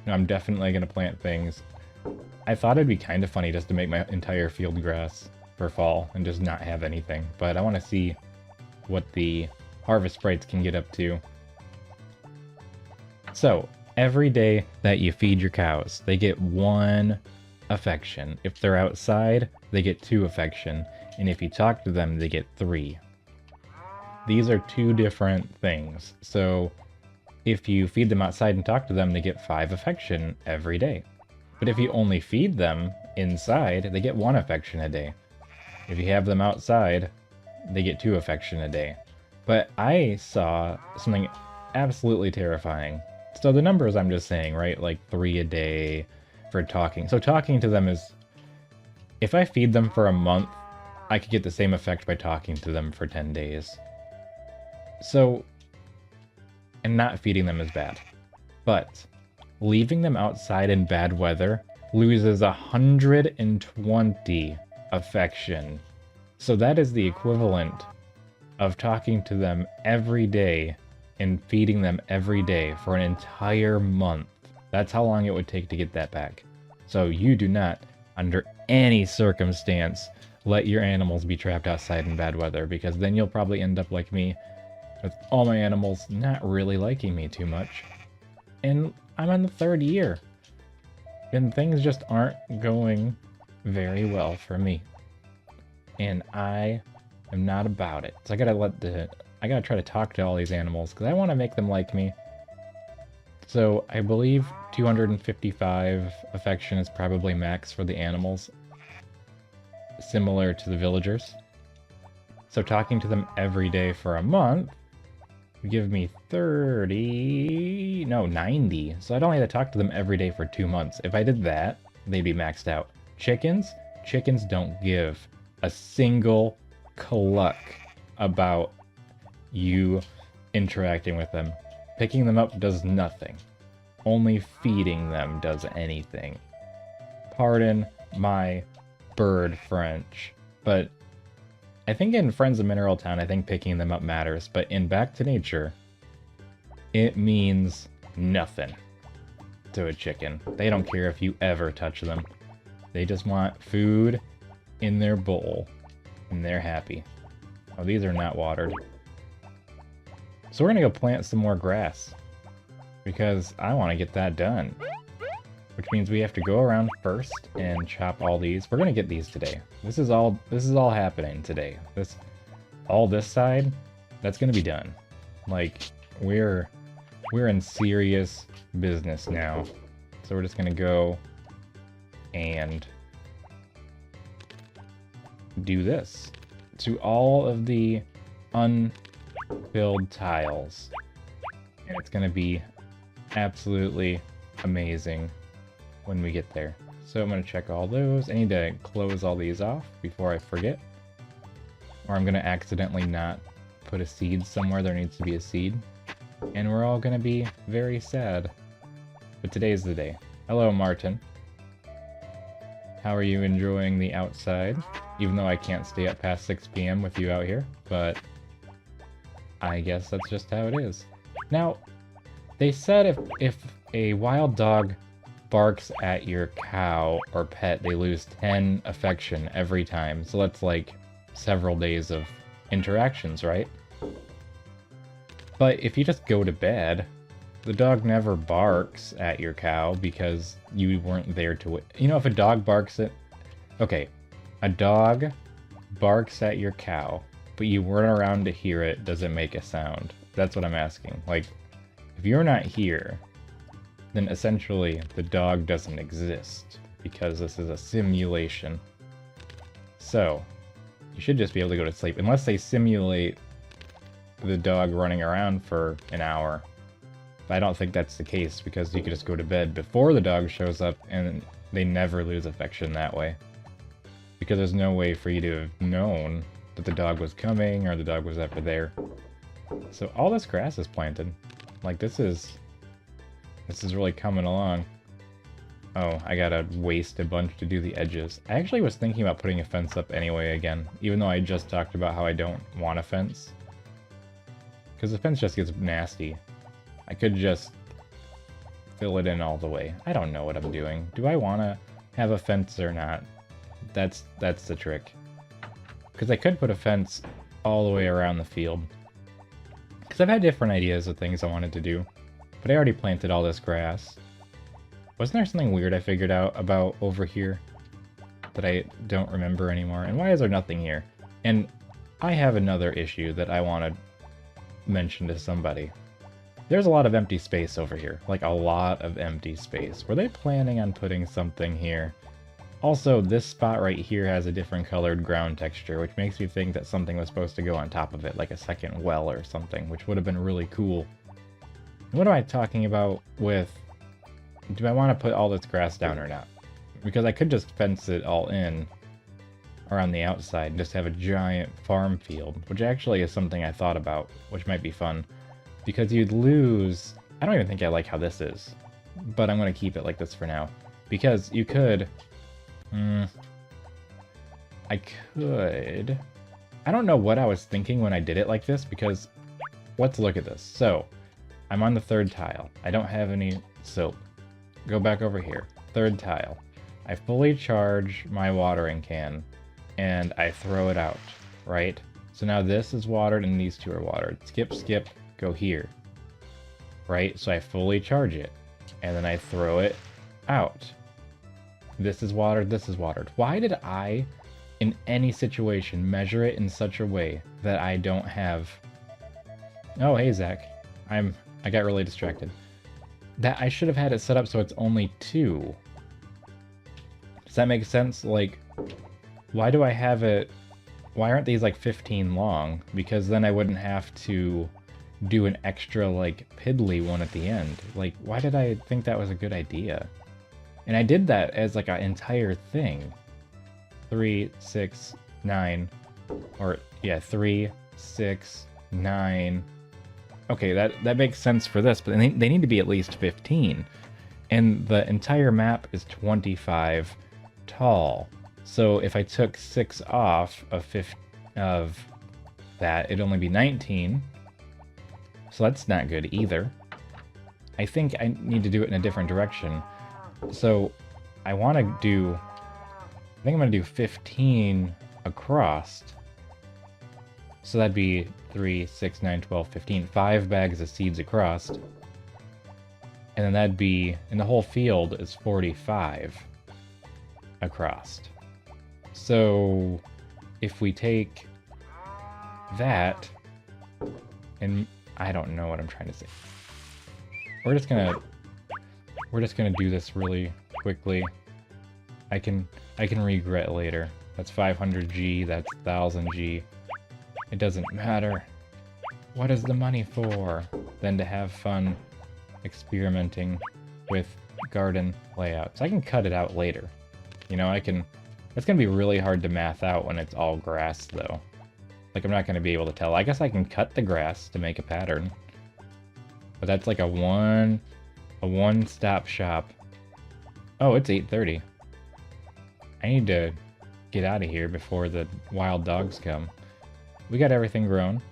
I'm definitely gonna plant things. I thought it'd be kind of funny just to make my entire field grass for fall and just not have anything. But I want to see what the harvest sprites can get up to. So, every day that you feed your cows, they get 1 affection. If they're outside, they get 2 affection. And if you talk to them, they get 3. These are 2 different things. So, if you feed them outside and talk to them, they get 5 affection every day. But if you only feed them inside, they get 1 affection a day. If you have them outside, they get 2 affection a day. But I saw something absolutely terrifying. So the numbers I'm just saying, right? Like 3 a day for talking. So talking to them is... If I feed them for a month, I could get the same effect by talking to them for 10 days. So... And not feeding them is bad. But leaving them outside in bad weather loses 120 affection. So that is the equivalent of talking to them every day and feeding them every day for an entire month. That's how long it would take to get that back. So you do not, under any circumstance, let your animals be trapped outside in bad weather, because then you'll probably end up like me, with all my animals not really liking me too much. And I'm in the 3rd year. And things just aren't going very well for me. and I am not about it. So I gotta try to talk to all these animals because I want to make them like me. So I believe 255 affection is probably max for the animals, similar to the villagers. So talking to them every day for a month would give me 90. So I'd only have to talk to them every day for 2 months. If I did that, they'd be maxed out. Chickens don't give a single cluck about you interacting with them. Picking them up does nothing. Only feeding them does anything. Pardon my bird French, but I think in Friends of Mineral Town, I think picking them up matters, but in Back to Nature, it means nothing to a chicken. They don't care if you ever touch them. They just want food in their bowl, and they're happy. Oh, these are not watered. So we're gonna go plant some more grass, because I want to get that done. Which means we have to go around first and chop all these. We're gonna get these today. This is all happening today. All this side, that's gonna be done. Like, we're in serious business now. So we're just gonna go and do this to all of the unfilled tiles. And it's gonna be absolutely amazing when we get there. So I'm going to check all those. I need to close all these off before I forget. Or I'm going to accidentally not put a seed somewhere there needs to be a seed. And we're all going to be very sad. But today's the day. Hello, Martin. How are you enjoying the outside? Even though I can't stay up past 6 p.m. with you out here. But I guess that's just how it is. Now, they said if a wild dog barks at your cow or pet, they lose 10 affection every time. So that's like several days of interactions, right? But if you just go to bed, the dog never barks at your cow because you weren't there to... You know, if a dog barks at... Okay, a dog barks at your cow, but you weren't around to hear it, does it make a sound? That's what I'm asking. Like, if you're not here, then essentially the dog doesn't exist because this is a simulation. So, you should just be able to go to sleep, unless they simulate the dog running around for an hour. But I don't think that's the case because you could just go to bed before the dog shows up and they never lose affection that way. Because there's no way for you to have known that the dog was coming or the dog was ever there. So all this grass is planted. Like, this is really coming along. Oh, I gotta waste a bunch to do the edges. I actually was thinking about putting a fence up anyway again, even though I just talked about how I don't want a fence. Because the fence just gets nasty. I could just fill it in all the way. I don't know what I'm doing. Do I want to have a fence or not? That's the trick. Because I could put a fence all the way around the field. Because I've had different ideas of things I wanted to do. But I already planted all this grass. Wasn't there something weird I figured out about over here that I don't remember anymore? And why is there nothing here? And I have another issue that I want to mention to somebody. There's a lot of empty space over here. Like, a lot of empty space. Were they planning on putting something here? Also, this spot right here has a different colored ground texture, which makes me think that something was supposed to go on top of it, like a second well or something, which would have been really cool. What am I talking about with... Do I want to put all this grass down or not? Because I could just fence it all in around the outside and just have a giant farm field, which actually is something I thought about, which might be fun. Because you'd lose... I don't even think I like how this is, but I'm going to keep it like this for now. Because you could... I could... I don't know what I was thinking when I did it like this, because let's look at this. So, I'm on the third tile. I don't have any soap. Go back over here. Third tile. I fully charge my watering can, and I throw it out, right? So now this is watered and these two are watered. Skip, skip, go here. Right? So I fully charge it, and then I throw it out. This is watered, this is watered. Why did I in any situation, measure it in such a way that I don't have... Oh, hey, Zach. I got really distracted. That I should have had it set up so it's only 2. Does that make sense? Like, why do I have it... Why aren't these like 15 long? Because then I wouldn't have to do an extra like piddly one at the end. Like, why did I think that was a good idea? And I did that as like an entire thing. 3, 6, 9, or yeah, 3, 6, 9. Okay, that makes sense for this, but they need to be at least 15. And the entire map is 25 tall. So if I took 6 off of that, it'd only be 19. So that's not good either. I think I need to do it in a different direction. So I want to do... I think I'm going to do 15 across. So that'd be 3, 6, 9, 12, 15. 5 bags of seeds across. And then that'd be... And the whole field is 45 across. So if we take that, and I don't know what I'm trying to say. We're just gonna do this really quickly. I can regret later. That's 500G, that's 1000G. It doesn't matter. What is the money for? Than to have fun experimenting with garden layouts. I can cut it out later. You know, I can... It's gonna be really hard to math out when it's all grass, though. Like, I'm not gonna be able to tell. I guess I can cut the grass to make a pattern. But that's like a one-stop shop. Oh, it's 8:30. I need to get out of here before the wild dogs come. We got everything grown.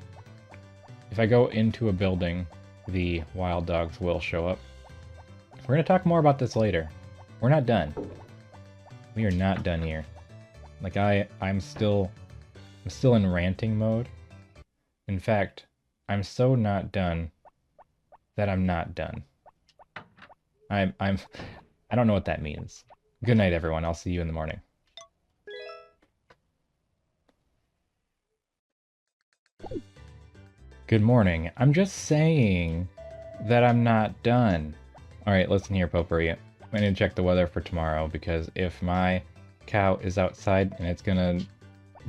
If I go into a building, the wild dogs will show up. We're gonna talk more about this later. We're not done. We are not done here. Like, I'm still in ranting mode. In fact, I'm so not done that I'm not done. I don't know what that means. Good night, everyone. I'll see you in the morning. Good morning. I'm just saying that I'm not done. Alright, listen here, Potpourri. I need to check the weather for tomorrow, because if my cow is outside and it's gonna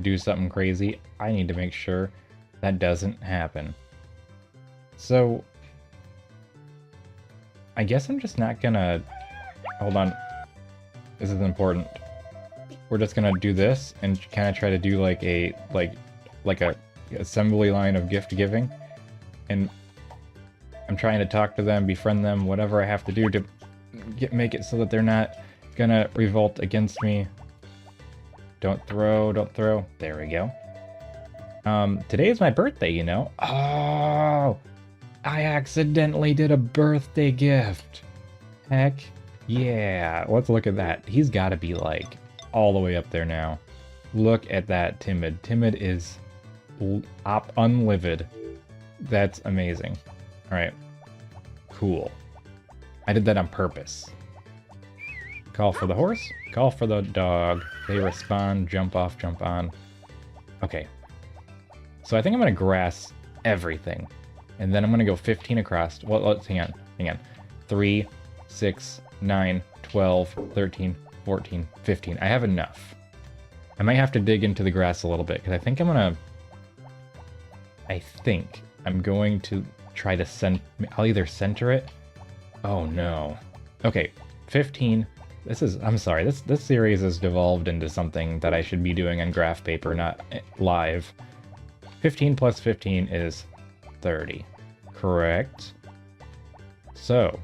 do something crazy, I need to make sure that doesn't happen. So, I guess I'm just not gonna... Hold on. This is important. We're just gonna do this and kind of try to do like a assembly line of gift giving. And I'm trying to talk to them, befriend them, whatever I have to do to make it so that they're not gonna revolt against me. Don't throw, don't throw. There we go. Today is my birthday, you know. Oh, I accidentally did a birthday gift. Heck yeah. Let's look at that. He's got to be like all the way up there now. Look at that, Timid. Timid is unlivid. That's amazing. All right. Cool. I did that on purpose. Call for the horse. Call for the dog. They respond. Jump off, jump on. Okay. So I think I'm going to grass everything. And then I'm going to go 15 across. Well, let's hang on. 3, 6, 9, 12, 13, 14, 15. I have enough. I might have to dig into the grass a little bit, because I think I'm going to try to I'll either center it. Oh no. Okay, 15. I'm sorry, this series has devolved into something that I should be doing on graph paper, not live. 15 plus 15 is 30. Correct. So,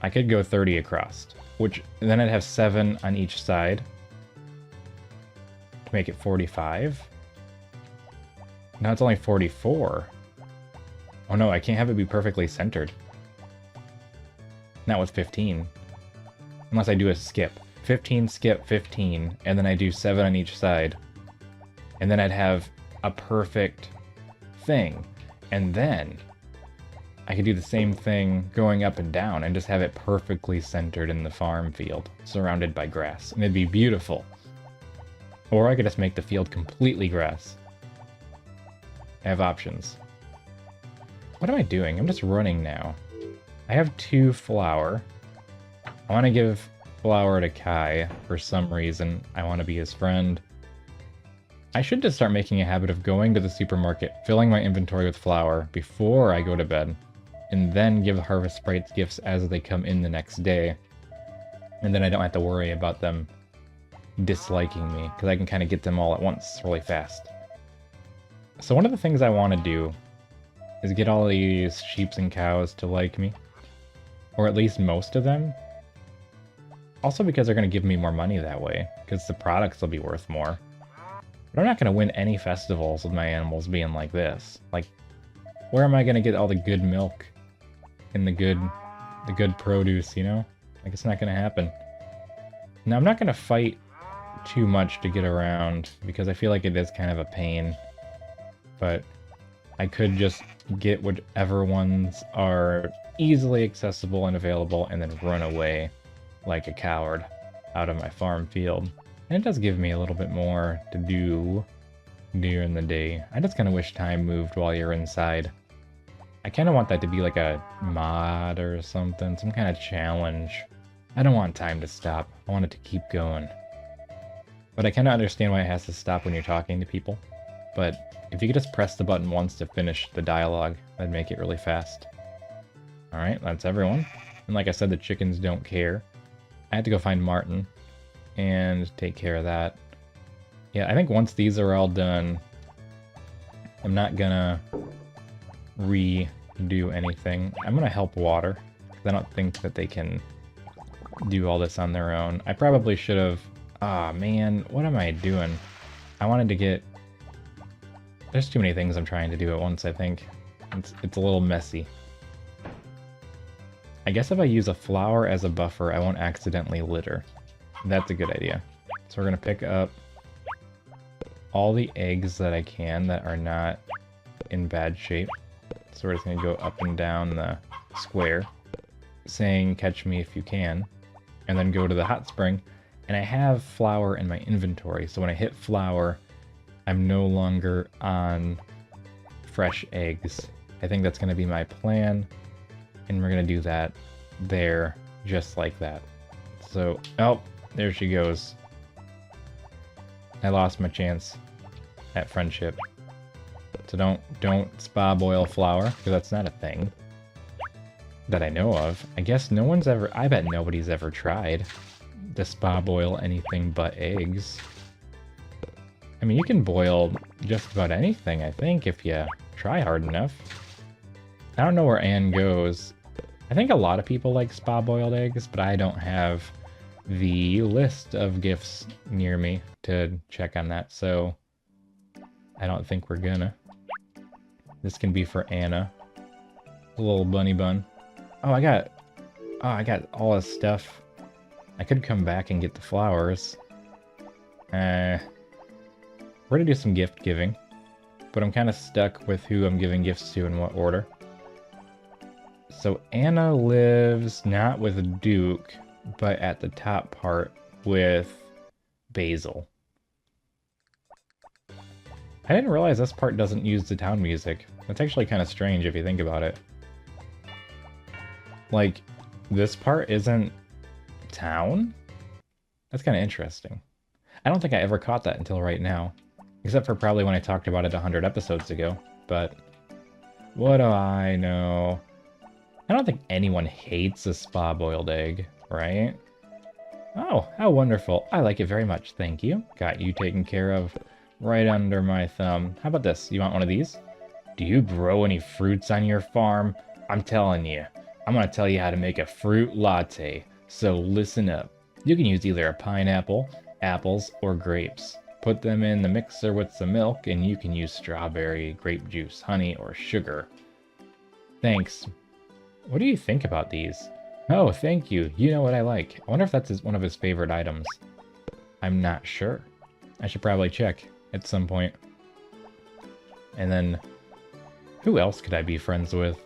I could go 30 across, which then I'd have 7 on each side to make it 45. Now it's only 44. Oh no, I can't have it be perfectly centered. Not with 15. Unless I do a skip. 15, skip, 15, and then I do 7 on each side. And then I'd have a perfect thing. And then I could do the same thing going up and down and just have it perfectly centered in the farm field, surrounded by grass. And it'd be beautiful. Or I could just make the field completely grass. I have options. What am I doing? I'm just running now. I have 2 flour. I want to give flour to Kai for some reason. I want to be his friend. I should just start making a habit of going to the supermarket, filling my inventory with flour before I go to bed, and then give Harvest Sprites gifts as they come in the next day. And then I don't have to worry about them disliking me, because I can kind of get them all at once really fast. So one of the things I want to do is get all these sheeps and cows to like me, or at least most of them. Also because they're going to give me more money that way, because the products will be worth more. But I'm not going to win any festivals with my animals being like this. Like, where am I going to get all the good milk and the good produce, you know? Like, it's not going to happen. Now, I'm not going to fight too much to get around, because I feel like it is kind of a pain. But I could just get whatever ones are easily accessible and available and then run away like a coward out of my farm field. And it does give me a little bit more to do during the day. I just kind of wish time moved while you're inside. I kind of want that to be like a mod or something, some kind of challenge. I don't want time to stop. I want it to keep going. But I kind of understand why it has to stop when you're talking to people. But if you could just press the button once to finish the dialogue, that'd make it really fast. Alright, that's everyone. And like I said, the chickens don't care. I had to go find Martin and take care of that. Yeah, I think once these are all done, I'm not gonna redo anything. I'm gonna help water, because I don't think that they can do all this on their own. I probably should have... Ah, man, what am I doing? I wanted to get... There's too many things I'm trying to do at once, I think. It's a little messy. I guess if I use a flower as a buffer, I won't accidentally litter. That's a good idea. So we're going to pick up all the eggs that I can that are not in bad shape. So we're just going to go up and down the square, saying catch me if you can, and then go to the hot spring. And I have flour in my inventory, so when I hit flour, I'm no longer on fresh eggs. I think that's going to be my plan, and we're going to do that there, just like that. So, oh, there she goes. I lost my chance at friendship. So don't spa boil flour, because that's not a thing that I know of. I guess no one's ever, I bet nobody's ever tried to spa boil anything but eggs. I mean, you can boil just about anything, I think, if you try hard enough. I don't know where Anne goes. I think a lot of people like spa boiled eggs, but I don't have the list of gifts near me to check on that, so I don't think we're gonna. This can be for Anna. A little bunny bun. Oh, I got all this stuff. I could come back and get the flowers. We're gonna do some gift giving, but I'm kind of stuck with who I'm giving gifts to in what order. So Anna lives not with Duke, but at the top part with Basil. I didn't realize this part doesn't use the town music. That's actually kind of strange if you think about it. Like, this part isn't town? That's kind of interesting. I don't think I ever caught that until right now. Except for probably when I talked about it 100 episodes ago. But what do I know? I don't think anyone hates a spa-boiled egg, right? Oh, how wonderful. I like it very much, thank you. Got you taken care of right under my thumb. How about this? You want one of these? Do you grow any fruits on your farm? I'm telling you. I'm going to tell you how to make a fruit latte. So listen up. You can use either a pineapple, apples, or grapes. Put them in the mixer with some milk, and you can use strawberry, grape juice, honey, or sugar. Thanks. What do you think about these? Oh, thank you. You know what I like. I wonder if that's one of his favorite items. I'm not sure. I should probably check at some point. And then, who else could I be friends with?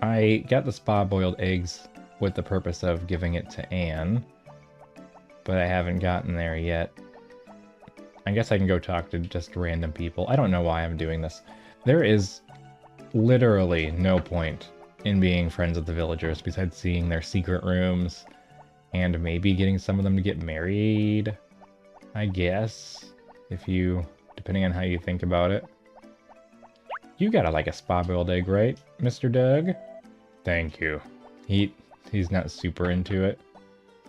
I got the spa-boiled eggs with the purpose of giving it to Anne, but I haven't gotten there yet. I guess I can go talk to just random people. I don't know why I'm doing this. There is literally no point in being friends with the villagers besides seeing their secret rooms and maybe getting some of them to get married, I guess, depending on how you think about it. You gotta like a spa-boiled egg, right, Mr. Doug? Thank you. He's not super into it.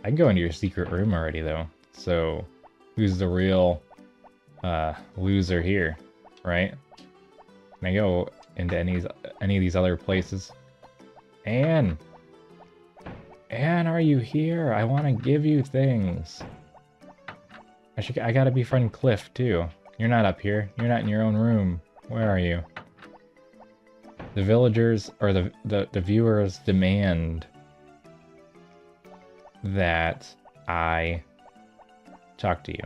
I can go into your secret room already, though. So, who's the real loser here, right? Can I go into any of these other places? Anne! Anne, are you here? I want to give you things. I gotta befriend Cliff, too. You're not up here. You're not in your own room. Where are you? The villagers, or the viewers demand that I talk to you.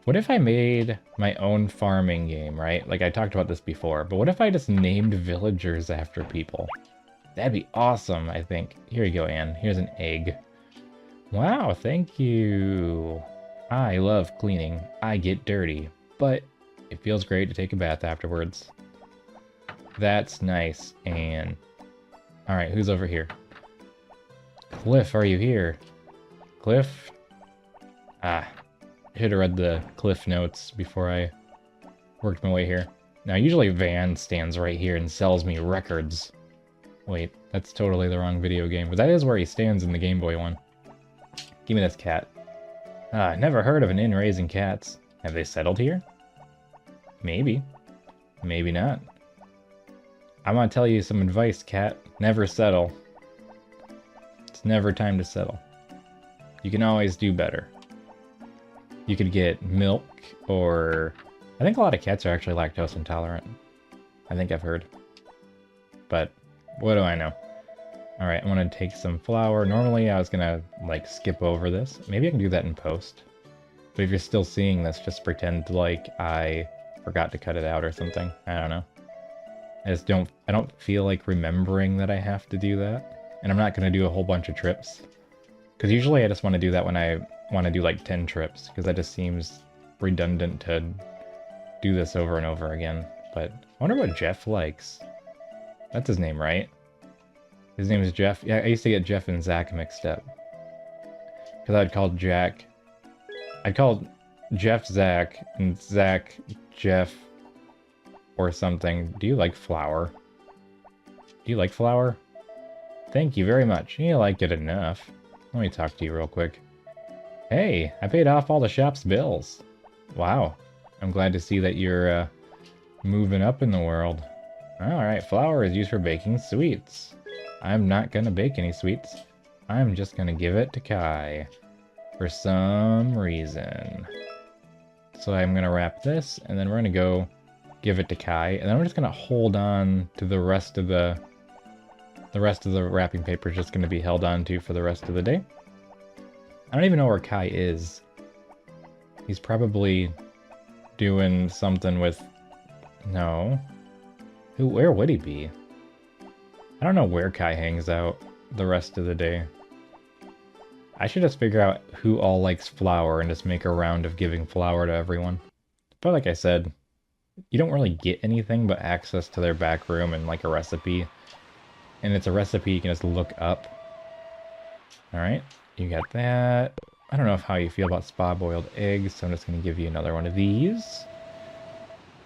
What if I made my own farming game, right? Like I talked about this before, but what if I just named villagers after people? That'd be awesome, I think. Here you go, Anne. Here's an egg. Wow, thank you. I love cleaning. I get dirty, but it feels great to take a bath afterwards. That's nice, Anne. Alright, who's over here? Cliff, are you here? Cliff? Ah, I should have read the Cliff notes before I worked my way here. Now, usually Van stands right here and sells me records. Wait, that's totally the wrong video game, but that is where he stands in the Game Boy one. Give me this cat. Ah, never heard of an inn raising cats. Have they settled here? Maybe. Maybe not. I'm gonna tell you some advice, cat. Never settle. It's never time to settle. You can always do better. You could get milk, or... I think a lot of cats are actually lactose intolerant. I think I've heard. But, what do I know? Alright, I'm gonna take some flour. Normally I was gonna, like, skip over this. Maybe I can do that in post. But if you're still seeing this, just pretend like I forgot to cut it out or something. I don't know. I don't feel like remembering that I have to do that. And I'm not gonna do a whole bunch of trips. Because usually I just want to do that when I want to do like 10 trips. Because that just seems redundant to do this over and over again. But I wonder what Jeff likes. That's his name, right? His name is Jeff. Yeah, I used to get Jeff and Zach mixed up. Because I'd call Jeff Zach and Zach Jeff or something. Do you like flour? Do you like flour? Thank you very much. You like it enough. Let me talk to you real quick. Hey, I paid off all the shop's bills. Wow. I'm glad to see that you're moving up in the world. Alright, flour is used for baking sweets. I'm not gonna bake any sweets. I'm just gonna give it to Kai. For some reason. So I'm gonna wrap this, and then we're gonna go give it to Kai, and then we're just gonna hold on to the rest of the wrapping paper is just gonna be held on to for the rest of the day. I don't even know where Kai is. He's probably doing something with... No. Where would he be? I don't know where Kai hangs out the rest of the day. I should just figure out who all likes flour and just make a round of giving flour to everyone. But like I said, you don't really get anything but access to their back room and like a recipe. And it's a recipe you can just look up. Alright, you got that. I don't know how you feel about spa-boiled eggs, so I'm just going to give you another one of these.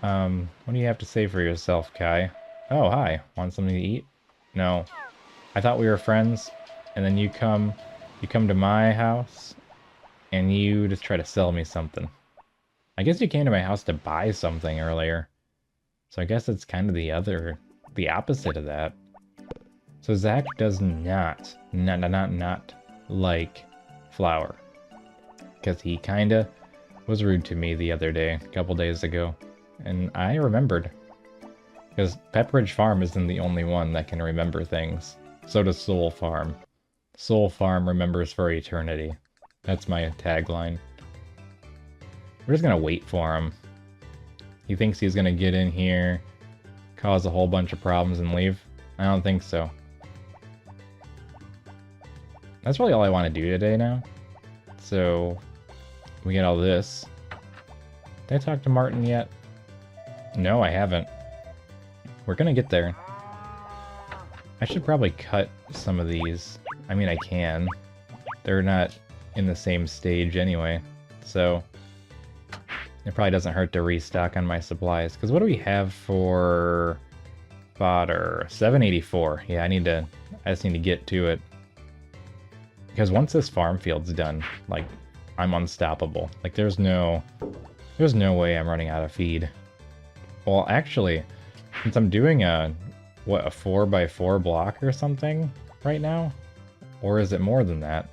What do you have to say for yourself, Kai? Oh, hi. Want something to eat? No. I thought we were friends, and then you come to my house, and you just try to sell me something. I guess you came to my house to buy something earlier. So I guess it's kind of the opposite of that. So Zach does not like flour. Because he kinda was rude to me the other day, a couple days ago. And I remembered. Because Pepperidge Farm isn't the only one that can remember things. So does Soul Farm. Soul Farm remembers for eternity. That's my tagline. We're just gonna wait for him. He thinks he's gonna get in here, cause a whole bunch of problems and leave. I don't think so. That's really all I want to do today now. So, we get all this. Did I talk to Martin yet? No, I haven't. We're gonna get there. I should probably cut some of these. I mean, I can. They're not in the same stage anyway, so it probably doesn't hurt to restock on my supplies. Because what do we have for fodder? 784. Yeah, I just need to get to it. Because once this farm field's done, like, I'm unstoppable. Like, there's no way I'm running out of feed. Well, actually, since I'm doing a 4x4 block or something right now? Or is it more than that?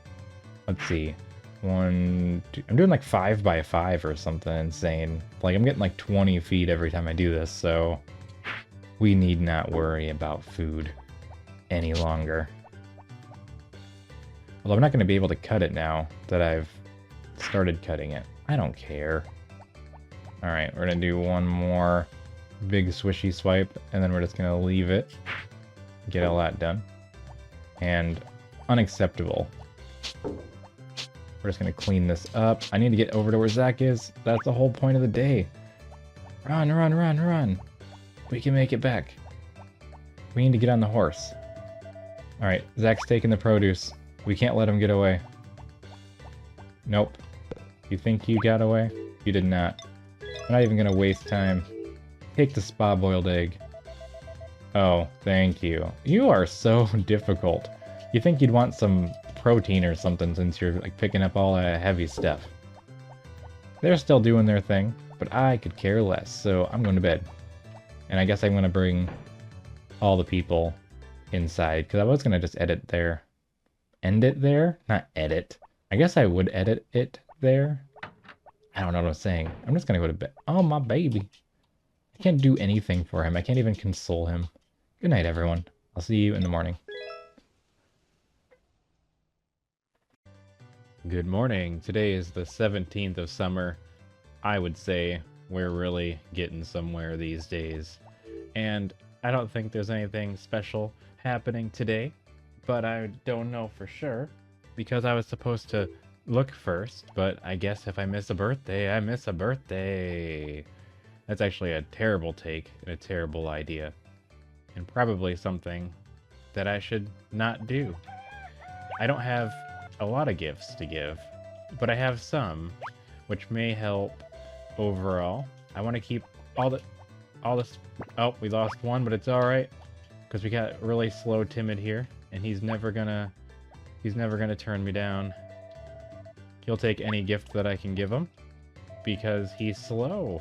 Let's see. I'm doing like 5x5 or something insane. Like, I'm getting like 20 feet every time I do this, so we need not worry about food any longer. Although I'm not going to be able to cut it now that I've started cutting it. I don't care. Alright, we're going to do one more big swishy swipe, and then we're just going to leave it. Get all that done. And unacceptable. We're just going to clean this up. I need to get over to where Zach is. That's the whole point of the day. Run, run, run, run. We can make it back. We need to get on the horse. Alright, Zach's taking the produce. We can't let him get away. Nope. You think you got away? You did not. I'm not even gonna waste time. Take the spa-boiled egg. Oh, thank you. You are so difficult. You think you'd want some protein or something since you're like picking up all that heavy stuff. They're still doing their thing, but I could care less, so I'm going to bed. And I guess I'm gonna bring all the people inside, because I was gonna just edit there. End it there? Not edit. I guess I would edit it there. I don't know what I'm saying. I'm just gonna go to bed. Oh, my baby. I can't do anything for him. I can't even console him. Good night, everyone. I'll see you in the morning. Good morning. Today is the 17th of summer. I would say we're really getting somewhere these days. And I don't think there's anything special happening today, but I don't know for sure because I was supposed to look first, but I guess if I miss a birthday, I miss a birthday. That's actually a terrible take and a terrible idea, and probably something that I should not do. I don't have a lot of gifts to give, but I have some, which may help overall. I want to keep all this. Oh, we lost one, but it's all right because we got really slow Timid here, and he's never gonna turn me down. He'll take any gift that I can give him because he's slow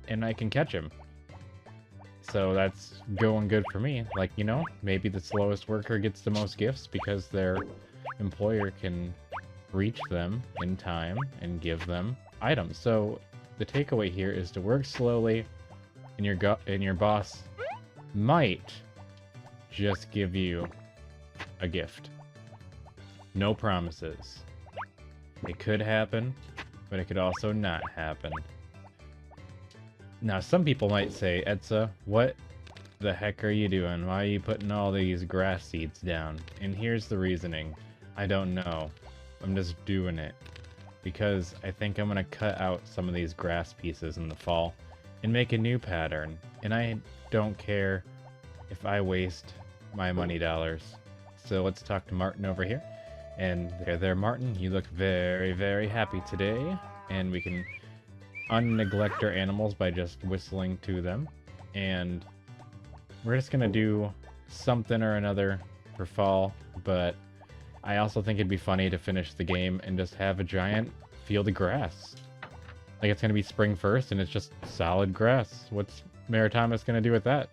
and I can catch him. So that's going good for me. Like, you know, maybe the slowest worker gets the most gifts because their employer can reach them in time and give them items. So the takeaway here is to work slowly, and your boss might just give you a gift. No promises. It could happen, but it could also not happen. Now, some people might say, Etsa, what the heck are you doing? Why are you putting all these grass seeds down? And here's the reasoning. I don't know. I'm just doing it because I think I'm going to cut out some of these grass pieces in the fall and make a new pattern. And I don't care if I waste my money dollars. So let's talk to Martin over here. And there, Martin. You look very, very happy today. And we can unneglect our animals by just whistling to them. And we're just going to do something or another for fall. But I also think it'd be funny to finish the game and just have a giant field of grass. Like, it's going to be spring first and it's just solid grass. What's Maritimus going to do with that?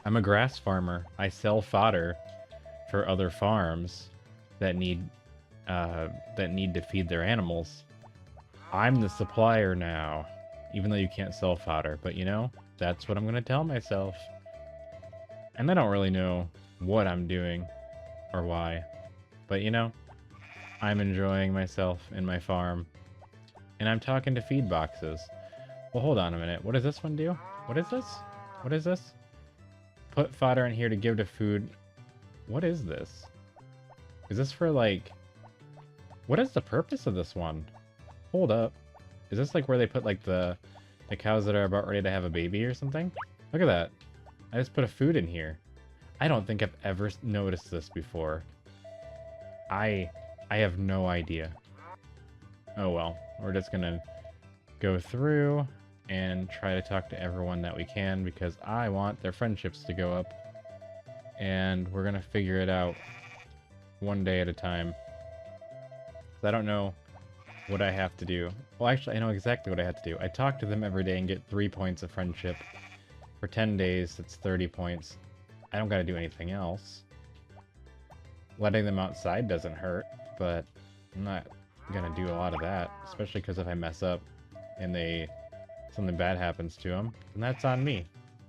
I'm a grass farmer. I sell fodder for other farms that need to feed their animals. I'm the supplier now, even though you can't sell fodder. But, you know, that's what I'm going to tell myself. And I don't really know what I'm doing or why. But, you know, I'm enjoying myself in my farm. And I'm talking to feed boxes. Well, hold on a minute. What does this one do? What is this? What is this? Put fodder in here to give to food. What is this? Is this for, like... What is the purpose of this one? Hold up. Is this like where they put like the cows that are about ready to have a baby or something? Look at that. I just put a food in here. I don't think I've ever noticed this before. I have no idea. Oh well, we're just gonna go through and try to talk to everyone that we can because I want their friendships to go up. And we're gonna figure it out one day at a time. 'Cause I don't know what I have to do. Well, actually, I know exactly what I have to do. I talk to them every day and get 3 points of friendship. For 10 days, that's 30 points. I don't gotta do anything else. Letting them outside doesn't hurt, but I'm not gonna do a lot of that, especially because if I mess up and something bad happens to them, then that's on me.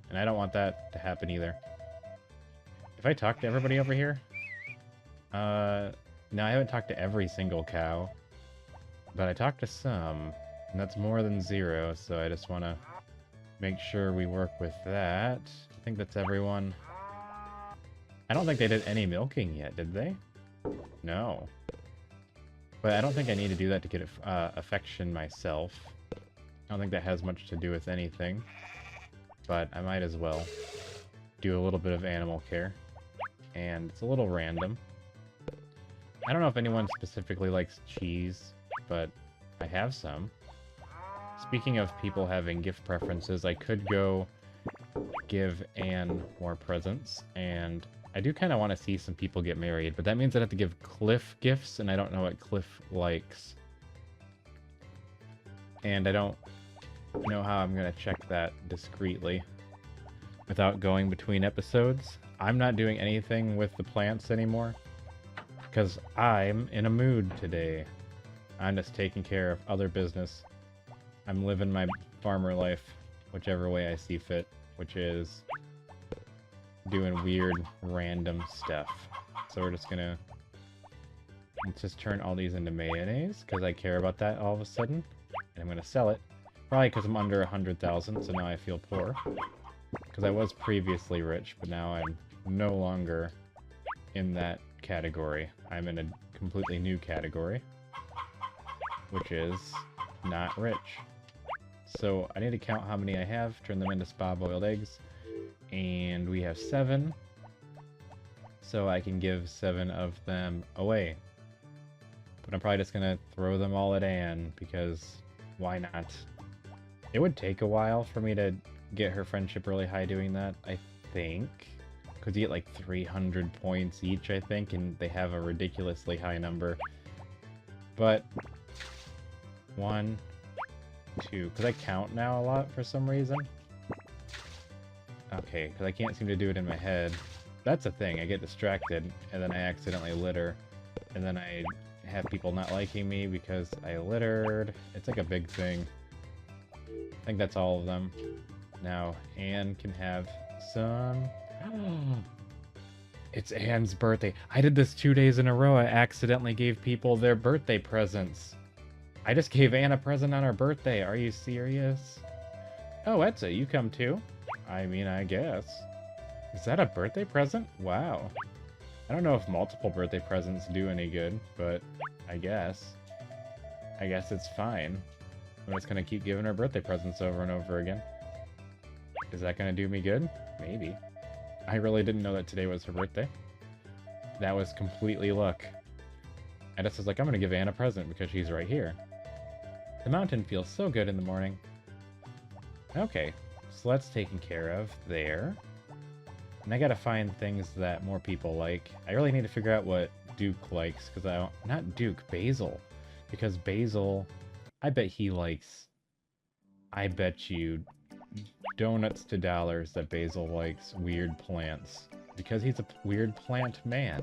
And I don't want that to happen either. If I talk to everybody over here, no, I haven't talked to every single cow, but I talked to some, and that's more than 0, so I just want to make sure we work with that. I think that's everyone. I don't think they did any milking yet, did they? No. But I don't think I need to do that to get affection myself. I don't think that has much to do with anything, but I might as well do a little bit of animal care. And it's a little random. I don't know if anyone specifically likes cheese, but I have some. Speaking of people having gift preferences, I could go give Anne more presents, and I do kind of want to see some people get married, but that means I'd have to give Cliff gifts, and I don't know what Cliff likes. And I don't know how I'm going to check that discreetly without going between episodes. I'm not doing anything with the plants anymore because I'm in a mood today. I'm just taking care of other business. I'm living my farmer life whichever way I see fit, which is doing weird random stuff. So we're just gonna just turn all these into mayonnaise because I care about that all of a sudden, and I'm gonna sell it probably because I'm under 100,000, so now I feel poor because I was previously rich, but now I'm no longer in that category. I'm in a completely new category, which is not rich. So I need to count how many I have, turn them into spa-boiled eggs, and we have 7. So I can give 7 of them away. But I'm probably just gonna throw them all at Anne, because why not? It would take a while for me to get her friendship really high doing that, I think. Because you get like 300 points each, I think, and they have a ridiculously high number. But 1, 2, because I count now a lot for some reason. Okay, because I can't seem to do it in my head. That's a thing, I get distracted, and then I accidentally litter. And then I have people not liking me because I littered. It's like a big thing. I think that's all of them. Now, Anne can have some... It's Anne's birthday. I did this 2 days in a row. I accidentally gave people their birthday presents. I just gave Anne a present on her birthday. Are you serious? Oh, Etsa, you come too? I mean, I guess. Is that a birthday present? Wow. I don't know if multiple birthday presents do any good, but I guess. I guess it's fine. I'm just gonna keep giving her birthday presents over and over again. Is that gonna do me good? Maybe. I really didn't know that today was her birthday. That was completely luck. I just was like, I'm gonna give Anne a present because she's right here. The mountain feels so good in the morning. Okay, so that's taken care of there. And I gotta find things that more people like. I really need to figure out what Duke likes, because I don't... Not Duke, Basil. Because Basil, I bet he likes... I bet you donuts to dollars that Basil likes weird plants. Because he's a weird plant man.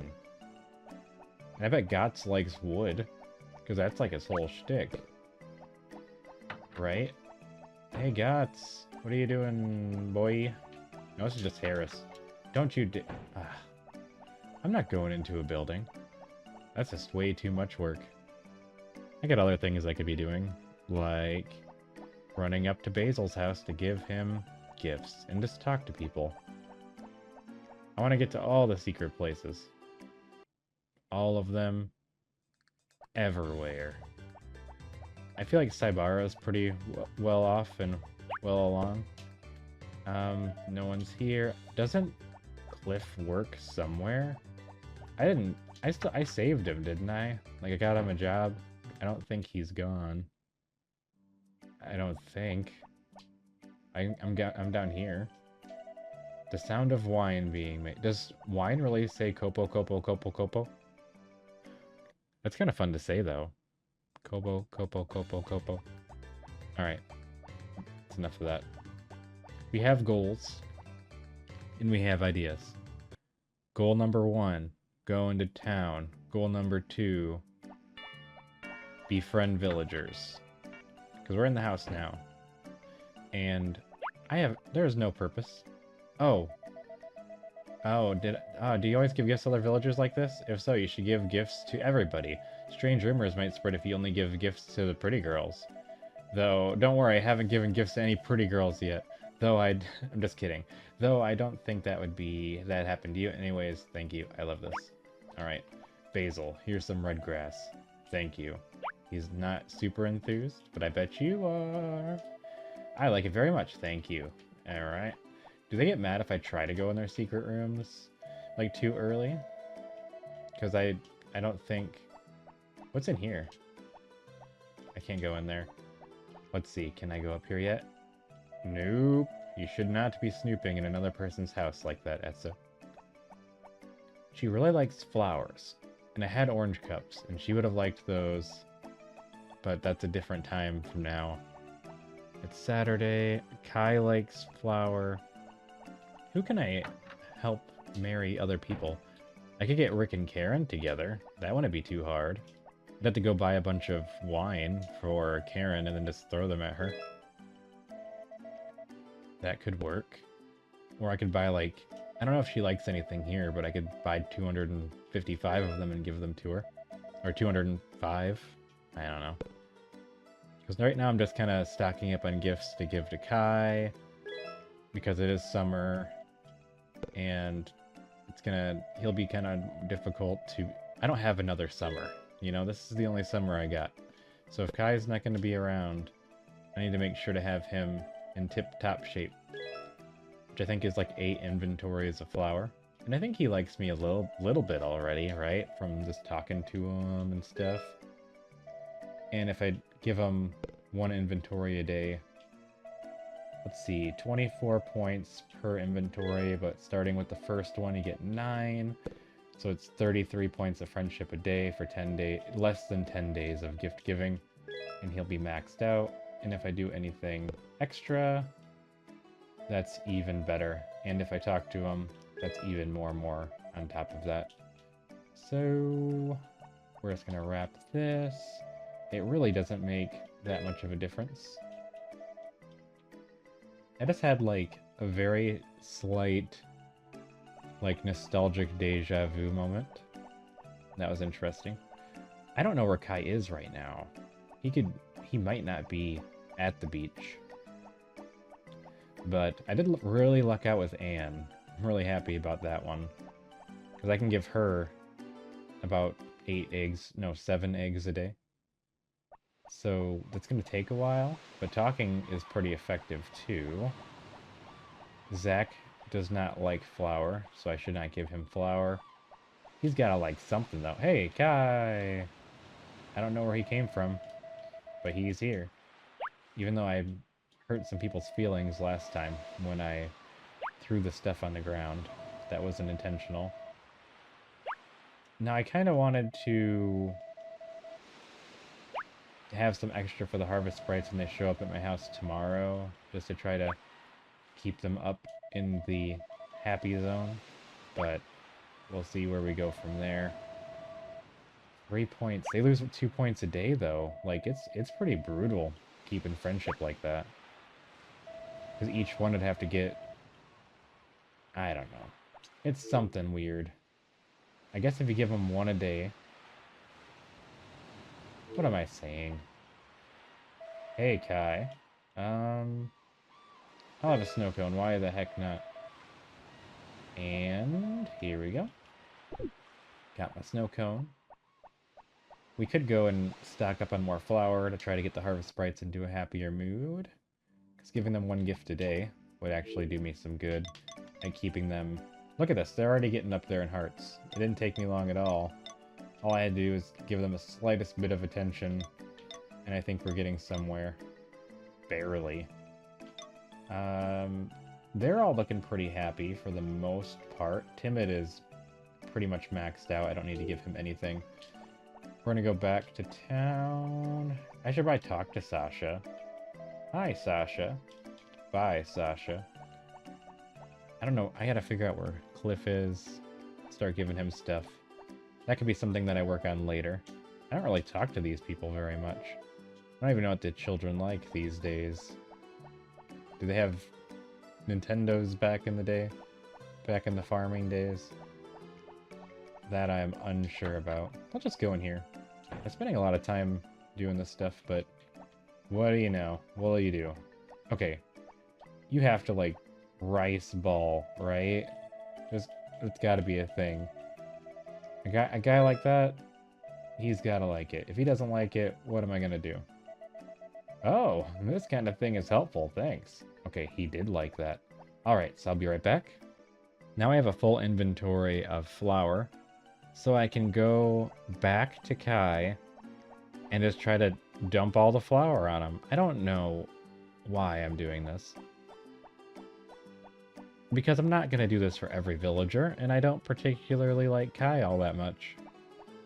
And I bet Gotts likes wood, because that's like his whole shtick. Right? Hey, Gotts. What are you doing, boy? No, this is just Harris. Don't you I'm not going into a building. That's just way too much work. I got other things I could be doing, like running up to Basil's house to give him gifts and just talk to people. I want to get to all the secret places. All of them. Everywhere. I feel like Saibara's pretty well off and well along. No one's here. Doesn't Cliff work somewhere? I didn't. I saved him, didn't I? Like, I got him a job. I don't think he's gone. I don't think. I'm down here. The sound of wine being made. Does wine really say kopo, kopo, kopo, kopo? That's kind of fun to say, though. Kopo, kopo, kopo, kopo. Alright. That's enough of that. We have goals. And we have ideas. Goal number 1, go into town. Goal number 2, befriend villagers. Because we're in the house now. And there's no purpose. Oh. Oh, do you always give gifts to other villagers like this? If so, you should give gifts to everybody. Strange rumors might spread if you only give gifts to the pretty girls. Though, don't worry, I haven't given gifts to any pretty girls yet. Though I'm just kidding. Though I don't think that happened to you. Anyways, thank you. I love this. Alright. Basil, here's some red grass. Thank you. He's not super enthused, but I bet you are. I like it very much, thank you. Alright. Do they get mad if I try to go in their secret rooms, like, too early? Because I don't think... What's in here? I can't go in there. Let's see, can I go up here yet? Nope. You should not be snooping in another person's house like that, Etsa. She really likes flowers. And I had orange cups, and she would have liked those. But that's a different time from now. It's Saturday. Kai likes flower. Who can I help marry other people? I could get Rick and Karen together. That wouldn't be too hard. I'd have to go buy a bunch of wine for Karen and then just throw them at her. That could work. Or I could buy, like... I don't know if she likes anything here, but I could buy 255 of them and give them to her. Or 205. I don't know. Because right now I'm just kind of stocking up on gifts to give to Kai. Because it is summer. And he'll be kind of difficult to... I don't have another summer. You know, this is the only summer I got. So if Kai's not going to be around, I need to make sure to have him in tip-top shape. Which I think is like 8 inventories of flour. And I think he likes me a little bit already, right? From just talking to him and stuff. And if I give him 1 inventory a day... Let's see, 24 points per inventory, but starting with the first one you get 9. So it's 33 points of friendship a day for 10 days, less than 10 days of gift giving. And he'll be maxed out. And if I do anything extra, that's even better. And if I talk to him, that's even more on top of that. So we're just gonna wrap this. It really doesn't make that much of a difference. I just had like a very slight, like, nostalgic deja vu moment. That was interesting. I don't know where Kai is right now. He might not be at the beach. But I did really luck out with Anne. I'm really happy about that one. Because I can give her about 7 eggs a day. So that's going to take a while, but talking is pretty effective too. Zach does not like flour, so I should not give him flour. He's got to like something though. Hey, Kai! I don't know where he came from, but he's here. Even though I hurt some people's feelings last time when I threw the stuff on the ground. That wasn't intentional. Now I kind of wanted to have some extra for the harvest sprites when they show up at my house tomorrow, just to try to keep them up in the happy zone, but we'll see where we go from there. 3 points. They lose 2 points a day though. Like, it's pretty brutal keeping friendship like that. Because each one would have to get... I don't know. It's something weird. I guess if you give them 1 a day... What am I saying? Hey, Kai. I'll have a snow cone. Why the heck not? And here we go. Got my snow cone. We could go and stock up on more flour to try to get the harvest sprites into a happier mood. Because giving them one gift a day would actually do me some good at keeping them... Look at this, they're already getting up there in hearts. It didn't take me long at all. All I had to do is give them the slightest bit of attention, and I think we're getting somewhere. Barely. They're all looking pretty happy for the most part. Timid is pretty much maxed out. I don't need to give him anything. We're gonna go back to town. I should probably talk to Sasha. Hi, Sasha. Bye, Sasha. I don't know. I gotta figure out where Cliff is. Start giving him stuff. That could be something that I work on later. I don't really talk to these people very much. I don't even know what the children like these days. Do they have Nintendos back in the day? Back in the farming days? That I'm unsure about. I'll just go in here. I'm spending a lot of time doing this stuff, but what do you know? What will you do? Okay. You have to, like, rice ball, right? It's gotta be a thing. A guy like that, he's gotta like it. If he doesn't like it, what am I gonna do? Oh, this kind of thing is helpful, thanks. Okay, he did like that. Alright, so I'll be right back. Now I have a full inventory of flour, so I can go back to Kai and just try to dump all the flour on him. I don't know why I'm doing this. Because I'm not going to do this for every villager, and I don't particularly like Kai all that much.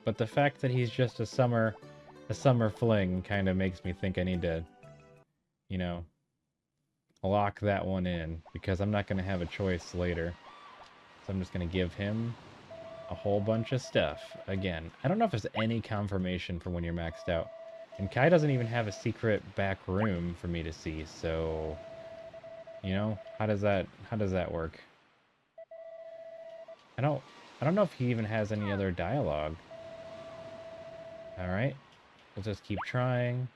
But the fact that he's just a summer fling kind of makes me think I need to, you know, lock that one in, because I'm not going to have a choice later. So I'm just going to give him a whole bunch of stuff. Again, I don't know if there's any confirmation for when you're maxed out. And Kai doesn't even have a secret back room for me to see, so... You know, how does that work? I don't know if he even has any other dialogue. Alright. We'll just keep trying.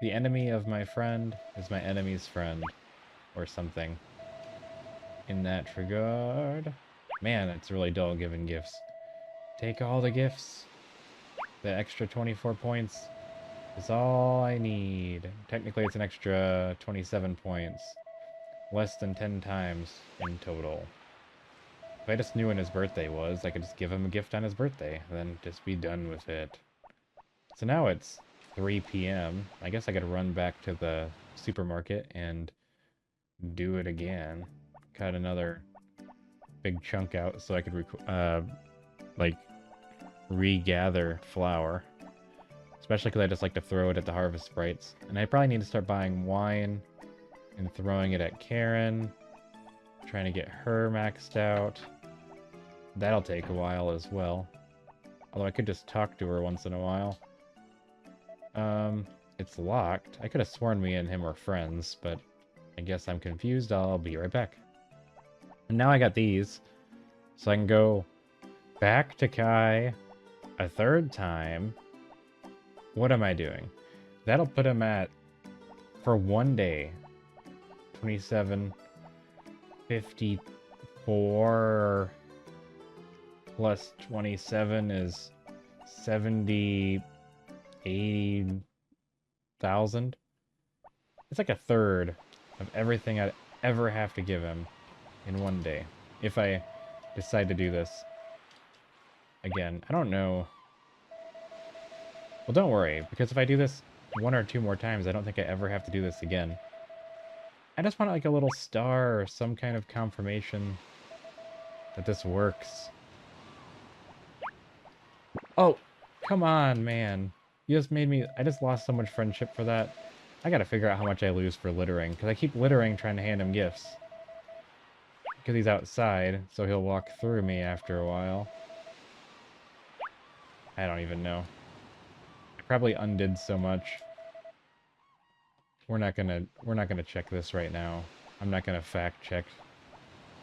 The enemy of my friend is my enemy's friend. Or something. In that regard. Man, it's really dull giving gifts. Take all the gifts. The extra 24 points is all I need. Technically, it's an extra 27 points. Less than 10 times in total. If I just knew when his birthday was, I could just give him a gift on his birthday, then just be done with it. So now it's 3 p.m. I guess I could run back to the supermarket and do it again. Cut another big chunk out so I could like regather flour. Especially because I just like to throw it at the harvest sprites. And I probably need to start buying wine and throwing it at Karen. Trying to get her maxed out. That'll take a while as well. Although I could just talk to her once in a while. It's locked. I could have sworn me and him were friends, but I guess I'm confused. I'll be right back. And now I got these. So I can go back to Kai a third time. What am I doing? That'll put him at, for one day, 27, 54 plus 27 is 70, 80,000. It's like a third of everything I'd ever have to give him in one day. If I decide to do this. Again, I don't know. Well, don't worry, because if I do this 1 or 2 more times, I don't think I ever have to do this again. I just want like a little star or some kind of confirmation that this works. Oh, come on, man. You just made me... I just lost so much friendship for that. I gotta figure out how much I lose for littering, because I keep littering trying to hand him gifts. Because he's outside, so he'll walk through me after a while. I don't even know. I probably undid so much. We're not gonna check this right now. I'm not gonna fact check.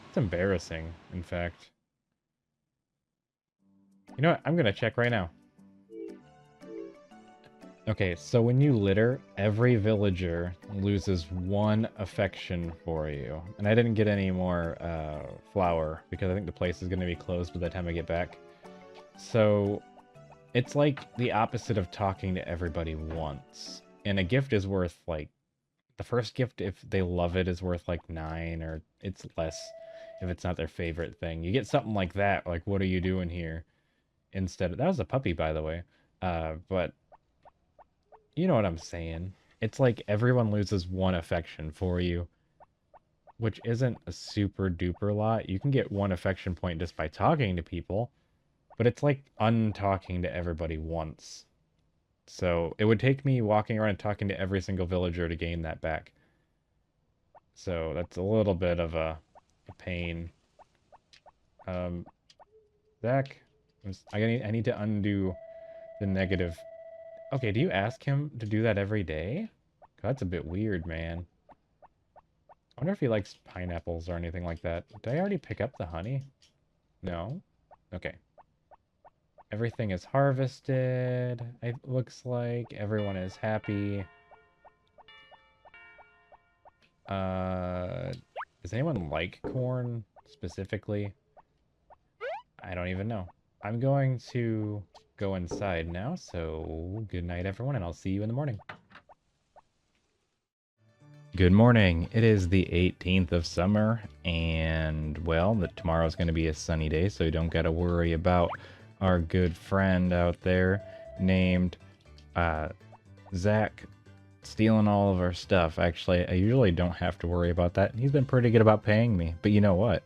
It's embarrassing, in fact. You know what? I'm gonna check right now. Okay, so when you litter, every villager loses 1 affection for you. And I didn't get any more flour, because I think the place is gonna be closed by the time I get back. So, It's like the opposite of talking to everybody once. And a gift is worth like the first gift, if they love it, is worth like 9, or it's less if it's not their favorite thing. You get something like that, like what are you doing here? Instead of, that was a puppy, by the way. But you know what I'm saying. It's like everyone loses one affection for you, which isn't a super duper lot. You can get one affection point just by talking to people, but it's like untalking to everybody once. So it would take me walking around and talking to every single villager to gain that back. So that's a little bit of a pain. Um, Zach, I need to undo the negative. Okay, do you ask him to do that every day? 'Cause that's a bit weird, man. I wonder if he likes pineapples or anything like that. Did I already pick up the honey? No? Okay. Everything is harvested, it looks like. Everyone is happy. Does anyone like corn specifically? I don't even know. I'm going to go inside now, so good night, everyone, and I'll see you in the morning. Good morning. It is the 18th of summer, and well, tomorrow's going to be a sunny day, so you don't got to worry about our good friend out there named Zach stealing all of our stuff. Actually, I usually don't have to worry about that. He's been pretty good about paying me, but you know what?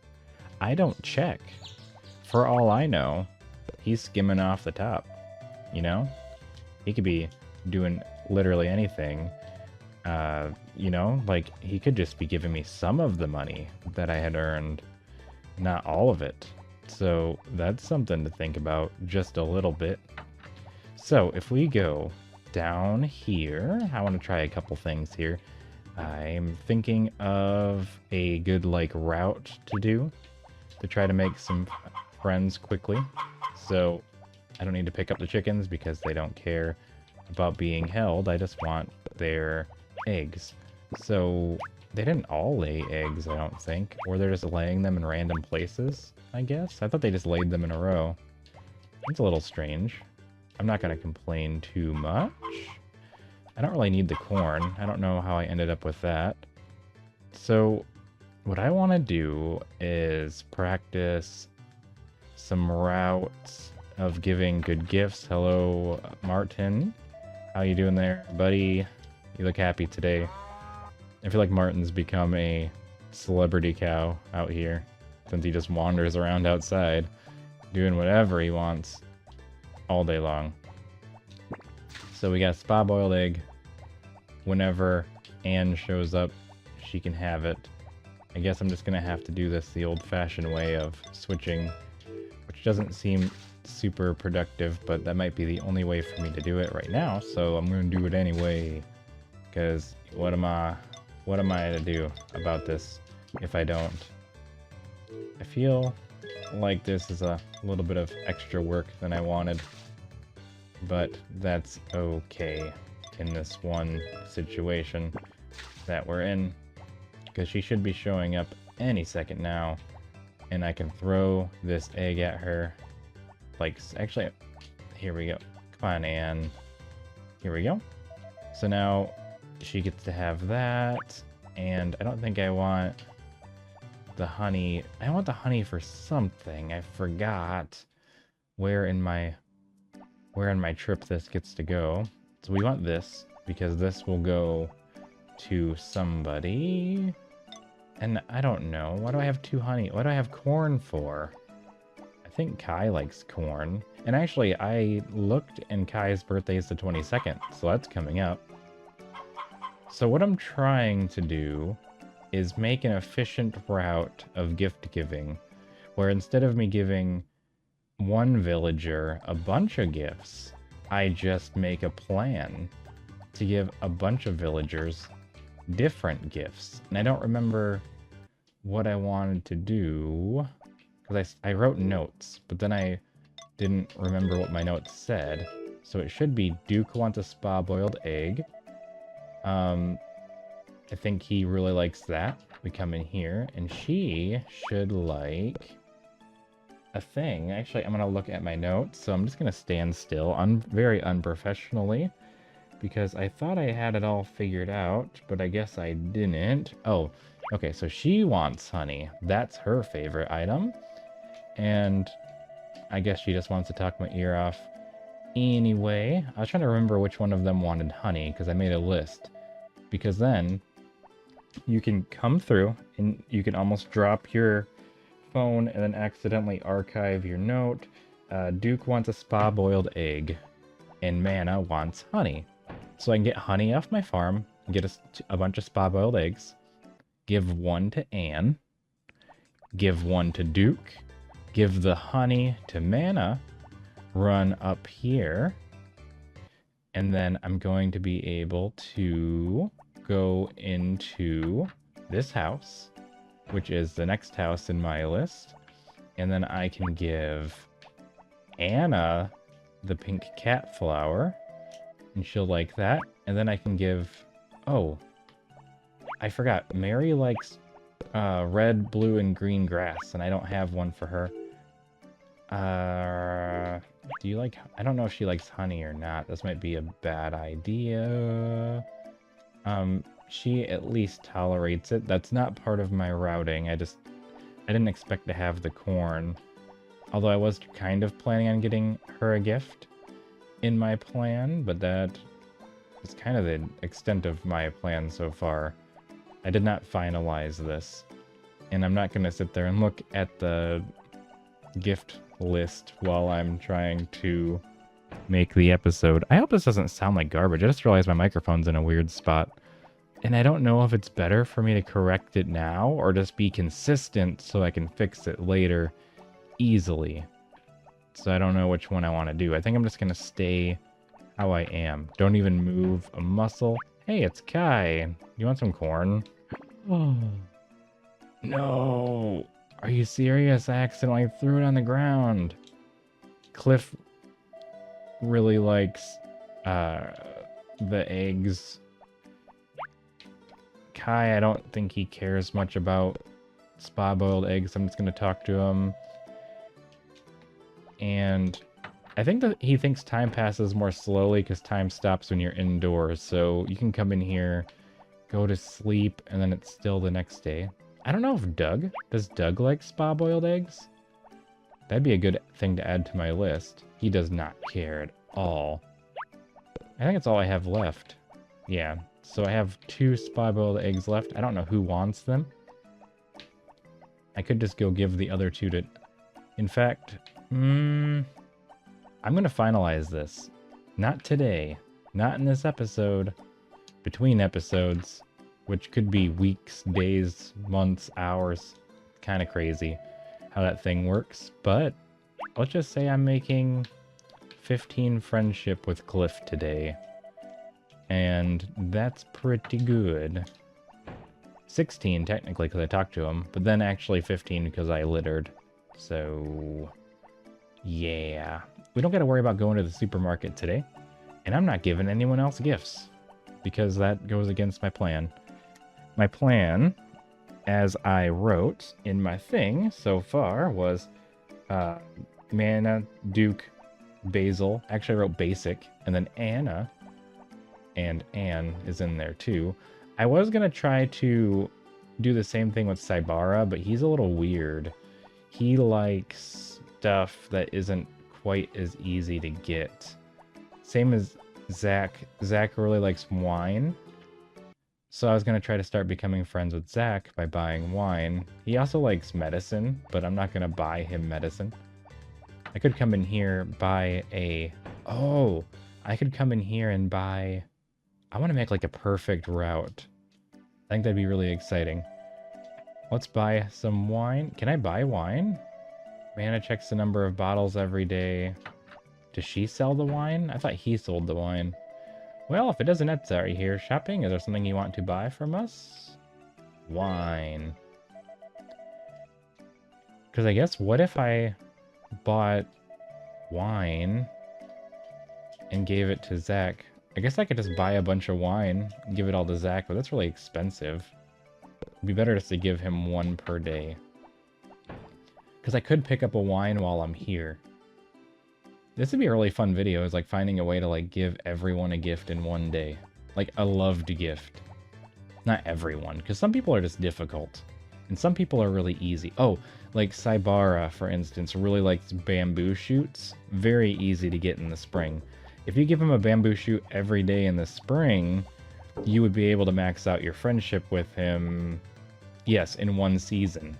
I don't check. For all I know, he's skimming off the top, you know? He could be doing literally anything. You know, like, he could just be giving me some of the money that I had earned, not all of it. So that's something to think about just a little bit. So if we go down here, I want to try a couple things here. I'm thinking of a good, like, route to do to try to make some friends quickly. So I don't need to pick up the chickens because they don't care about being held. I just want their eggs. So they didn't all lay eggs, I don't think. Or they're just laying them in random places, I guess. I thought they just laid them in a row. It's a little strange. I'm not going to complain too much. I don't really need the corn. I don't know how I ended up with that. So what I want to do is practice some routes of giving good gifts. Hello, Martin. How you doing there, buddy? You look happy today. I feel like Martin's become a celebrity cow out here since he just wanders around outside doing whatever he wants all day long. So we got spa boiled egg. Whenever Anne shows up, she can have it. I guess I'm just gonna have to do this the old-fashioned way of switching, which doesn't seem super productive, but that might be the only way for me to do it right now, so I'm gonna do it anyway. Because what am I to do about this if I don't? I feel like this is a little bit of extra work than I wanted, but that's okay in this one situation that we're in, because she should be showing up any second now, and I can throw this egg at her. Like, actually, here we go. Come on, Anne. Here we go. So now she gets to have that, and I don't think I want the honey. I want the honey for something. I forgot where in my trip this gets to go. So we want this, because this will go to somebody. And I don't know. Why do I have 2 honey? What do I have corn for? I think Kai likes corn. And actually, I looked, and Kai's birthday is the 22nd, so that's coming up. So what I'm trying to do is make an efficient route of gift giving, where instead of me giving one villager a bunch of gifts, I just make a plan to give a bunch of villagers different gifts. And I don't remember what I wanted to do, because I wrote notes, but then I didn't remember what my notes said. So it should be Duke wants a spa-boiled egg. I think he really likes that. We come in here, and she should like a thing. Actually, I'm going to look at my notes, so I'm just going to stand still very unprofessionally because I thought I had it all figured out, but I guess I didn't. Oh, okay, so she wants honey. That's her favorite item, and I guess she just wants to talk my ear off. Anyway, I was trying to remember which one of them wanted honey because I made a list. Because then you can come through and you can almost drop your phone and then accidentally archive your note. Duke wants a spa-boiled egg, and Mana wants honey. So I can get honey off my farm, get a bunch of spa-boiled eggs, give one to Anne, give one to Duke, give the honey to Mana, run up here, and then I'm going to be able to go into this house, which is the next house in my list, and then I can give Anna the pink cat flower, and she'll like that, and then I can give... Oh, I forgot. Mary likes red, blue, and green grass, and I don't have one for her. Do you like... I don't know if she likes honey or not. This might be a bad idea. She at least tolerates it. That's not part of my routing. I didn't expect to have the corn. Although I was kind of planning on getting her a gift in my plan, but that is kind of the extent of my plan so far. I did not finalize this, and I'm not going to sit there and look at the gift list while I'm trying to make the episode. I hope this doesn't sound like garbage. I just realized my microphone's in a weird spot, and I don't know if it's better for me to correct it now or just be consistent so I can fix it later easily. So I don't know which one I want to do. I think I'm just going to stay how I am. Don't even move a muscle. Hey, it's Kai. You want some corn? Oh. No. Are you serious? I accidentally threw it on the ground. Cliff really likes the eggs. Kai, I don't think he cares much about spa-boiled eggs. I'm just going to talk to him. And I think that he thinks time passes more slowly because time stops when you're indoors. So you can come in here, go to sleep, and then it's still the next day. I don't know if does Doug like spa-boiled eggs? That'd be a good thing to add to my list. He does not care at all. I think that's all I have left. Yeah, so I have 2 spa-boiled eggs left. I don't know who wants them. I could just go give the other 2 to... In fact, I'm going to finalize this. Not today. Not in this episode. Between episodes. Which could be weeks, days, months, hours. Kind of crazy how that thing works. But let's just say I'm making 15 friendship with Cliff today. And that's pretty good. 16 technically because I talked to him. But then actually 15 because I littered. So... yeah. We don't got to worry about going to the supermarket today. And I'm not giving anyone else gifts. Because that goes against my plan. My plan, as I wrote in my thing so far, was Mana, Duke, Basil. Actually, I wrote Basic. And then Anna. And Anne is in there too. I was going to try to do the same thing with Saibara, but he's a little weird. He likes stuff that isn't quite as easy to get. Same as Zach. Zach really likes wine. So I was going to try to start becoming friends with Zach by buying wine. He also likes medicine, but I'm not going to buy him medicine. I could come in here, buy a... Oh! I could come in here and buy... I want to make like a perfect route. I think that'd be really exciting. Let's buy some wine. Can I buy wine? Mana checks the number of bottles every day. Does she sell the wine? I thought he sold the wine. Well, if it doesn't, Etsa, are you here shopping? Is there something you want to buy from us? Wine. Because I guess, what if I bought wine and gave it to Zach? I guess I could just buy a bunch of wine and give it all to Zach, but that's really expensive. It'd be better just to give him 1 per day. Because I could pick up a wine while I'm here. This would be a really fun video, is like finding a way to like give everyone a gift in one day. Like a loved gift. Not everyone, because some people are just difficult. And some people are really easy. Oh, like Saibara, for instance, really likes bamboo shoots. Very easy to get in the spring. If you give him a bamboo shoot every day in the spring, you would be able to max out your friendship with him, yes, in one season.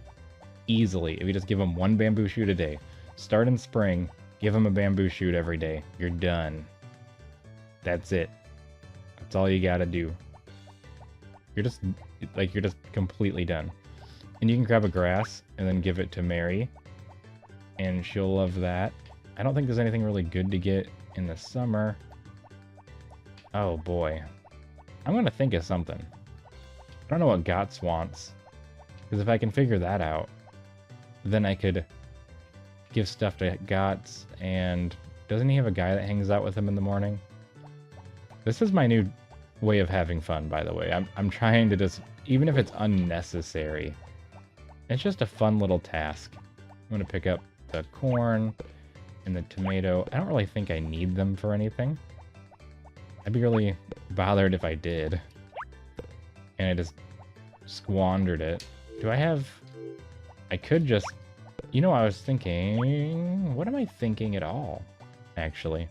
Easily. If you just give him one bamboo shoot a day. Start in spring, give him a bamboo shoot every day. You're done. That's it. That's all you gotta do. You're just completely done. And you can grab a grass and then give it to Mary. And she'll love that. I don't think there's anything really good to get in the summer. Oh boy. I'm gonna think of something. I don't know what Gots wants. Because if I can figure that out, then I could give stuff to Gots. And doesn't he have a guy that hangs out with him in the morning? This is my new way of having fun, by the way. I'm trying to just, even if it's unnecessary, it's just a fun little task. I'm going to pick up the corn and the tomato. I don't really think I need them for anything. I'd be really bothered if I did. And I just squandered it. Do I have... I could just... You know, I was thinking... What am I thinking at all, actually?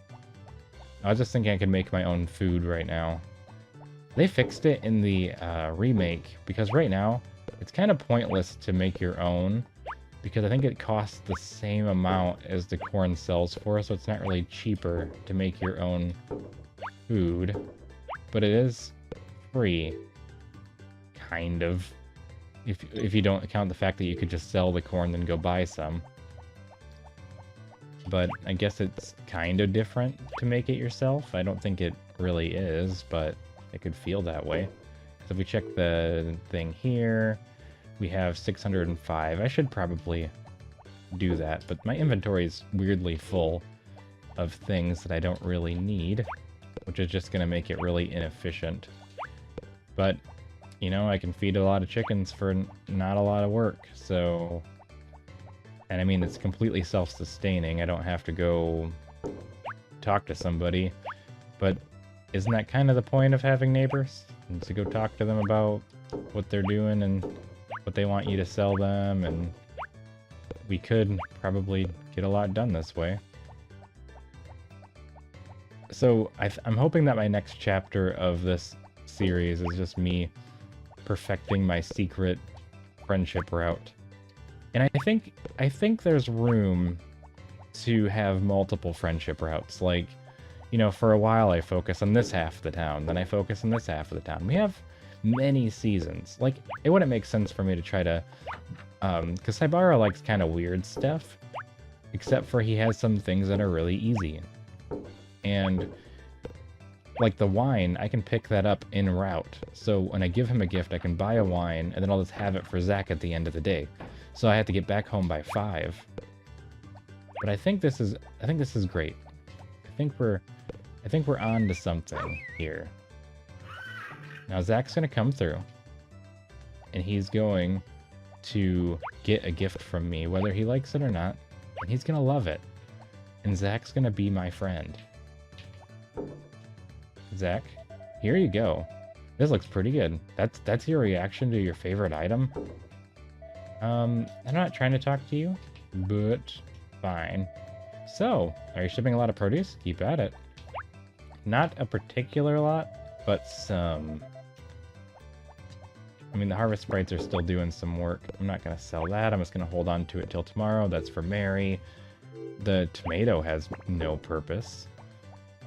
I was just thinking I could make my own food right now. They fixed it in the remake, because right now, it's kind of pointless to make your own, because I think it costs the same amount as the corn sells for, so it's not really cheaper to make your own food. But it is free, kind of, if you don't count the fact that you could just sell the corn and go buy some. But I guess it's kind of different to make it yourself. I don't think it really is, but it could feel that way. So if we check the thing here, we have 605. I should probably do that, but my inventory is weirdly full of things that I don't really need, which is just going to make it really inefficient. But, you know, I can feed a lot of chickens for not a lot of work, so... And I mean, it's completely self-sustaining. I don't have to go talk to somebody. But isn't that kind of the point of having neighbors? And to go talk to them about what they're doing and what they want you to sell them. And we could probably get a lot done this way. So I'm hoping that my next chapter of this series is just me perfecting my secret friendship route. And I think there's room to have multiple friendship routes. Like, you know, for a while I focus on this half of the town, then I focus on this half of the town. We have many seasons. Like, it wouldn't make sense for me to try to... because Saibara likes kind of weird stuff. Except for he has some things that are really easy. And... like the wine, I can pick that up en route. So when I give him a gift, I can buy a wine, and then I'll just have it for Zach at the end of the day. So I have to get back home by 5. But I think this is great. I think we're on to something here. Now Zach's gonna come through, and he's going to get a gift from me, whether he likes it or not, and he's gonna love it. And Zach's gonna be my friend. Zach, here you go. This looks pretty good. That's your reaction to your favorite item? I'm not trying to talk to you, but fine. So, are you shipping a lot of produce? Keep at it. Not a particular lot, but some. I mean, the harvest sprites are still doing some work. I'm not going to sell that. I'm just going to hold on to it till tomorrow. That's for Mary. The tomato has no purpose.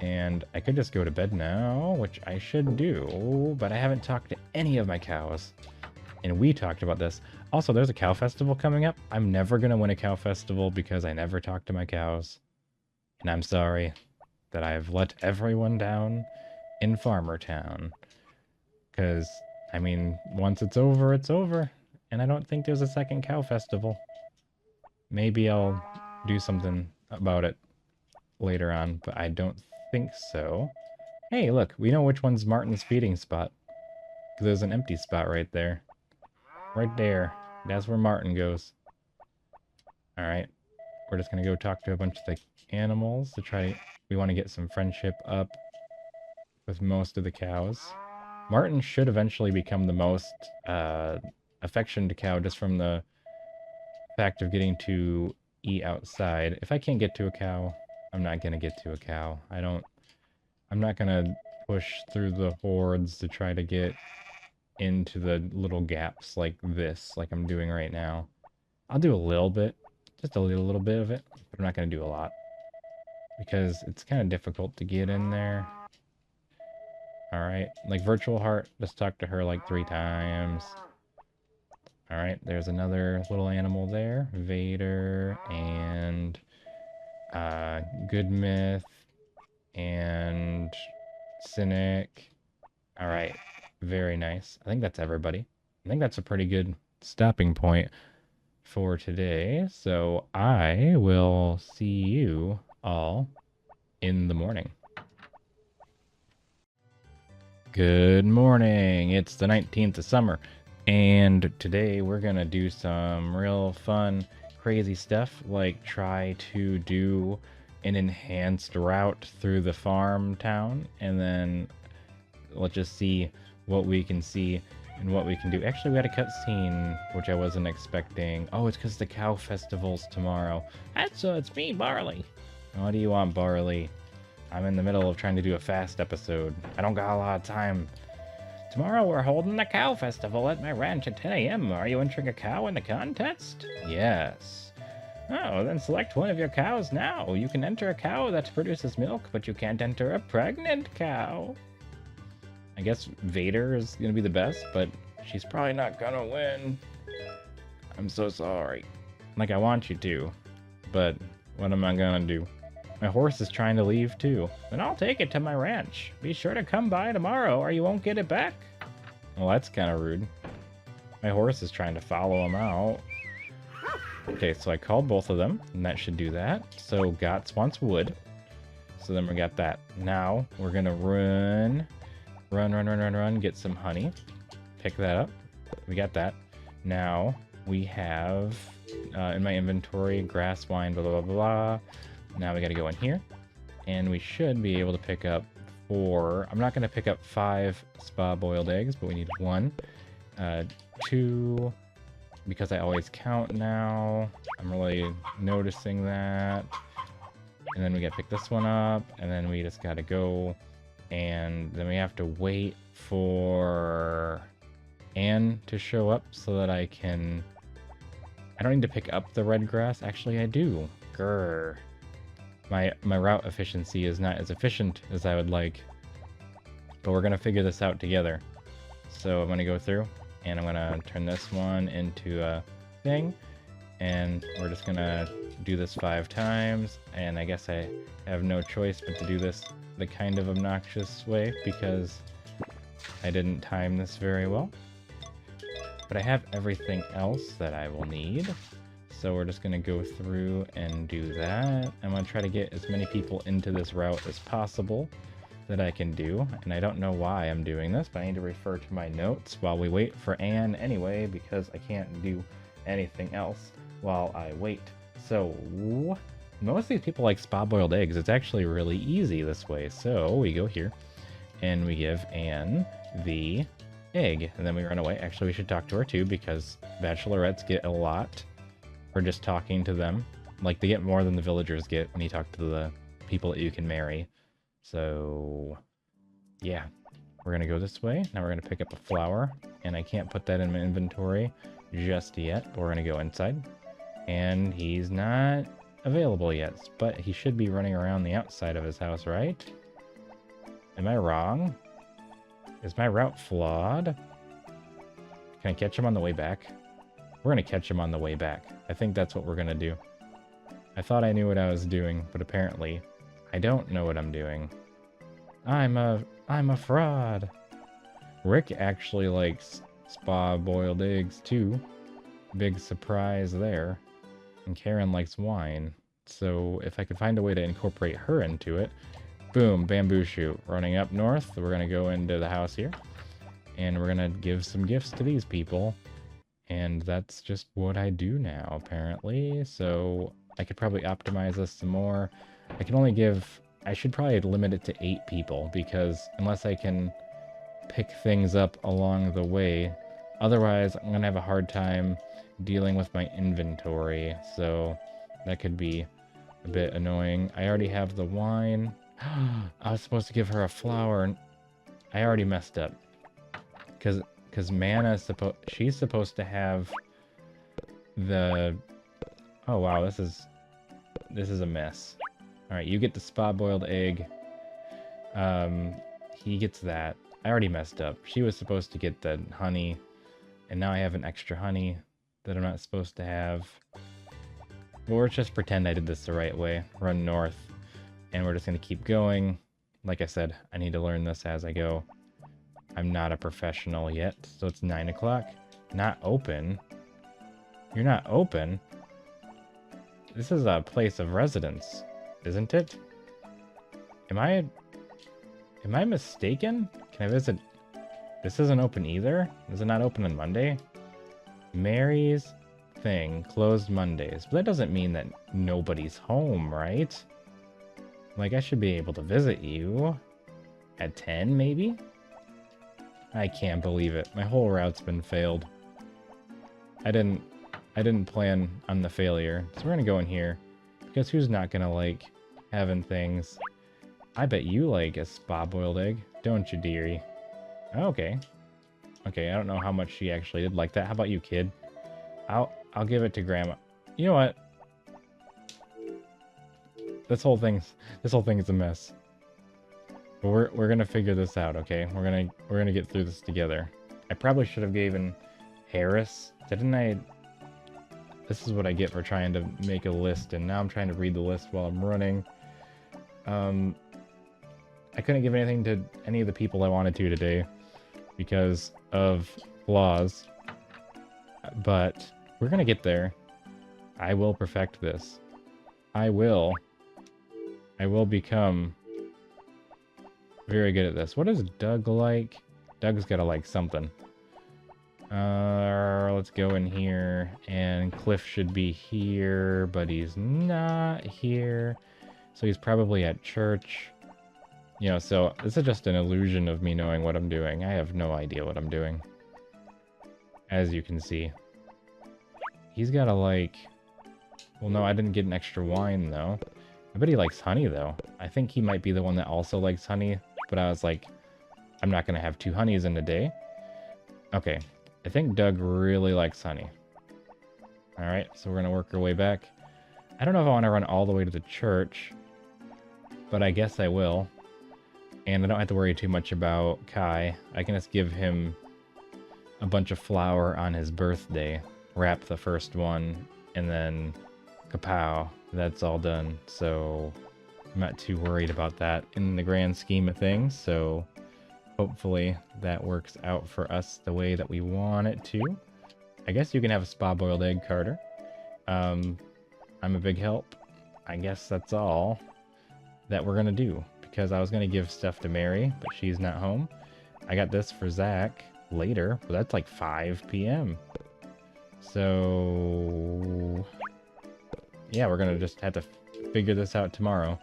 And I could just go to bed now, which I should do, but I haven't talked to any of my cows. And we talked about this. Also, there's a cow festival coming up. I'm never going to win a cow festival because I never talk to my cows. And I'm sorry that I've let everyone down in Farmer Town. Because, I mean, once it's over, it's over. And I don't think there's a second cow festival. Maybe I'll do something about it later on, but I don't think so. Hey, look, we know which one's Martin's feeding spot. Because there's an empty spot right there. Right there. That's where Martin goes. All right. We're just going to go talk to a bunch of the animals to try... We want to get some friendship up with most of the cows. Martin should eventually become the most affectionate cow just from the fact of getting to eat outside. If I can't get to a cow, I'm not going to get to a cow. I'm not going to push through the hordes to try to get into the little gaps like this, like I'm doing right now. I'll do a little bit, just a little bit of it, but I'm not going to do a lot because it's kind of difficult to get in there. Alright, like Virtual Heart, just talk to her like 3 times. Alright, there's another little animal there. Vader, and Good Myth, and Cynic. Alright, very nice. I think that's everybody. I think that's a pretty good stopping point for today. So I will see you all in the morning. Good morning. It's the 19th of summer, and today we're gonna do some real fun, crazy stuff, like try to do an enhanced route through the farm town, and then let's just see what we can see and what we can do. Actually, we had a cutscene, which I wasn't expecting. Oh, it's because the cow festival's tomorrow. It's me, Barley. What do you want, Barley? I'm in the middle of trying to do a fast episode. I don't got a lot of time. Tomorrow we're holding the cow festival at my ranch at 10 a.m. Are you entering a cow in the contest? Yes. Oh, then select one of your cows now. You can enter a cow that produces milk, but you can't enter a pregnant cow. I guess Vader is going to be the best, but she's probably not going to win. I'm so sorry. Like, I want you to, but what am I going to do? My horse is trying to leave too. Then I'll take it to my ranch. Be sure to come by tomorrow or you won't get it back. Well, that's kind of rude. My horse is trying to follow him out. Okay, so I called both of them, and that should do that. So Gots wants wood. So then we got that. Now we're gonna run, get some honey. Pick that up. We got that. Now we have in my inventory grass, wine, blah, blah, blah, blah. Now we got to go in here, and we should be able to pick up 4. I'm not going to pick up 5 spa boiled eggs, but we need 1, 2, because I always count now. I'm really noticing that. And then we got to pick this one up, and then we just got to go, and then we have to wait for Anne to show up so that I can... I don't need to pick up the red grass. Actually, I do. Grr. My route efficiency is not as efficient as I would like, but we're going to figure this out together. So I'm going to go through, and I'm going to turn this one into a thing, and we're just going to do this 5 times, and I guess I have no choice but to do this the kind of obnoxious way, because I didn't time this very well. But I have everything else that I will need. So we're just going to go through and do that. I'm going to try to get as many people into this route as possible that I can do. And I don't know why I'm doing this, but I need to refer to my notes while we wait for Anne anyway, because I can't do anything else while I wait. So most of these people like spa boiled eggs. It's actually really easy this way. So we go here and we give Anne the egg, and then we run away. Actually, we should talk to her too, because bachelorettes get a lot for just talking to them. Like, they get more than the villagers get when you talk to the people that you can marry. So, yeah. We're gonna go this way. Now we're gonna pick up a flower, and I can't put that in my inventory just yet, but we're gonna go inside. And he's not available yet, but he should be running around the outside of his house, right? Am I wrong? Is my route flawed? Can I catch him on the way back? We're going to catch him on the way back. I think that's what we're going to do. I thought I knew what I was doing, but apparently I don't know what I'm doing. I'm a fraud. Rick actually likes spa boiled eggs too. Big surprise there. And Karen likes wine. So if I could find a way to incorporate her into it. Boom, bamboo shoot. Running up north, we're going to go into the house here. And we're going to give some gifts to these people. And that's just what I do now, apparently. So I could probably optimize this some more. I can only give... I should probably limit it to 8 people, because unless I can pick things up along the way, otherwise I'm going to have a hard time dealing with my inventory. So that could be a bit annoying. I already have the wine. I was supposed to give her a flower, and I already messed up. Because Mana she's supposed to have the... Oh wow, this is a mess. Alright, you get the spa-boiled egg. He gets that. I already messed up. She was supposed to get the honey, and now I have an extra honey that I'm not supposed to have. Well, let's just pretend I did this the right way. Run north, and we're just going to keep going. Like I said, I need to learn this as I go. I'm not a professional yet, so it's 9 o'clock. Not open? You're not open? This is a place of residence, isn't it? Am I mistaken? Can I visit? This isn't open either? Is it not open on Monday? Mary's thing closed Mondays. But that doesn't mean that nobody's home, right? Like, I should be able to visit you at 10, maybe? I can't believe it. My whole route's been failed. I didn't plan on the failure. So we're gonna go in here. Because who's not gonna like having things? I bet you like a spa-boiled egg, don't you, dearie? Okay. Okay, I don't know how much she actually did like that. How about you, kid? I'll give it to Grandma. You know what? This whole thing is a mess. But we're gonna figure this out, okay? We're gonna get through this together. I probably should have given Harris. Didn't I? This is what I get for trying to make a list, and now I'm trying to read the list while I'm running. I couldn't give anything to any of the people I wanted to today because of flaws. But we're gonna get there. I will perfect this. I will become very good at this. What is Doug like? Doug's gotta like something. Let's go in here, and Cliff should be here, but he's not here. So he's probably at church. You know, so this is just an illusion of me knowing what I'm doing. I have no idea what I'm doing. As you can see. He's gotta like... Well, no, I didn't get an extra wine, though. I bet he likes honey, though. I think he might be the one that also likes honey, but I was like, I'm not gonna have 2 honeys in a day. Okay, I think Doug really likes honey. Alright, so we're gonna work our way back. I don't know if I want to run all the way to the church, but I guess I will. And I don't have to worry too much about Kai. I can just give him a bunch of flour on his birthday, wrap the first one, and then kapow, that's all done. So I'm not too worried about that in the grand scheme of things. So hopefully that works out for us the way that we want it to. I guess you can have a spa-boiled egg, Carter. I'm a big help. I guess that's all that we're gonna do, because I was gonna give stuff to Mary, but she's not home. I got this for Zach later, but that's like 5 p.m. So yeah, we're gonna just have to figure this out tomorrow.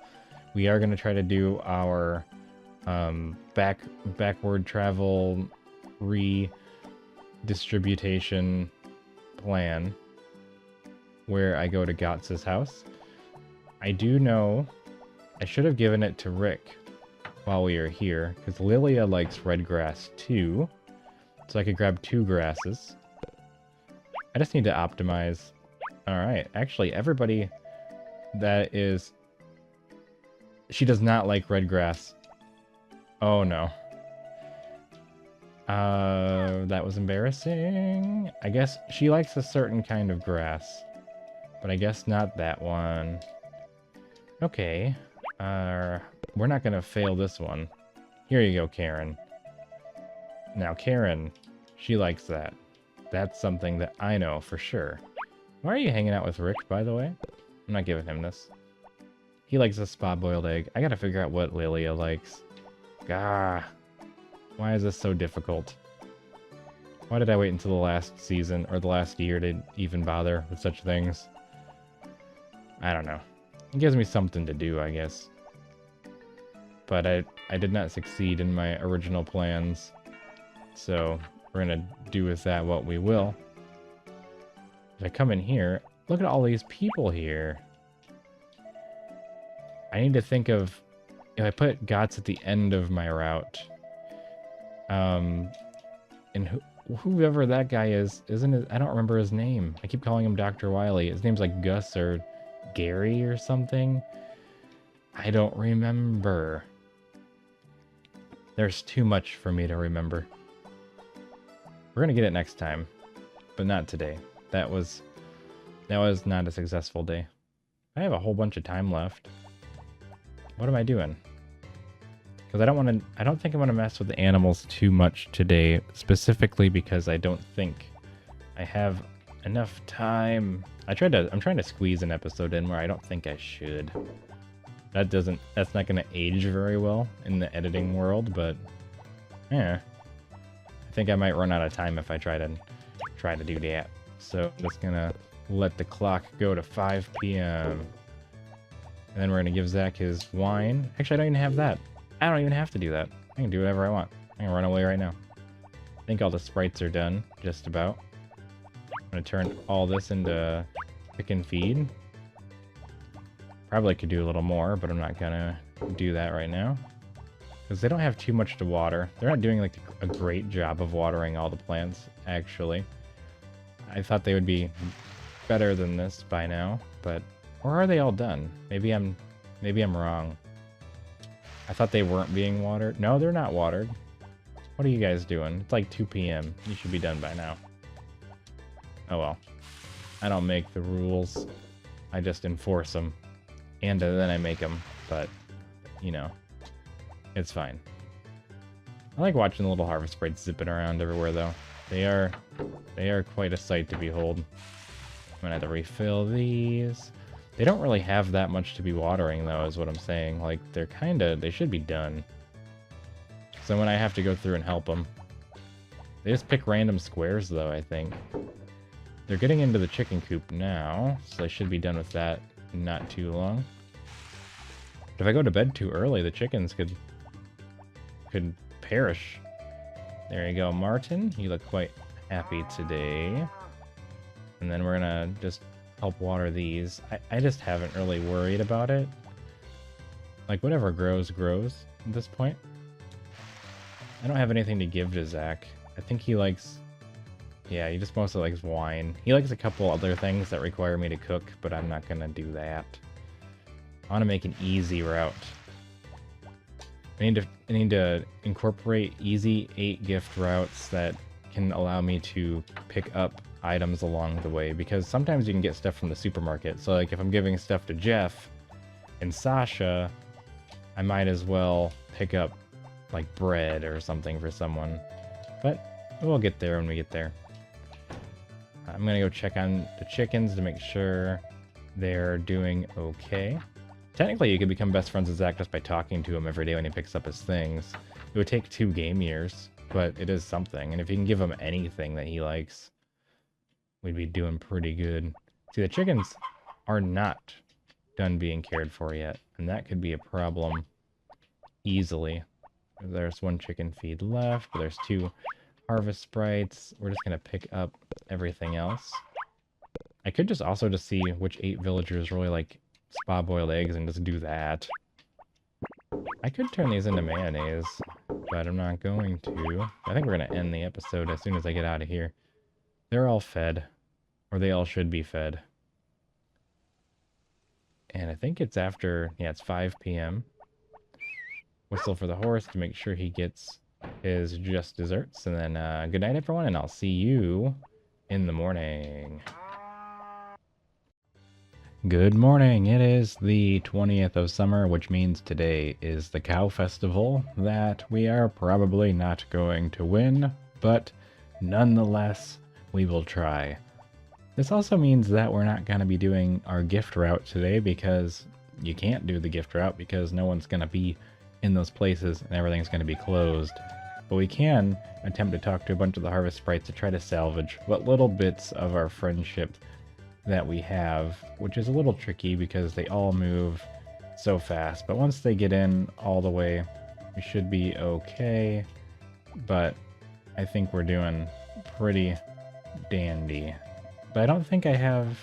We are gonna try to do our backward travel redistribution plan, where I go to Gotz's house. I do know I should have given it to Rick while we are here, because Lilia likes red grass too, so I could grab 2 grasses. I just need to optimize. Alright, actually everybody that is... She does not like red grass. Oh no. That was embarrassing. I guess she likes a certain kind of grass, but I guess not that one. Okay. We're not gonna fail this one. Here you go, Karen. Now, Karen, she likes that. That's something that I know for sure. Why are you hanging out with Rick, by the way? I'm not giving him this. He likes a spa-boiled egg. I gotta figure out what Lilia likes. Gah. Why is this so difficult? Why did I wait until the last season or the last year to even bother with such things? I don't know. It gives me something to do, I guess. But I did not succeed in my original plans. So we're gonna do with that what we will. If I come in here, look at all these people here. I need to think of, if I put GOTS at the end of my route, and whoever that guy is, isn't it? I don't remember his name. I keep calling him Dr. Wily. His name's like Gus or Gary or something. I don't remember. There's too much for me to remember. We're gonna get it next time, but not today. That was not a successful day. I have a whole bunch of time left. What am I doing? Because I don't think I want to mess with the animals too much today, specifically because I don't think I have enough time. I'm trying to squeeze an episode in where I don't think I should. That's not going to age very well in the editing world, but yeah. I think I might run out of time if I try to do that. So I'm just gonna let the clock go to 5 p.m. And then we're gonna give Zach his wine. Actually, I don't even have that. I don't even have to do that. I can do whatever I want. I can run away right now. I think all the sprites are done, just about. I'm gonna turn all this into pick and feed. Probably could do a little more, but I'm not gonna do that right now. Because they don't have too much to water. They're not doing like a great job of watering all the plants, actually. I thought they would be better than this by now, but... Or are they all done? Maybe I'm wrong. I thought they weren't being watered. No, they're not watered. What are you guys doing? It's like 2 p.m. You should be done by now. Oh well. I don't make the rules. I just enforce them. And then I make them. But, you know, it's fine. I like watching the little harvest sprites zipping around everywhere, though. They are quite a sight to behold. I'm gonna have to refill these. They don't really have that much to be watering, though, is what I'm saying. Like, they should be done. So when I have to go through and help them. They just pick random squares, though, I think. They're getting into the chicken coop now, so they should be done with that in not too long. But if I go to bed too early, the chickens could perish. There you go, Martin. You look quite happy today. And then we're gonna just help water these. I just haven't really worried about it. Like, whatever grows, grows at this point. I don't have anything to give to Zach. I think he likes... Yeah, he just mostly likes wine. He likes a couple other things that require me to cook, but I'm not gonna do that. I want to make an easy route. I need to incorporate easy 8 gift routes that can allow me to pick up items along the way, because sometimes you can get stuff from the supermarket. So like if I'm giving stuff to Jeff and Sasha, I might as well pick up like bread or something for someone. But we'll get there when we get there. I'm gonna go check on the chickens to make sure they're doing okay. Technically, you could become best friends with Zach just by talking to him every day when he picks up his things. It would take 2 game years, but it is something. And if you can give him anything that he likes, we'd be doing pretty good. See, the chickens are not done being cared for yet, and that could be a problem easily. There's 1 chicken feed left, but there's 2 harvest sprites. We're just going to pick up everything else. I could just also just see which 8 villagers really like spa boiled eggs and just do that. I could turn these into mayonnaise, but I'm not going to. I think we're going to end the episode as soon as I get out of here. They're all fed, or they all should be fed. And I think it's after, yeah, it's 5 p.m. Whistle for the horse to make sure he gets his just desserts. And then good night, everyone, and I'll see you in the morning. Good morning. It is the 20th of summer, which means today is the Cow Festival that we are probably not going to win, but nonetheless, we will try. This also means that we're not going to be doing our gift route today because you can't do the gift route because no one's going to be in those places and everything's going to be closed. But we can attempt to talk to a bunch of the harvest sprites to try to salvage what little bits of our friendship that we have, which is a little tricky because they all move so fast. But once they get in all the way, we should be okay. But I think we're doing pretty dandy. But I don't think I have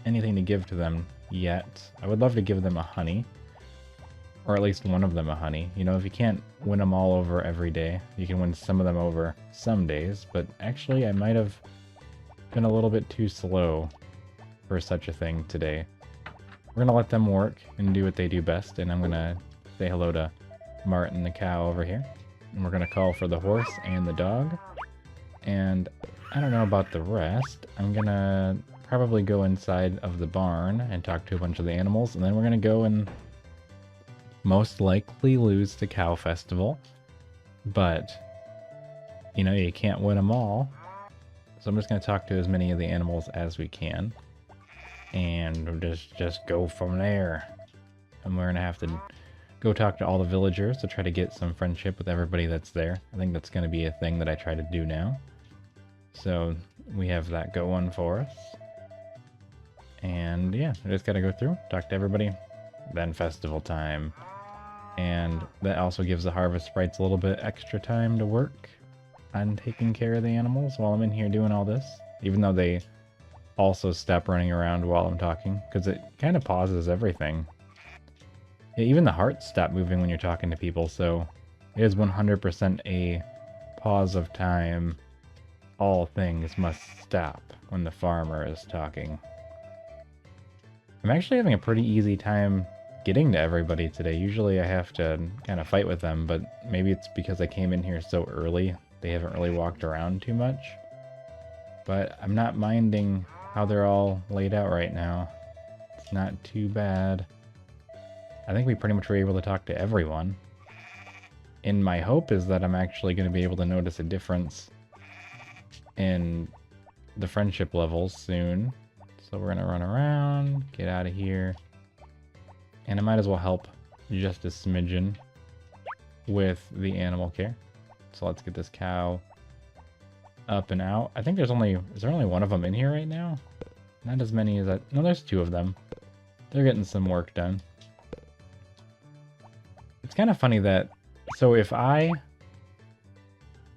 anything to give to them yet. I would love to give them a honey. Or at least one of them a honey. You know, if you can't win them all over every day, you can win some of them over some days. But actually, I might have been a little bit too slow for such a thing today. We're gonna let them work and do what they do best, and I'm gonna say hello to Martin the cow over here. And we're gonna call for the horse and the dog. And I don't know about the rest. I'm gonna probably go inside of the barn and talk to a bunch of the animals, and then we're gonna go and most likely lose the cow festival. But, you know, you can't win them all. So I'm just gonna talk to as many of the animals as we can. And we'll just go from there. And we're gonna have to go talk to all the villagers to try to get some friendship with everybody that's there. I think that's gonna be a thing that I try to do now. So we have that going for us. And yeah, I just gotta go through, talk to everybody, then festival time. And that also gives the harvest sprites a little bit extra time to work on taking care of the animals while I'm in here doing all this. Even though they also stop running around while I'm talking, because it kind of pauses everything. Yeah, even the hearts stop moving when you're talking to people, so it is 100% a pause of time. All things must stop when the farmer is talking. I'm actually having a pretty easy time getting to everybody today. Usually I have to kind of fight with them, but maybe it's because I came in here so early. They haven't really walked around too much. But I'm not minding how they're all laid out right now. It's not too bad. I think we pretty much were able to talk to everyone. And my hope is that I'm actually going to be able to notice a difference in the friendship levels soon. So we're going to run around, get out of here. And I might as well help just a smidgen with the animal care. So let's get this cow up and out. I think is there only one of them in here right now? Not as many as that. No, there's two of them. They're getting some work done. It's kind of funny that, so if I,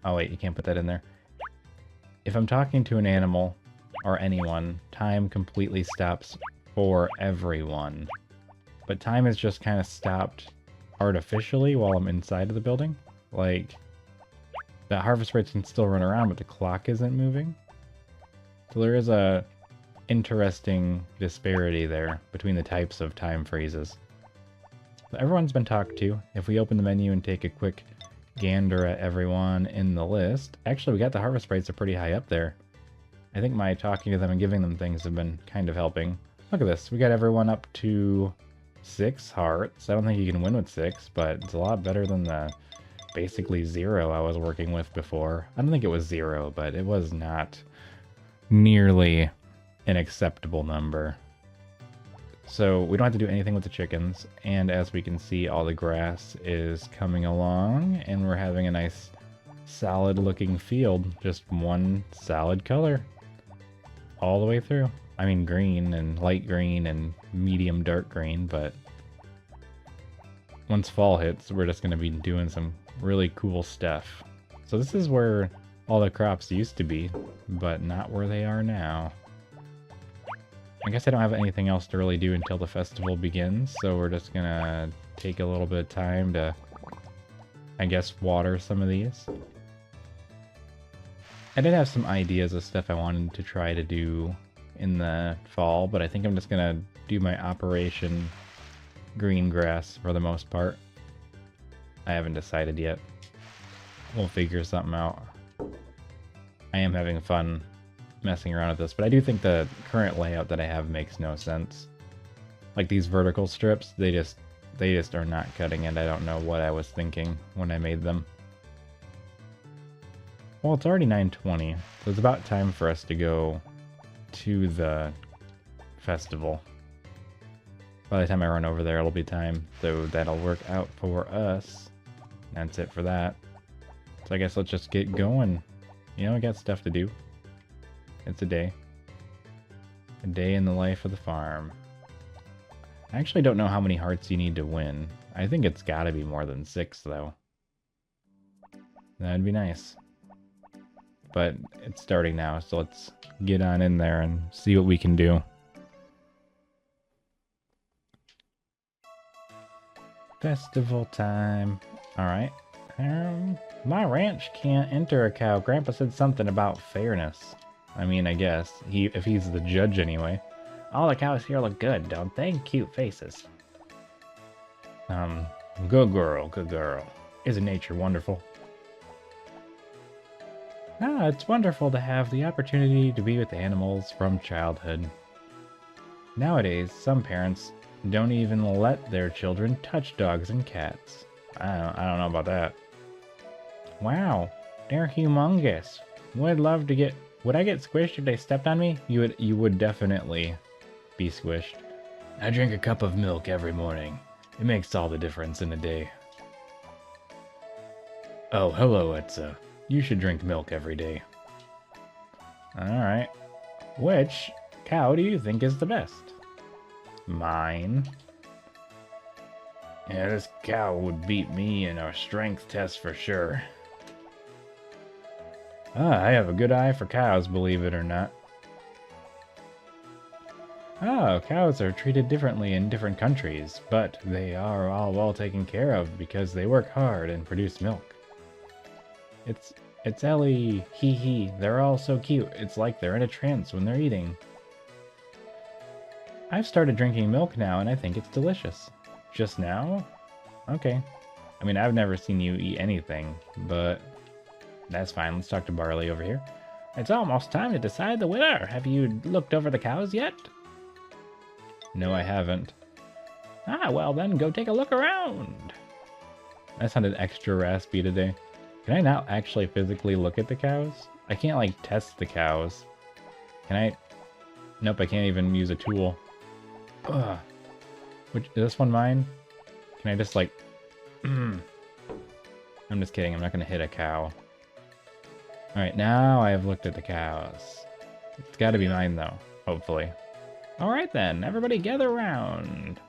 oh wait, you can't put that in there. If I'm talking to an animal or anyone, time completely stops for everyone. But time is just kind of stopped artificially while I'm inside of the building. Like, the harvest rates can still run around, but the clock isn't moving. So there is a interesting disparity there between the types of time freezes. So everyone's been talked to. If we open the menu and take a quick gander at everyone in the list, actually we got the harvest rates are pretty high up there. I think my talking to them and giving them things have been kind of helping. Look at this, we got everyone up to 6 hearts. I don't think you can win with 6, but it's a lot better than the basically 0 I was working with before. I don't think it was 0, but it was not nearly an acceptable number. So we don't have to do anything with the chickens, and as we can see, all the grass is coming along, and we're having a nice solid looking field. Just one solid color all the way through. I mean green and light green and medium dark green, but once fall hits, we're just going to be doing some really cool stuff. So this is where all the crops used to be, but not where they are now. I guess I don't have anything else to really do until the festival begins, so we're just going to take a little bit of time to, I guess, water some of these. I did have some ideas of stuff I wanted to try to do in the fall, but I think I'm just gonna do my Operation Green Grass for the most part. I haven't decided yet. We'll figure something out. I am having fun messing around with this, but I do think the current layout that I have makes no sense. Like these vertical strips, they just are not cutting it. I don't know what I was thinking when I made them. Well, it's already 9:20, so it's about time for us to go to the festival. By the time I run over there, it'll be time, so that'll work out for us. That's it for that. So So I guess let's just get going. You know, we got stuff to do. It's a day. A day in the life of the farm. I actually don't know how many hearts you need to win. I think it's gotta be more than 6, though. That'd be nice. But it's starting now, so let's get on in there and see what we can do. Festival time. Alright. My ranch can't enter a cow. Grandpa said something about fairness. I mean, I guess. If he's the judge anyway. All the cows here look good, don't they? Cute faces. Good girl, good girl. Isn't nature wonderful? Ah, it's wonderful to have the opportunity to be with animals from childhood. Nowadays, some parents don't even let their children touch dogs and cats. I don't know about that. Wow, they're humongous. Would I get squished if they stepped on me? You would definitely be squished. I drink a cup of milk every morning. It makes all the difference in a day. Oh, hello, Etsa. You should drink milk every day. Alright. Which cow do you think is the best? Mine. Yeah, this cow would beat me in a strength test for sure. I have a good eye for cows, believe it or not. Oh, cows are treated differently in different countries, but they are all well taken care of because they work hard and produce milk. It's Ellie, hee hee, they're all so cute, it's like they're in a trance when they're eating. I've started drinking milk now and I think it's delicious. Just now? Okay. I mean, I've never seen you eat anything, but that's fine. Let's talk to Barley over here. It's almost time to decide the winner. Have you looked over the cows yet? No, I haven't. Ah, well then, go take a look around. That sounded extra raspy today. Can I not actually physically look at the cows? I can't, like, test the cows. Can I? Nope, I can't even use a tool. Ugh. Is this one mine? Can I just, like... I'm just kidding, I'm not gonna hit a cow. Alright, now I have looked at the cows. It's gotta be mine, though. Hopefully. Alright then, everybody gather around.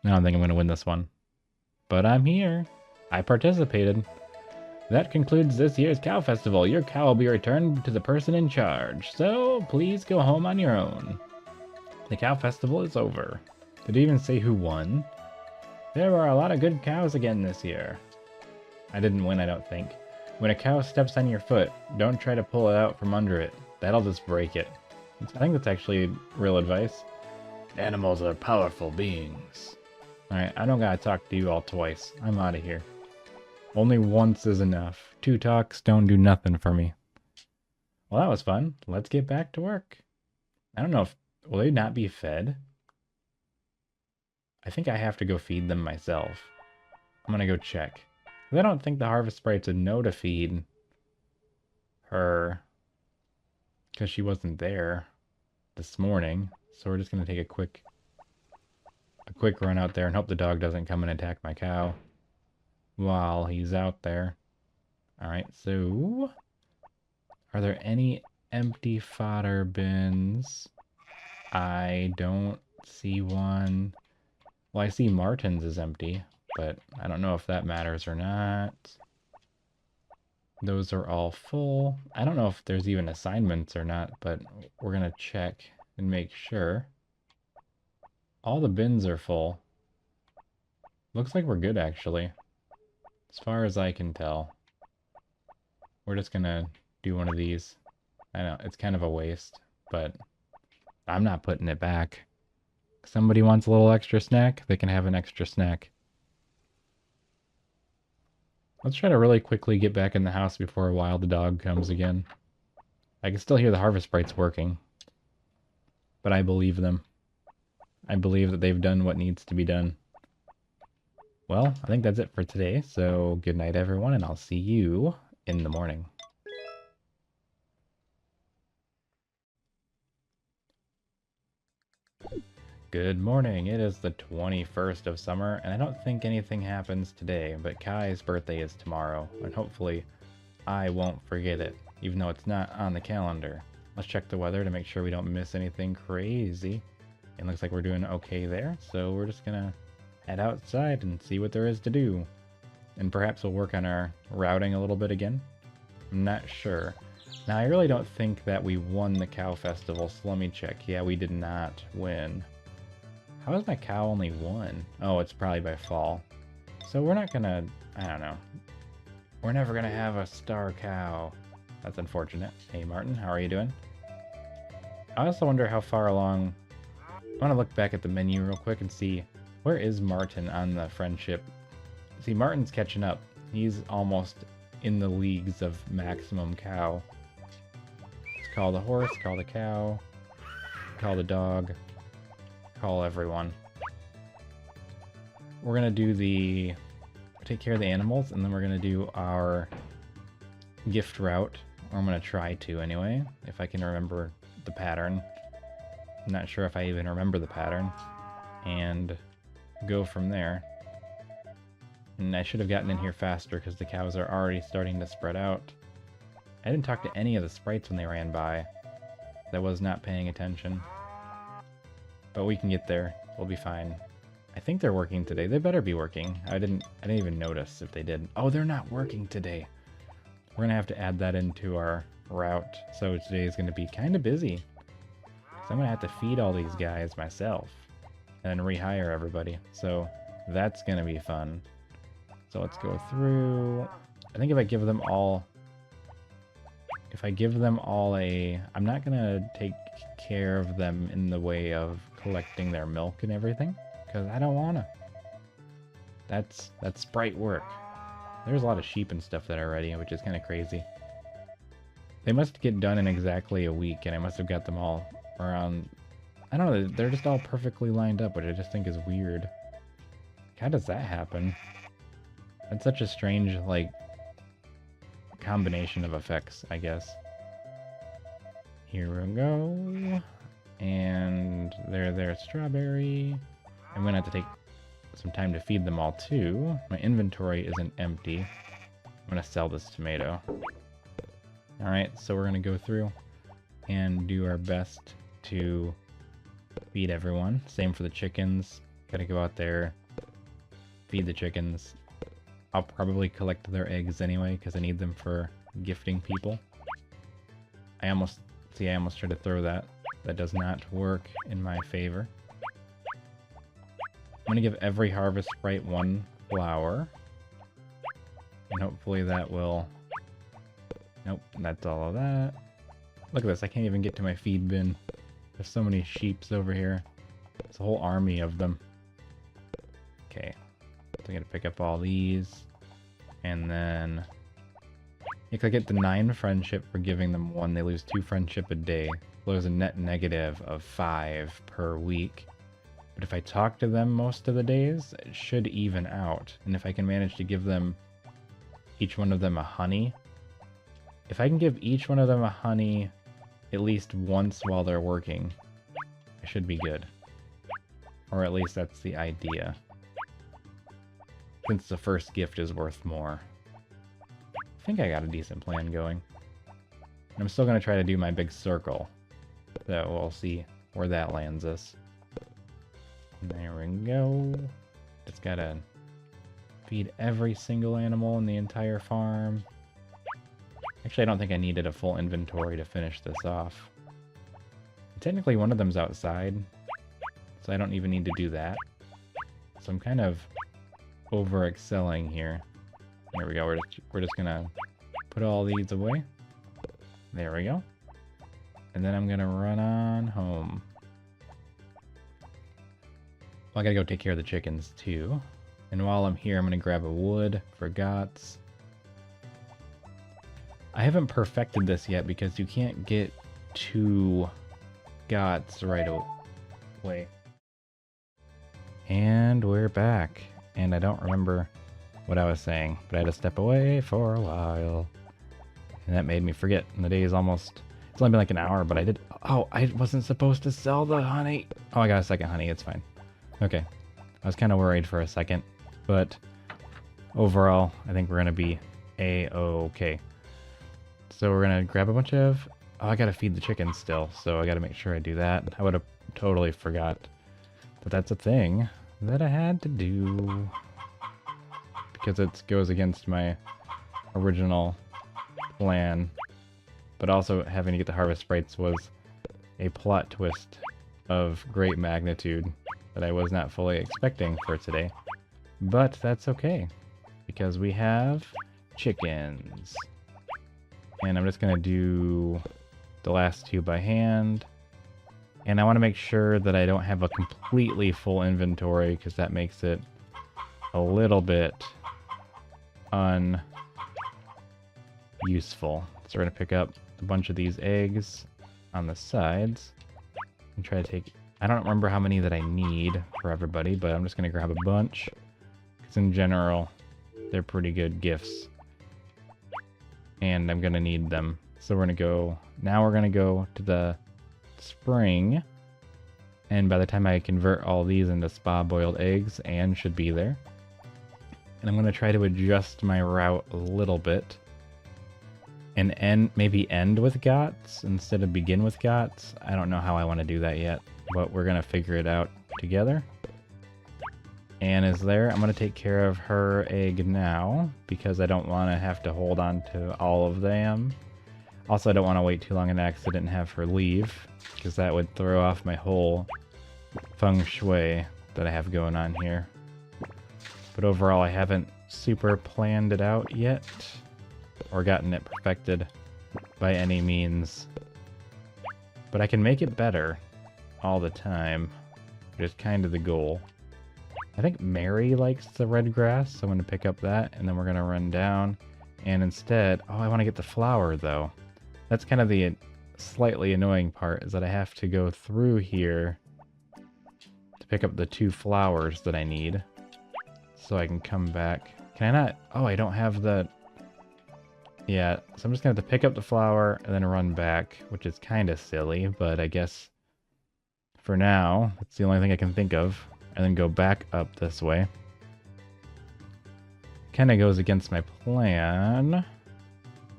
I don't think I'm gonna win this one. But I'm here. I participated. That concludes this year's cow festival. Your cow will be returned to the person in charge, so please go home on your own. The cow festival is over. Did it even say who won? There were a lot of good cows again this year. I didn't win, I don't think. When a cow steps on your foot, don't try to pull it out from under it. That'll just break it. I think that's actually real advice. Animals are powerful beings. Alright, I don't gotta talk to you all twice. I'm out of here. Only once is enough. 2 talks don't do nothing for me. Well, that was fun. Let's get back to work. I don't know if... Will they not be fed? I think I have to go feed them myself. I'm gonna go check. I don't think the harvest sprites would know to feed her because she wasn't there this morning. So we're just gonna take a quick run out there and hope the dog doesn't come and attack my cow while he's out there. Alright, so are there any empty fodder bins? I don't see one. Well, I see Martin's is empty, but I don't know if that matters or not. Those are all full. I don't know if there's even assignments or not, but we're gonna check and make sure. All the bins are full. Looks like we're good, actually. As far as I can tell. We're just gonna do one of these. I know, it's kind of a waste, but I'm not putting it back. Somebody wants a little extra snack, they can have an extra snack. Let's try to really quickly get back in the house before a wild dog comes again. I can still hear the harvest sprites working. But I believe them. I believe that they've done what needs to be done. Well, I think that's it for today, so good night everyone, and I'll see you in the morning. Good morning, it is the 21st of summer, and I don't think anything happens today, but Kai's birthday is tomorrow, and hopefully I won't forget it, even though it's not on the calendar. Let's check the weather to make sure we don't miss anything crazy. It looks like we're doing okay there, so we're just gonna head outside and see what there is to do. And perhaps we'll work on our routing a little bit again. I'm not sure. Now, I really don't think that we won the cow festival, so let me check. Yeah, we did not win. How is my cow only one? Oh, it's probably by fall. So we're not gonna, I don't know. We're never gonna have a star cow. That's unfortunate. Hey Martin, how are you doing? I also wonder how far along... I want to look back at the menu real quick and see, where is Martin on the friendship? See, Martin's catching up. He's almost in the leagues of maximum cow. Let's call the horse, call the cow, call the dog, call everyone. We're gonna do the... take care of the animals, and then we're gonna do our gift route. Or I'm gonna try to anyway, if I can remember the pattern. I'm not sure if I even remember the pattern. And go from there. And I should have gotten in here faster because the cows are already starting to spread out. I didn't talk to any of the sprites when they ran by. I was not paying attention. But we can get there. We'll be fine. I think they're working today. They better be working. I didn't even notice if they did. Oh, they're not working today. We're gonna have to add that into our route. So today is gonna be kind of busy. So I'm gonna have to feed all these guys myself and then rehire everybody. So that's gonna be fun. So let's go through. I think if I give them all I'm not gonna take care of them in the way of collecting their milk and everything, because I don't wanna. That's sprite work. There's a lot of sheep and stuff that are ready, which is kind of crazy. They must get done in exactly a week, and I must have got them all around... I don't know, they're just all perfectly lined up, which I just think is weird. How does that happen? That's such a strange, like, combination of effects, I guess. Here we go. And there's strawberry. I'm gonna have to take some time to feed them all too. My inventory isn't empty. I'm gonna sell this tomato. Alright, so we're gonna go through and do our best to feed everyone. Same for the chickens. Gotta go out there, feed the chickens. I'll probably collect their eggs anyway, because I need them for gifting people. I almost tried to throw that. That does not work in my favor. I'm gonna give every harvest sprite one flower. And hopefully that will... Nope, that's all of that. Look at this, I can't even get to my feed bin. There's so many sheeps over here. There's a whole army of them. Okay. So I'm gonna pick up all these. And then... if I get the 9 friendship for giving them 1, they lose 2 friendship a day. So there's a net negative of 5 per week. But if I talk to them most of the days, it should even out. And if I can manage to give them, each one of them a honey. If I can give each one of them a honey at least once while they're working, I should be good. Or at least that's the idea. Since the first gift is worth more. I think I got a decent plan going. I'm still going to try to do my big circle. So we'll see where that lands us. There we go. Just gotta feed every single animal in the entire farm. Actually, I don't think I needed a full inventory to finish this off. Technically, one of them's outside, so I don't even need to do that. So I'm kind of over-excelling here. There we go. We're just gonna put all these away. There we go. And then I'm gonna run on home. Well, I gotta go take care of the chickens too. And while I'm here, I'm gonna grab a wood for gots. I haven't perfected this yet because you can't get 2 gots right away. And we're back. And I don't remember what I was saying, but I had to step away for a while. And that made me forget. And the day is almost... it's only been like an hour, but I did... oh, I wasn't supposed to sell the honey. Oh, I got a second honey. It's fine. Okay. I was kind of worried for a second, but overall, I think we're going to be A-okay. So we're gonna grab a bunch of... Oh, I gotta feed the chickens still, so I gotta make sure I do that. I would have totally forgot that that's a thing that I had to do. Because it goes against my original plan. But also having to get the harvest sprites was a plot twist of great magnitude that I was not fully expecting for today. But that's okay, because we have chickens. And I'm just gonna do the last two by hand. And I want to make sure that I don't have a completely full inventory, because that makes it a little bit unuseful. So we're gonna pick up a bunch of these eggs on the sides and try to take... I don't remember how many that I need for everybody, but I'm just gonna grab a bunch, because in general, they're pretty good gifts. And I'm gonna need them. So we're gonna go... Now we're gonna go to the spring. And by the time I convert all these into spa-boiled eggs, Anne should be there. And I'm gonna try to adjust my route a little bit. And maybe end with Gots instead of begin with Gots. I don't know how I want to do that yet, but we're gonna figure it out together. Anne is there. I'm gonna take care of her egg now, because I don't want to have to hold on to all of them. Also, I don't want to wait too long and accident and have her leave, because that would throw off my whole feng shui that I have going on here. But overall, I haven't super planned it out yet, or gotten it perfected by any means. But I can make it better all the time, which is kind of the goal. I think Mary likes the red grass, so I'm going to pick up that, and then we're going to run down. And instead... Oh, I want to get the flower, though. That's kind of the slightly annoying part, is that I have to go through here to pick up the 2 flowers that I need, so I can come back. Can I not? Oh, I don't have the... Yeah, so I'm just going to have to pick up the flower and then run back, which is kind of silly, but I guess for now, it's the only thing I can think of. And then go back up this way. Kind of goes against my plan.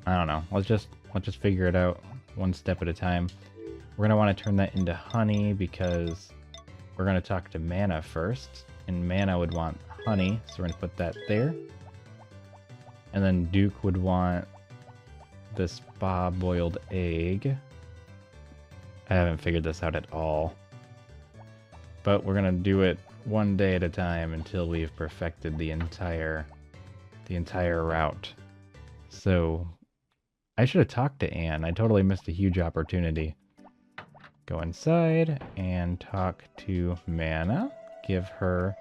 I don't know. Let's just figure it out one step at a time. We're gonna want to turn that into honey, because we're gonna talk to Mana first, and Mana would want honey, so we're gonna put that there. And then Duke would want this spa-boiled egg. I haven't figured this out at all. But we're gonna do it one day at a time until we've perfected the entire route. So I should have talked to Anne. I totally missed a huge opportunity. Go inside and talk to Mana. Give her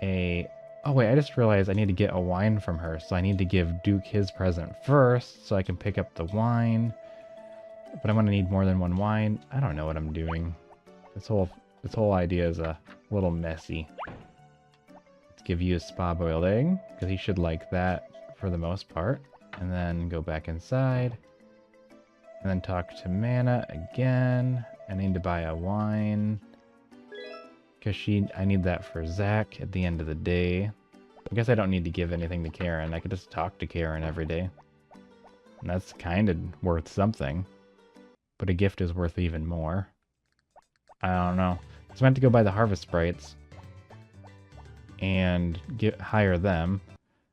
a... Oh wait, I just realized I need to get a wine from her. So I need to give Duke his present first so I can pick up the wine. But I'm gonna need more than one wine. I don't know what I'm doing. This whole idea is a little messy. Let's give you a spa-boiled egg, because he should like that for the most part. And then go back inside. And then talk to Mana again. I need to buy a wine, because I need that for Zach at the end of the day. I guess I don't need to give anything to Karen. I could just talk to Karen every day. And that's kind of worth something. But a gift is worth even more. I don't know. So I have to go buy the harvest sprites and hire them.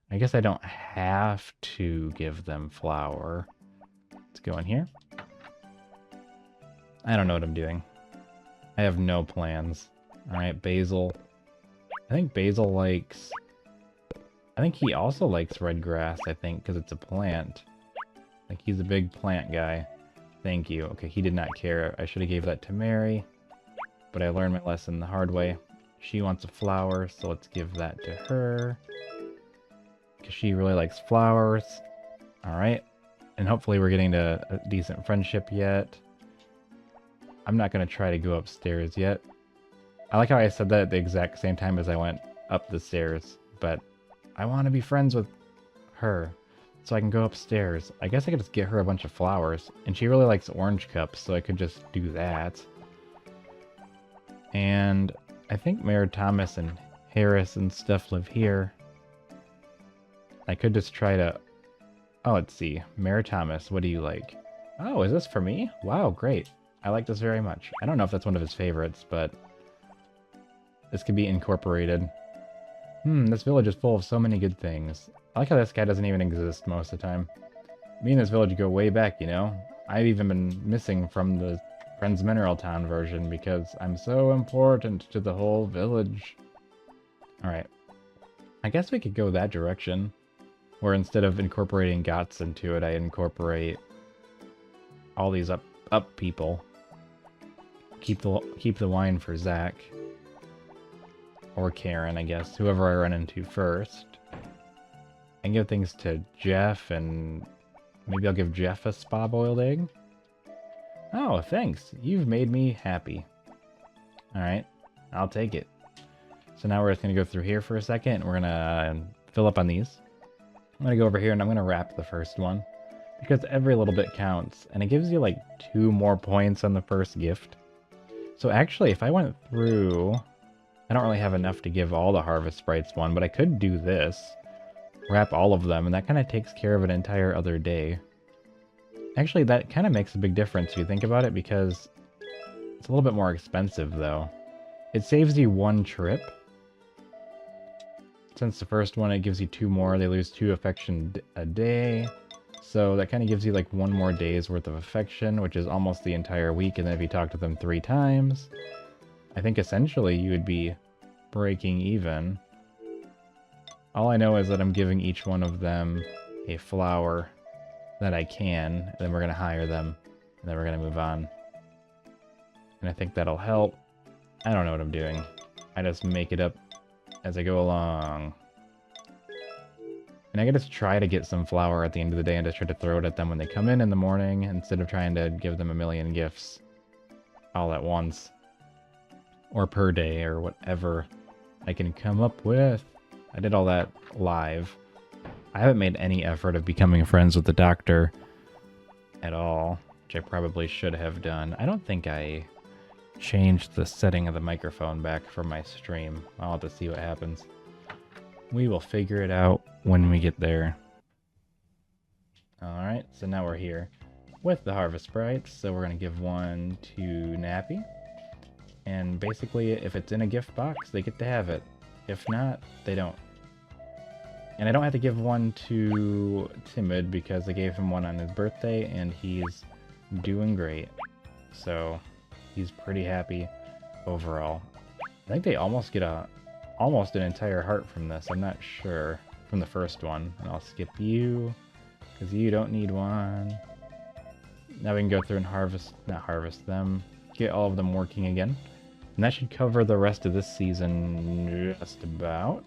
I guess I don't have to give them flour. Let's go in here. I don't know what I'm doing. I have no plans. Alright, Basil. I think Basil likes... I think he also likes red grass, I think, because it's a plant. Like, he's a big plant guy. Thank you. Okay, he did not care. I should have gave that to Mary. But I learned my lesson the hard way. She wants a flower, so let's give that to her. Because she really likes flowers. Alright. And hopefully we're getting to a decent friendship yet. I'm not going to try to go upstairs yet. I like how I said that at the exact same time as I went up the stairs. But I want to be friends with her, so I can go upstairs. I guess I could just get her a bunch of flowers. And she really likes orange cups, so I could just do that. And I think Mayor Thomas and Harris and stuff live here. I could just try to Oh, let's see. Mayor Thomas, what do you like? Oh, is this for me? Wow, great. I like this very much. I don't know if that's one of his favorites, but this could be incorporated. This village is full of so many good things. I like how this guy doesn't even exist most of the time. Me and this village go way back, you know? I've even been missing from the Friends Mineral Town version because I'm so important to the whole village. Alright. I guess we could go that direction. Where instead of incorporating Gots into it, I incorporate all these up people. Keep the wine for Zach. Or Karen, I guess. Whoever I run into first. And give things to Jeff, and maybe I'll give Jeff a spa-boiled egg. Oh, thanks. You've made me happy. Alright, I'll take it. So now we're just going to go through here for a second. We're going to fill up on these. I'm going to go over here and I'm going to wrap the first one. Because every little bit counts. And it gives you like 2 more points on the first gift. So actually, if I went through... I don't really have enough to give all the Harvest Sprites one, but I could do this. Wrap all of them, and that kind of takes care of an entire other day. Actually, that kind of makes a big difference if you think about it, because it's a little bit more expensive, though. It saves you 1 trip. Since the first one, it gives you 2 more. They lose 2 affection a day. So that kind of gives you like 1 more day's worth of affection, which is almost the entire week. And then if you talk to them 3 times, I think essentially you would be breaking even. All I know is that I'm giving each one of them a flower that I can, and then we're going to hire them, and then we're going to move on. And I think that'll help. I don't know what I'm doing. I just make it up as I go along. And I could just try to get some flour at the end of the day and just try to throw it at them when they come in the morning, instead of trying to give them a million gifts all at once. Or per day, or whatever I can come up with. I did all that live. I haven't made any effort of becoming friends with the doctor at all, which I probably should have done. I don't think I changed the setting of the microphone back for my stream. I'll have to see what happens. We will figure it out when we get there. Alright, so now we're here with the Harvest Sprites. So we're going to give one to Nappy. And basically, if it's in a gift box, they get to have it. If not, they don't. And I don't have to give one to Timid because I gave him one on his birthday and he's doing great. So he's pretty happy overall. I think they almost get almost an entire heart from this. I'm not sure from the first one. And I'll skip you because you don't need one. Now we can go through and not harvest them, get all of them working again. And that should cover the rest of this season just about.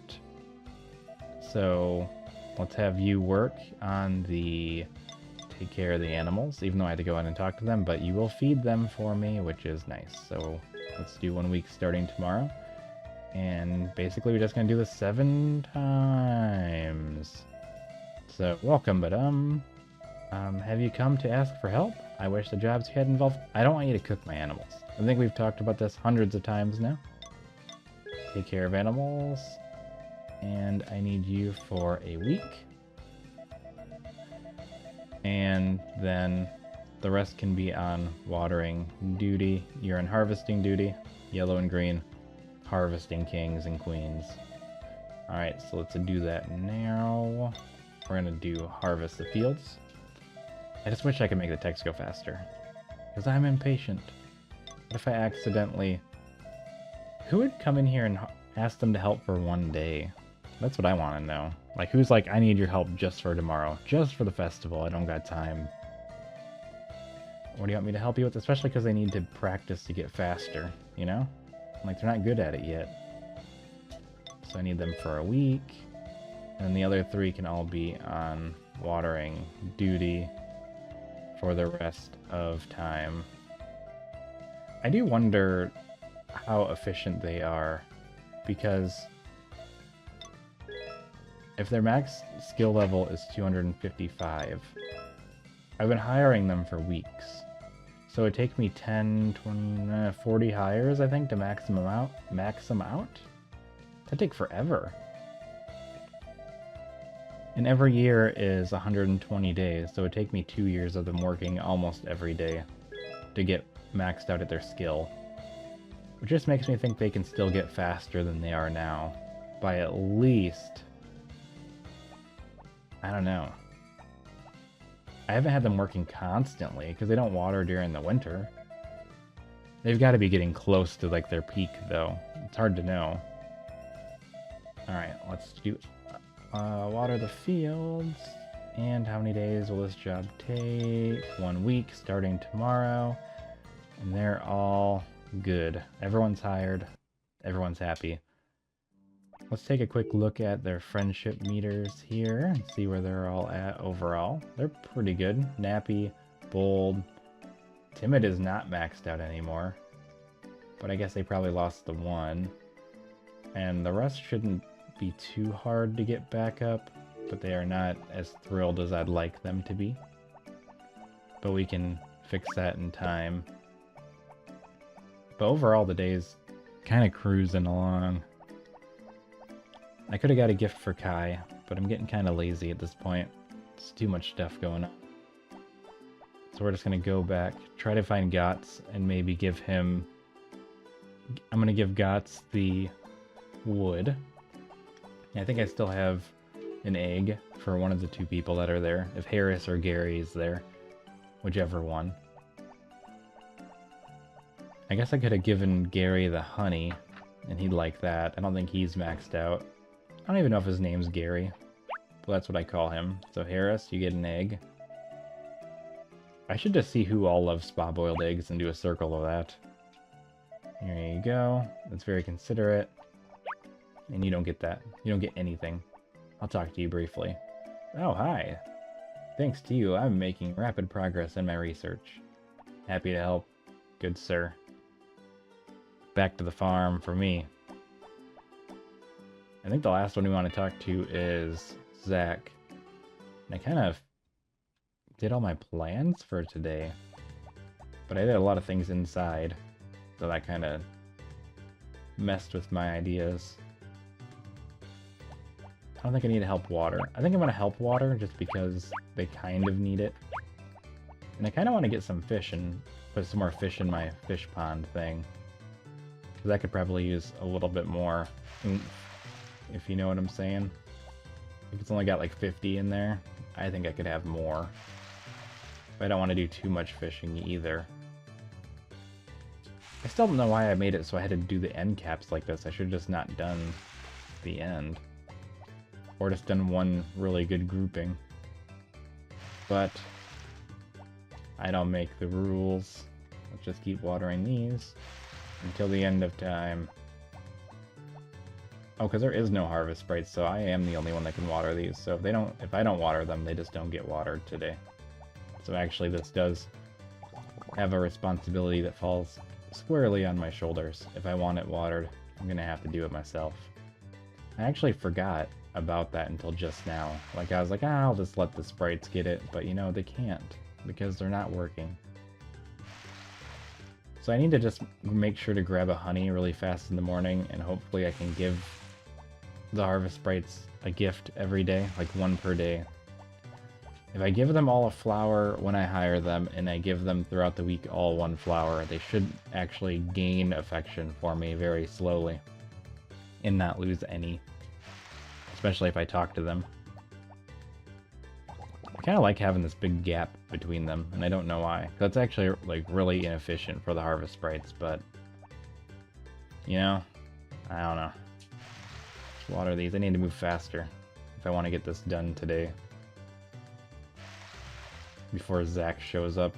So let's have you work on take care of the animals, even though I had to go out and talk to them, but you will feed them for me, which is nice. So let's do 1 week starting tomorrow. And basically we're just going to do this 7 times. So welcome, but have you come to ask for help? I wish the jobs you had involved. I don't want you to cook my animals. I think we've talked about this hundreds of times now. Take care of animals. And I need you for a week. And then the rest can be on watering duty. You're on harvesting duty. Yellow and green. Harvesting kings and queens. Alright, so let's do that now. We're going to do harvest the fields. I just wish I could make the text go faster. Because I'm impatient. What if I accidentally... Who would come in here and ask them to help for 1 day? That's what I want to know. Like, who's like, I need your help just for tomorrow. Just for the festival. I don't got time. What do you want me to help you with? Especially because they need to practice to get faster, you know? Like, they're not good at it yet. So I need them for a week. And the other 3 can all be on watering duty for the rest of time. I do wonder how efficient they are, because if their max skill level is 255, I've been hiring them for weeks. So it'd take me 10, 20, 40 hires, I think, to max them out. That'd take forever. And every year is 120 days, so it would take me 2 years of them working almost every day to get maxed out at their skill. Which just makes me think they can still get faster than they are now. By at least... I don't know. I haven't had them working constantly, because they don't water during the winter. They've got to be getting close to, like, their peak, though. It's hard to know. Alright, let's do... water the fields. And how many days will this job take? 1 week, starting tomorrow. And they're all good. Everyone's hired. Everyone's happy. Let's take a quick look at their friendship meters here and see where they're all at overall. They're pretty good. Nappy, bold. Timid is not maxed out anymore. But I guess they probably lost the one. And the rest shouldn't be too hard to get back up, but they are not as thrilled as I'd like them to be. But we can fix that in time. But overall, the day's kind of cruising along. I could have got a gift for Kai, but I'm getting kind of lazy at this point. It's too much stuff going on. So we're just going to go back, try to find Gotts, and maybe give him... I'm going to give Gotts the wood. I think I still have an egg for one of the 2 people that are there. If Harris or Gary is there. Whichever one. I guess I could have given Gary the honey, and he'd like that. I don't think he's maxed out. I don't even know if his name's Gary. But that's what I call him. So Harris, you get an egg. I should just see who all loves spa-boiled eggs and do a circle of that. There you go. That's very considerate. And you don't get that. You don't get anything. I'll talk to you briefly. Oh, hi. Thanks to you, I'm making rapid progress in my research. Happy to help, good sir. Back to the farm for me. I think the last one we want to talk to is Zach. And I kind of did all my plans for today. But I did a lot of things inside. So that kind of messed with my ideas. I don't think I need to help water. I think I'm going to help water just because they kind of need it. And I kind of want to get some fish and put some more fish in my fish pond thing. Because I could probably use a little bit more oomph, if you know what I'm saying. If it's only got like 50 in there, I think I could have more. But I don't want to do too much fishing either. I still don't know why I made it so I had to do the end caps like this. I should have just not done the end. Or just done one really good grouping. But I don't make the rules. Let's just keep watering these until the end of time. Oh, because there is no harvest sprites, so I am the only one that can water these. So if I don't water them, they just don't get watered today. So actually this does have a responsibility that falls squarely on my shoulders. If I want it watered, I'm gonna have to do it myself. I actually forgot about that until just now. Like, I was like, I'll just let the sprites get it, but you know, they can't, because they're not working. So I need to just make sure to grab a honey really fast in the morning, and hopefully I can give the harvest sprites a gift every day, like 1 per day. If I give them all a flower when I hire them, and I give them throughout the week all 1 flower, they should actually gain affection for me very slowly, and not lose any. Especially if I talk to them. I kind of like having this big gap between them, and I don't know why. That's actually like really inefficient for the harvest sprites, but you know, I don't know. Just water these. I need to move faster if I want to get this done today before Zach shows up.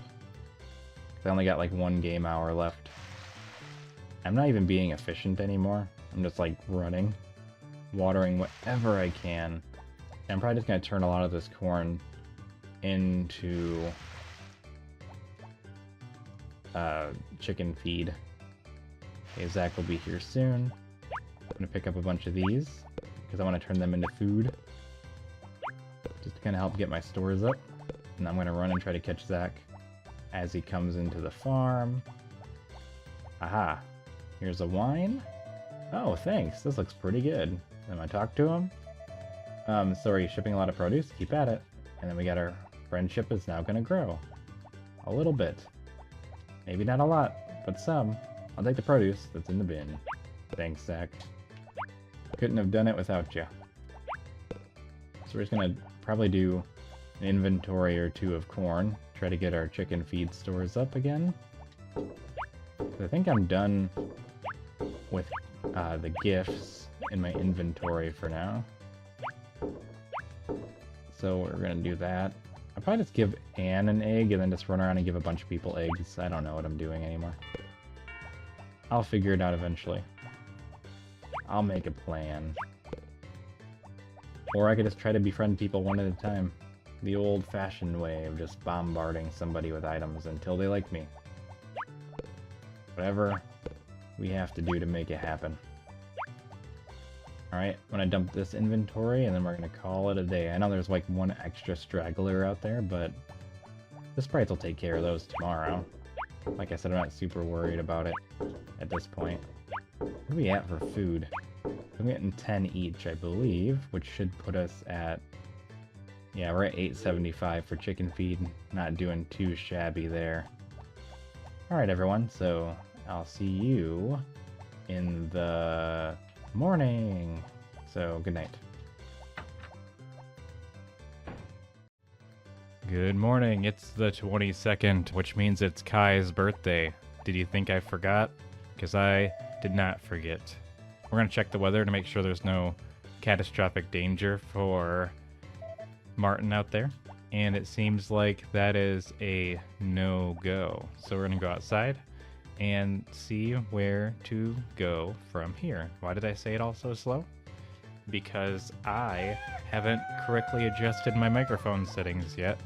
I only got like 1 game hour left. I'm not even being efficient anymore. I'm just like running. Watering whatever I can. And I'm probably just going to turn a lot of this corn into chicken feed. Okay, Zach will be here soon. I'm going to pick up a bunch of these because I want to turn them into food. Just to kind of help get my stores up. And I'm going to run and try to catch Zach as he comes into the farm. Aha. Here's a wine. Oh, thanks. This looks pretty good. Am I talk to him? So are you shipping a lot of produce? Keep at it. And then we got our friendship is now gonna grow. A little bit. Maybe not a lot, but some. I'll take the produce that's in the bin. Thanks, Zach. Couldn't have done it without you. So we're just gonna probably do an inventory or two of corn. Try to get our chicken feed stores up again. I think I'm done with the gifts in my inventory for now. So we're gonna do that. I'll probably just give Anne an egg and then just run around and give a bunch of people eggs. I don't know what I'm doing anymore. I'll figure it out eventually. I'll make a plan. Or I could just try to befriend people one at a time. The old-fashioned way of just bombarding somebody with items until they like me. Whatever we have to do to make it happen. Alright, I'm gonna dump this inventory and then we're gonna call it a day. I know there's like one extra straggler out there, but the sprites will take care of those tomorrow. Like I said, I'm not super worried about it at this point. What are we at for food? I'm getting 10 each, I believe, which should put us at... Yeah, we're at 875 for chicken feed. Not doing too shabby there. Alright, everyone, so I'll see you in the morning. So, good night. Good morning. It's the 22nd, which means it's Kai's birthday. Did you think I forgot? Because I did not forget. We're going to check the weather to make sure there's no catastrophic danger for Martin out there. And it seems like that is a no-go. So we're going to go outside and see where to go from here. Why did I say it all so slow? Because I haven't correctly adjusted my microphone settings yet,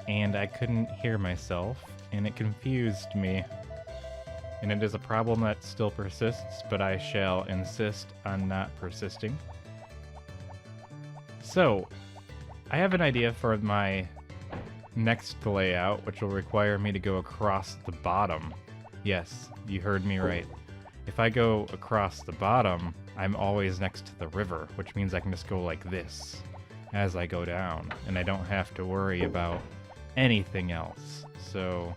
and I couldn't hear myself, and it confused me. And it is a problem that still persists, but I shall insist on not persisting. So, I have an idea for my next layout, which will require me to go across the bottom. Yes, you heard me right. If I go across the bottom, I'm always next to the river, which means I can just go like this as I go down, and I don't have to worry about anything else. So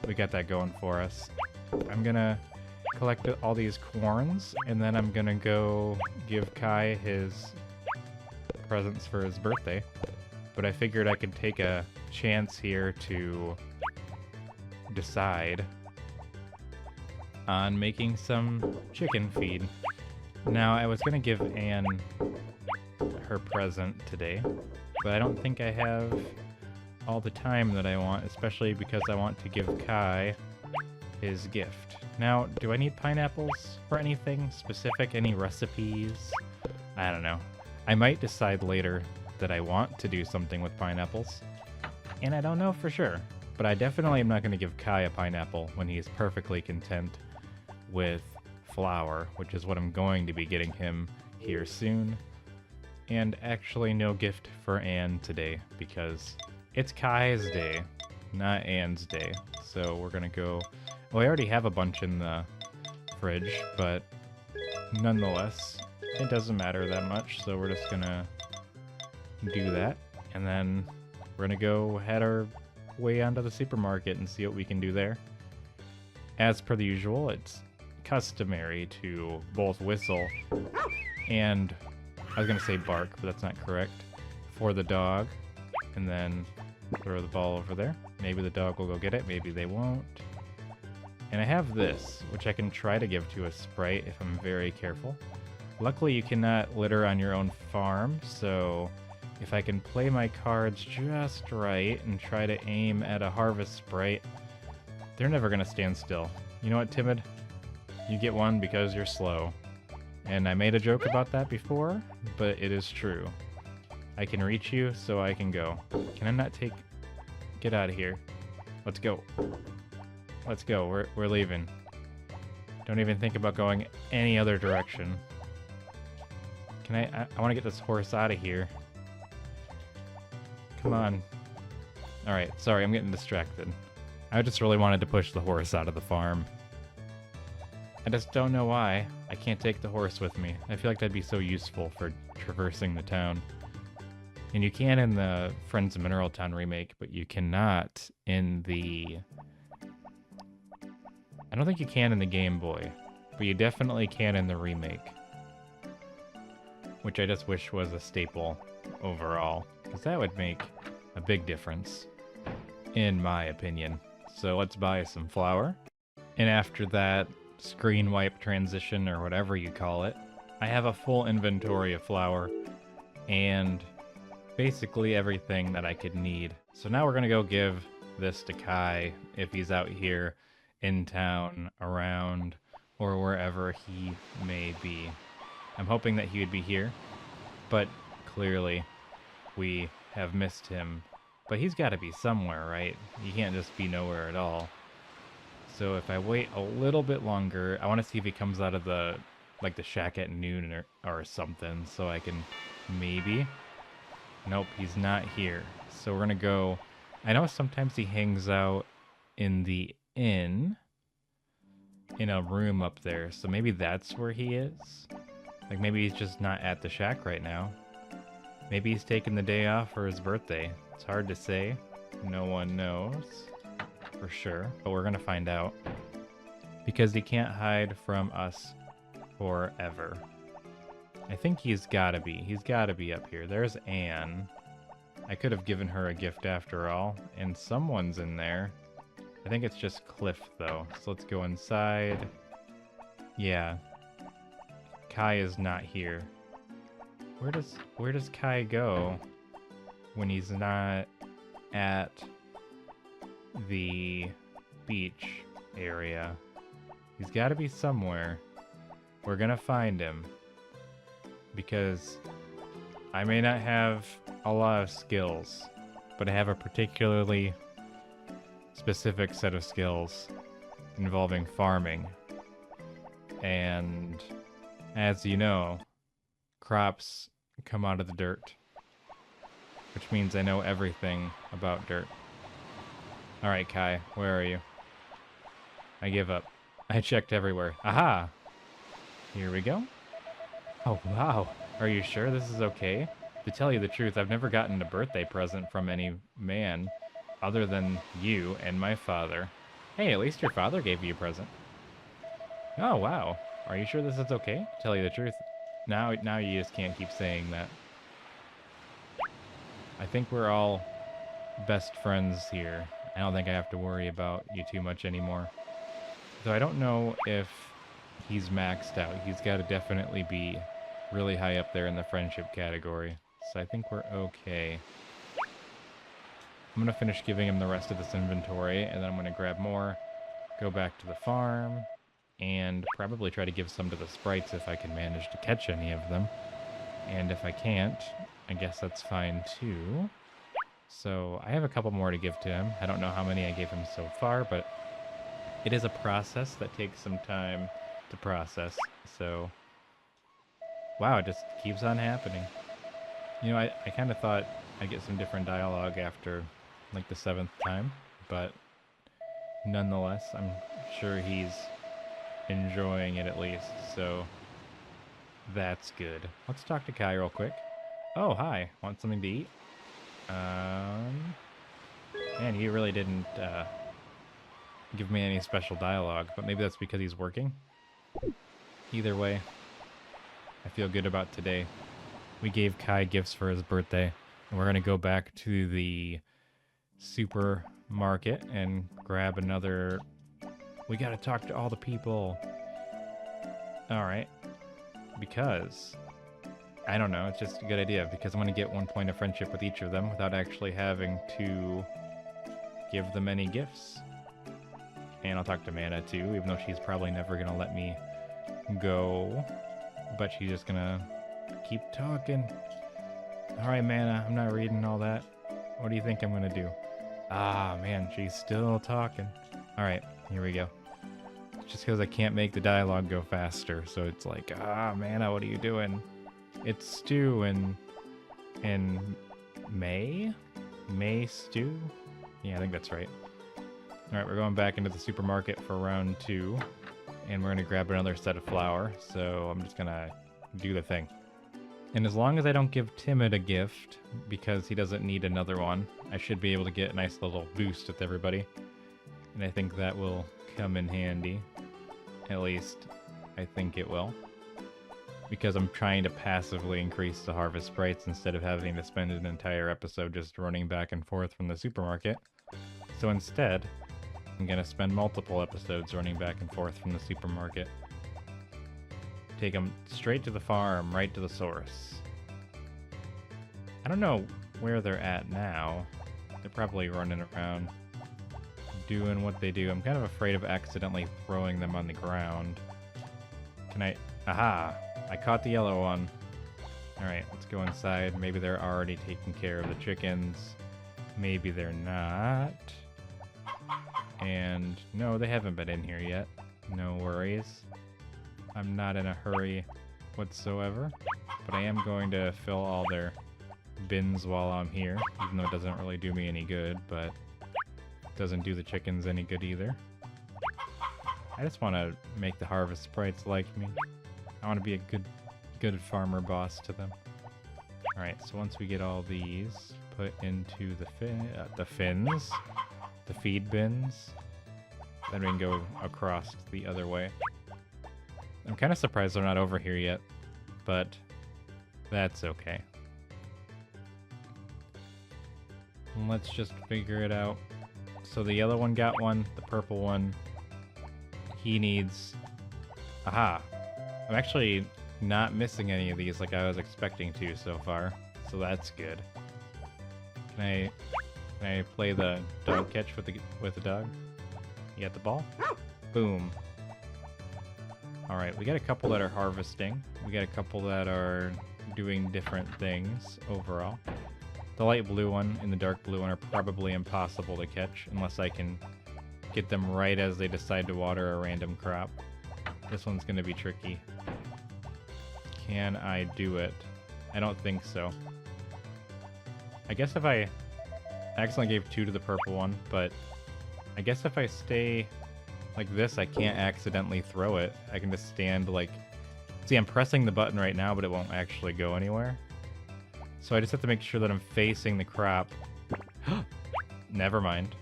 we got that going for us. I'm gonna collect all these corns, and then I'm gonna go give Kai his presents for his birthday. But I figured I could take a chance here to decide on making some chicken feed. Now, I was gonna give Anne her present today, but I don't think I have all the time that I want, especially because I want to give Kai his gift. Now, do I need pineapples for anything specific? Any recipes? I don't know. I might decide later that I want to do something with pineapples, and I don't know for sure. But I definitely am not going to give Kai a pineapple when he's perfectly content with flour, which is what I'm going to be getting him here soon. And actually no gift for Anne today, because it's Kai's day, not Anne's day. So we're gonna go... Well, I already have a bunch in the fridge, but nonetheless, it doesn't matter that much, so we're just gonna do that. And then we're gonna go head our way onto the supermarket and see what we can do there. As per the usual, it's customary to both whistle and, I was gonna say bark, but that's not correct, for the dog, and then throw the ball over there. Maybe the dog will go get it, maybe they won't. And I have this, which I can try to give to a sprite if I'm very careful. Luckily, you cannot litter on your own farm, so if I can play my cards just right and try to aim at a harvest sprite, they're never gonna stand still. You know what, Timid? You get one because you're slow. And I made a joke about that before, but it is true. I can reach you, so I can go. Can I not take... Get out of here. Let's go. Let's go. We're leaving. Don't even think about going any other direction. Can I want to get this horse out of here. Come on. Alright, sorry, I'm getting distracted. I just really wanted to push the horse out of the farm. I just don't know why I can't take the horse with me. I feel like that'd be so useful for traversing the town. And you can in the Friends of Mineral Town remake, but you cannot in the... I don't think you can in the Game Boy, but you definitely can in the remake. Which I just wish was a staple overall, because that would make a big difference, in my opinion. So let's buy some flour. And after that screen wipe transition, or whatever you call it, I have a full inventory of flour and basically everything that I could need. So now we're gonna go give this to Kai if he's out here in town, around, or wherever he may be. I'm hoping that he would be here, but clearly we have missed him. But he's got to be somewhere, right? He can't just be nowhere at all. So if I wait a little bit longer, I want to see if he comes out of the, like, the shack at noon or something, so I can maybe... Nope, he's not here. So we're going to go... I know sometimes he hangs out in the inn, in a room up there, so maybe that's where he is? Like, maybe he's just not at the shack right now. Maybe he's taking the day off for his birthday. It's hard to say. No one knows for sure, but we're gonna find out. Because he can't hide from us forever. I think he's gotta be. He's gotta be up here. There's Anne. I could have given her a gift after all, and someone's in there. I think it's just Cliff, though. So let's go inside. Yeah. Kai is not here. Where does Kai go when he's not at the beach area? He's got to be somewhere. We're gonna find him. Because I may not have a lot of skills, but I have a particularly specific set of skills involving farming. And as you know, crops come out of the dirt, which means I know everything about dirt. Alright, Kai, where are you? I give up. I checked everywhere. Aha! Here we go. Oh, wow. Are you sure this is okay? To tell you the truth, I've never gotten a birthday present from any man other than you and my father. Hey, at least your father gave you a present. Oh, wow. Are you sure this is okay? To tell you the truth, now you just can't keep saying that. I think we're all best friends here. I don't think I have to worry about you too much anymore. Though I don't know if he's maxed out. He's got to definitely be really high up there in the friendship category. So I think we're okay. I'm going to finish giving him the rest of this inventory, and then I'm going to grab more, go back to the farm, and probably try to give some to the sprites if I can manage to catch any of them. And if I can't, I guess that's fine too. So I have a couple more to give to him. I don't know how many I gave him so far, but it is a process that takes some time to process. So, wow, it just keeps on happening. You know, I kind of thought I'd get some different dialogue after, like, the 7th time, but nonetheless, I'm sure he's enjoying it at least, so that's good. Let's talk to Kai real quick. Oh, hi. Want something to eat? Man, he really didn't give me any special dialogue, but maybe that's because he's working. Either way, I feel good about today. We gave Kai gifts for his birthday, and we're going to go back to the supermarket and grab another... We got to talk to all the people. Alright. Because... I don't know, it's just a good idea, because I'm going to get 1 point of friendship with each of them without actually having to give them any gifts. And I'll talk to Mana too, even though she's probably never going to let me go. But she's just going to keep talking. Alright, Mana, I'm not reading all that. What do you think I'm going to do? Ah, man, she's still talking. Alright, here we go. Just because I can't make the dialogue go faster, so it's like, ah, Mana, what are you doing? It's Stew and May? May Stew? Yeah, I think that's right. Alright, we're going back into the supermarket for round 2. And we're going to grab another set of flour. So I'm just going to do the thing. And as long as I don't give Timid a gift, because he doesn't need another one, I should be able to get a nice little boost with everybody. And I think that will come in handy. At least, I think it will. Because I'm trying to passively increase the harvest sprites instead of having to spend an entire episode just running back and forth from the supermarket. So instead, I'm gonna spend multiple episodes running back and forth from the supermarket. Take them straight to the farm, right to the source. I don't know where they're at now. They're probably running around doing what they do. I'm kind of afraid of accidentally throwing them on the ground. Can I... Aha! I caught the yellow one. Alright, let's go inside. Maybe they're already taking care of the chickens. Maybe they're not. And no, they haven't been in here yet. No worries. I'm not in a hurry whatsoever, but I am going to fill all their bins while I'm here, even though it doesn't really do me any good, but it doesn't do the chickens any good either. I just want to make the harvest sprites like me. I want to be a good farmer boss to them. Alright, so once we get all these put into the fins, the feed bins, then we can go across the other way. I'm kind of surprised they're not over here yet, but that's okay. Let's just figure it out. So the yellow one got one, the purple one, he needs... Aha! I'm actually not missing any of these like I was expecting to so far, so that's good. Can I play the dog catch with the dog? You got the ball? Boom. Alright, we got a couple that are harvesting. We got a couple that are doing different things overall. The light blue one and the dark blue one are probably impossible to catch unless I can get them right as they decide to water a random crop. This one's going to be tricky. Can I do it? I don't think so. I guess if I accidentally gave 2 to the purple one, but I guess if I stay like this, I can't accidentally throw it. I can just stand like... See, I'm pressing the button right now, but it won't actually go anywhere. So I just have to make sure that I'm facing the crop. Never mind.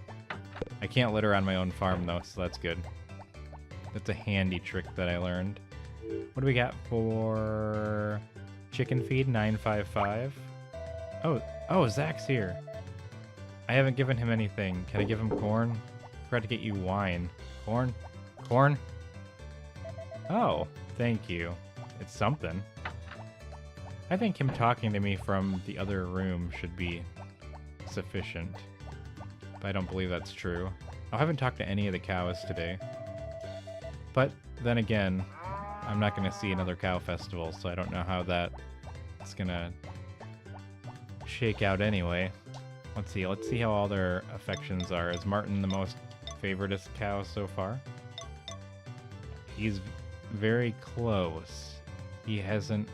I can't litter on my own farm, though, so that's good. That's a handy trick that I learned. What do we got for chicken feed? 955. Oh, Zach's here. I haven't given him anything. Can I give him corn? I forgot to get you wine. Corn? Corn? Oh, thank you. It's something. I think him talking to me from the other room should be sufficient. But I don't believe that's true. I haven't talked to any of the cows today. But then again, I'm not going to see another cow festival, so I don't know how that's going to shake out anyway. Let's see how all their affections are. Is Martin the most favoritist cow so far? He's very close. He hasn't...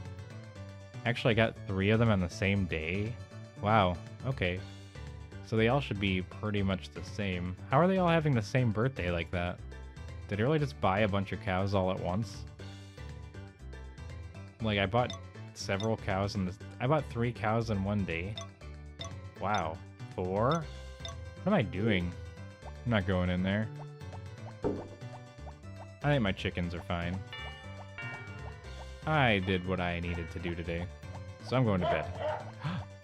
Actually, I got 3 of them on the same day. Wow, okay. So they all should be pretty much the same. How are they all having the same birthday like that? Did I really just buy a bunch of cows all at once? Like, I bought several cows in this... I bought 3 cows in one day. Wow. 4? What am I doing? I'm not going in there. I think my chickens are fine. I did what I needed to do today. So I'm going to bed.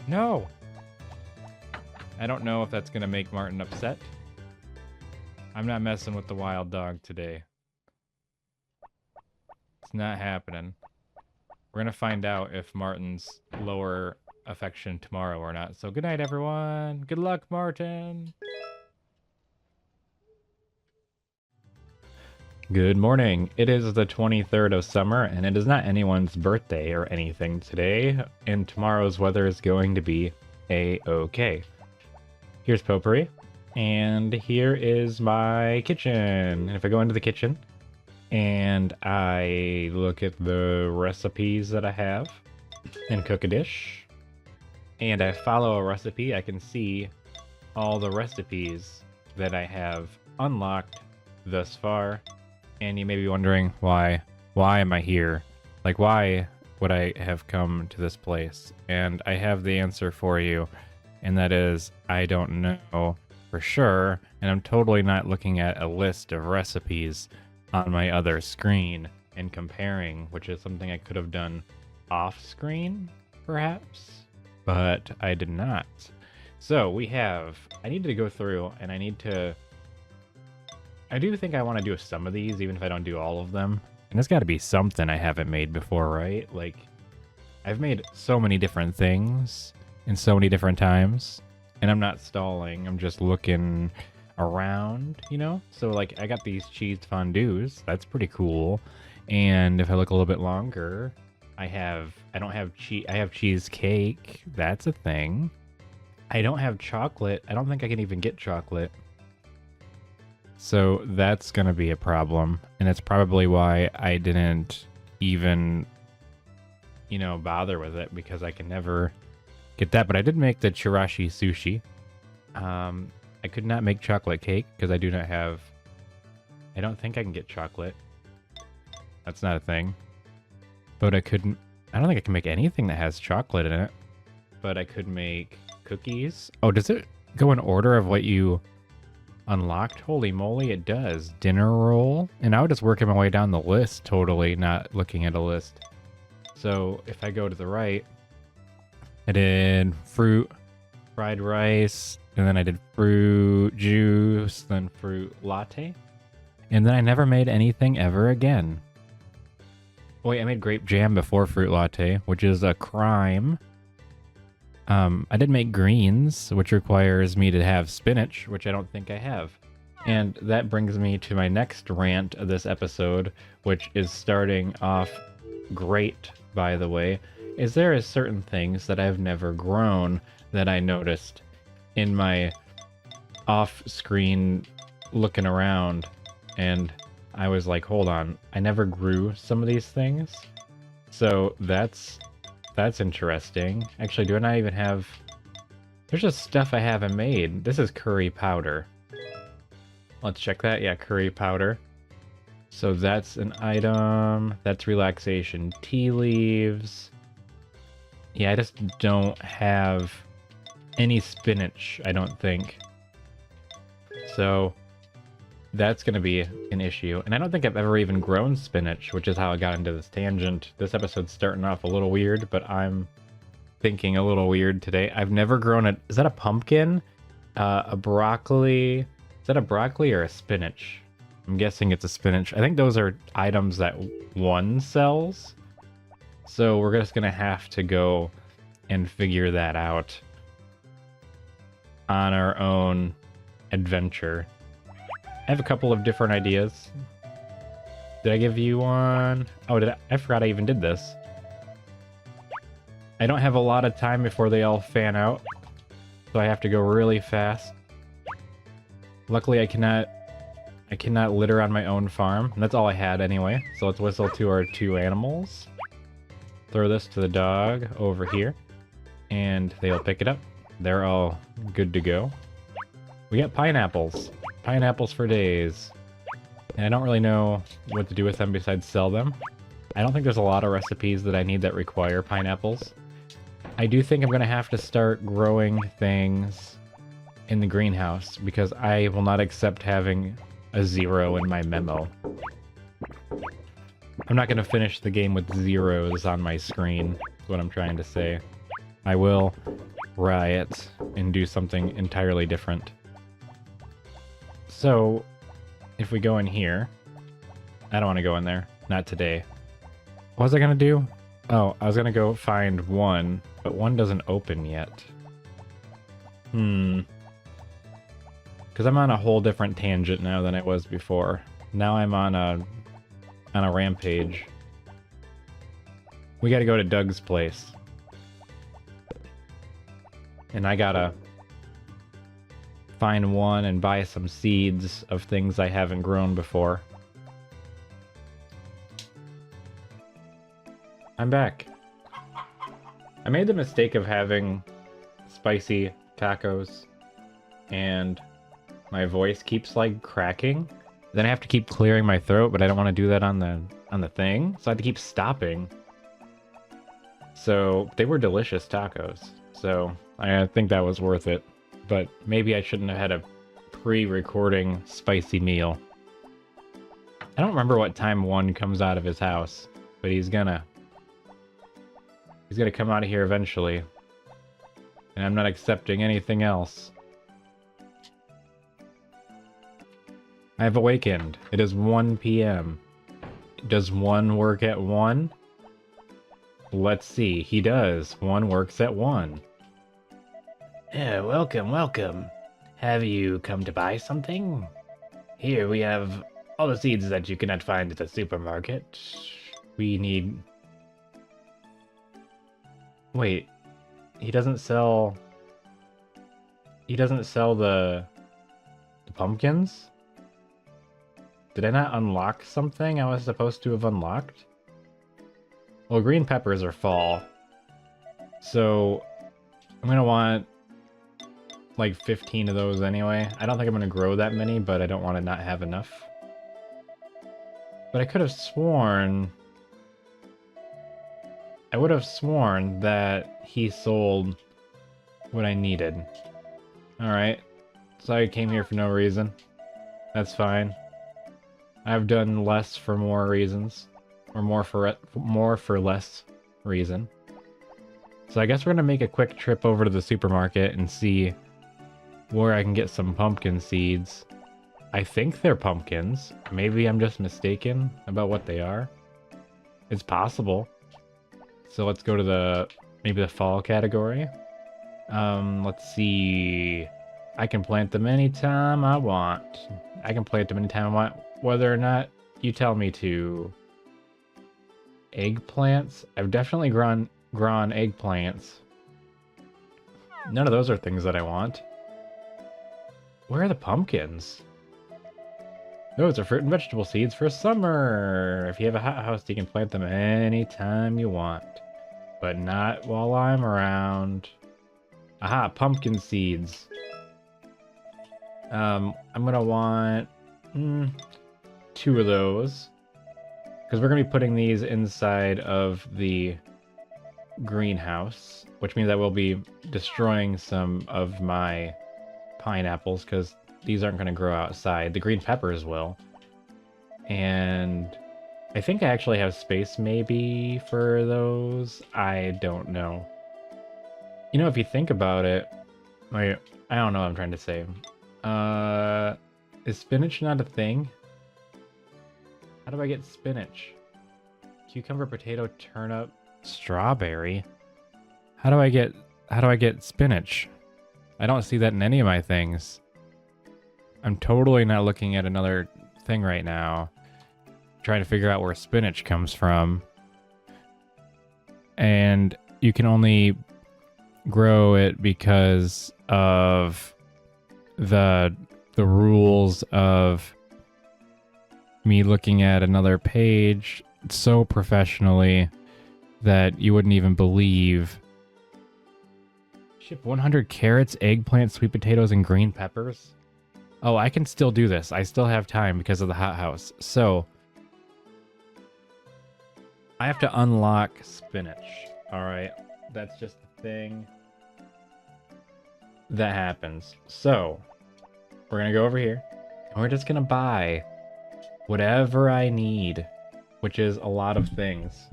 No! I don't know if that's going to make Martin upset. I'm not messing with the wild dog today. It's not happening. We're going to find out if Martin's lower affection tomorrow or not. So good night, everyone. Good luck, Martin. Good morning. It is the 23rd of summer, and it is not anyone's birthday or anything today, and tomorrow's weather is going to be a-okay. Here's Potpourri, and here is my kitchen. And if I go into the kitchen, and I look at the recipes that I have, and cook a dish, and I follow a recipe, I can see all the recipes that I have unlocked thus far. And you may be wondering, why am I here? Like, why would I have come to this place? And I have the answer for you, and that is I don't know for sure, and I'm totally not looking at a list of recipes on my other screen and comparing, which is something I could have done off screen, perhaps, but I did not. So we have, I need to go through and I do think I want to do some of these, even if I don't do all of them. And there's got to be something I haven't made before, right? Like, I've made so many different things in so many different times, and I'm not stalling. I'm just looking around, you know? So, like, I got these cheese fondues. That's pretty cool. And if I look a little bit longer, I have cheesecake. That's a thing. I don't have chocolate. I don't think I can even get chocolate. So that's going to be a problem. And that's probably why I didn't even, you know, bother with it, because I can never get that. But I did make the chirashi sushi. I could not make chocolate cake because I do not have, I don't think I can get chocolate. That's not a thing. But I don't think I can make anything that has chocolate in it. But I could make cookies. Oh, does it go in order of what you unlocked? Holy moly, it does. Dinner roll. And I would just work my way down the list, totally not looking at a list. So if I go to the right, I did fruit, fried rice, and then I did fruit juice, then fruit latte. And then I never made anything ever again. Wait, I made grape jam before fruit latte, which is a crime. I did make greens, which requires me to have spinach, which I don't think I have. And that brings me to my next rant of this episode, which is starting off great, by the way, is there is certain things that I've never grown that I noticed in my off-screen looking around, and I was like, hold on, I never grew some of these things? So that's interesting. Actually, do I not even have... There's just stuff I haven't made. This is curry powder. Let's check that. Yeah, curry powder. So that's an item. That's relaxation tea leaves. Yeah, I just don't have any spinach, I don't think. So that's going to be an issue. And I don't think I've ever even grown spinach, which is how I got into this tangent. This episode's starting off a little weird, but I'm thinking a little weird today. I've never grown a... Is that a pumpkin? A broccoli? Is that a broccoli or a spinach? I'm guessing it's a spinach. I think those are items that one sells. So we're just going to have to go and figure that out on our own adventure. I have a couple of different ideas. Did I give you one? Oh, I forgot I even did this. I don't have a lot of time before they all fan out, so I have to go really fast. Luckily, I cannot litter on my own farm, and that's all I had anyway. So let's whistle to our two animals. Throw this to the dog over here, and they'll pick it up. They're all good to go. We got pineapples. Pineapples for days. And I don't really know what to do with them besides sell them. I don't think there's a lot of recipes that I need that require pineapples. I do think I'm going to have to start growing things in the greenhouse, because I will not accept having a 0 in my memo. I'm not going to finish the game with zeros on my screen, is what I'm trying to say. I will riot and do something entirely different. So, if we go in here... I don't want to go in there. Not today. What was I going to do? Oh, I was going to go find one, but one doesn't open yet. Because I'm on a whole different tangent now than I was before. Now I'm on a rampage. We gotta go to Doug's place. And I gotta find one and buy some seeds of things I haven't grown before. I'm back. I made the mistake of having spicy tacos, and my voice keeps like cracking. Then I have to keep clearing my throat, but I don't want to do that on the thing, so I have to keep stopping. So they were delicious tacos. So I think that was worth it. But maybe I shouldn't have had a pre-recording spicy meal. I don't remember what time one comes out of his house, but he's gonna come out of here eventually. And I'm not accepting anything else. I have awakened. It is 1 p.m. Does one work at 1? Let's see. He does. One works at 1. Yeah, welcome, welcome. Have you come to buy something? Here we have all the seeds that you cannot find at the supermarket. We need... Wait. He doesn't sell the pumpkins? Did I not unlock something I was supposed to have unlocked? Well, green peppers are fall. So I'm gonna want like 15 of those anyway. I don't think I'm gonna grow that many, but I don't want to not have enough. But I could have sworn... I would have sworn that he sold what I needed. Alright. So I came here for no reason. That's fine. I've done less for more reasons. Or more for less reason. So I guess we're gonna make a quick trip over to the supermarket and see where I can get some pumpkin seeds. I think they're pumpkins. Maybe I'm just mistaken about what they are. It's possible. So let's go to maybe the fall category. Let's see. I can plant them anytime I want. I can plant them anytime I want, whether or not you tell me to. Eggplants? I've definitely grown eggplants. None of those are things that I want. Where are the pumpkins? Those are fruit and vegetable seeds for summer. If you have a hothouse, you can plant them anytime you want. But not while I'm around. Aha, pumpkin seeds. I'm gonna want 2 of those. Because we're gonna be putting these inside of the greenhouse. Which means I will be destroying some of my pineapples, because these aren't going to grow outside. The green peppers will. And I think I actually have space maybe for those. I don't know. You know, if you think about it, I don't know what I'm trying to say. Is spinach not a thing? How do I get spinach? Cucumber, potato, turnip, strawberry. How do I get spinach? I don't see that in any of my things. I'm totally not looking at another thing right now. Trying to figure out where spinach comes from. And you can only grow it because of the rules of me looking at another page so professionally that you wouldn't even believe. Ship 100 carrots, eggplant, sweet potatoes, and green peppers. Oh, I can still do this. I still have time because of the hothouse. So, I have to unlock spinach. Alright, that's just the thing that happens. So, we're going to go over here, and we're just going to buy whatever I need, which is a lot of things.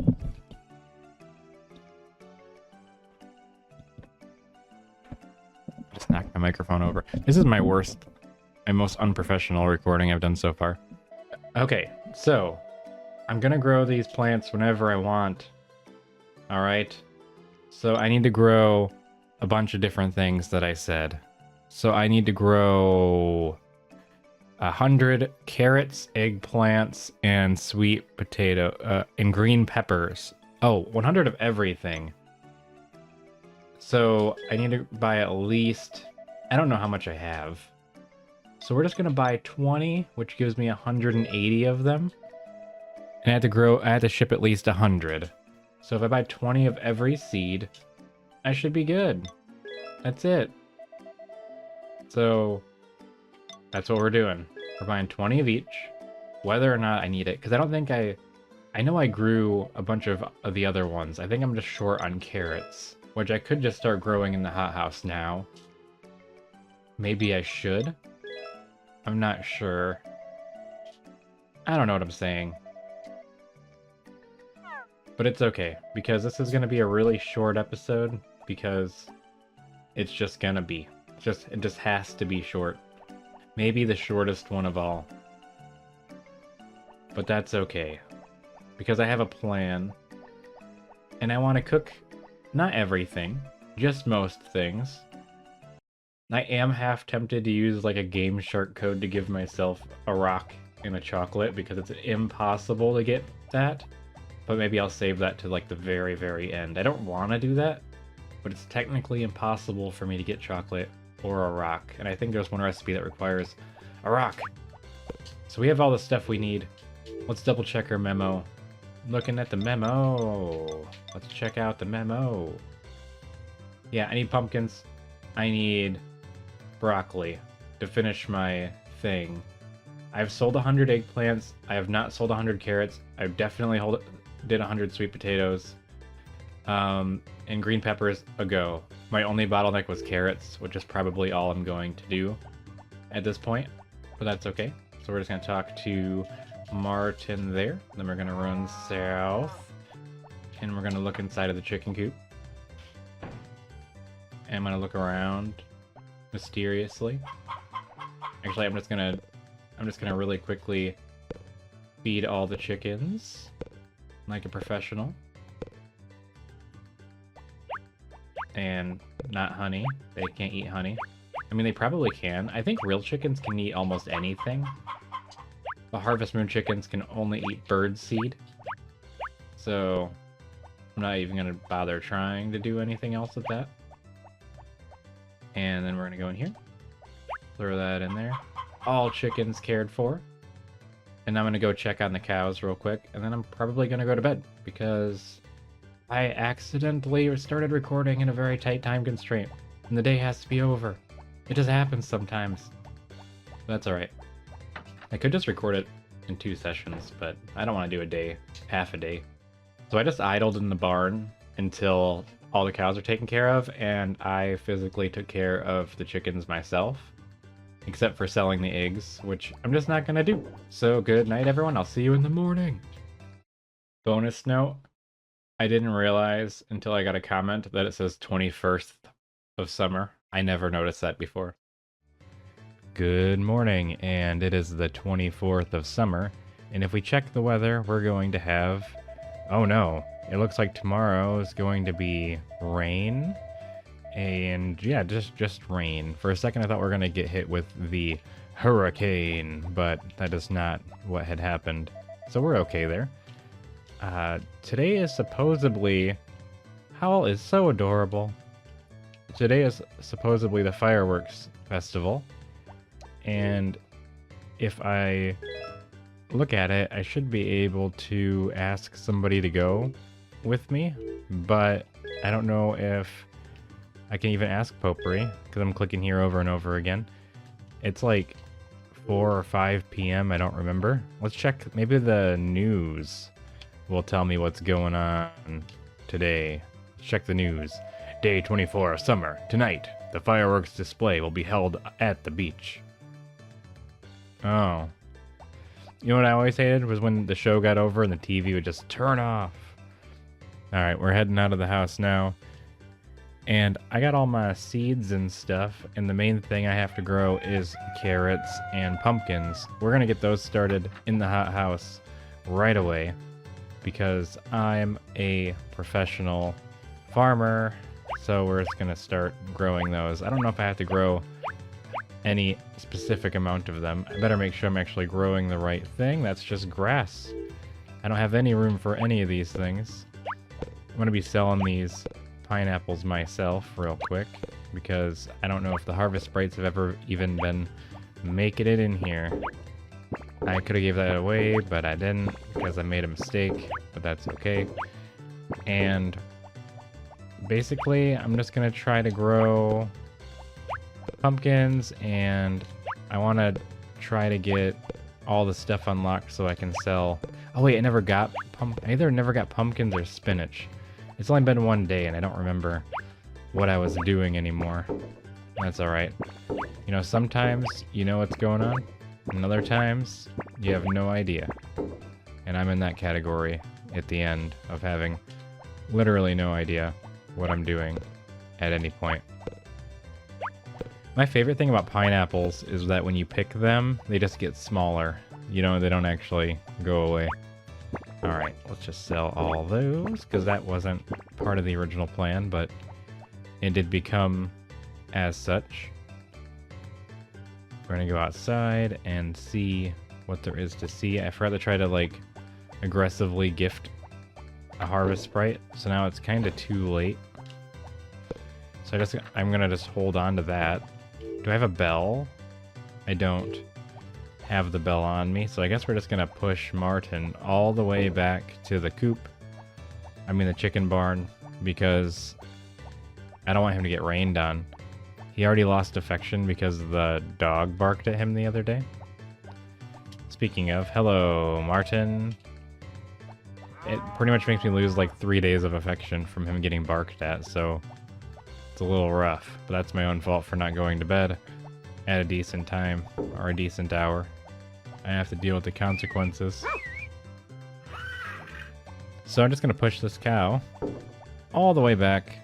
Just knocked my microphone over. This is my worst and most unprofessional recording I've done so far. Okay, so I'm gonna grow these plants whenever I want. Alright? So I need to grow a bunch of different things that I said. So I need to grow 100 carrots, eggplants, and sweet potato, and green peppers. Oh, 100 of everything. So I need to buy at least, I don't know how much I have. So we're just gonna buy 20, which gives me 180 of them. And I have to ship at least 100. So if I buy 20 of every seed, I should be good. That's it. So that's what we're doing. We're buying 20 of each, whether or not I need it. Because I don't think I I know I grew a bunch of the other ones. I think I'm just short on carrots, which I could just start growing in the hothouse now. Maybe I should. I'm not sure. I don't know what I'm saying. But it's okay, because this is going to be a really short episode, because it's just going to be. It just has to be short. Maybe the shortest one of all. But that's okay, because I have a plan, and I want to cook not everything, just most things. I am half tempted to use like a Game Shark code to give myself a rock and a chocolate, because it's impossible to get that. But maybe I'll save that to like the very, very end. I don't want to do that, but it's technically impossible for me to get chocolate or a rock. And I think there's one recipe that requires a rock. So we have all the stuff we need. Let's double check our memo. Looking at the memo. Let's check out the memo. Yeah, I need pumpkins. I need broccoli to finish my thing. I've sold 100 eggplants. I have not sold 100 carrots. I've definitely did 100 sweet potatoes. And green peppers a go. My only bottleneck was carrots, which is probably all I'm going to do at this point. But that's okay. So we're just going to talk to Martin there. Then we're going to run south. And we're going to look inside of the chicken coop. And I'm going to look around mysteriously. Actually, I'm just gonna really quickly feed all the chickens like a professional. And not honey. They can't eat honey. I mean, they probably can. I think real chickens can eat almost anything. The Harvest Moon chickens can only eat bird seed. So I'm not even gonna bother trying to do anything else with that. And then we're gonna go in here. Throw that in there. All chickens cared for. And I'm gonna go check on the cows real quick, and then I'm probably gonna go to bed, because I accidentally started recording in a very tight time constraint, and the day has to be over. It just happens sometimes. That's alright. I could just record it in 2 sessions, but I don't want to do half a day. So I just idled in the barn until all the cows are taken care of, and I physically took care of the chickens myself. Except for selling the eggs, which I'm just not gonna do. So good night, everyone. I'll see you in the morning. Bonus note, I didn't realize until I got a comment that it says 21st of summer. I never noticed that before. Good morning, and it is the 24th of summer. And if we check the weather, we're going to have... Oh no, it looks like tomorrow is going to be rain. And yeah, just rain. For a second I thought we were going to get hit with the hurricane, but that is not what had happened. So we're okay there. Today is supposedly... Howl is so adorable. Today is supposedly the fireworks festival. And if I look at it, I should be able to ask somebody to go with me. But I don't know if I can even ask Potpourri, because I'm clicking here over and over again. It's like 4 or 5 p.m. I don't remember. Let's check. Maybe the news will tell me what's going on today. Let's check the news. Day 24 of summer. Tonight, the fireworks display will be held at the beach. Oh. You know what I always hated was when the show got over and the TV would just turn off. Alright, we're heading out of the house now. And I got all my seeds and stuff, and the main thing I have to grow is carrots and pumpkins. We're gonna get those started in the hothouse right away, because I'm a professional farmer, so we're just gonna start growing those. I don't know if I have to grow any specific amount of them. I better make sure I'm actually growing the right thing. That's just grass. I don't have any room for any of these things. I'm gonna be selling these pineapples myself real quick, because I don't know if the harvest sprites have ever even been making it in here. I could have gave that away, but I didn't, because I made a mistake, but that's okay. And basically, I'm just gonna try to grow pumpkins, and I want to try to get all the stuff unlocked so I can sell... Oh wait, I never got I either never got pumpkins or spinach. It's only been one day and I don't remember what I was doing anymore. That's alright. You know, sometimes you know what's going on, and other times you have no idea. And I'm in that category at the end of having literally no idea what I'm doing at any point. My favorite thing about pineapples is that when you pick them, they just get smaller. You know, they don't actually go away. Alright, let's just sell all those, because that wasn't part of the original plan, but it did become as such. We're gonna go outside and see what there is to see. I forgot to try to, like, aggressively gift a harvest sprite, so now it's kind of too late. So I'm gonna just hold on to that. Do I have a bell? I don't have the bell on me, so I guess we're just gonna push Martin all the way back to the coop. I mean the chicken barn, because I don't want him to get rained on. He already lost affection because the dog barked at him the other day. Speaking of, hello, Martin. It pretty much makes me lose like 3 days of affection from him getting barked at, so it's a little rough. But that's my own fault for not going to bed at a decent time, or a decent hour. I have to deal with the consequences. So I'm just going to push this cow all the way back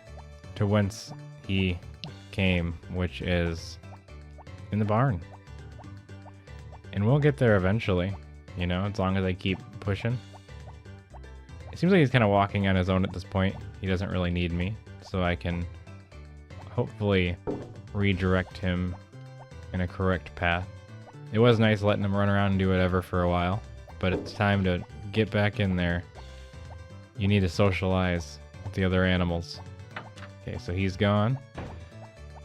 to whence he came, which is in the barn. And we'll get there eventually, you know, as long as I keep pushing. It seems like he's kind of walking on his own at this point. He doesn't really need me, so I can hopefully redirect him in a correct path. It was nice letting him run around and do whatever for a while, but it's time to get back in there. You need to socialize with the other animals. Okay, so he's gone,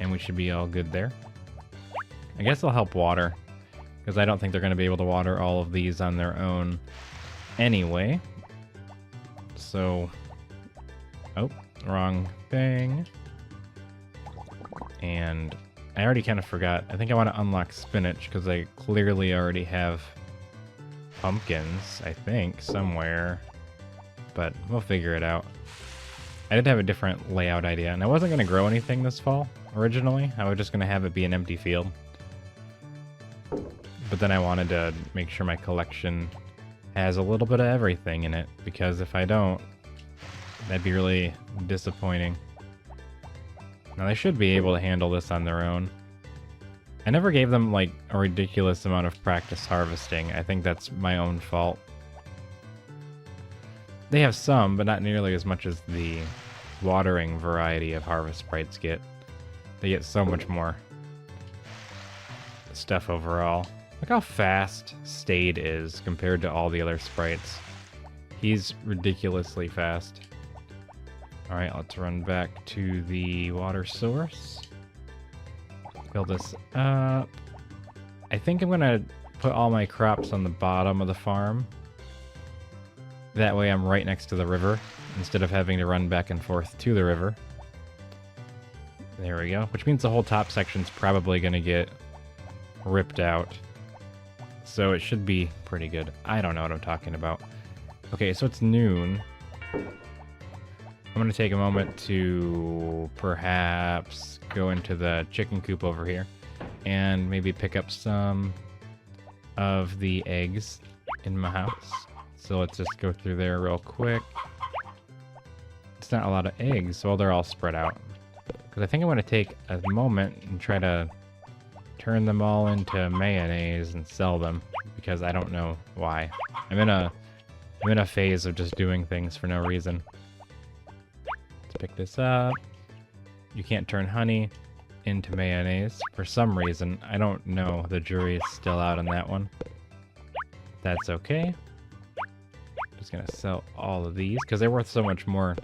and we should be all good there. I guess I'll help water, because I don't think they're going to be able to water all of these on their own anyway. So, oh, wrong thing. And I already kind of forgot. I think I want to unlock spinach, because I clearly already have pumpkins, I think, somewhere. But we'll figure it out. I did have a different layout idea, and I wasn't going to grow anything this fall, originally. I was just going to have it be an empty field. But then I wanted to make sure my collection has a little bit of everything in it, because if I don't, that'd be really disappointing. Now they should be able to handle this on their own. I never gave them like a ridiculous amount of practice harvesting. I think that's my own fault. They have some, but not nearly as much as the watering variety of harvest sprites get. They get so much more stuff overall. Look how fast Stade is compared to all the other sprites. He's ridiculously fast. Alright, let's run back to the water source. Fill this up. I think I'm gonna put all my crops on the bottom of the farm. That way I'm right next to the river, instead of having to run back and forth to the river. There we go. Which means the whole top section's probably gonna get ripped out. So it should be pretty good. I don't know what I'm talking about. Okay, so it's noon. I'm going to take a moment to perhaps go into the chicken coop over here and maybe pick up some of the eggs in my house. So let's just go through there real quick. It's not a lot of eggs, so they're all spread out. Because I think I want to take a moment and try to turn them all into mayonnaise and sell them, because I don't know why. I'm in a phase of just doing things for no reason. Let's pick this up. You can't turn honey into mayonnaise for some reason. I don't know. The jury is still out on that one. That's okay. Just gonna sell all of these because they're worth so much more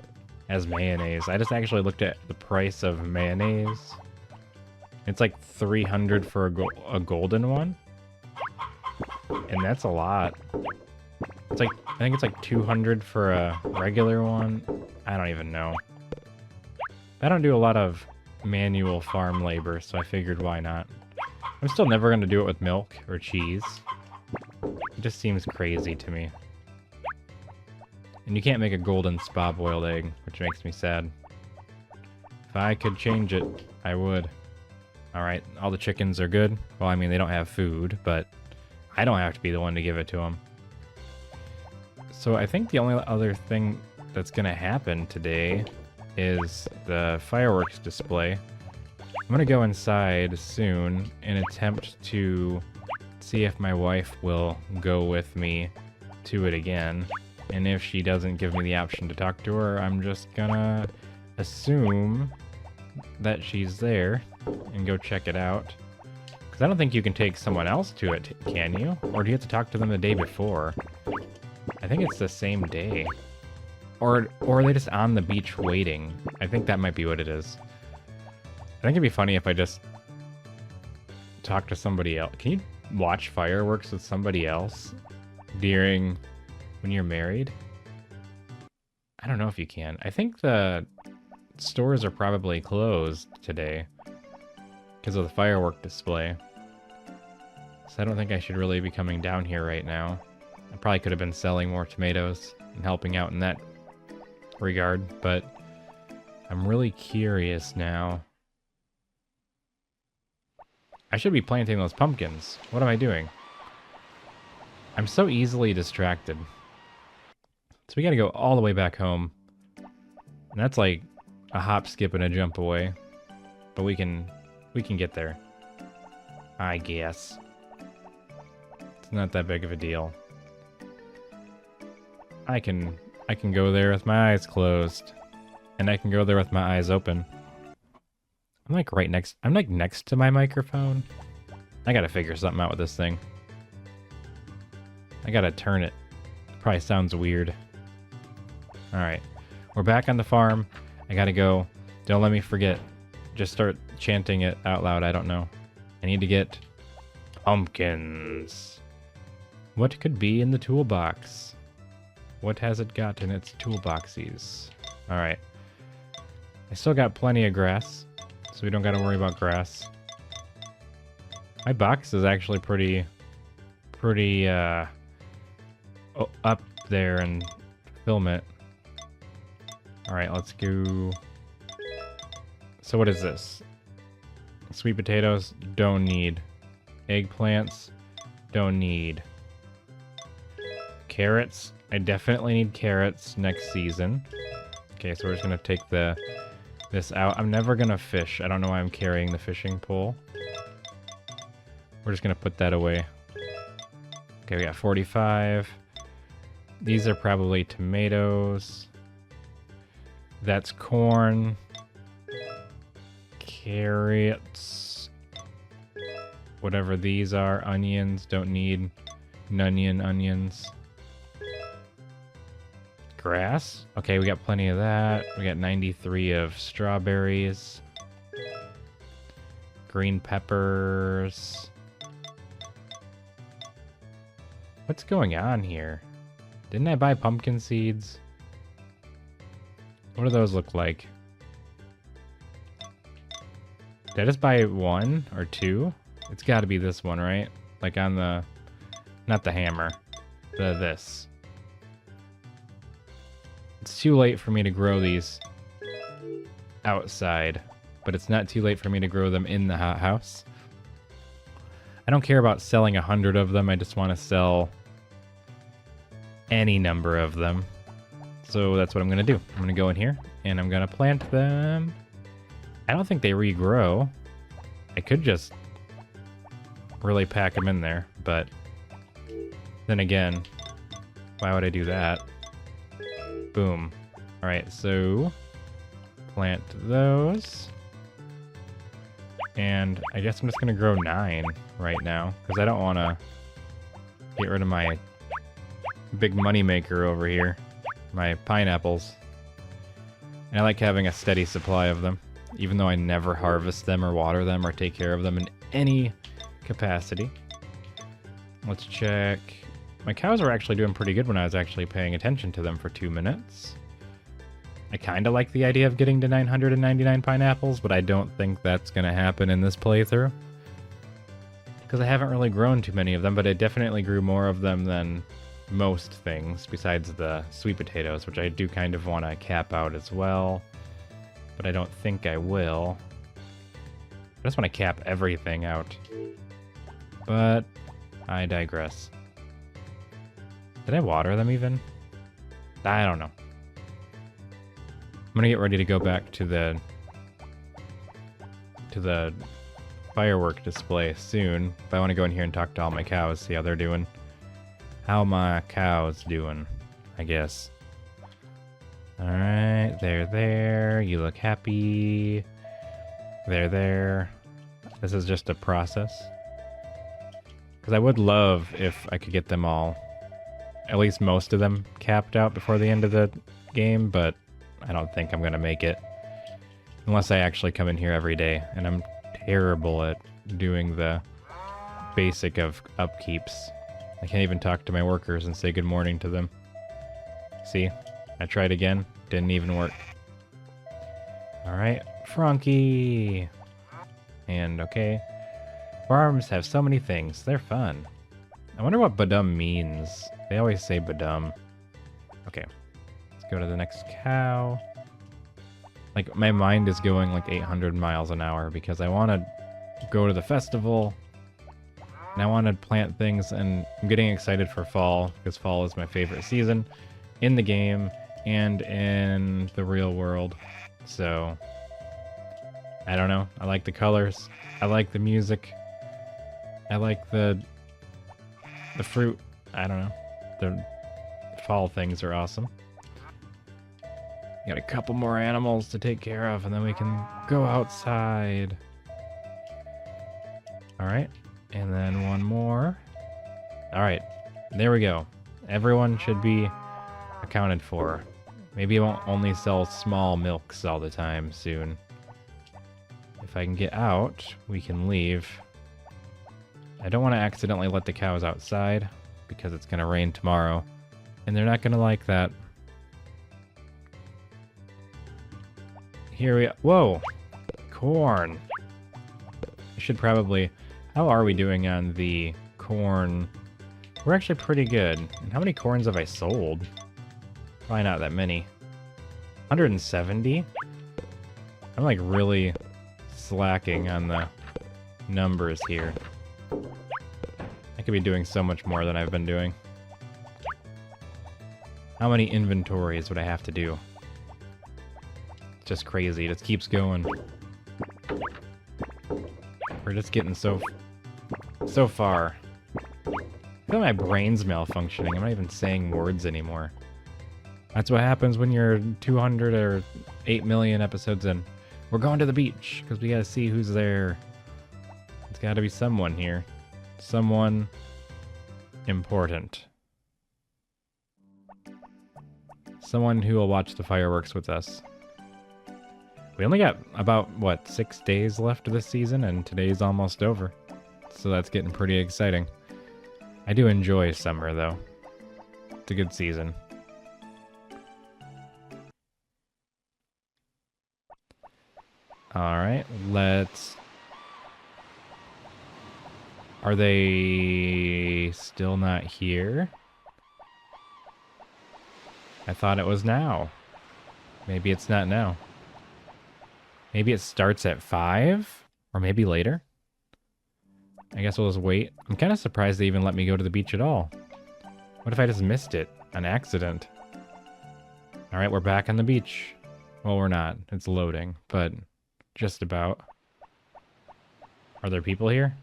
as mayonnaise. I just actually looked at the price of mayonnaise. It's like 300 for a golden one, and that's a lot. It's like, I think it's like 200 for a regular one. I don't even know. I don't do a lot of manual farm labor, so I figured why not. I'm still never going to do it with milk or cheese. just seems crazy to me. And you can't make a golden spa boiled egg, which makes me sad. If I could change it, I would. Alright, all the chickens are good. Well, I mean, they don't have food, but I don't have to be the one to give it to them. So I think the only other thing that's going to happen today is the fireworks display. I'm going to go inside soon and attempt to see if my wife will go with me to it again. And if she doesn't give me the option to talk to her, I'm just gonna assume that she's there and go check it out. Because I don't think you can take someone else to it, can you? Or do you have to talk to them the day before? I think it's the same day. Or are they just on the beach waiting? I think that might be what it is. I think it'd be funny if I just talk to somebody else. Can you watch fireworks with somebody else during when you're married? I don't know if you can. I think the stores are probably closed today because of the firework display. So I don't think I should really be coming down here right now. I probably could have been selling more tomatoes and helping out in that regard, but I'm really curious now. I should be planting those pumpkins. What am I doing? I'm so easily distracted. So we gotta go all the way back home. And that's like a hop, skip, and a jump away. But we can get there. I guess. It's not that big of a deal. I can go there with my eyes closed. And I can go there with my eyes open. I'm like next to my microphone. I gotta figure something out with this thing. I gotta turn it. Probably sounds weird. Alright. We're back on the farm. I gotta go. Don't let me forget. Just start chanting it out loud. I don't know. I need to get pumpkins. What could be in the toolbox? What has it got in its toolboxies? Alright. I still got plenty of grass, so we don't gotta worry about grass. My box is actually pretty up there and film it. Alright, let's go. So what is this? Sweet potatoes, don't need. Eggplants, don't need. Carrots, I definitely need carrots next season. Okay, so we're just gonna take this out. I'm never gonna fish. I don't know why I'm carrying the fishing pole. We're just gonna put that away. Okay, we got 45. These are probably tomatoes. That's corn. Carrots. Whatever these are. Onions. Don't need nunion onions. Grass. Okay, we got plenty of that. We got 93 of strawberries. Green peppers. What's going on here? Didn't I buy pumpkin seeds? What do those look like? Did I just buy one or two? It's got to be this one, right? Like on the... Not the hammer. This. It's too late for me to grow these outside. But it's not too late for me to grow them in the hothouse. I don't care about selling 100 of them. I just want to sell any number of them. So that's what I'm going to do. I'm going to go in here and I'm going to plant them. I don't think they regrow. I could just really pack them in there, but then again, why would I do that? Boom. All right, so plant those. And I guess I'm just going to grow 9 right now because I don't want to get rid of my big money maker over here. My pineapples. And I like having a steady supply of them, even though I never harvest them or water them or take care of them in any capacity. Let's check. My cows were actually doing pretty good when I was actually paying attention to them for 2 minutes. I kind of like the idea of getting to 999 pineapples, but I don't think that's going to happen in this playthrough. because I haven't really grown too many of them, but I definitely grew more of them than most things besides the sweet potatoes, which I do kind of want to cap out as well, but I don't think I will. I just want to cap everything out, but I digress. Did I water them even? I don't know. I'm gonna get ready to go back to the firework display soon, but I want to go in here and talk to all my cows, see how they're doing. How my cows doing, I guess. Alright, they're there. You look happy. They're there. This is just a process. Because I would love if I could get them all, at least most of them, capped out before the end of the game, but I don't think I'm going to make it. Unless I actually come in here every day, and I'm terrible at doing the basic of upkeeps. I can't even talk to my workers and say good morning to them. See? I tried again. Didn't even work. Alright, Frankie! And okay. Farms have so many things. They're fun. I wonder what badum means. They always say badum. Okay. Let's go to the next cow. Like, my mind is going like 800 miles an hour because I want to go to the festival. And I want to plant things, and I'm getting excited for fall because fall is my favorite season in the game and in the real world. So, I don't know. I like the colors. I like the music. I like the fruit. I don't know. The fall things are awesome. Got a couple more animals to take care of, and then we can go outside. All right. And then one more. All right, there we go. Everyone should be accounted for. Maybe I won't only sell small milks all the time soon. If I can get out, we can leave. I don't want to accidentally let the cows outside because it's going to rain tomorrow, and they're not going to like that. Here we go. Whoa! Corn. I should probably... How are we doing on the corn? We're actually pretty good. And how many corns have I sold? Probably not that many. 170? I'm like really slacking on the numbers here. I could be doing so much more than I've been doing. How many inventories would I have to do? Just crazy. It just keeps going. We're just getting so far. I feel my brain's malfunctioning. I'm not even saying words anymore. That's what happens when you're 200 or 8 million episodes in. We're going to the beach because we gotta see who's there. It's gotta be someone here. Someone important. Someone who will watch the fireworks with us. We only got about, what, 6 days left of this season, and today's almost over. So that's getting pretty exciting. I do enjoy summer, though. It's a good season. Alright, let's... Are they still not here? I thought it was now. Maybe it's not now. Maybe it starts at 5? Or maybe later? I guess we'll just wait. I'm kind of surprised they even let me go to the beach at all. What if I just missed it? An accident. Alright, we're back on the beach. Well, we're not. It's loading, but just about. Are there people here?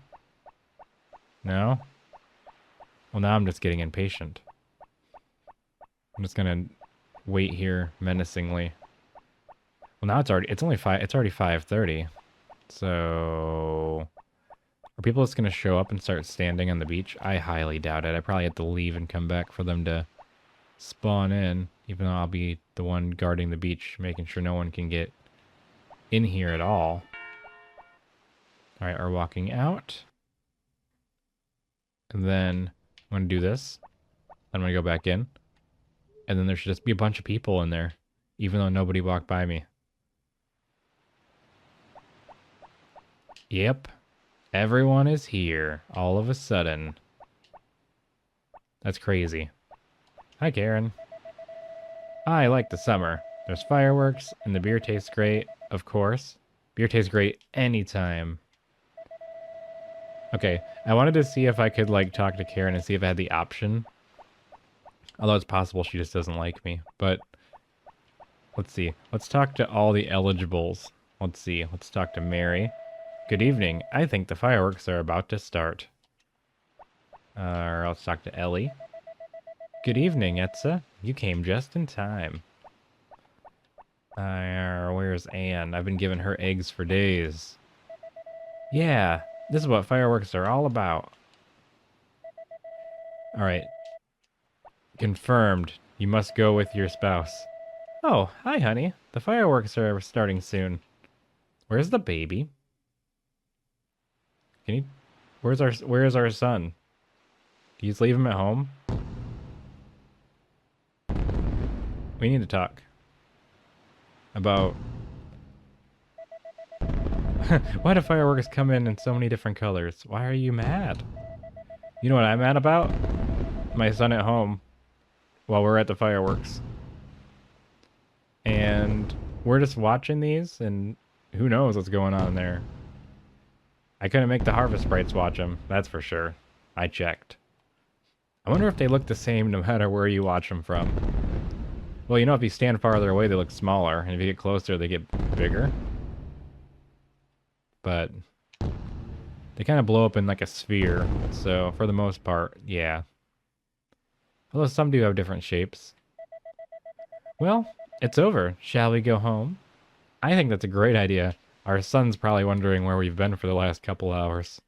No? Well, now I'm just getting impatient. I'm just gonna wait here menacingly. Well, now it's already 5:30. So are people just gonna show up and start standing on the beach? I highly doubt it. I probably have to leave and come back for them to spawn in, even though I'll be the one guarding the beach, making sure no one can get in here at all. All right, we're walking out. And then I'm gonna do this. I'm gonna go back in. And then there should just be a bunch of people in there, even though nobody walked by me. Yep. Everyone is here all of a sudden. That's crazy. Hi, Karen. I like the summer. There's fireworks, and the beer tastes great, of course. Beer tastes great anytime. Okay, I wanted to see if I could, like, talk to Karen and see if I had the option. Although it's possible she just doesn't like me. But, let's see. Let's talk to all the eligibles. Let's see. Let's talk to Mary. Good evening. I think the fireworks are about to start. Or let's talk to Ellie. Good evening, Etsa. You came just in time. Where's Anne? I've been giving her eggs for days. Yeah, this is what fireworks are all about. Alright. Confirmed. You must go with your spouse. Oh, hi, honey. The fireworks are starting soon. Where's the baby? Can you... Where's our son? Can you just leave him at home? We need to talk. About... Why do fireworks come in so many different colors? Why are you mad? You know what I'm mad about? My son at home while we're at the fireworks. And we're just watching these, and who knows what's going on there. I couldn't make the Harvest Sprites watch them, that's for sure. I checked. I wonder if they look the same no matter where you watch them from. Well, you know, if you stand farther away, they look smaller, and if you get closer, they get bigger. But they kind of blow up in like a sphere, so for the most part, yeah. Although some do have different shapes. Well, it's over. Shall we go home? I think that's a great idea. Our son's probably wondering where we've been for the last couple hours.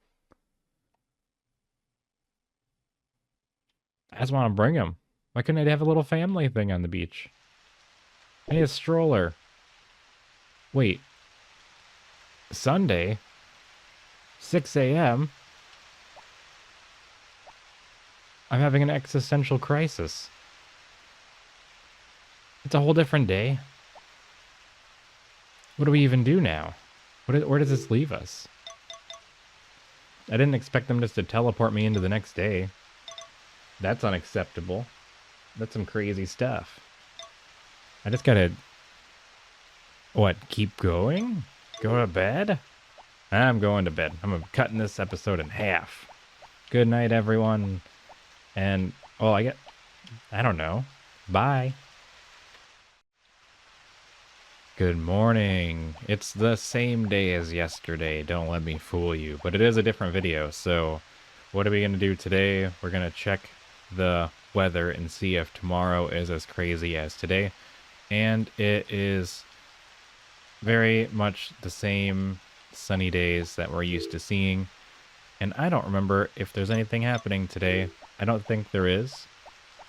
I just want to bring him. Why couldn't I have a little family thing on the beach? I need a stroller. Wait. Sunday? 6 a.m.? I'm having an existential crisis. It's a whole different day. What do we even do now? Where does this leave us? I didn't expect them just to teleport me into the next day. That's unacceptable. That's some crazy stuff. I just gotta... What, keep going? Go to bed? I'm going to bed. I'm cutting this episode in half. Good night, everyone. And, well, I don't know. Bye. Good morning. It's the same day as yesterday. Don't let me fool you. But it is a different video, so what are we going to do today? We're going to check the weather and see if tomorrow is as crazy as today. And it is very much the same sunny days that we're used to seeing. And I don't remember if there's anything happening today. I don't think there is,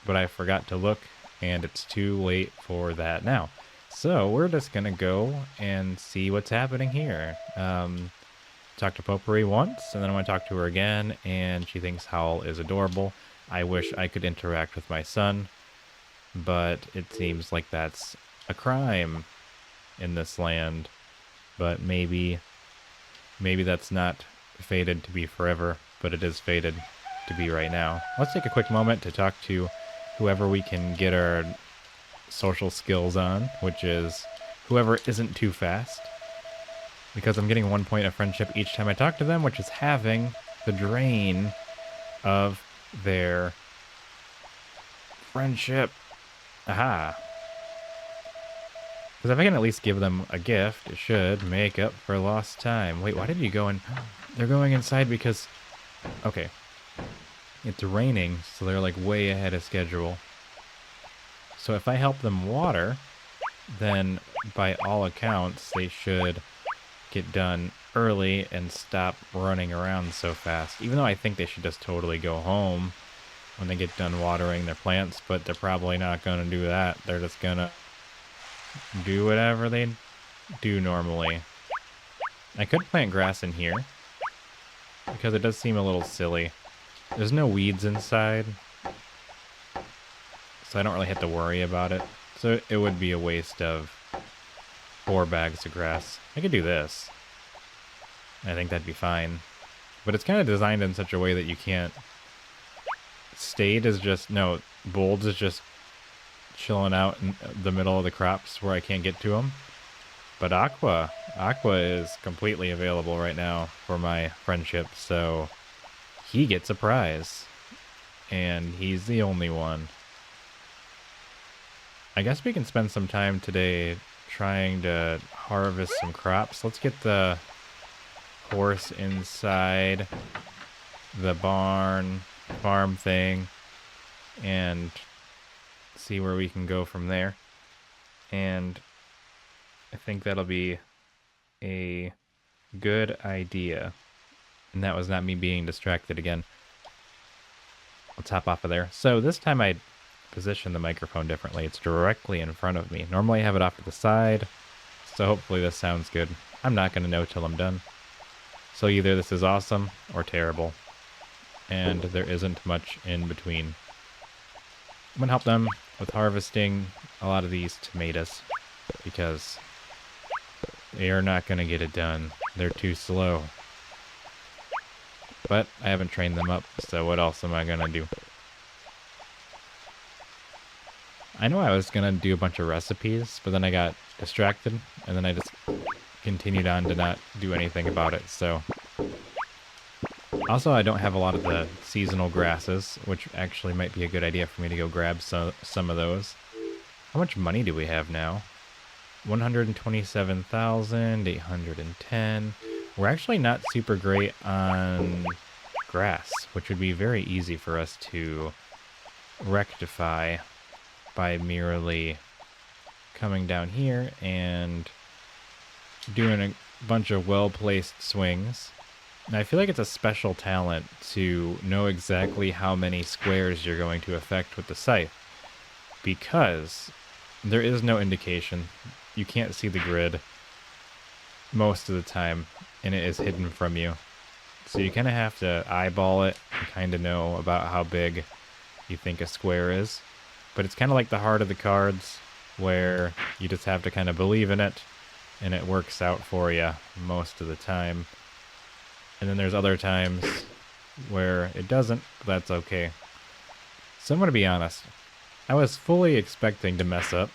but I forgot to look, and it's too late for that now. So we're just gonna go and see what's happening here. Talked to Potpourri once, and then I want to talk to her again, and she thinks Howl is adorable. I wish I could interact with my son, but it seems like that's a crime in this land. But maybe that's not fated to be forever, but it is fated to be right now. Let's take a quick moment to talk to whoever we can get our social skills on, which is whoever isn't too fast, because I'm getting 1 point of friendship each time I talk to them, which is having the drain of their friendship. Aha. Because if I can at least give them a gift, it should make up for lost time. Wait, why did you go in? They're going inside because... Okay. It's raining, so they're like way ahead of schedule. So if I help them water, then by all accounts, they should get done early and stop running around so fast. Even though I think they should just totally go home when they get done watering their plants, but they're probably not going to do that. They're just going to do whatever they do normally. I could plant grass in here, because it does seem a little silly. There's no weeds inside, so I don't really have to worry about it. So it would be a waste of 4 bags of grass. I could do this. I think that'd be fine. But it's kind of designed in such a way that you can't... Stayed is just... No, Bold is just chilling out in the middle of the crops where I can't get to him. But Aqua is completely available right now for my friendship, so he gets a prize. And he's the only one. I guess we can spend some time today trying to harvest some crops. Let's get the horse inside the barn farm thing and see where we can go from there. And I think that'll be a good idea. And that was not me being distracted again. Let's hop off of there. So this time I position the microphone differently. It's directly in front of me. Normally I have it off to the side. So hopefully this sounds good. I'm not going to know till I'm done. So either this is awesome or terrible. And there isn't much in between. I'm going to help them with harvesting a lot of these tomatoes because they are not going to get it done. They're too slow. But I haven't trained them up, so what else am I going to do? I know I was going to do a bunch of recipes, but then I got distracted, and then I just continued on to not do anything about it, so... Also, I don't have a lot of the seasonal grasses, which actually might be a good idea for me to go grab some of those. How much money do we have now? 127,810. We're actually not super great on grass, which would be very easy for us to rectify by merely coming down here and doing a bunch of well-placed swings. And I feel like it's a special talent to know exactly how many squares you're going to affect with the scythe, because there is no indication. You can't see the grid most of the time, and it is hidden from you. So you kind of have to eyeball it and kind of know about how big you think a square is. But it's kind of like the heart of the cards, where you just have to kind of believe in it, and it works out for you most of the time. And then there's other times where it doesn't, but that's okay. So I'm going to be honest. I was fully expecting to mess up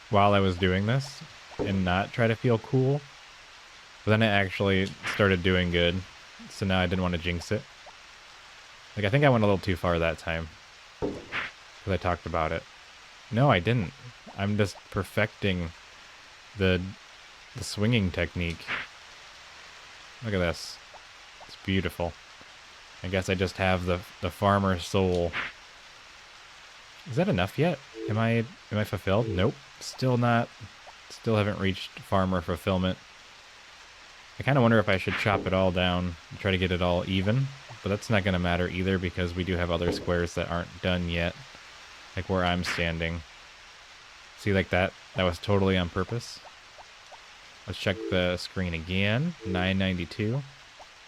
while I was doing this and not try to feel cool. But then it actually started doing good, so now I didn't want to jinx it. Like, I think I went a little too far that time, because I talked about it. No, I didn't. I'm just perfecting the swinging technique. Look at this. It's beautiful. I guess I just have the farmer soul. Is that enough yet? Am I fulfilled? Nope. Still not. Still haven't reached farmer fulfillment. I kind of wonder if I should chop it all down and try to get it all even. But that's not going to matter either, because we do have other squares that aren't done yet. Like where I'm standing. See, like that? That was totally on purpose. Let's check the screen again. 992.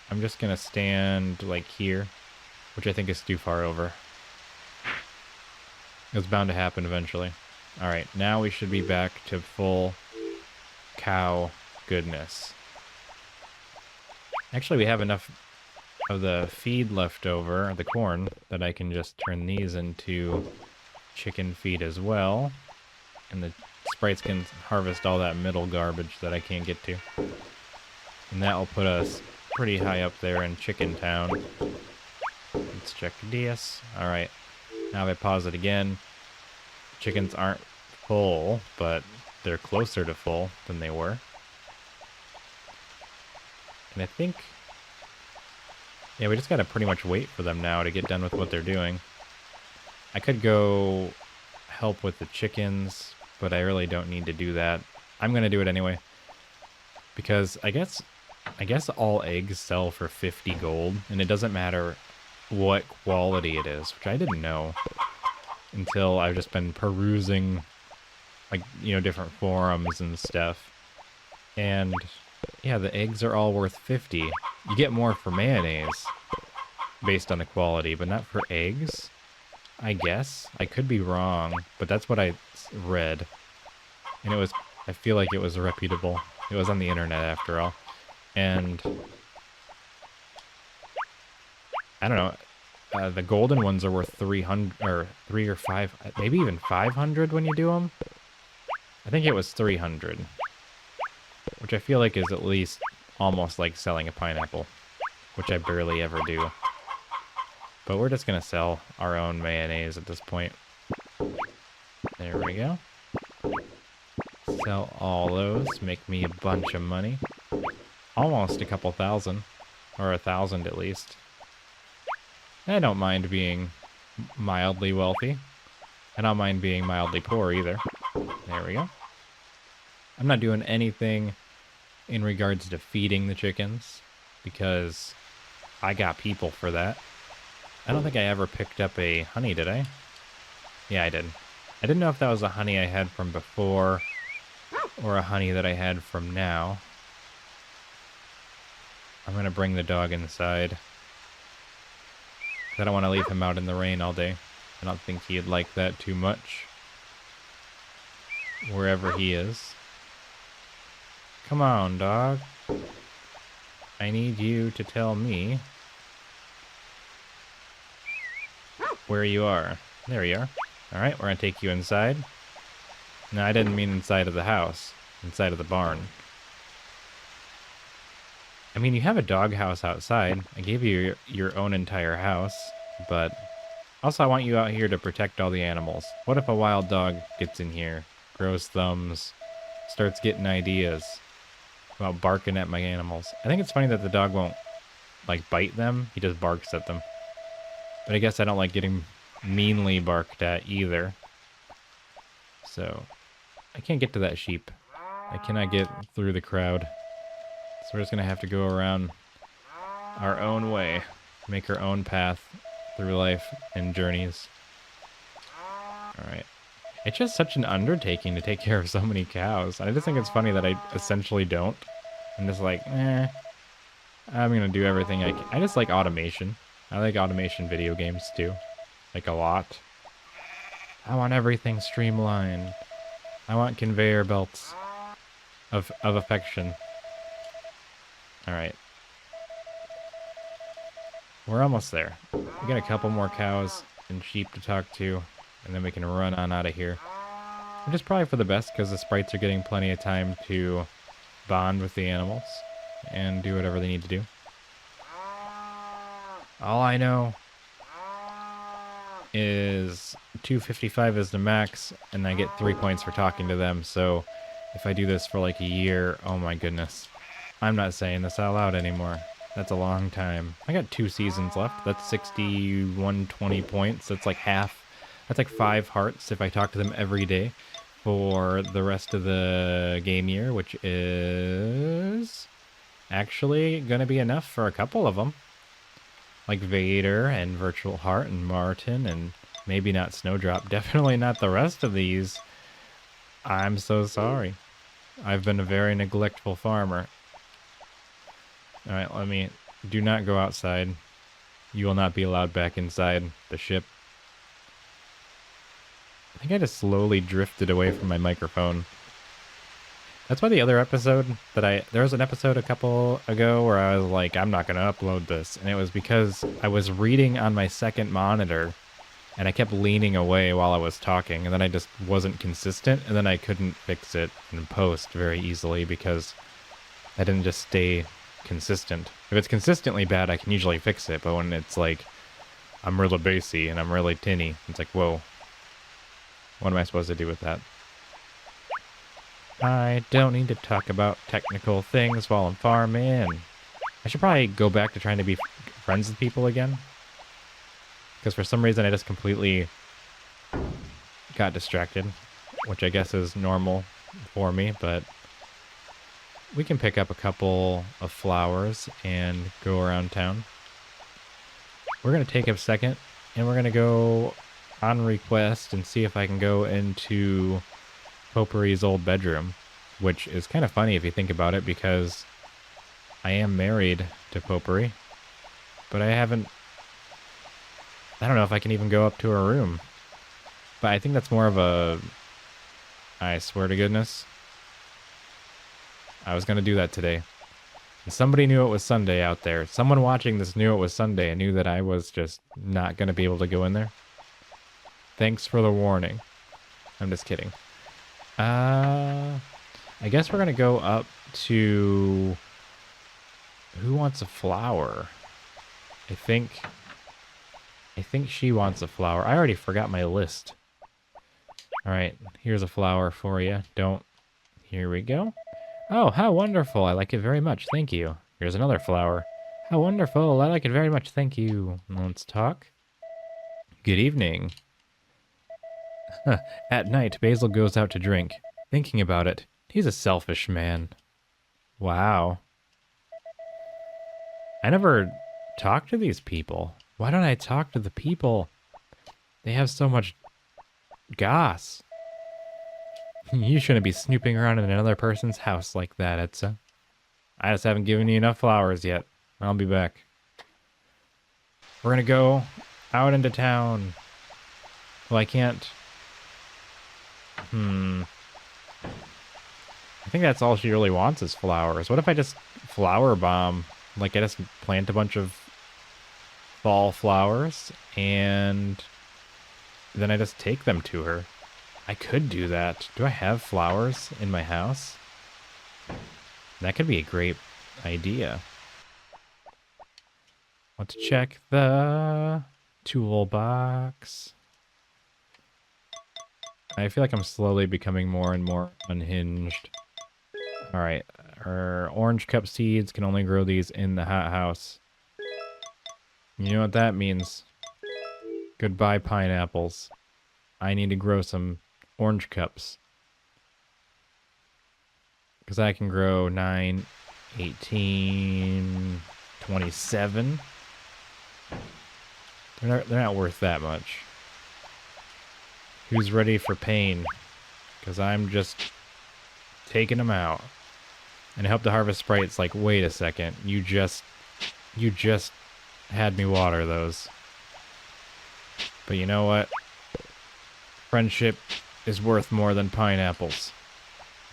I'm just going to stand like here, which I think is too far over. It's bound to happen eventually. Alright, now we should be back to full cow goodness. Actually, we have enough of the feed left over, the corn, that I can just turn these into chicken feed as well. And the sprites can harvest all that middle garbage that I can't get to. And that will put us pretty high up there in Chicken Town. Let's check this. Alright, now if I pause it again, chickens aren't full, but they're closer to full than they were. And I think... yeah, we just gotta pretty much wait for them now to get done with what they're doing. I could go help with the chickens, but I really don't need to do that. I'm gonna do it anyway, because I guess all eggs sell for 50 gold, and it doesn't matter what quality it is, which I didn't know until I've just been perusing, like, you know, different forums and stuff. And yeah, the eggs are all worth 50. You get more for mayonnaise based on the quality, but not for eggs, I guess. I could be wrong, but that's what I read. And it was, I feel like it was reputable. It was on the internet after all. And I don't know. The golden ones are worth 300 or 3 or 5, maybe even 500 when you do them. I think it was 300, which I feel like is at least almost like selling a pineapple, which I barely ever do. But we're just gonna sell our own mayonnaise at this point. There we go. Sell all those, make me a bunch of money. Almost a couple thousand, or 1,000 at least. I don't mind being mildly wealthy. I don't mind being mildly poor either. There we go. I'm not doing anything in regards to feeding the chickens, because I got people for that. I don't think I ever picked up a honey, did I? Yeah, I did. I didn't know if that was a honey I had from before, or a honey that I had from now. I'm going to bring the dog inside. I don't want to leave him out in the rain all day. I don't think he'd like that too much. Wherever he is. Come on, dog. I need you to tell me where you are. There you are. Alright, we're going to take you inside. No, I didn't mean inside of the house. Inside of the barn. I mean, you have a doghouse outside. I gave you your own entire house, but also I want you out here to protect all the animals. What if a wild dog gets in here, grows thumbs, starts getting ideas about barking at my animals? I think it's funny that the dog won't, like, bite them. He just barks at them. But I guess I don't like getting meanly barked at either. So, I can't get to that sheep. I cannot get through the crowd. So we're just going to have to go around our own way, make our own path through life and journeys. Alright. It's just such an undertaking to take care of so many cows. I just think it's funny that I essentially don't. I'm just like, I'm going to do everything I can. I just like automation. I like automation video games too. Like a lot. I want everything streamlined. I want conveyor belts of affection. Alright. We're almost there. We got a couple more cows and sheep to talk to, and then we can run on out of here. Which is probably for the best, because the sprites are getting plenty of time to bond with the animals and do whatever they need to do. All I know is 255 is the max, and I get 3 points for talking to them, so if I do this for like a year, oh my goodness. I'm not saying this out loud anymore. That's a long time. I got 2 seasons left. That's 6120 points. That's like half. That's like 5 hearts if I talk to them every day for the rest of the game year, which is actually going to be enough for a couple of them. Like Vader and Virtual Heart and Martin and maybe not Snowdrop. Definitely not the rest of these. I'm so sorry. I've been a very neglectful farmer. Alright, do not go outside. You will not be allowed back inside the ship. I think I just slowly drifted away from my microphone. That's why the other episode there was an episode a couple ago where I was like, I'm not going to upload this. And it was because I was reading on my second monitor and I kept leaning away while I was talking. And then I just wasn't consistent. And then I couldn't fix it in post very easily because I didn't just stay consistent. If it's consistently bad, I can usually fix it. But when it's like, I'm really bassy and I'm really tinny, it's like, whoa. What am I supposed to do with that? I don't need to talk about technical things while I'm farming. I should probably go back to trying to be friends with people again. Because for some reason I just completely got distracted. Which I guess is normal for me, but we can pick up a couple of flowers and go around town. We're going to take a second and we're going to go on request and see if I can go into Potpourri's old bedroom, which is kind of funny if you think about it because I am married to Potpourri, but I don't know if I can even go up to her room. But I think that's more of a, I swear to goodness, I was going to do that today. And somebody knew it was Sunday out there. Someone watching this knew it was Sunday and knew that I was just not going to be able to go in there. Thanks for the warning. I'm just kidding. I guess we're going to go up to... Who wants a flower? I think she wants a flower. I already forgot my list. All right, here's a flower for you. Here we go. Oh, how wonderful. I like it very much. Thank you. Here's another flower. How wonderful. I like it very much. Thank you. Let's talk. Good evening. At night, Basil goes out to drink. Thinking about it, he's a selfish man. Wow. I never talked to these people. Why don't I talk to the people? They have so much goss. You shouldn't be snooping around in another person's house like that, Etsa. I just haven't given you enough flowers yet. I'll be back. We're gonna go out into town. Well, I can't... I think that's all she really wants is flowers. What if I just flower bomb? Like, I just plant a bunch of fall flowers, and then I just take them to her. I could do that. Do I have flowers in my house? That could be a great idea. Let's check the toolbox. I feel like I'm slowly becoming more and more unhinged. Alright, our orange cup seeds can only grow these in the hothouse. You know what that means. Goodbye, pineapples. I need to grow some orange cups. Because I can grow 9, 18, 27. They're not worth that much. Who's ready for pain? Because I'm just taking them out. And I hope the Harvest Sprite's like, wait a second, you just had me water those. But you know what? Friendship is worth more than pineapples.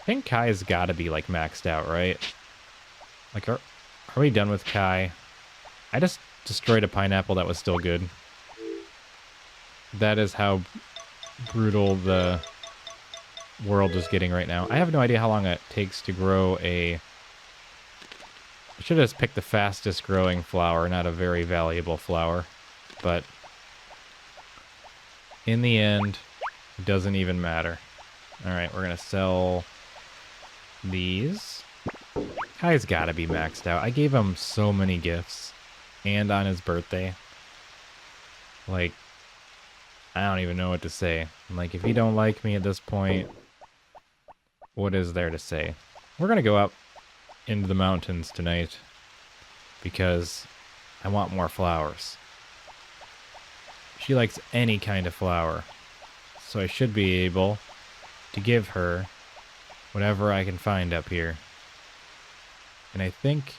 I think Kai's gotta be like maxed out, right? Like, are we done with Kai? I just destroyed a pineapple that was still good. That is how brutal the world is getting right now. I have no idea how long it takes to grow a... I should have just picked the fastest growing flower, not a very valuable flower. But in the end, it doesn't even matter. Alright, we're gonna sell these. Kai's gotta be maxed out. I gave him so many gifts. And on his birthday. Like, I don't even know what to say. Like, if you don't like me at this point, what is there to say? We're gonna go up into the mountains tonight because I want more flowers. She likes any kind of flower, so I should be able to give her whatever I can find up here. And I think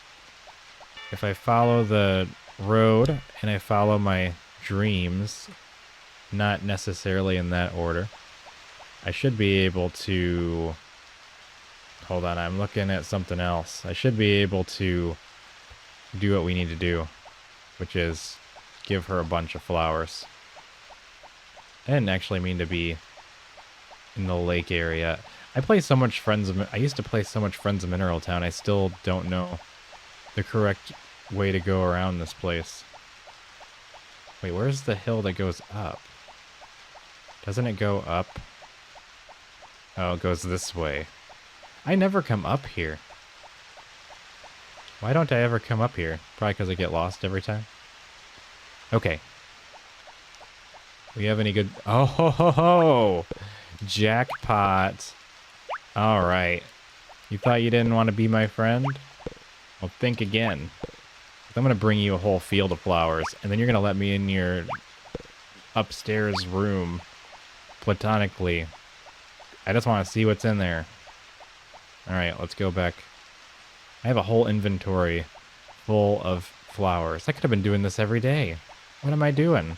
if I follow the road and I follow my dreams, not necessarily in that order, I should be able to... Hold on, I'm looking at something else. I should be able to do what we need to do, which is give her a bunch of flowers. I didn't actually mean to be in the lake area. I used to play so much Friends of Mineral Town, I still don't know the correct way to go around this place. Wait, where's the hill that goes up? Doesn't it go up? Oh, it goes this way. I never come up here. Why don't I ever come up here? Probably because I get lost every time. Okay. We have any good... Oh, ho, ho, ho! Jackpot. Alright. You thought you didn't want to be my friend? Well, think again. I'm going to bring you a whole field of flowers, and then you're going to let me in your upstairs room platonically. I just want to see what's in there. Alright, let's go back. I have a whole inventory full of flowers. I could have been doing this every day. What am I doing?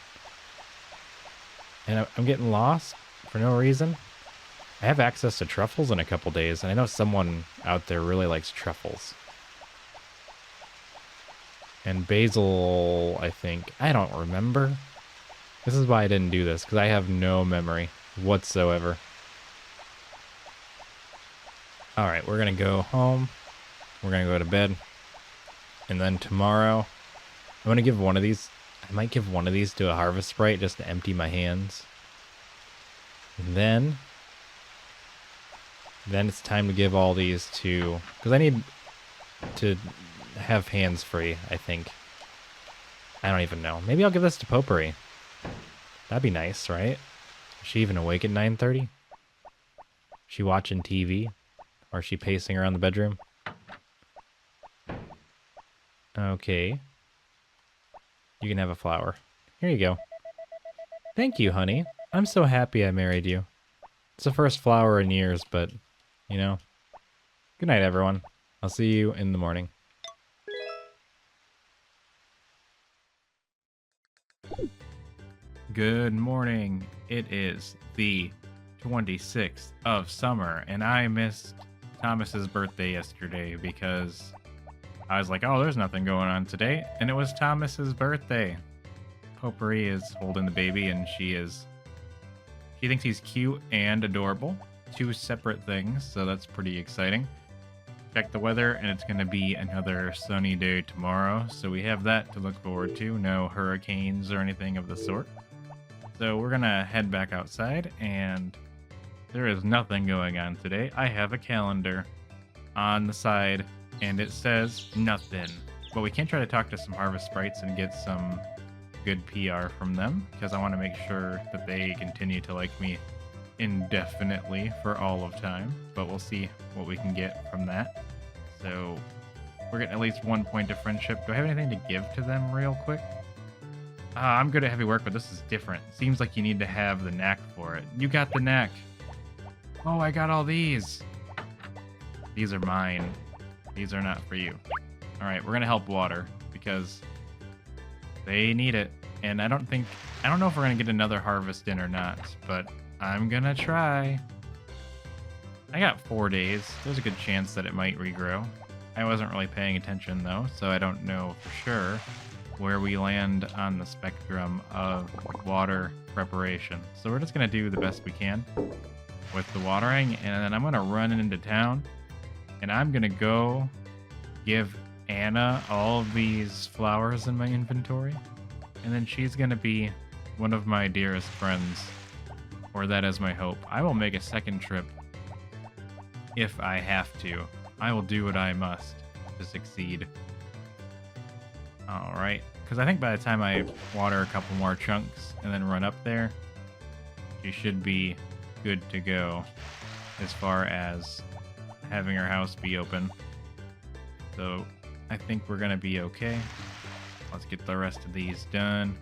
And I'm getting lost for no reason. I have access to truffles in a couple days, and I know someone out there really likes truffles. And basil, I think. I don't remember. This is why I didn't do this, because I have no memory whatsoever. Alright, we're going to go home. We're going to go to bed. And then tomorrow, I'm going to give one of these. I might give one of these to a harvest sprite just to empty my hands. And then it's time to give all these to, because I need to have hands free, I think. I don't even know. Maybe I'll give this to Potpourri. That'd be nice, right? Is she even awake at 9:30? She watching TV? Or is she pacing around the bedroom? Okay. You can have a flower. Here you go. Thank you, honey. I'm so happy I married you. It's the first flower in years, but, you know. Good night, everyone. I'll see you in the morning. Good morning. It is the 26th of summer, and I missed Thomas's birthday yesterday because I was like, oh, there's nothing going on today, and it was Thomas's birthday. Potpourri is holding the baby, and she thinks he's cute and adorable. Two separate things, so that's pretty exciting. Check the weather, and it's going to be another sunny day tomorrow, so we have that to look forward to. No hurricanes or anything of the sort. So we're going to head back outside, and there is nothing going on today. I have a calendar on the side, and it says nothing. But we can try to talk to some harvest sprites and get some good PR from them, because I want to make sure that they continue to like me indefinitely for all of time. But we'll see what we can get from that. So we're getting at least 1 point of friendship. Do I have anything to give to them real quick? I'm good at heavy work, but this is different. Seems like you need to have the knack for it. You got the knack. Oh, I got all these. These are mine. These are not for you. All right, we're going to help water because they need it. And I don't know if we're going to get another harvest in or not, but I'm going to try. I got 4 days. There's a good chance that it might regrow. I wasn't really paying attention though, so I don't know for sure where we land on the spectrum of water preparation. So we're just going to do the best we can with the watering, and then I'm going to run into town, and I'm going to go give Anna all of these flowers in my inventory, and then she's going to be one of my dearest friends, or that is my hope. I will make a second trip if I have to. I will do what I must to succeed. Alright, because I think by the time I water a couple more chunks and then run up there, she should be good to go as far as having her house be open. So I think we're going to be okay. Let's get the rest of these done.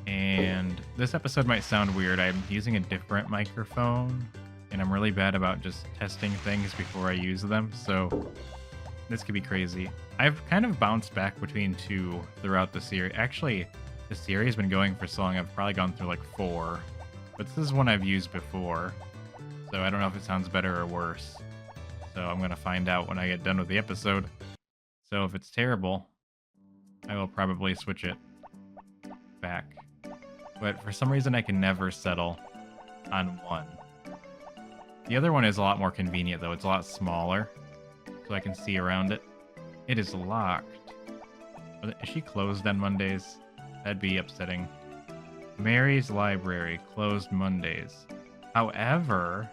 And this episode might sound weird. I'm using a different microphone, and I'm really bad about just testing things before I use them, so this could be crazy. I've kind of bounced back between two throughout the series. Actually, the series has been going for so long, I've probably gone through like 4. But this is one I've used before, so I don't know if it sounds better or worse. So I'm going to find out when I get done with the episode. So if it's terrible, I will probably switch it back. But for some reason, I can never settle on one. The other one is a lot more convenient, though. It's a lot smaller, so I can see around it. It is locked. Is she closed on Mondays? That'd be upsetting. Mary's Library, closed Mondays. However,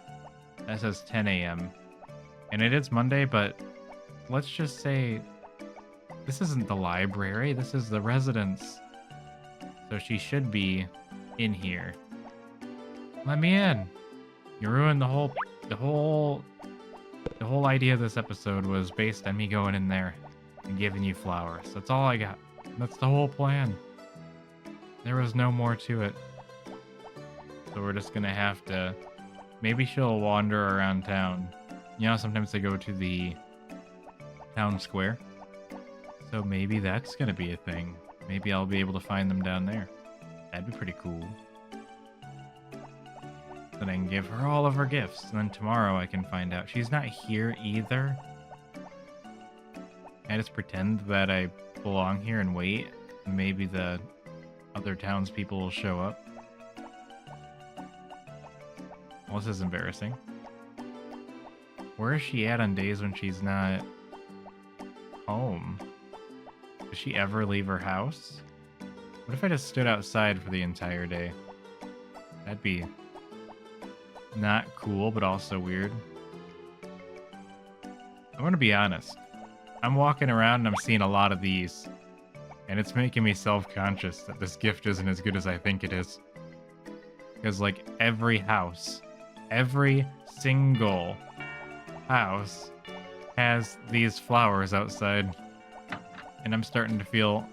that says 10 a.m. And it is Monday, but let's just say this isn't the library. This is the residence. So she should be in here. Let me in. You ruined the whole idea of this episode was based on me going in there and giving you flowers. That's all I got. That's the whole plan. There was no more to it. So we're just gonna have to... Maybe she'll wander around town. You know, sometimes they go to the town square. So maybe that's gonna be a thing. Maybe I'll be able to find them down there. That'd be pretty cool. Then I can give her all of her gifts. And then tomorrow I can find out. She's not here either. I just pretend that I belong here and wait. Maybe the other townspeople will show up. Well, this is embarrassing. Where is she at on days when she's not home? Does she ever leave her house? What if I just stood outside for the entire day? That'd be not cool, but also weird. I want to be honest. I'm walking around and I'm seeing a lot of these. And it's making me self-conscious that this gift isn't as good as I think it is. Because, like, every house, every single house has these flowers outside. And I'm starting to feel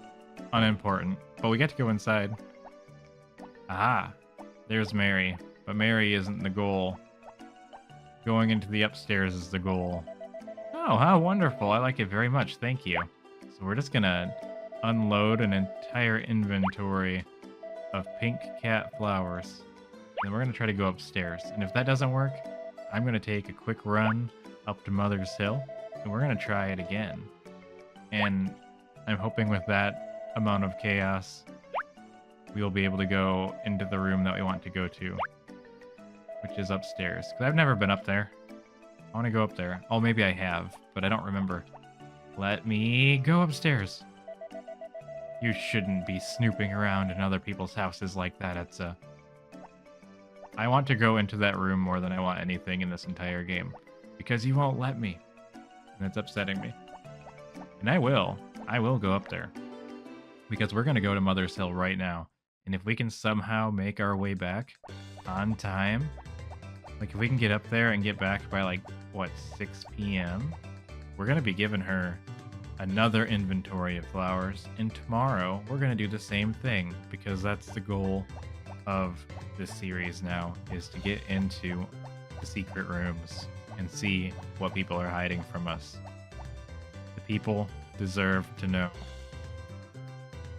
unimportant. But we get to go inside. Aha, there's Mary. But Mary isn't the goal. Going into the upstairs is the goal. Oh, how wonderful. I like it very much. Thank you. So we're just gonna unload an entire inventory of pink cat flowers. And we're gonna try to go upstairs. And if that doesn't work, I'm gonna take a quick run up to Mother's Hill. And we're gonna try it again. And I'm hoping with that amount of chaos, we'll be able to go into the room that we want to go to, which is upstairs. Because I've never been up there. I want to go up there. Oh, maybe I have, but I don't remember. Let me go upstairs. You shouldn't be snooping around in other people's houses like that, Etsa. I want to go into that room more than I want anything in this entire game. Because you won't let me. And it's upsetting me. And I will go up there. Because we're going to go to Mother's Hill right now. And if we can somehow make our way back on time, like if we can get up there and get back by like, what, 6 p.m., we're going to be giving her another inventory of flowers. And tomorrow, we're going to do the same thing. Because that's the goal of this series now, is to get into the secret rooms and see what people are hiding from us. The people deserve to know.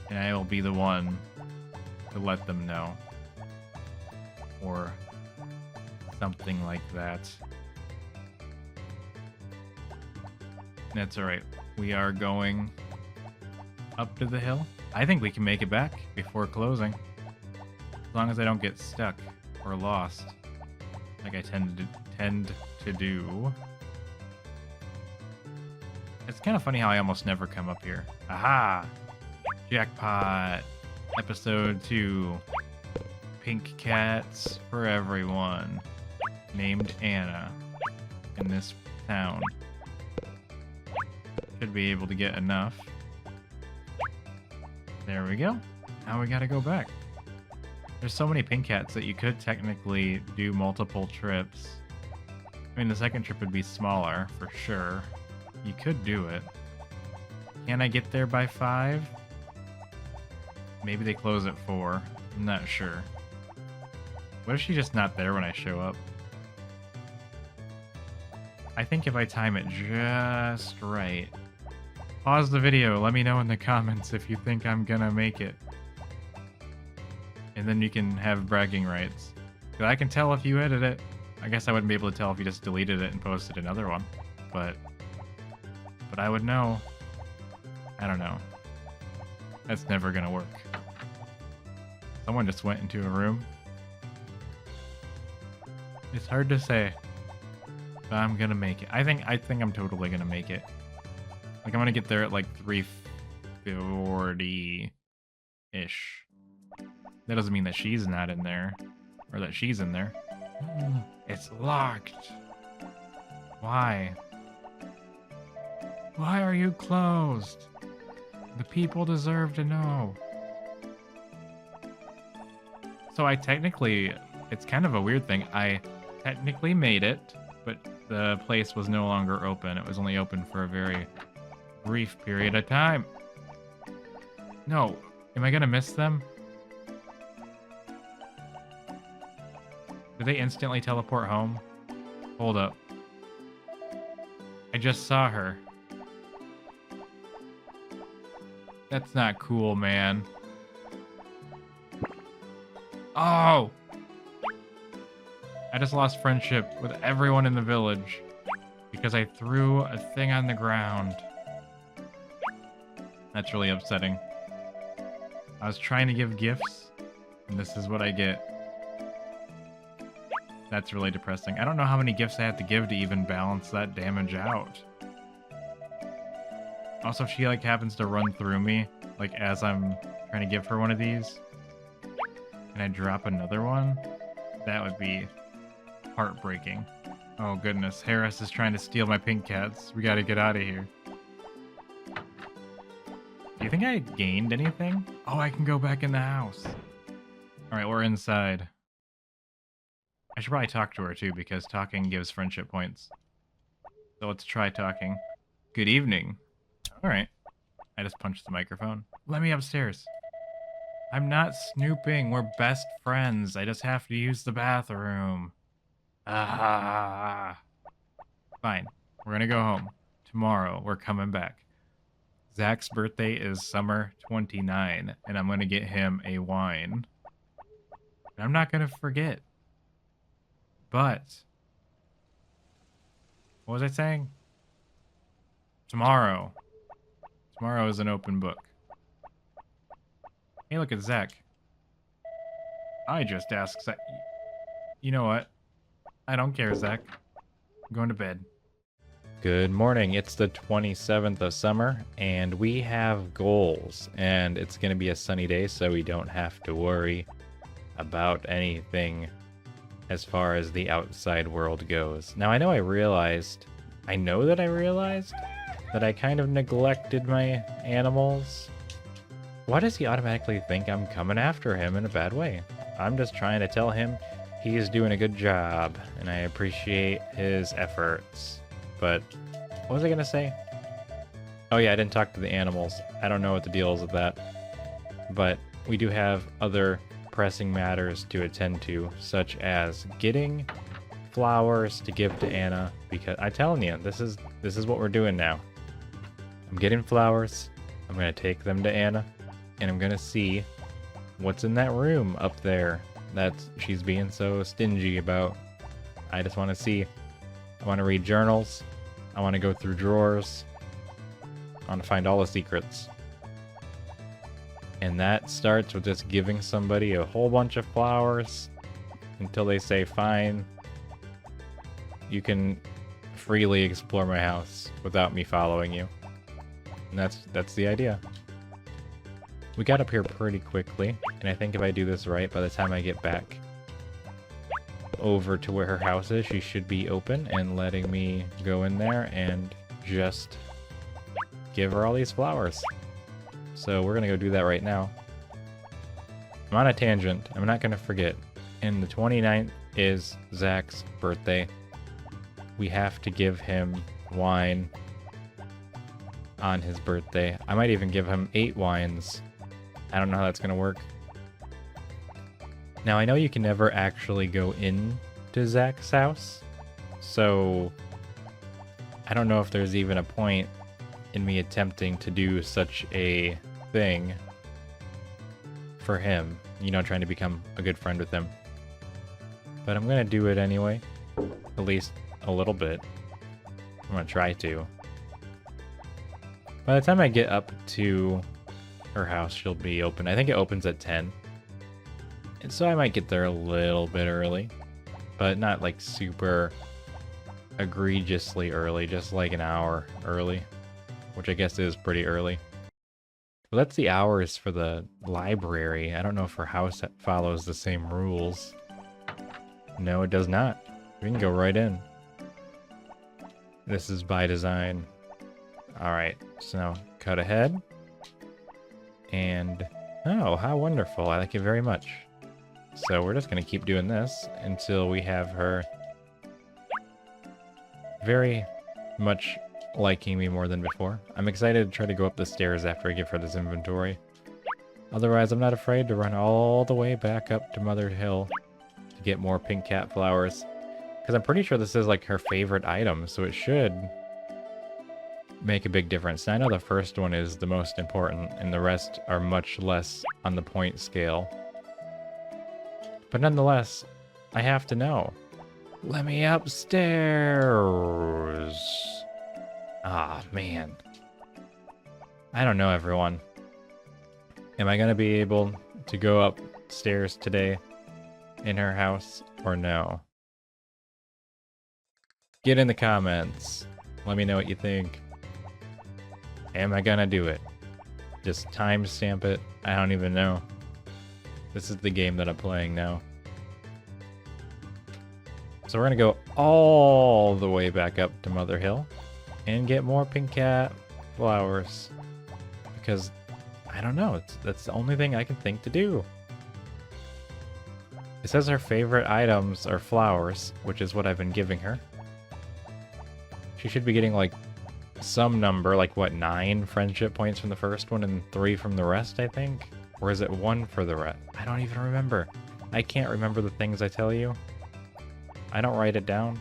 And I will be the one to let them know. Or something like that. That's alright. We are going up to the hill. I think we can make it back before closing. As long as I don't get stuck or lost. Like I tend to do. It's kind of funny how I almost never come up here. Aha! Jackpot! Episode 2. Pink cats for everyone. Named Anna. In this town. Should be able to get enough. There we go. Now we gotta go back. There's so many pink cats that you could technically do multiple trips. I mean, the second trip would be smaller, for sure. You could do it. Can I get there by 5? Maybe they close at 4. I'm not sure. What if she's just not there when I show up? I think if I time it just right. Pause the video. Let me know in the comments if you think I'm gonna make it. And then you can have bragging rights. But I can tell if you edit it. I guess I wouldn't be able to tell if you just deleted it and posted another one. But I would know. I don't know. That's never gonna work. Someone just went into a room. It's hard to say. But I'm gonna make it. I think I'm totally gonna make it. Like I'm gonna get there at like 3:40-ish. That doesn't mean that she's not in there. Or that she's in there. It's locked. Why? Why are you closed? The people deserve to know. So I technically, it's kind of a weird thing. I technically made it, but the place was no longer open. It was only open for a very brief period of time. No, am I gonna miss them? Did they instantly teleport home? Hold up. I just saw her. That's not cool, man. Oh! I just lost friendship with everyone in the village because I threw a thing on the ground. That's really upsetting. I was trying to give gifts, and this is what I get. That's really depressing. I don't know how many gifts I have to give to even balance that damage out. Also, if she like happens to run through me, like as I'm trying to give her one of these, and I drop another one, that would be heartbreaking. Oh goodness, Harris is trying to steal my pink cats. We gotta get out of here. Do you think I gained anything? Oh, I can go back in the house. Alright, we're inside. I should probably talk to her too, because talking gives friendship points. So let's try talking. Good evening. Alright. I just punched the microphone. Let me upstairs. I'm not snooping. We're best friends. I just have to use the bathroom. Ah. Fine. We're gonna go home. Tomorrow, we're coming back. Zach's birthday is summer 29, and I'm gonna get him a wine. And I'm not gonna forget. But what was I saying? Tomorrow. Tomorrow is an open book. Hey, look at Zach. I just asked Zach. You know what? I don't care, Zach. I'm going to bed. Good morning. It's the 27th of summer, and we have goals. And it's going to be a sunny day, so we don't have to worry about anything as far as the outside world goes. Now, I know that I realized that I kind of neglected my animals. Why does he automatically think I'm coming after him in a bad way? I'm just trying to tell him he's doing a good job, and I appreciate his efforts. But what was I gonna say? Oh yeah, I didn't talk to the animals. I don't know what the deal is with that. But we do have other pressing matters to attend to, such as getting flowers to give to Anna, because I'm telling you, this is what we're doing now. I'm getting flowers, I'm gonna take them to Anna, and I'm gonna see what's in that room up there that she's being so stingy about. I just want to see. I want to read journals. I want to go through drawers. I want to find all the secrets. And that starts with just giving somebody a whole bunch of flowers until they say, fine, you can freely explore my house without me following you. And that's the idea. We got up here pretty quickly, and I think if I do this right, by the time I get back over to where her house is, she should be open and letting me go in there and just give her all these flowers. So we're gonna go do that right now. I'm on a tangent. I'm not gonna forget. And the 29th is Zach's birthday. We have to give him wine on his birthday. I might even give him 8 wines. I don't know how that's gonna work. Now, I know you can never actually go into Zach's house, so I don't know if there's even a point in me attempting to do such a thing for him, you know, trying to become a good friend with him. But I'm gonna do it anyway, at least a little bit. I'm gonna try to. By the time I get up to her house, she'll be open. I think it opens at 10. And so I might get there a little bit early, but not like super egregiously early, just like an hour early, which I guess is pretty early. Well, that's the hours for the library. I don't know if her house follows the same rules. No, it does not. We can go right in. This is by design. Alright, so now cut ahead. And, oh, how wonderful. I like it very much. So we're just going to keep doing this until we have her very much liking me more than before. I'm excited to try to go up the stairs after I give her this inventory. Otherwise, I'm not afraid to run all the way back up to Mother Hill to get more pink cat flowers. Because I'm pretty sure this is like her favorite item, so it should make a big difference. And I know the first one is the most important, and the rest are much less on the point scale. But nonetheless, I have to know. Let me upstairs. Ah, man. I don't know, everyone. Am I gonna be able to go upstairs today in her house or no? Get in the comments. Let me know what you think. Am I gonna do it? Just timestamp it. I don't even know. This is the game that I'm playing now. So we're gonna go all the way back up to Mother Hill and get more pink cat flowers. Because, I don't know, that's the only thing I can think to do. It says her favorite items are flowers, which is what I've been giving her. She should be getting like some number, like what, 9 friendship points from the first one and 3 from the rest, I think? Or is it 1 for the rest? I don't even remember. I can't remember the things I tell you. I don't write it down.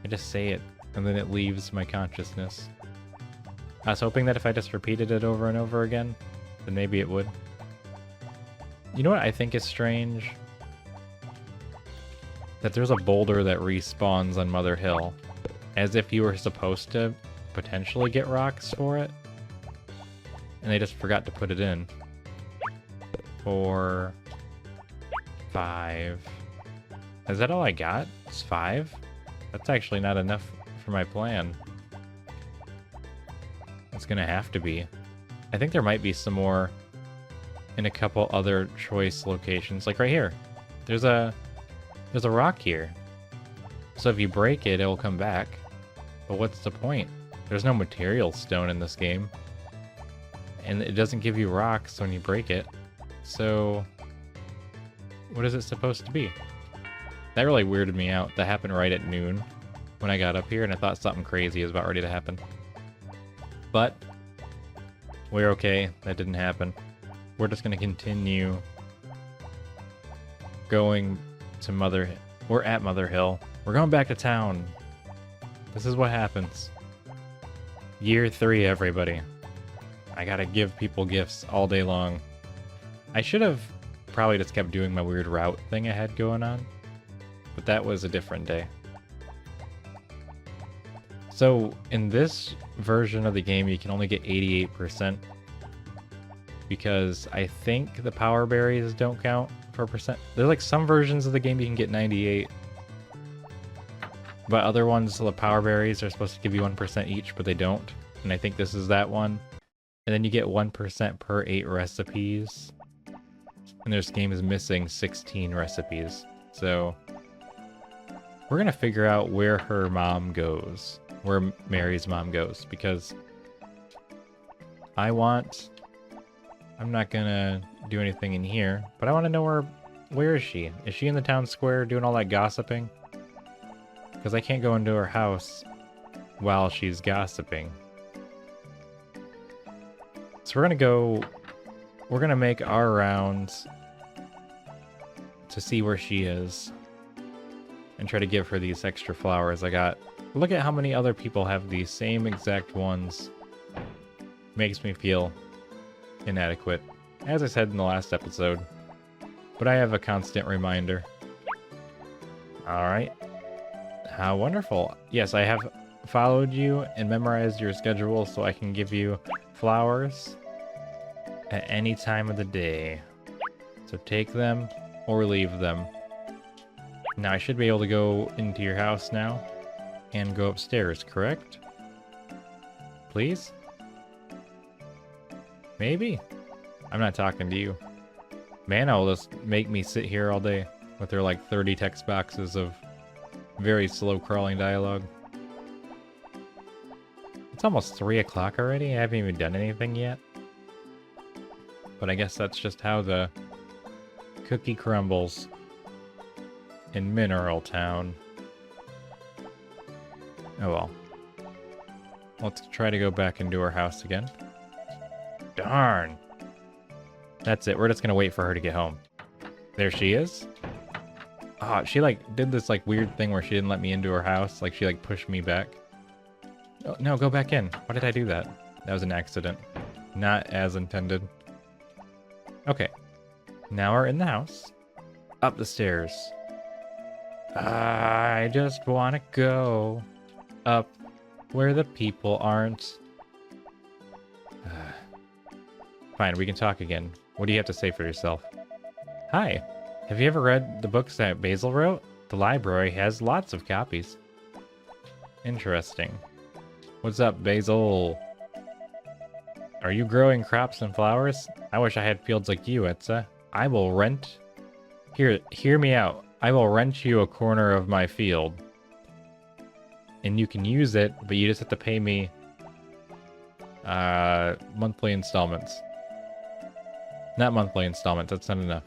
I just say it, and then it leaves my consciousness. I was hoping that if I just repeated it over and over again, then maybe it would. You know what I think is strange? That there's a boulder that respawns on Mother Hill, as if you were supposed to potentially get rocks for it, and they just forgot to put it in. 4, 5. Is that all I got? It's 5? That's actually not enough for my plan. It's gonna have to be. I think there might be some more in a couple other choice locations. Like right here. There's a rock here. So if you break it, it'll come back. But what's the point? There's no material stone in this game. And it doesn't give you rocks when you break it. So what is it supposed to be? That really weirded me out. That happened right at noon when I got up here, and I thought something crazy was about ready to happen. But we're okay. That didn't happen. We're just going to continue going to Mother Hill. We're at Mother Hill. We're going back to town. This is what happens. Year 3, everybody. I gotta give people gifts all day long. I should have probably just kept doing my weird route thing I had going on. But that was a different day. So, in this version of the game, you can only get 88%. Because I think the power berries don't count for percent. There's like some versions of the game you can get 98. But other ones, the power berries are supposed to give you 1% each, but they don't. And I think this is that one. And then you get 1% per 8 recipes. And this game is missing 16 recipes. So we're gonna figure out where her mom goes. Where Mary's mom goes. Because I'm not gonna do anything in here, but I want to know where is she? Is she in the town square doing all that gossiping? Because I can't go into her house while she's gossiping. So we're gonna make our rounds to see where she is and try to give her these extra flowers I got. Look at how many other people have these same exact ones. Makes me feel inadequate, as I said in the last episode, but I have a constant reminder. Alright. How wonderful. Yes, I have followed you and memorized your schedule so I can give you flowers at any time of the day. So take them or leave them. Now I should be able to go into your house now and go upstairs, correct? Please? Maybe. I'm not talking to you. Mana will just make me sit here all day with their like 30 text boxes of very slow crawling dialogue. It's almost 3 o'clock already. I haven't even done anything yet. But I guess that's just how the cookie crumbles in Mineral Town. Oh well. Let's try to go back into her house again. Darn. That's it. We're just gonna wait for her to get home. There she is. Ah, she like did this like weird thing where she didn't let me into her house. Like she like pushed me back. Oh, no, go back in. Why did I do that? That was an accident. Not as intended. Okay. Now we're in the house. Up the stairs. I just want to go up where the people aren't. Fine, we can talk again. What do you have to say for yourself? Hi. Have you ever read the books that Basil wrote? The library has lots of copies. Interesting. What's up, Basil? Are you growing crops and flowers? I wish I had fields like you, Etsa. I will rent... Hear me out. I will rent you a corner of my field. And you can use it, but you just have to pay me... monthly installments. Not monthly installments, that's not enough.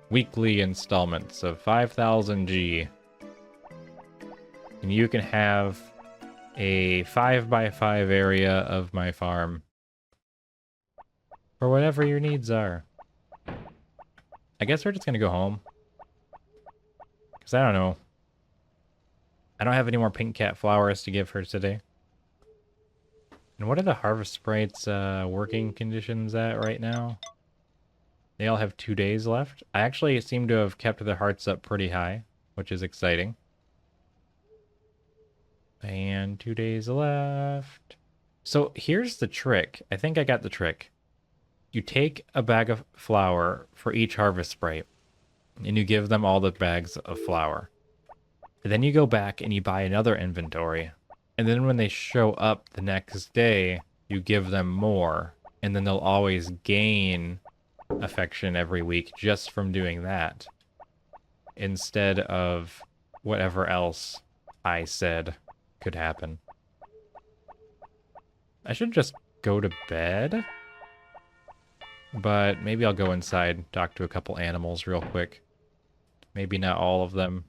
Weekly installments of 5,000 G. And you can have a 5x5 area of my farm. For whatever your needs are. I guess we're just gonna go home. Because I don't know. I don't have any more pink cat flowers to give her today. And what are the harvest sprites working conditions at right now? They all have 2 days left. I actually seem to have kept their hearts up pretty high, which is exciting. And 2 days left. So here's the trick. I think I got the trick. You take a bag of flour for each harvest sprite, and you give them all the bags of flour. And then you go back and you buy another inventory. And then when they show up the next day, you give them more. And then they'll always gain affection every week just from doing that. Instead of whatever else I said could happen. I should just go to bed. But maybe I'll go inside, talk to a couple animals real quick. Maybe not all of them.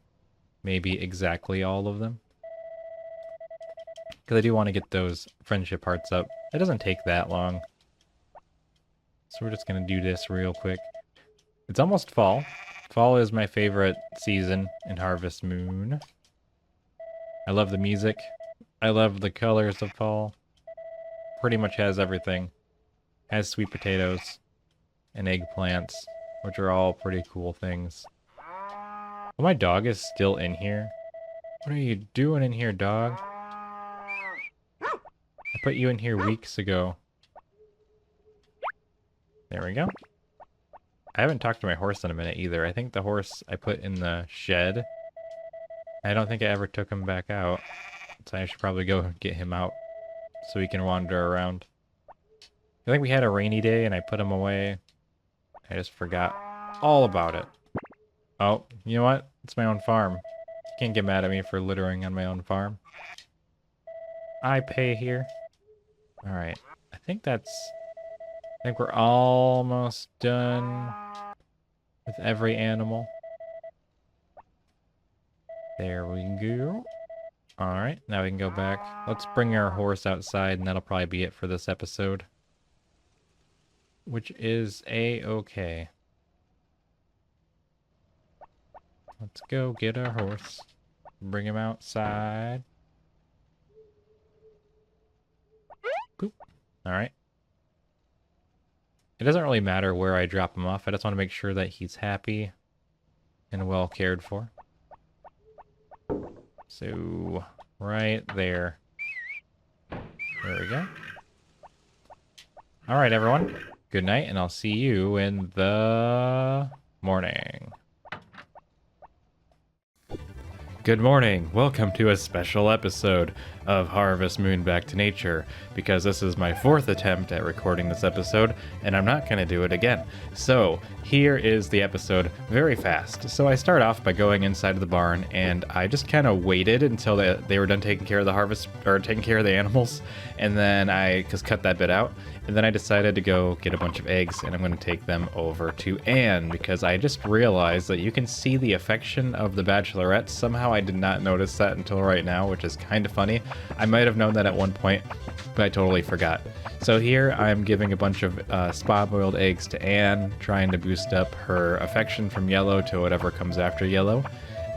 Maybe exactly all of them. Because I do want to get those friendship hearts up. It doesn't take that long. So we're just going to do this real quick. It's almost fall. Fall is my favorite season in Harvest Moon. I love the music. I love the colors of fall. Pretty much has everything. Has sweet potatoes and eggplants, which are all pretty cool things. Oh, my dog is still in here. What are you doing in here, dog? I put you in here weeks ago. There we go. I haven't talked to my horse in a minute either. I think the horse I put in the shed. I don't think I ever took him back out. So I should probably go get him out so he can wander around. I think we had a rainy day and I put him away. I just forgot all about it. Oh, you know what? It's my own farm. You can't get mad at me for littering on my own farm. I pay here. Alright. I think we're almost done with every animal. There we go. Alright, now we can go back. Let's bring our horse outside and that'll probably be it for this episode. Which is a-okay. Let's go get our horse. Bring him outside. Boop. Alright. It doesn't really matter where I drop him off. I just want to make sure that he's happy and well cared for. So, right there. There we go. Alright, everyone. Good night, and I'll see you in the morning. Good morning. Welcome to a special episode of Harvest Moon Back to Nature, because this is my 4th attempt at recording this episode, and I'm not going to do it again. So, here is the episode very fast. So I start off by going inside of the barn, and I just kind of waited until they were done taking care of the harvest, or taking care of the animals, and then I just cut that bit out. And then I decided to go get a bunch of eggs, and I'm going to take them over to Anne, because I just realized that you can see the affection of the bachelorettes. Somehow I did not notice that until right now, which is kind of funny. I might have known that at one point, but I totally forgot. So here I'm giving a bunch of spot-boiled eggs to Anne, trying to boost up her affection from yellow to whatever comes after yellow.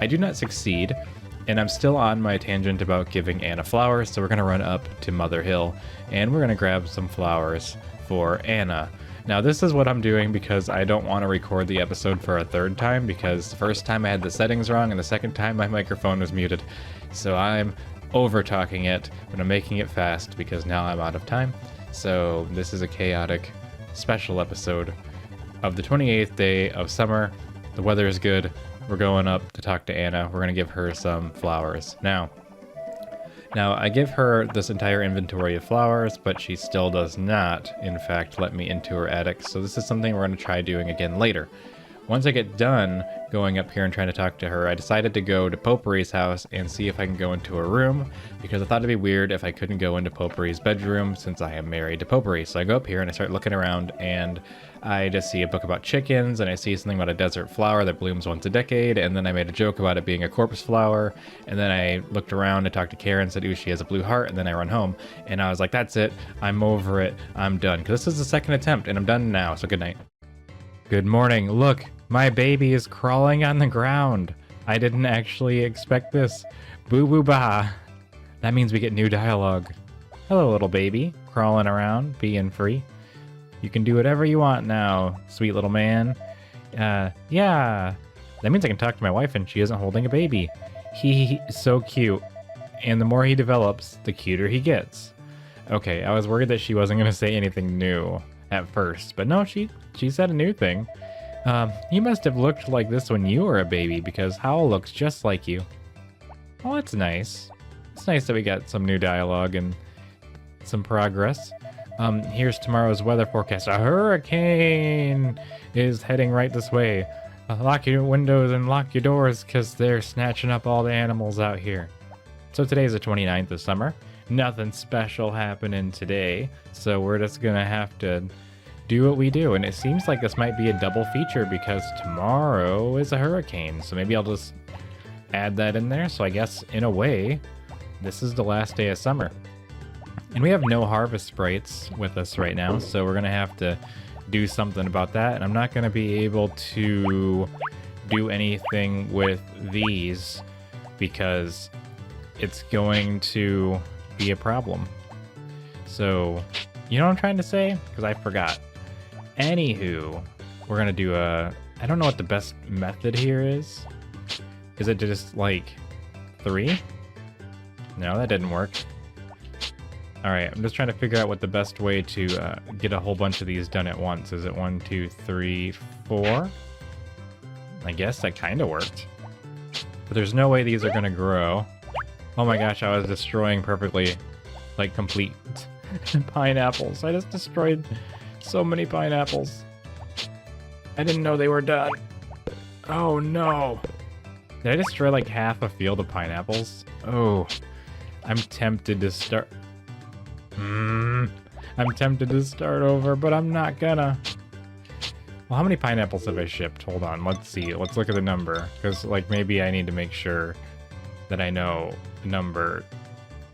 I do not succeed. And I'm still on my tangent about giving Anna flowers, so we're going to run up to Mother Hill, and we're going to grab some flowers for Anna. Now, this is what I'm doing because I don't want to record the episode for a 3rd time, because the first time I had the settings wrong, and the 2nd time my microphone was muted. So I'm over-talking it, but I'm making it fast because now I'm out of time. So this is a chaotic special episode of the 28th day of summer. The weather is good. We're going up to talk to Anna. We're going to give her some flowers. Now, I give her this entire inventory of flowers, but she still does not, in fact, let me into her attic. So this is something we're going to try doing again later. Once I get done going up here and trying to talk to her, I decided to go to Potpourri's house and see if I can go into her room, because I thought it'd be weird if I couldn't go into Potpourri's bedroom since I am married to Potpourri. So I go up here and I start looking around, and I just see a book about chickens, and I see something about a desert flower that blooms once a decade, and then I made a joke about it being a corpse flower, and then I looked around and talked to Karen, said, ooh, she has a blue heart, and then I run home, and I was like, that's it, I'm over it, I'm done, because this is the second attempt, and I'm done now, so good night. Good morning. Look, my baby is crawling on the ground. I didn't actually expect this. Boo boo bah. That means we get new dialogue. Hello, little baby. Crawling around, being free. You can do whatever you want now, sweet little man. Yeah. That means I can talk to my wife and she isn't holding a baby. He's so cute. And the more he develops, the cuter he gets. Okay, I was worried that she wasn't going to say anything new at first, but no, she said a new thing. You must have looked like this when you were a baby, because Howl looks just like you. Oh, that's nice. It's nice that we got some new dialogue and some progress. Here's tomorrow's weather forecast. A hurricane is heading right this way. Lock your windows and lock your doors, because they're snatching up all the animals out here. So today's the 29th of summer. Nothing special happening today, so we're just gonna have to do what we do. And it seems like this might be a double feature because tomorrow is a hurricane, so maybe I'll just add that in there. So I guess in a way this is the last day of summer, and we have no harvest sprites with us right now, so we're gonna have to do something about that. And I'm not gonna be able to do anything with these because it's going to be a problem. So, you know what I'm trying to say? Because I forgot. Anywho, we're gonna do I don't know what the best method here is. Is it just like 3? No, that didn't work. Alright, I'm just trying to figure out what the best way to get a whole bunch of these done at once. Is it 1, 2, 3, 4? I guess that kind of worked. But there's no way these are gonna grow. Oh my gosh, I was destroying perfectly, like, complete pineapples. I just destroyed so many pineapples. I didn't know they were done. Oh no. Did I destroy like half a field of pineapples? Oh, I'm tempted to start. I'm tempted to start over, but I'm not gonna. Well, how many pineapples have I shipped? Hold on, let's see. Let's look at the number, because like maybe I need to make sure that I know the number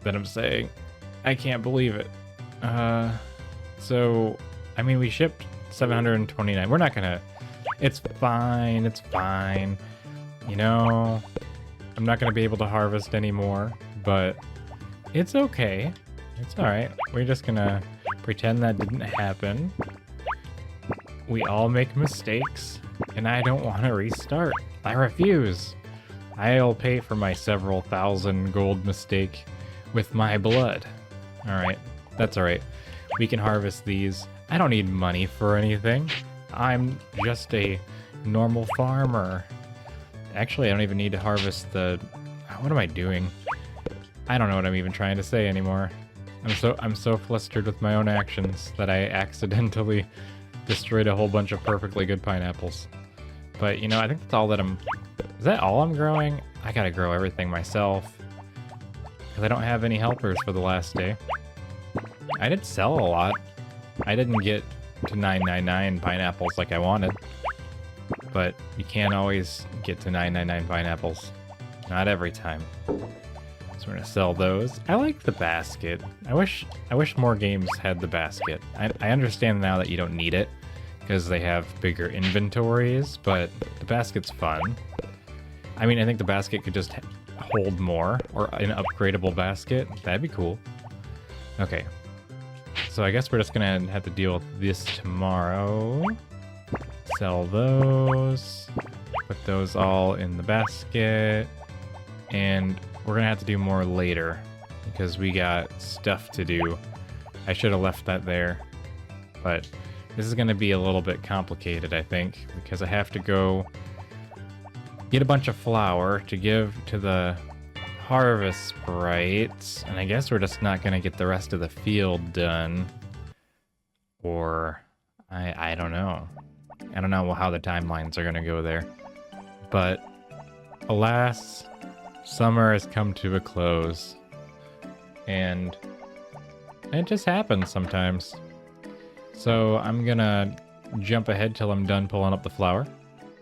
that I'm saying. I can't believe it. So, I mean, we shipped 729. We're not gonna... It's fine, it's fine. You know, I'm not gonna be able to harvest anymore, but it's okay. It's alright. We're just gonna pretend that didn't happen. We all make mistakes, and I don't want to restart. I refuse. I'll pay for my several thousand gold mistake with my blood. Alright, that's alright. We can harvest these. I don't need money for anything. I'm just a normal farmer. Actually, I don't even need to harvest the... What am I doing? I don't know what I'm even trying to say anymore. I'm so flustered with my own actions that I accidentally destroyed a whole bunch of perfectly good pineapples. But, you know, I think that's all that I'm... Is that all I'm growing? I gotta grow everything myself, because I don't have any helpers for the last day. I did sell a lot. I didn't get to 999 pineapples like I wanted, but you can't always get to 999 pineapples. Not every time. So we're gonna sell those. I like the basket. I wish more games had the basket. I understand now that you don't need it because they have bigger inventories, but the basket's fun. I mean, I think the basket could just hold more, or an upgradable basket. That'd be cool. Okay. So I guess we're just gonna have to deal with this tomorrow. Sell those. Put those all in the basket. And we're gonna have to do more later because we got stuff to do. I should have left that there. But This is going to be a little bit complicated, I think, because I have to go get a bunch of flour to give to the harvest sprites, and I guess we're just not going to get the rest of the field done. Or I don't know. I don't know how the timelines are going to go there. But alas, summer has come to a close. And it just happens sometimes. So I'm gonna jump ahead till I'm done pulling up the flour.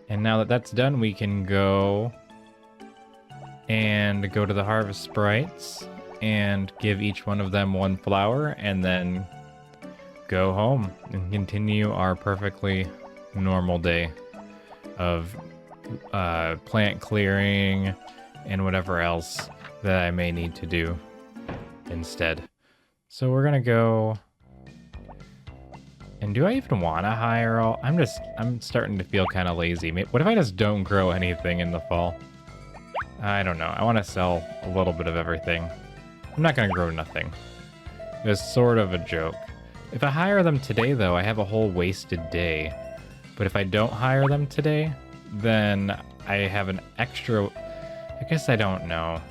And now that that's done, we can go and go to the harvest sprites and give each one of them one flower, and then go home and continue our perfectly normal day of plant clearing and whatever else that I may need to do instead. So we're gonna go. And do I even want to hire all? I'm starting to feel kind of lazy. What if I just don't grow anything in the fall? I don't know. I want to sell a little bit of everything. I'm not going to grow nothing. It's sort of a joke. If I hire them today, though, I have a whole wasted day. But if I don't hire them today, then I have an extra... I guess I don't know.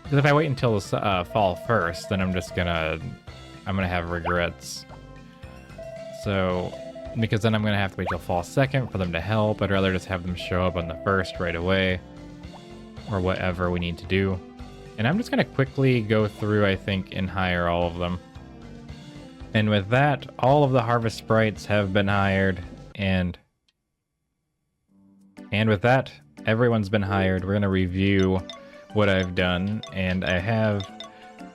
Because if I wait until the fall first, then I'm gonna have regrets. So, because then I'm going to have to wait till fall second for them to help. I'd rather just have them show up on the first right away. Or whatever we need to do. And I'm just going to quickly go through, I think, and hire all of them. And with that, all of the harvest sprites have been hired. And with that, everyone's been hired. We're going to review what I've done. And I have...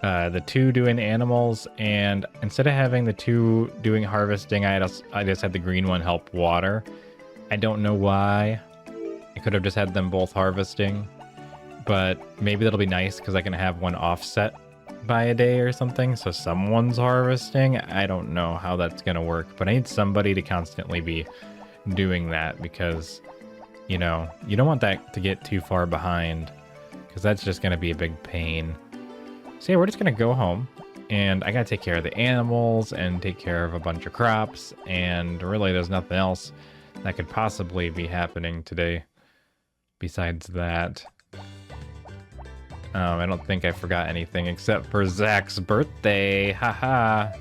the 2 doing animals, and instead of having the 2 doing harvesting, I just had the green one help water. I don't know why. I could have just had them both harvesting, but maybe that'll be nice because I can have one offset by a day or something, so someone's harvesting. I don't know how that's gonna work, but I need somebody to constantly be doing that because, you know, you don't want that to get too far behind because that's just gonna be a big pain. So yeah, we're just gonna go home, and I gotta take care of the animals and take care of a bunch of crops, and really there's nothing else that could possibly be happening today besides that. I don't think I forgot anything except for Zach's birthday. Haha.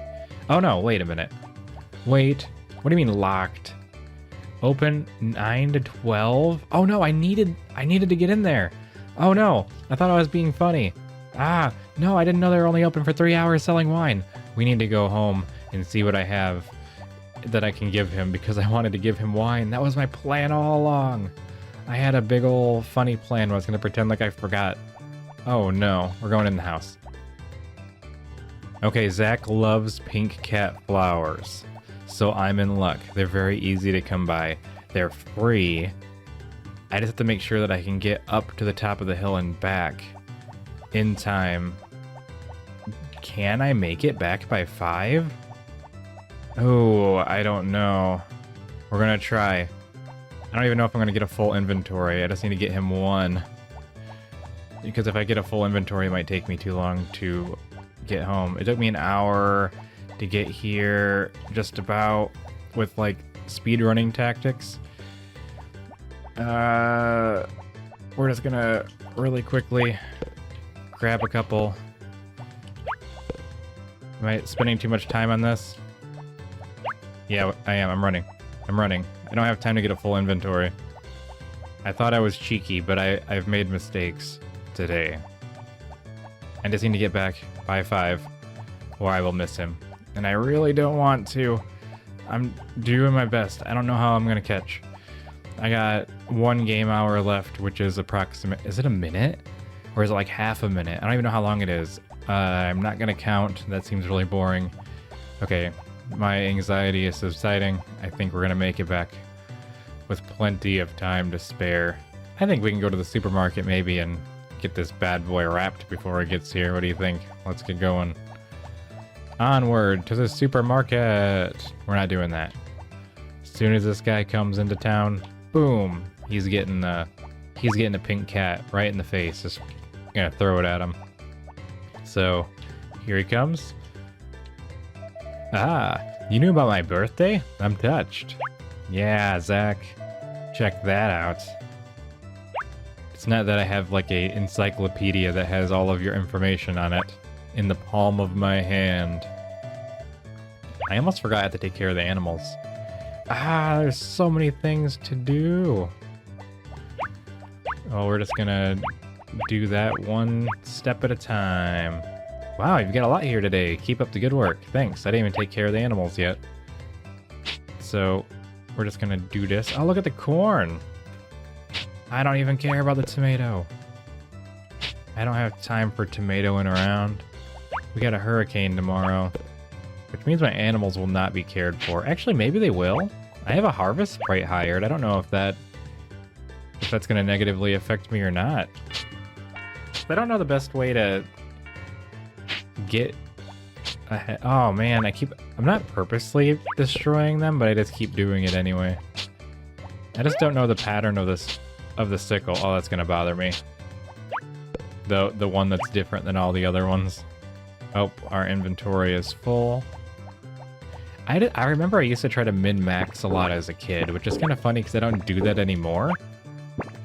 Oh no, wait a minute. Wait, what do you mean locked? Open 9 to 12? Oh no, I needed to get in there. Oh no, I thought I was being funny. Ah, no, I didn't know they were only open for 3 hours selling wine. We need to go home and see what I have that I can give him because I wanted to give him wine. That was my plan all along. I had a big old funny plan where I was going to pretend like I forgot. Oh no, we're going in the house. Okay, Zach loves pink cat flowers, so I'm in luck. They're very easy to come by. They're free. I just have to make sure that I can get up to the top of the hill and back in time. Can I make it back by 5? Oh, I don't know. We're gonna try. I don't even know if I'm gonna get a full inventory. I just need to get him 1. Because if I get a full inventory, it might take me too long to get home. It took me an hour to get here, just about, with like speed running tactics. We're just gonna really quickly grab a couple. Am I spending too much time on this? Yeah, I am. I'm running. I don't have time to get a full inventory. I thought I was cheeky, but I've made mistakes today. I just need to get back by 5 or I will miss him. And I really don't want to. I'm doing my best. I don't know how I'm going to catch. I got 1 game hour left, which is approximate. Is it a minute? Or is it like half a minute? I don't even know how long it is. I'm not going to count. That seems really boring. Okay, my anxiety is subsiding. I think we're going to make it back with plenty of time to spare. I think we can go to the supermarket maybe and get this bad boy wrapped before it gets here. What do you think? Let's get going. Onward to the supermarket. We're not doing that. As soon as this guy comes into town, boom, he's getting a pink cat right in the face. Just gonna throw it at him. So here he comes. Ah, You knew about my birthday? I'm touched. Yeah, Zach. Check that out. It's not that I have like a encyclopedia that has all of your information on it in the palm of my hand. I almost forgot I had to take care of the animals. Ah, there's so many things to do. Oh, we're just gonna do that one step at a time. Wow, you've got a lot here today. Keep up the good work. Thanks. I didn't even take care of the animals yet. So, we're just gonna do this. Oh, look at the corn. I don't even care about the tomato. I don't have time for tomatoing around. We got a hurricane tomorrow, which means my animals will not be cared for. Actually, maybe they will. I have a harvest sprite hired. I don't know if that's going to negatively affect me or not. I don't know the best way to get ahead. Oh man, I'm not purposely destroying them, but I just keep doing it anyway. I just don't know the pattern of the sickle. Oh, that's going to bother me. The one that's different than all the other ones. Oh, our inventory is full. I remember I used to try to min-max a lot as a kid, which is kind of funny because I don't do that anymore.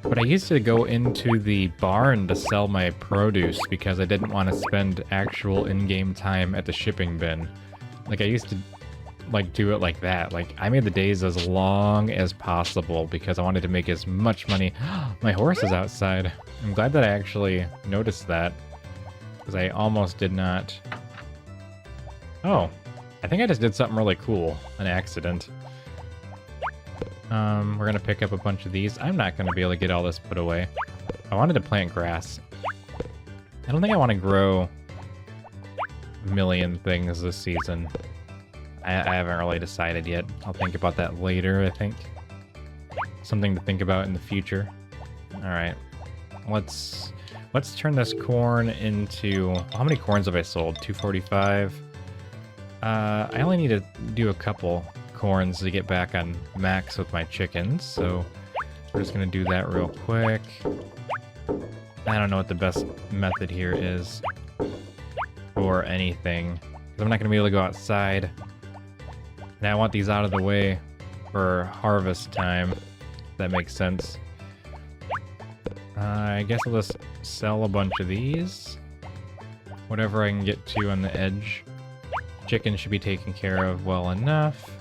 But I used to go into the barn to sell my produce because I didn't want to spend actual in-game time at the shipping bin. Like, I used to, like, do it like that. Like, I made the days as long as possible because I wanted to make as much money. My horse is outside. I'm glad that I actually noticed that because I almost did not. Oh. I think I just did something really cool, an accident. We're gonna pick up a bunch of these. I'm not gonna be able to get all this put away. I wanted to plant grass. I don't think I want to grow a million things this season. I haven't really decided yet. I'll think about that later, I think. Something to think about in the future. Alright. Let's turn this corn into... How many corns have I sold? 245? I only need to do a couple corns to get back on max with my chickens, so we're just gonna do that real quick. I don't know what the best method here is for anything, because I'm not gonna be able to go outside. And I want these out of the way for harvest time, if that makes sense. I guess I'll just sell a bunch of these. Whatever I can get to on the edge. Chicken should be taken care of well enough.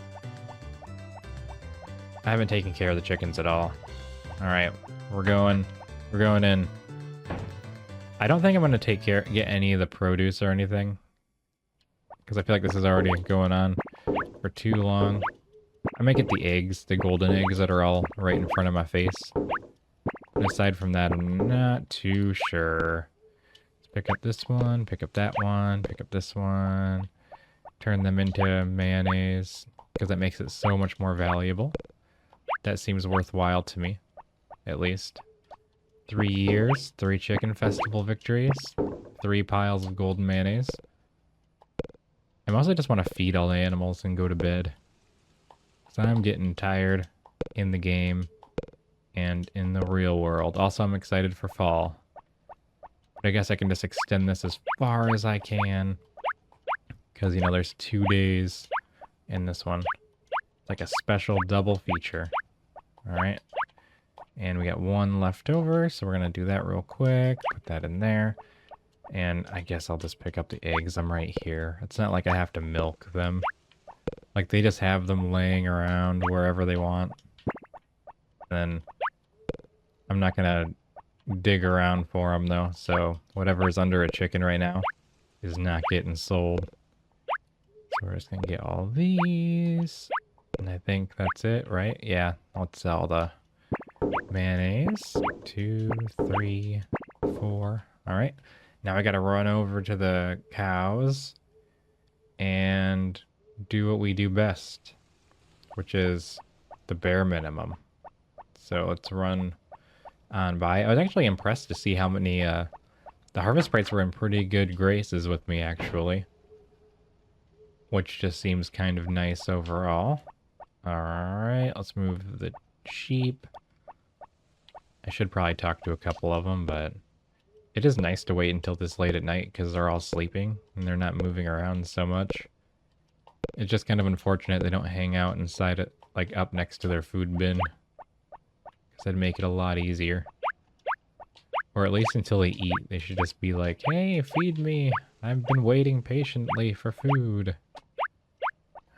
I haven't taken care of the chickens at all. Alright, we're going in. I don't think I'm going to get any of the produce or anything. Because I feel like this is already going on for too long. I might get the eggs, the golden eggs that are all right in front of my face. And aside from that, I'm not too sure. Let's pick up this one, pick up that one, pick up this one. Turn them into mayonnaise, because that makes it so much more valuable. That seems worthwhile to me, at least. 3 years, 3 chicken festival victories, 3 piles of golden mayonnaise. I mostly just want to feed all the animals and go to bed. So I'm getting tired in the game and in the real world. Also, I'm excited for fall. But I guess I can just extend this as far as I can. Because, you know, there's 2 days in this one. It's like a special double feature. Alright. And we got 1 left over, so we're going to do that real quick. Put that in there. And I guess I'll just pick up the eggs. I'm right here. It's not like I have to milk them. Like, they just have them laying around wherever they want. Then I'm not going to dig around for them, though. So whatever is under a chicken right now is not getting sold. So we're just going to get all these. And I think that's it, right? Yeah, let's sell the mayonnaise. 2, 3, 4. All right. Now I got to run over to the cows and do what we do best, which is the bare minimum. So let's run on by. I was actually impressed to see how many, the harvest sprites were in pretty good graces with me, actually. Which just seems kind of nice overall. Alright, let's move the sheep. I should probably talk to a couple of them, but it is nice to wait until this late at night because they're all sleeping and they're not moving around so much. It's just kind of unfortunate they don't hang out inside it, like up next to their food bin. Because that'd make it a lot easier. Or at least until they eat, they should just be like, hey, feed me. I've been waiting patiently for food.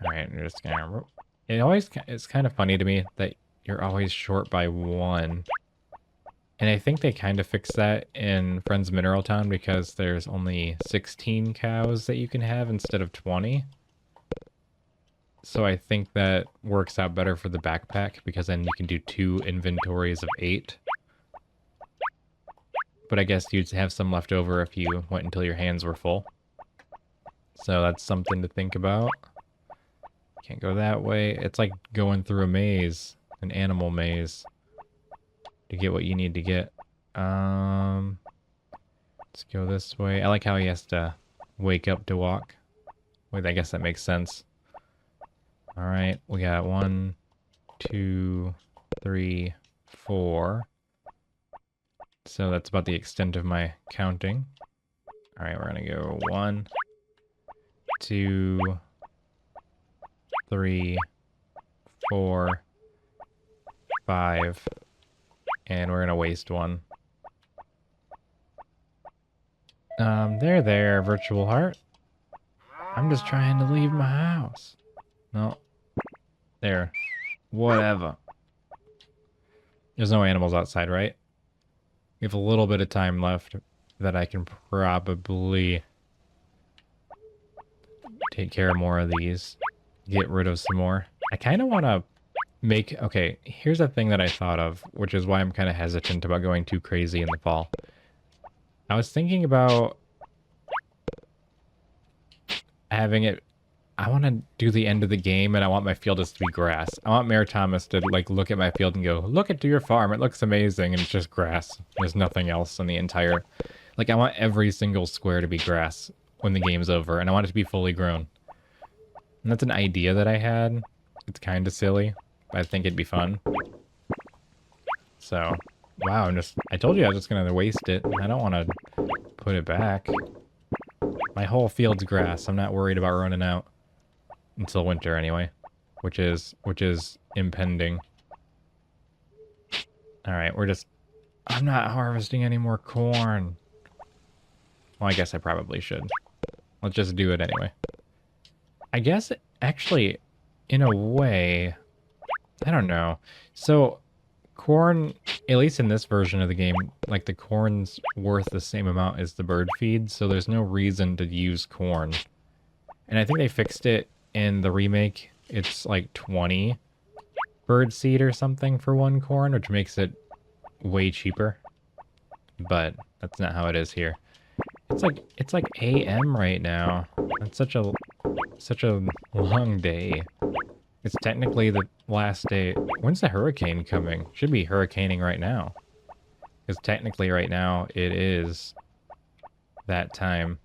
Alright, I'm just gonna... It's kind of funny to me that you're always short by 1. And I think they kind of fixed that in Friends Mineral Town because there's only 16 cows that you can have instead of 20. So I think that works out better for the backpack because then you can do 2 inventories of 8. But I guess you'd have some left over if you went until your hands were full. So that's something to think about. Can't go that way. It's like going through a maze, an animal maze, to get what you need to get. Let's go this way. I like how he has to wake up to walk. Wait, I guess that makes sense. Alright, we got 1, 2, 3, 4. So that's about the extent of my counting. Alright, we're gonna go 1, 2, 3, 4, 5, and we're gonna waste 1. There, virtual heart. I'm just trying to leave my house. No. There. Whatever. There's no animals outside, right? We have a little bit of time left that I can probably take care of more of these. Get rid of some more. I kind of want to make... Okay, here's a thing that I thought of, which is why I'm kind of hesitant about going too crazy in the fall. I was thinking about having it... I want to do the end of the game, and I want my field just to be grass. I want Mayor Thomas to, like, look at my field and go, look at your farm, it looks amazing, and it's just grass. There's nothing else on the entire... Like, I want every single square to be grass when the game's over, and I want it to be fully grown. And that's an idea that I had. It's kind of silly, but I think it'd be fun. So, wow, I told you I was just going to waste it. I don't want to put it back. My whole field's grass. I'm not worried about running out. Until winter, anyway. Which is impending. Alright, I'm not harvesting any more corn. Well, I guess I probably should. Let's just do it anyway. I guess, actually, in a way... I don't know. So, corn, at least in this version of the game, like, the corn's worth the same amount as the bird feed, so there's no reason to use corn. And I think they fixed it in the remake. It's like 20 bird seed or something for 1 corn, which makes it way cheaper. But that's not how it is here. It's like AM right now. It's such a long day. It's technically the last day. When's the hurricane coming? Should be hurricaning right now. Because technically right now it is that time.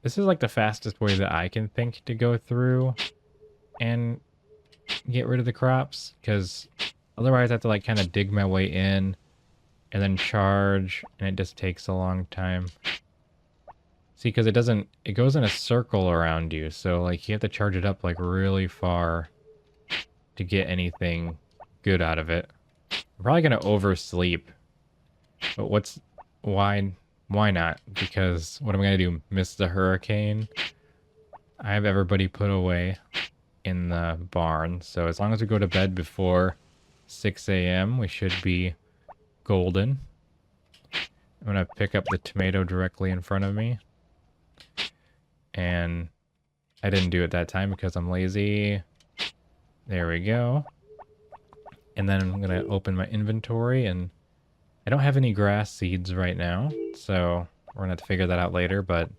This is like the fastest way that I can think to go through and get rid of the crops, because otherwise I have to like kind of dig my way in and then charge, and it just takes a long time. See, because it goes in a circle around you, so like you have to charge it up like really far to get anything good out of it. I'm probably gonna oversleep, but why not? Because what am I going to do? Miss the hurricane? I have everybody put away in the barn. So as long as we go to bed before 6 a.m., we should be golden. I'm going to pick up the tomato directly in front of me. And I didn't do it that time because I'm lazy. There we go. And then I'm going to open my inventory, and I don't have any grass seeds right now, so we're gonna have to figure that out later, but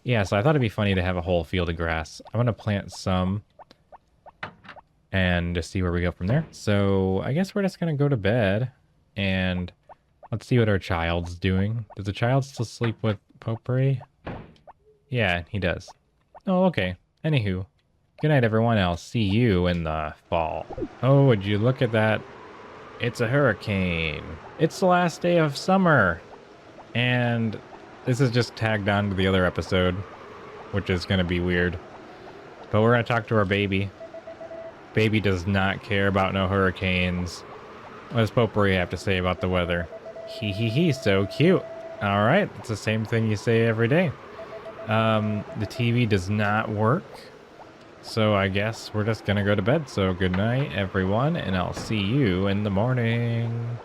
yeah, so I thought it'd be funny to have a whole field of grass. I'm gonna plant some and just see where we go from there. So I guess we're just gonna go to bed and let's see what our child's doing. Does the child still sleep with Potpourri? Yeah, he does. Oh, okay. Anywho, good night everyone. I'll see you in the fall. Oh, would you look at that? It's a hurricane. It's the last day of summer. And this is just tagged on to the other episode. which is going to be weird. But we're going to talk to our baby. Baby does not care about no hurricanes. What does Potpourri have to say about the weather? He, so cute. All right, it's the same thing you say every day. The TV does not work. So I guess we're just going to go to bed. So good night, everyone, and I'll see you in the morning.